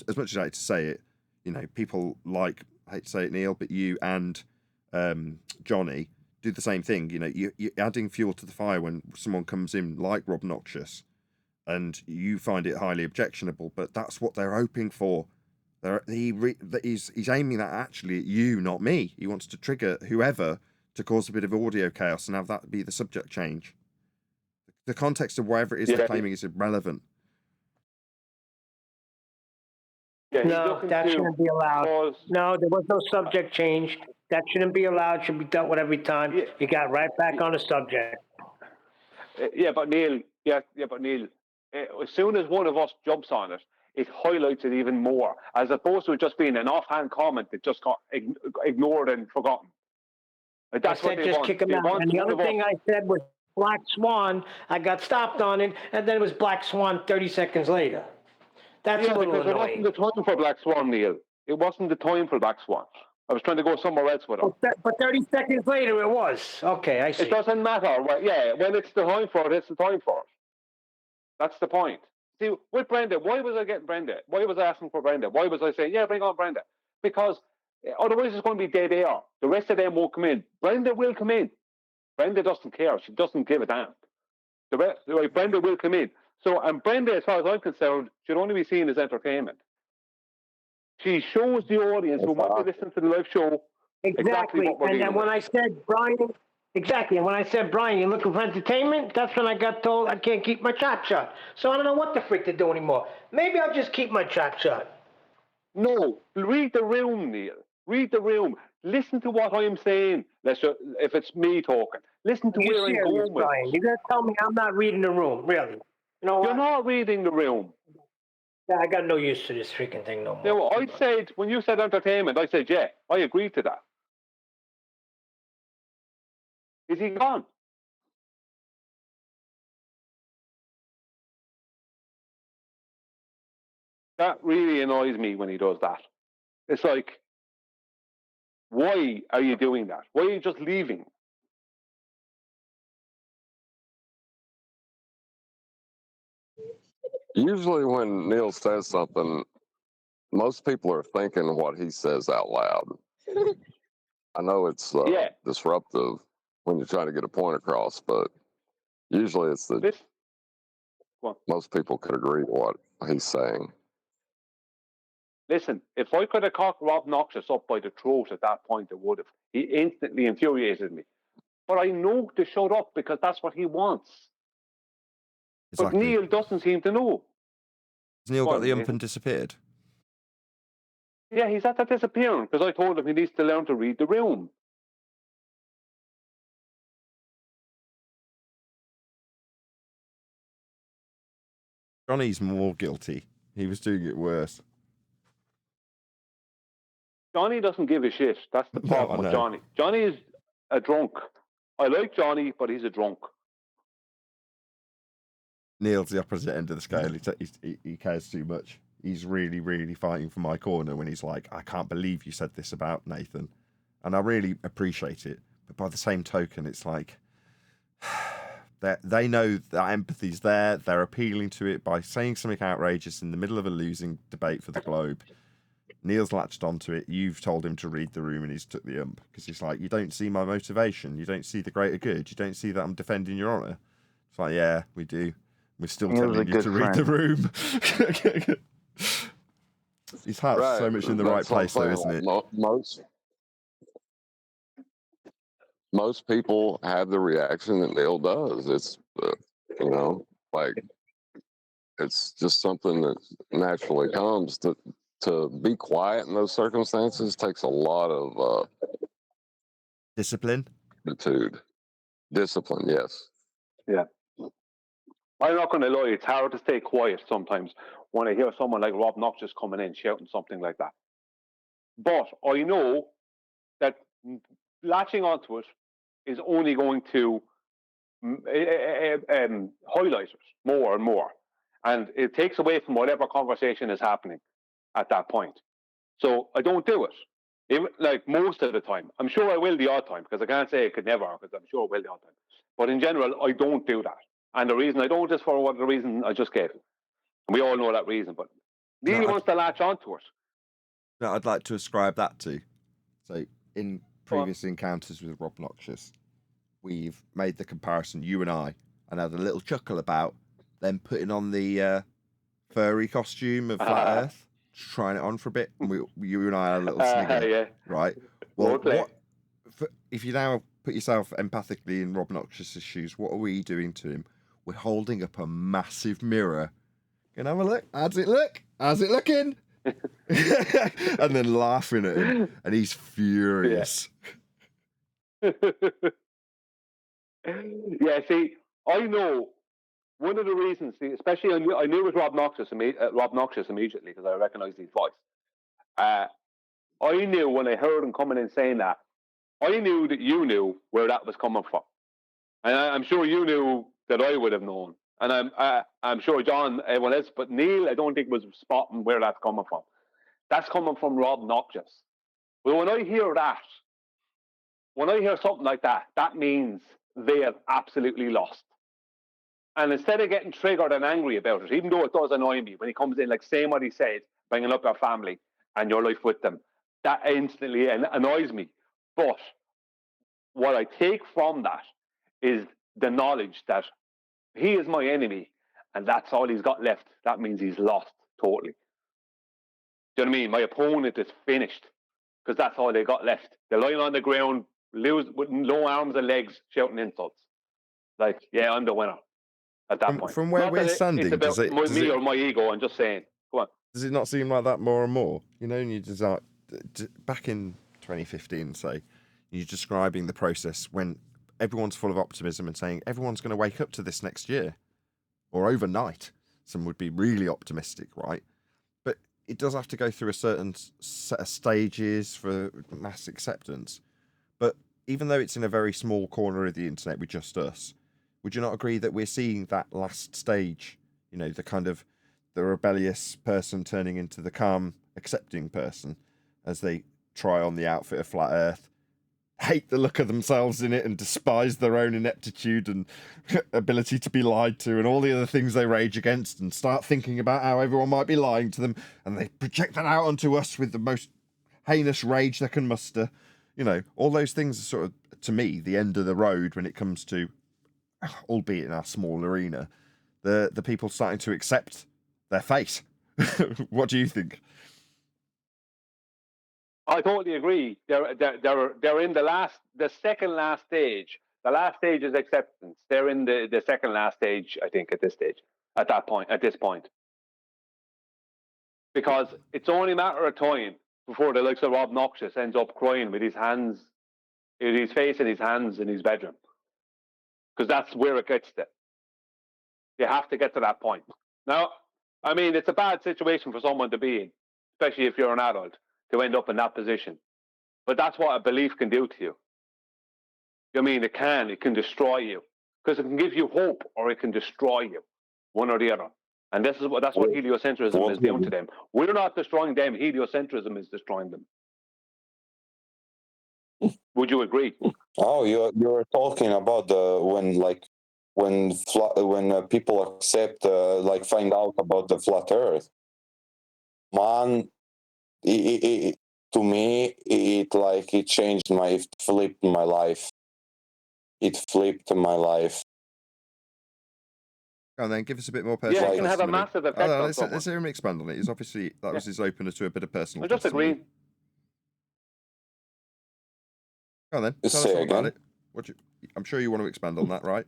[SPEAKER 1] As much as I hate to say it, you know, people like, I hate to say it, Neil, but you and Johnny do the same thing. You know, you're adding fuel to the fire when someone comes in like Rob Noxious and you find it highly objectionable, but that's what they're hoping for. He's aiming that actually at you, not me. He wants to trigger whoever to cause a bit of audio chaos and have that be the subject change. The context of whatever it is they're claiming is irrelevant.
[SPEAKER 10] Yeah,
[SPEAKER 13] no, that shouldn't be allowed. No, there was no subject change. That shouldn't be allowed. Should be dealt with every time. Yeah. You got right back on the subject.
[SPEAKER 10] Yeah, but Neil, as soon as one of us jumps on it, it highlights it even more, as opposed to it just being an offhand comment that just got ignored and forgotten. That's
[SPEAKER 13] I said just kick him out. And the other thing I said was Black Swan. I got stopped on it, and then it was Black Swan 30 seconds later. That's a little annoying.
[SPEAKER 10] It wasn't the time for Black Swan, Neil. It wasn't the time for Black Swan. I was trying to go somewhere else with it.
[SPEAKER 13] But 30 seconds later, it was. Okay, I see.
[SPEAKER 10] It doesn't matter. Well, yeah, when it's the time for it, it's the time for it. That's the point. See, with Brenda, why was I getting Brenda? Why was I asking for Brenda? Why was I saying, yeah, bring on Brenda? Because otherwise it's going to be dead air. The rest of them won't come in. Brenda will come in. Brenda doesn't care. She doesn't give a damn. Brenda will come in. So, and Brenda, as far as I'm concerned, should only be seen as entertainment. She shows the audience who want to listen to the live show exactly what we're doing.
[SPEAKER 13] And then when I said, Brian, and when I said, Brian, you're looking for entertainment, that's when I got told I can't keep my trap shut. So I don't know what the frick to do anymore. Maybe I'll just keep my trap shut.
[SPEAKER 10] No, read the room, Neil. Read the room. Listen to what I'm saying. If it's me talking, listen to where I'm going with.
[SPEAKER 13] Brian, you're gonna tell me I'm not reading the room, really? You know what?
[SPEAKER 10] You're not reading the room.
[SPEAKER 13] Yeah, I got no use to this freaking thing no more.
[SPEAKER 10] No, I said, when you said entertainment, I said, yeah, I agree to that. Is he gone? That really annoys me when he does that. It's like, why are you doing that? Why are you just leaving?
[SPEAKER 11] Usually when Neil says something, most people are thinking what he says out loud. I know it's disruptive when you're trying to get a point across, but usually it's most people could agree to what he's saying.
[SPEAKER 10] Listen, if I could have caught Rob Noxious up by the throat at that point, I would have. He instantly infuriated me. But I know to shut up because that's what he wants.
[SPEAKER 1] Exactly.
[SPEAKER 10] But Neil doesn't seem to know.
[SPEAKER 1] Has Neil got the ump and disappeared?
[SPEAKER 10] Yeah, he's at that disappearing because I told him he needs to learn to read the room.
[SPEAKER 1] Johnny's more guilty. He was doing it worse.
[SPEAKER 10] Johnny doesn't give a shit. That's the problem with Johnny. Johnny is a drunk. I like Johnny, but he's a drunk.
[SPEAKER 1] Neil's the opposite end of the scale. He cares too much. He's really, really fighting for my corner when he's like, I can't believe you said this about Nathan. And I really appreciate it. But by the same token, it's like, they know that empathy's there. They're appealing to it by saying something outrageous in the middle of a losing debate for the Globe. Neil's latched onto it. You've told him to read the room and he's took the ump. Because he's like, you don't see my motivation. You don't see the greater good. You don't see that I'm defending your honour. It's like, yeah, we do. We're still telling you to read the room. His heart's so much in the right place, though, isn't it?
[SPEAKER 11] Most people have the reaction that Neil does. It's, you know, like, it's just something that naturally comes. To be quiet in those circumstances takes a lot of
[SPEAKER 1] discipline.
[SPEAKER 11] Discipline, yes.
[SPEAKER 10] Yeah. I'm not going to lie, it's hard to stay quiet sometimes when I hear someone like Rob Noxious coming in shouting something like that. But I know that latching onto it is only going to highlight it more and more. And it takes away from whatever conversation is happening at that point. So I don't do it. Even, like most of the time. I'm sure I will the odd time, because I can't say I could never, because I'm sure I will the odd time. But in general, I don't do that. And the reason I don't is for the reason I just gave. And we all know that reason, but Neil wants to latch onto it.
[SPEAKER 1] No, I'd like to ascribe that to. So, in previous encounters with Rob Noxious, we've made the comparison, you and I, and had a little chuckle about them putting on the furry costume of Flat Earth, trying it on for a bit, and you and I had a little snigger,
[SPEAKER 10] yeah.
[SPEAKER 1] right? Well, if you now put yourself empathically in Rob Noxious's shoes, what are we doing to him? We're holding up a massive mirror. Can I have a look? How's it look? How's it looking? And then laughing at him, and he's furious.
[SPEAKER 10] Yeah, see, I know one of the reasons, especially I knew it was Rob Noxious immediately because I recognised his voice. I knew when I heard him coming in saying that, I knew that you knew where that was coming from. And I'm sure you knew that I would have known. And I'm sure John, everyone else, but Neil, I don't think was spotting where that's coming from. That's coming from Rob Noxious. But when I hear that, when I hear something like that, that means they have absolutely lost. And instead of getting triggered and angry about it, even though it does annoy me, when he comes in, like saying what he said, bringing up your family and your life with them, that instantly annoys me. But what I take from that is the knowledge that he is my enemy, and that's all he's got left. That means he's lost totally. Do you know what I mean? My opponent is finished because that's all they got left. They're lying on the ground, with no arms and legs, shouting insults. Like, yeah, I'm the winner at that point.
[SPEAKER 1] From where
[SPEAKER 10] not
[SPEAKER 1] we're
[SPEAKER 10] that
[SPEAKER 1] standing,
[SPEAKER 10] it's about me or my ego. I'm just saying. Go on.
[SPEAKER 1] Does it not seem like that more and more? You know, you just like, back in 2015, say, you're describing the process when everyone's full of optimism and saying everyone's going to wake up to this next year or overnight. Some would be really optimistic, right? But it does have to go through a certain set of stages for mass acceptance. But even though it's in a very small corner of the internet with just us, would you not agree that we're seeing that last stage, you know, the kind of the rebellious person turning into the calm, accepting person as they try on the outfit of Flat Earth, hate the look of themselves in it and despise their own ineptitude and ability to be lied to and all the other things they rage against and start thinking about how everyone might be lying to them, and they project that out onto us with the most heinous rage they can muster. You know, all those things are sort of, to me, the end of the road when it comes to, albeit in our small arena, the people starting to accept their fate. What do you think?
[SPEAKER 10] I totally agree. They're in the second last stage. The last stage is acceptance. They're in the second last stage, I think, at this point. Because it's only a matter of time before the likes of Rob Noxious ends up crying with his face in his hands in his bedroom. Because that's where it gets to. You have to get to that point. Now, I mean, it's a bad situation for someone to be in, especially if you're an adult, to end up in that position. But that's what a belief can do to you. I mean, it can destroy you. Because it can give you hope or it can destroy you, one or the other. And that's what heliocentrism is doing to them. We're not destroying them, heliocentrism is destroying them. Would you agree?
[SPEAKER 7] Oh, you're talking about when people accept find out about the flat Earth. Man, to me, it changed it flipped my life. It flipped my life.
[SPEAKER 1] Go on then, give us a bit more personal.
[SPEAKER 10] Yeah, it can have a massive effect on someone.
[SPEAKER 1] Let's hear him expand on it. He's obviously, that was his opener to a bit of personal
[SPEAKER 10] I just
[SPEAKER 1] testimony.
[SPEAKER 10] agree.
[SPEAKER 1] Go on then, tell us all about it. I'm sure you want to expand on that, right?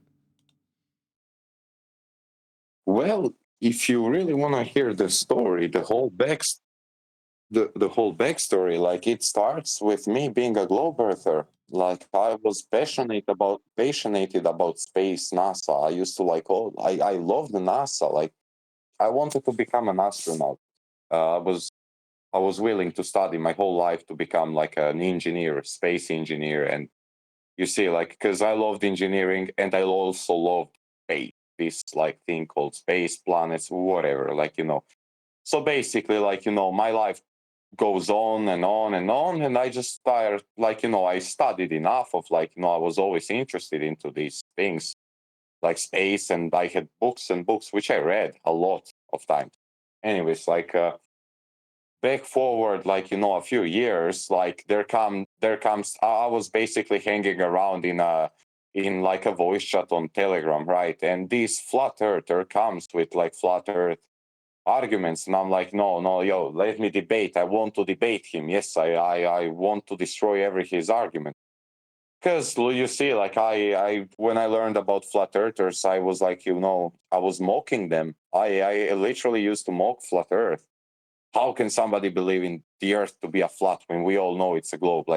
[SPEAKER 7] Well, if you really want to hear the story, the whole backstory, it starts with me being a globe earther. I was passionate about space, NASA. I used to I loved NASA. I wanted to become an astronaut. I was willing to study my whole life to become an engineer, space engineer. And you see, because I loved engineering and I also loved space, this thing called space, planets, whatever, So basically, my life goes on and on and on. And I just started, I studied enough of, I was always interested into these things like space. And I had books and books, which I read a lot of times. Anyways, back forward, a few years, there comes, I was basically hanging around in a voice chat on Telegram, right? And this flat earther comes with flat earth arguments, and I'm like, no, yo, let me debate. I want to debate him. Yes, I want to destroy his argument. Because you see, I when I learned about flat earthers, I was I was mocking them. I literally used to mock flat earth. How can somebody believe in the earth to be a flat when we all know it's a globe?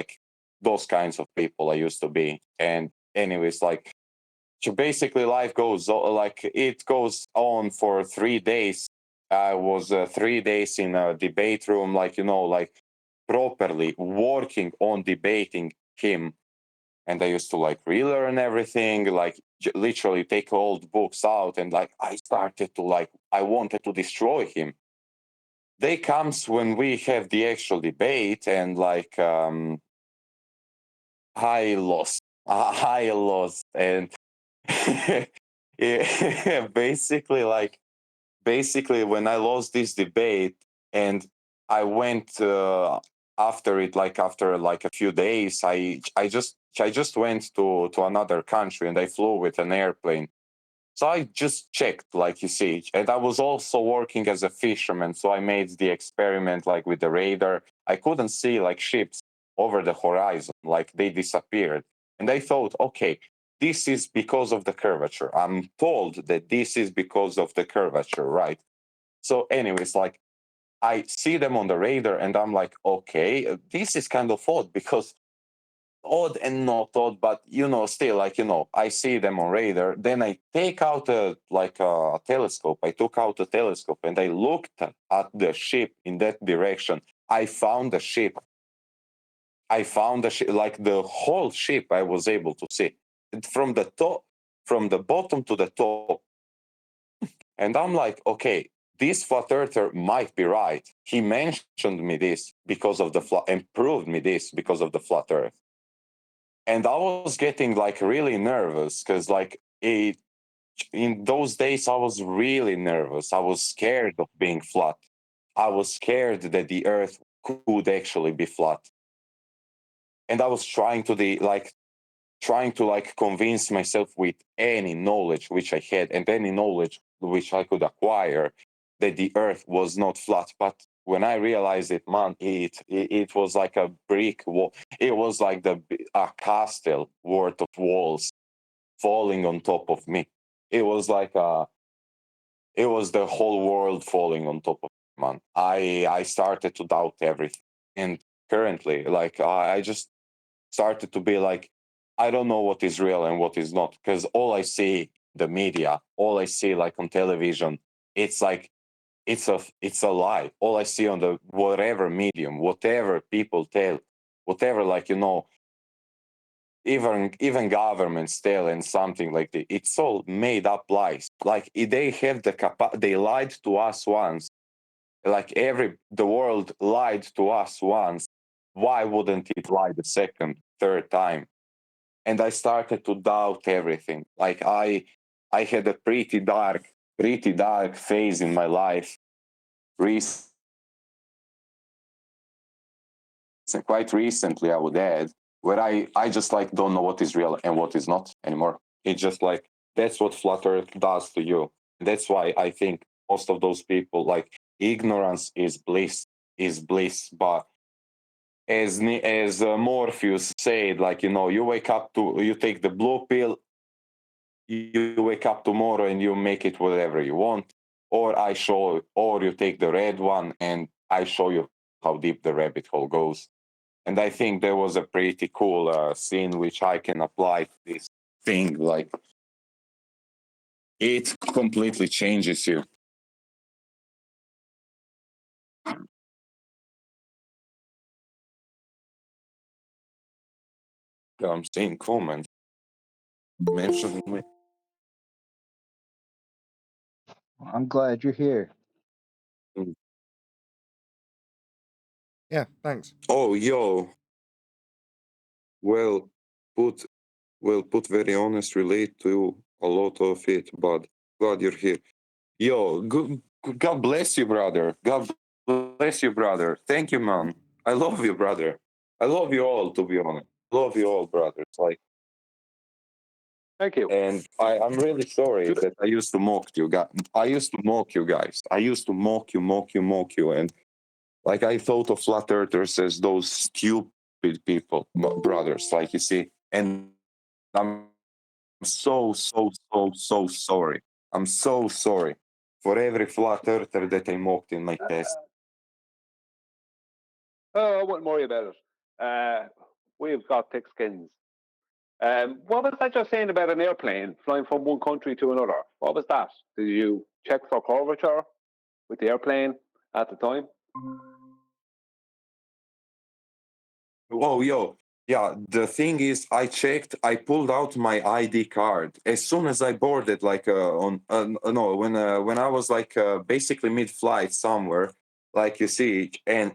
[SPEAKER 7] Those kinds of people I used to be. And anyways, so basically life goes it goes on for 3 days. I was 3 days in a debate room, properly working on debating him. And I used to relearn everything, literally take old books out. And I started to I wanted to destroy him. Day comes when we have the actual debate, and I lost. I lost, and basically, when I lost this debate, and I went after it, after a few days, I just went to another country, and I flew with an airplane. So I just checked, you see, and I was also working as a fisherman. So I made the experiment, with the radar. I couldn't see ships over the horizon, they disappeared. And I thought, okay, this is because of the curvature. I'm told that this is because of the curvature, right? So anyways, I see them on the radar and I'm like, okay, this is kind of odd because odd and not odd, but still I see them on radar. Then I take out a telescope. I took out a telescope and I looked at the ship in that direction. I found the ship. The whole ship I was able to see from the bottom to the top. And I'm like, okay, this flat earther might be right. He mentioned me this because of the flat and proved me this because of the flat earth. And I was getting really nervous because in those days I was really nervous. I was scared of being flat. I was scared that the earth could actually be flat. And I was trying to convince myself with any knowledge which I had and any knowledge which I could acquire that the earth was not flat. But when I realized it, man, it was like a brick wall. It was like a castle worth of walls falling on top of me. It was like it was the whole world falling on top of me, man. I started to doubt everything, and currently, like I just started to be like, I don't know what is real and what is not, because all I see the media, all I see like on television, it's like it's a lie. All I see on the whatever medium, whatever people tell, whatever, like, even governments tell and something like that, it's all made up lies. Like they have they lied to us once. Like the world lied to us once. Why wouldn't it lie the second, third time? And I started to doubt everything. Like I had a pretty dark phase in my life. Quite recently, I would add, where I just like don't know what is real and what is not anymore. It's just like that's what Flat Earth does to you. That's why I think most of those people, like, ignorance is bliss. But as Morpheus said, like, you take the blue pill, you wake up tomorrow and you make it whatever you want, or you take the red one and I show you how deep the rabbit hole goes. And I think there was a pretty cool scene which I can apply to this thing. Like, it completely changes you. I'm seeing comments mentioning me.
[SPEAKER 4] I'm glad you're here.
[SPEAKER 1] Yeah, thanks.
[SPEAKER 7] Oh, yo. Well put, very honest, relate to a lot of it, but glad you're here. Yo, God bless you, brother. God bless you, brother. Thank you, man. I love you, brother. I love you all, to be honest. Love you all, brothers. Like,
[SPEAKER 10] thank you.
[SPEAKER 7] And I'm really sorry that I used to mock you guys. I used to mock you guys. I used to mock you. And like, I thought of flat earthers as those stupid people, brothers, like, you see. And I'm so sorry. I'm so sorry for every flat earther that I mocked in my test.
[SPEAKER 10] Oh, I wouldn't worry about it. We've got thick skins. What was that just saying about an airplane flying from one country to another? What was that? Did you check for curvature with the airplane at the time?
[SPEAKER 7] Oh, yo. Yeah, the thing is, I pulled out my ID card as soon as I boarded, like, when I was like basically mid-flight somewhere, like, you see, and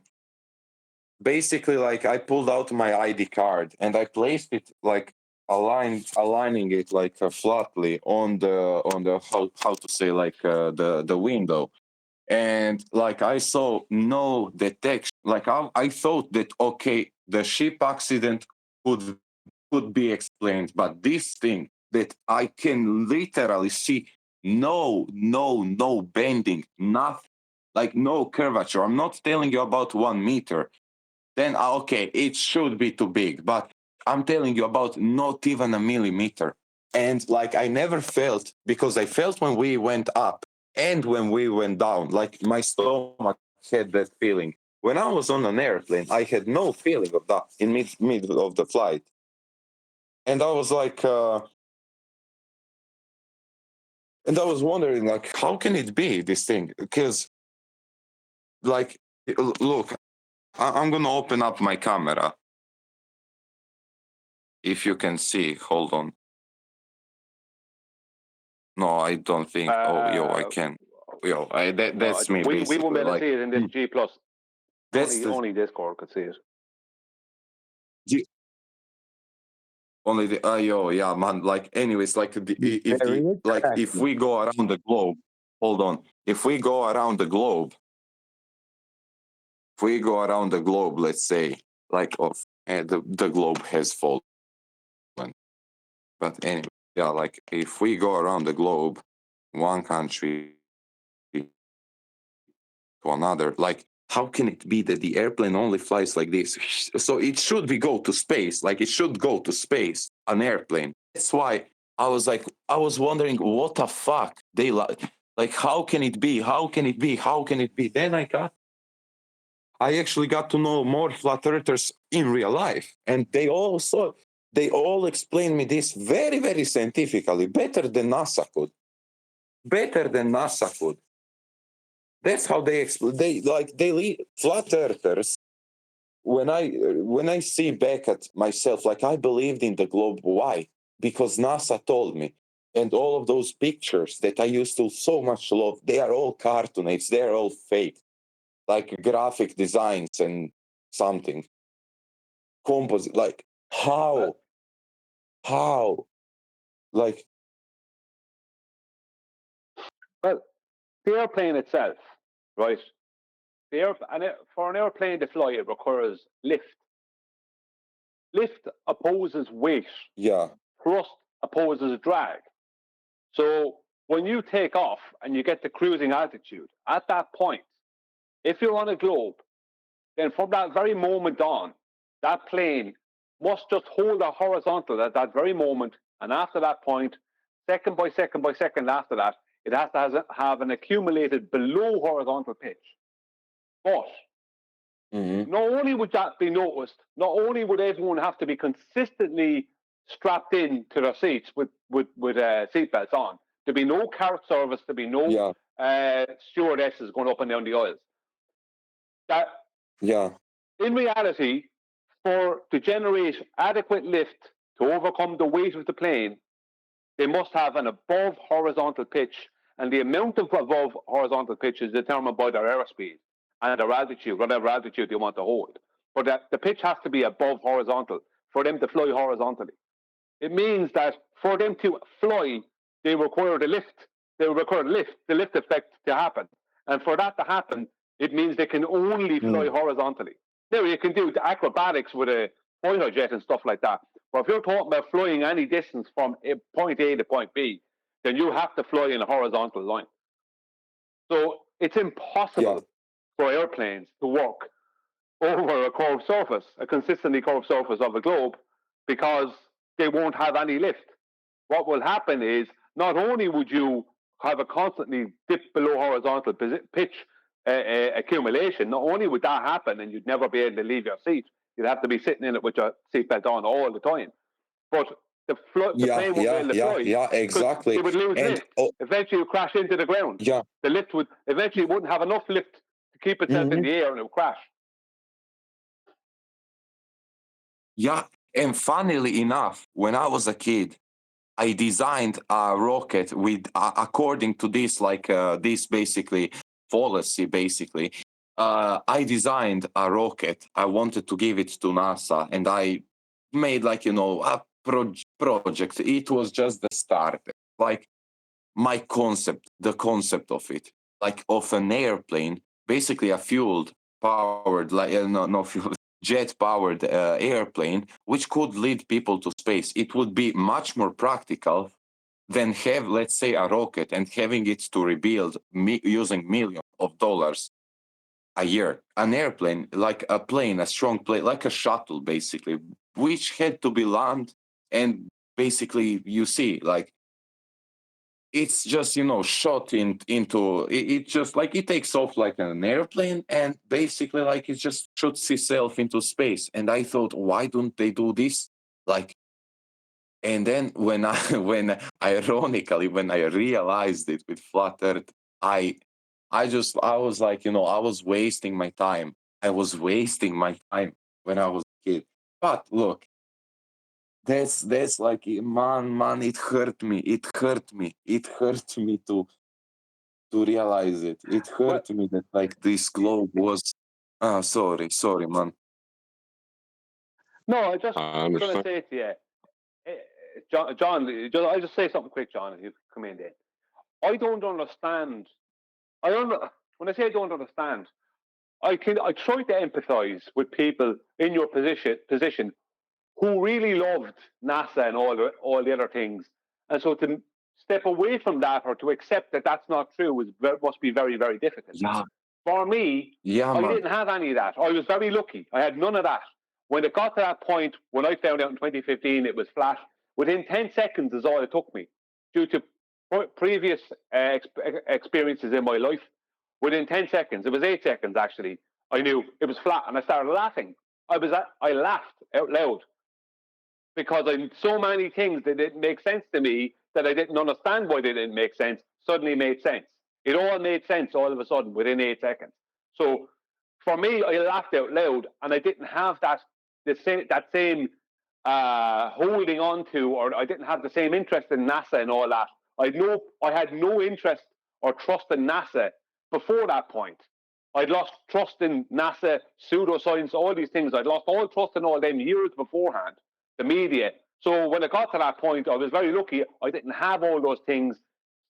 [SPEAKER 7] basically, like, I pulled out my ID card and I placed it like aligning it like flatly on the how to say, like, the window. And like, I saw no detection. Like, I thought that, okay, the ship accident could be explained, but this thing that I can literally see no bending, nothing, like no curvature. I'm not telling you about 1 meter. Then okay, it should be too big, but I'm telling you about not even a millimeter. And like, I never felt, because I felt when we went up and when we went down, like my stomach had that feeling. When I was on an airplane, I had no feeling of that in middle of the flight. And I was like, and I was wondering, like, how can it be this thing? Because, like, look, I'm going to open up my camera. If you can see, hold on. No, I don't think. I can. That's me.
[SPEAKER 10] We
[SPEAKER 7] Basically,
[SPEAKER 10] won't be able to
[SPEAKER 7] like,
[SPEAKER 10] see it in this G plus.
[SPEAKER 7] That's
[SPEAKER 10] Only Discord could see it.
[SPEAKER 7] Only the yeah, man. Like, anyways, like, if we go around the globe, hold on. If we go around the globe, let's say, like, the globe has fallen. But anyway, yeah, like, if we go around the globe, one country to another, like, how can it be that the airplane only flies like this? So it should go to space, like it should go to space, an airplane. That's why I was wondering, what the fuck? They like, how can it be? How can it be? How can it be? Then I actually got to know more flat earthers in real life, and they all explained me this very, very scientifically, better than NASA could. Better than NASA could. That's how they explain. Flat earthers. When I see back at myself, like, I believed in the globe. Why? Because NASA told me. And all of those pictures that I used to so much love, they are all cartoonates. They are all fake, like graphic designs and something. Composite. Like, how? Like,
[SPEAKER 10] well, the airplane itself, right? For an airplane to fly, it requires lift. Lift opposes weight.
[SPEAKER 7] Yeah.
[SPEAKER 10] Thrust opposes drag. So when you take off and you get to cruising altitude, at that point, if you're on a globe, then from that very moment on, that plane must just hold a horizontal at that very moment. And after that point, second by second by second after that, it has to have an accumulated below horizontal pitch. But not only would that be noticed, not only would everyone have to be consistently strapped in to their seats with seatbelts on. There'd be no cart service. There'd be no stewardesses going up and down the aisles. In reality, to generate adequate lift to overcome the weight of the plane, they must have an above horizontal pitch, and the amount of above horizontal pitch is determined by their airspeed and their altitude, whatever altitude they want to hold. But the pitch has to be above horizontal for them to fly horizontally. It means that for them to fly, they require the lift. They require the lift effect to happen. And for that to happen, it means they can only fly horizontally. Now, you can do the acrobatics with a fighter jet and stuff like that. But if you're talking about flying any distance from point A to point B, then you have to fly in a horizontal line. So it's impossible for airplanes to work over a curved surface, a consistently curved surface of a globe, because they won't have any lift. What will happen is, not only would you have a constantly dip below horizontal pitch accumulation, not only would that happen and you'd never be able to leave your seat, you'd have to be sitting in it with your seatbelt on all the time. But the plane won't be able to fly.
[SPEAKER 7] Yeah, exactly.
[SPEAKER 10] It would lose lift. Eventually, you crash into the ground.
[SPEAKER 7] Yeah.
[SPEAKER 10] The lift would eventually wouldn't have enough lift to keep itself in the air, and it would crash.
[SPEAKER 7] Yeah, and funnily enough, when I was a kid, I designed a rocket with, according to this, this basically policy, basically. I designed a rocket. I wanted to give it to NASA, and I made a project. It was just the start. Like my concept, the concept of it, like of an airplane, basically a fuel-powered, jet-powered airplane, which could lead people to space. It would be much more practical than have, let's say, a rocket and having it to rebuild using millions of dollars a year. An airplane, like a plane, a strong plane, like a shuttle, basically, which had to be landed, and basically, you see, like, it's just, shot into it just like it takes off like an airplane, and basically like it just shoots itself into space. And I thought, why don't they do this? Like, and then when ironically, when I realized it with Flat Earth, I was like, I was wasting my time. I was wasting my time when I was a kid. But look, that's like, man, it hurt me to realize it. It hurt me that like this globe was sorry, man.
[SPEAKER 10] No, I just going to say to you, John, I'll just say something quick, John, if you come in there. I don't understand. When I say I don't understand, I try to empathize with people in your position who really loved NASA and all the other things. And so to step away from that or to accept that that's not true must be very, very difficult.
[SPEAKER 7] Yeah.
[SPEAKER 10] For me, I didn't have any of that. I was very lucky. I had none of that. When it got to that point, when I found out in 2015 it was flat, within 10 seconds is all it took me. Due to previous experiences in my life, within 10 seconds, it was 8 seconds actually, I knew it was flat and I started laughing. I laughed out loud because so many things that didn't make sense to me that I didn't understand why they didn't make sense suddenly made sense. It all made sense all of a sudden within 8 seconds. So for me, I laughed out loud and I didn't have that same holding on to, or I didn't have the same interest in NASA and all that. I had no interest or trust in NASA before that point. I'd lost trust in NASA, pseudoscience, all these things. I'd lost all trust in all them years beforehand, the media. So when it got to that point, I was very lucky. I didn't have all those things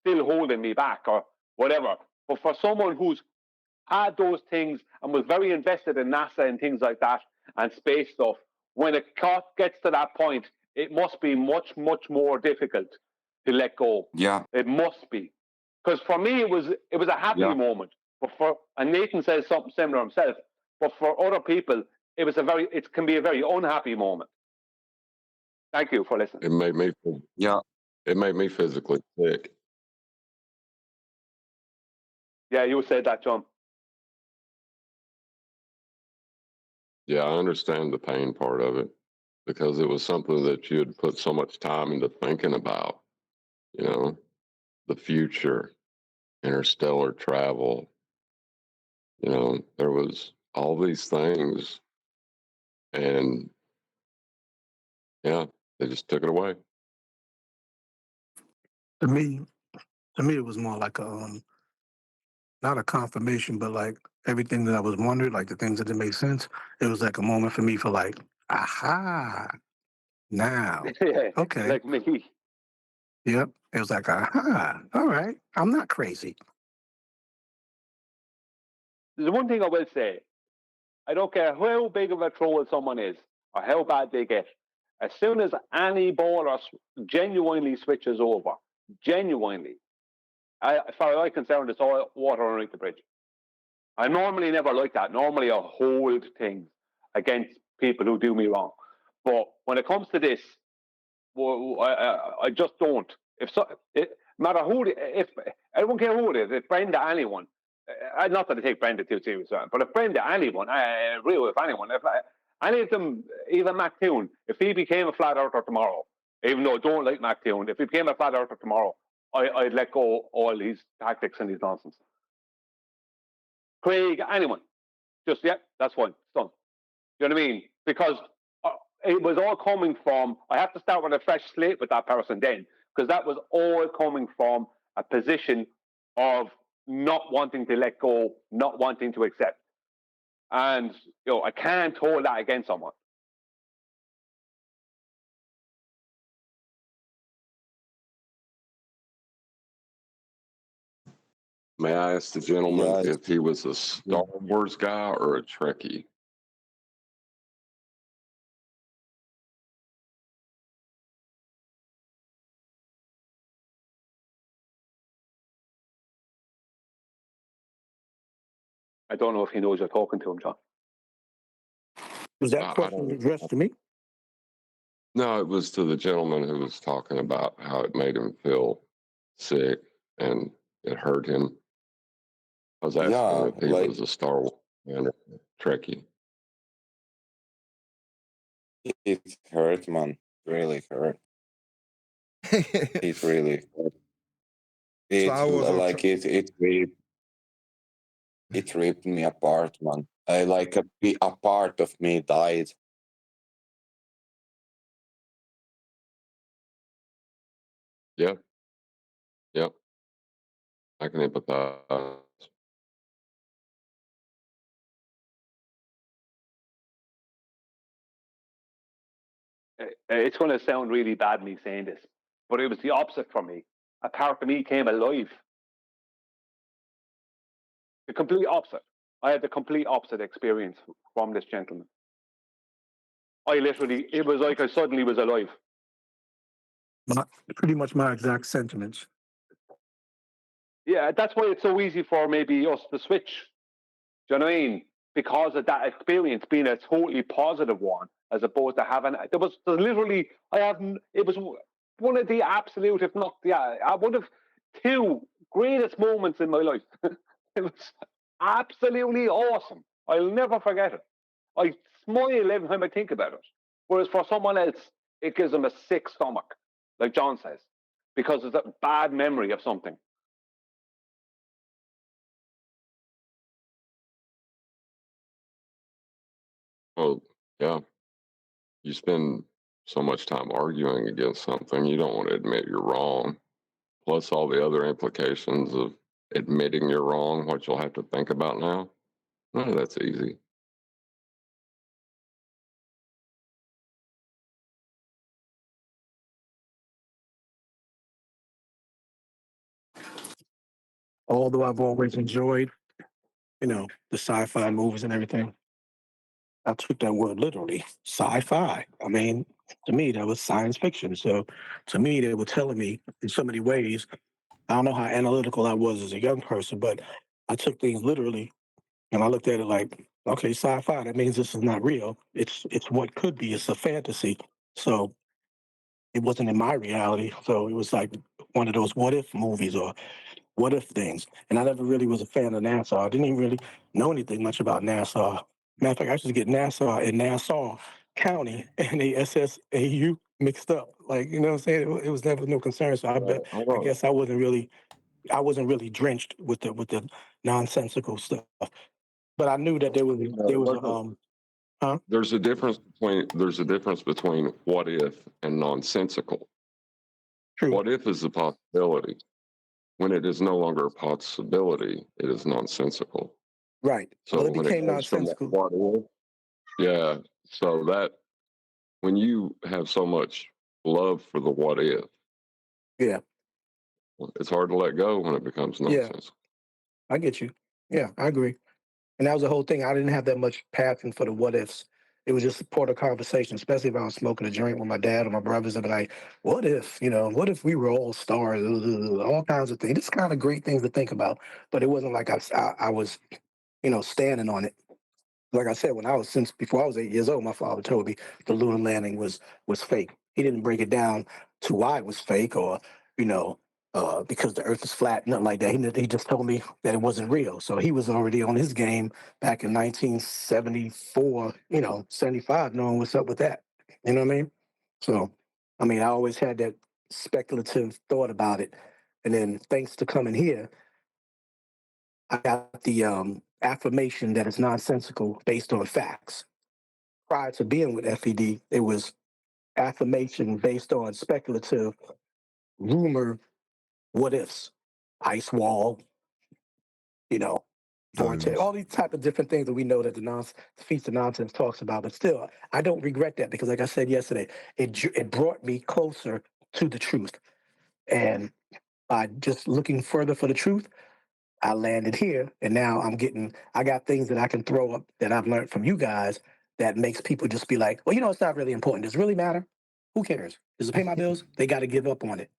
[SPEAKER 10] still holding me back or whatever. But for someone who's had those things and was very invested in NASA and things like that and space stuff, when it gets to that point, it must be much, much more difficult to let go.
[SPEAKER 7] Yeah.
[SPEAKER 10] It must be. Because for me, it was a happy moment. But and Nathan says something similar himself. But for other people, it can be a very unhappy moment. Thank you for listening.
[SPEAKER 11] It made me, it made me physically sick.
[SPEAKER 10] Yeah, you said that, John.
[SPEAKER 11] Yeah, I understand the pain part of it because it was something that you had put so much time into thinking about, you know, the future, interstellar travel, you know, there was all these things and yeah, they just took it away.
[SPEAKER 8] To me, it was more like not a confirmation, but like everything that I was wondering, like the things that didn't make sense. It was like a moment for me for like, aha, now, okay,
[SPEAKER 10] like me.
[SPEAKER 8] Yep, it was like, aha, all right, I'm not crazy.
[SPEAKER 10] There's one thing I will say. I don't care how big of a troll someone is or how bad they get. As soon as any baller genuinely switches over, genuinely, as far as I'm concerned, it's all water underneath the bridge. I normally never like that. Normally I hold things against people who do me wrong. But when it comes to this, I just don't. Matter who, I don't care who it is, if Brenda, anyone, not that I take Brenda too serious, but if Brenda, anyone, real, if anyone, if any of them, even Mac Toon, if he became a flat earther tomorrow, even though I don't like Mac Toon, if he became a flat earther tomorrow, I'd let go all these tactics and these nonsense. Craig, anyone, just, that's fine, it's done. You know what I mean? Because it was all coming from, I have to start with a fresh slate with that person then, because that was all coming from a position of not wanting to let go, not wanting to accept. And, you know, I can't hold that against someone.
[SPEAKER 11] May I ask the gentleman if he was a Star Wars guy or a Trekkie?
[SPEAKER 10] I don't know if he knows you're talking to him, John.
[SPEAKER 8] Was that question addressed to me?
[SPEAKER 11] No, it was to the gentleman who was talking about how it made him feel sick and it hurt him. I was asking if he was a Star Wars fan or a Trekkie.
[SPEAKER 7] It hurt, man. Really hurt. It really hurt. It ripped me apart, man. A part of me died.
[SPEAKER 11] Yep. I can empathize.
[SPEAKER 10] It's going to sound really bad me saying this, but it was the opposite for me. A part of me came alive. The complete opposite. I had the complete opposite experience from this gentleman. It was like I suddenly was alive.
[SPEAKER 8] Pretty much my exact sentiments.
[SPEAKER 10] Yeah, that's why it's so easy for maybe us to switch Do you know what I mean? Because of that experience being a totally positive one, as opposed to having there was literally it was one of the absolute, if not one of two greatest moments in my life. It was absolutely awesome. I'll never forget it. I smile every time I think about it. Whereas for someone else, it gives them a sick stomach, like John says, because it's a bad memory of something.
[SPEAKER 11] Well, yeah. You spend so much time arguing against something, you don't want to admit you're wrong. Plus all the other implications of admitting you're wrong, what you'll have to think about now. None of that's easy.
[SPEAKER 8] Although I've always enjoyed, the sci-fi movies and everything, I took that word literally, sci-fi. I mean, to me, that was science fiction. So to me, they were telling me in so many ways, I don't know how analytical I was as a young person, but I took things literally and I looked at it like, okay, sci-fi, that means this is not real. It's what could be. It's a fantasy. So it wasn't in my reality. So it was like one of those what if movies or what if things. And I never really was a fan of NASA. I didn't even really know anything much about NASA. Matter of fact, I used to get NASA in Nassau County and the SSAU mixed up. Like, you know what I'm saying? It was never no concern. So I guess I wasn't really drenched with the nonsensical stuff. But I knew that there was
[SPEAKER 11] There's a difference between what if and nonsensical.
[SPEAKER 8] True.
[SPEAKER 11] What if is a possibility. When it is no longer a possibility, it is nonsensical.
[SPEAKER 8] Right.
[SPEAKER 11] So
[SPEAKER 8] Well, it
[SPEAKER 11] when
[SPEAKER 8] became
[SPEAKER 11] it goes from
[SPEAKER 8] nonsensical.
[SPEAKER 11] what if, yeah. So that when you have so much love for the what if,
[SPEAKER 8] Yeah.
[SPEAKER 11] it's hard to let go when it becomes
[SPEAKER 8] Yeah.
[SPEAKER 11] nonsense.
[SPEAKER 8] I get you. Yeah, I agree. And that was the whole thing. I didn't have that much passion for the what ifs. It was just part of conversation, especially if I was smoking a joint with my dad or my brothers. I'd be like, what if, what if we were all stars? All kinds of things. It's kind of great things to think about. But it wasn't like I was, standing on it. Like I said, since before I was 8 years old, my father told me the lunar landing was fake. He didn't break it down to why it was fake or, because the earth is flat, nothing like that. He just told me that it wasn't real. So he was already on his game back in 1974, 75, knowing what's up with that. You know what I mean? So, I mean, I always had that speculative thought about it. And then thanks to coming here, I got the affirmation that it's nonsensical based on facts. Prior to being with FED, it was affirmation based on speculative rumor, what ifs, ice wall, vortex, all these type of different things that we know that the Feast of Nonsense talks about. But still, I don't regret that because, like I said yesterday, it brought me closer to the truth. And by just looking further for the truth, I landed here, and now I got things that I can throw up that I've learned from you guys that makes people just be like, well, it's not really important. Does it really matter? Who cares? Does it pay my bills? They got to give up on it.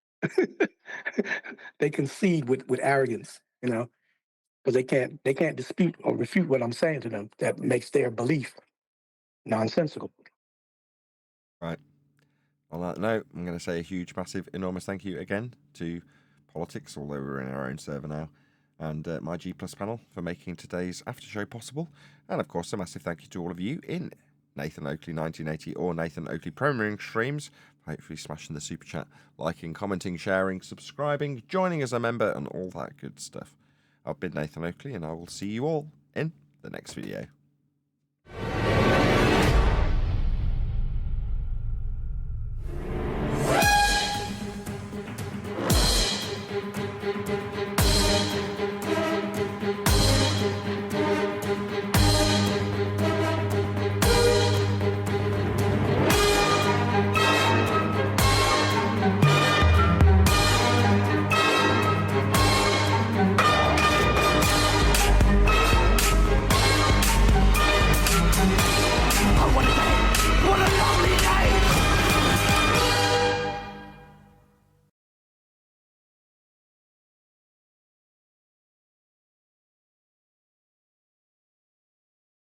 [SPEAKER 8] They concede with arrogance, because they can't dispute or refute what I'm saying to them. That makes their belief nonsensical.
[SPEAKER 1] Right. On that note, I'm going to say a huge, massive, enormous thank you again to Politics, although we're in our own server now, and my G Plus panel for making today's after show possible. And of course, a massive thank you to all of you in Nathan Oakley 1980 or Nathan Oakley premiering streams, hopefully smashing the super chat, liking, commenting, sharing, subscribing, joining as a member, and all that good stuff. I've been Nathan Oakley, and I will see you all in the next video.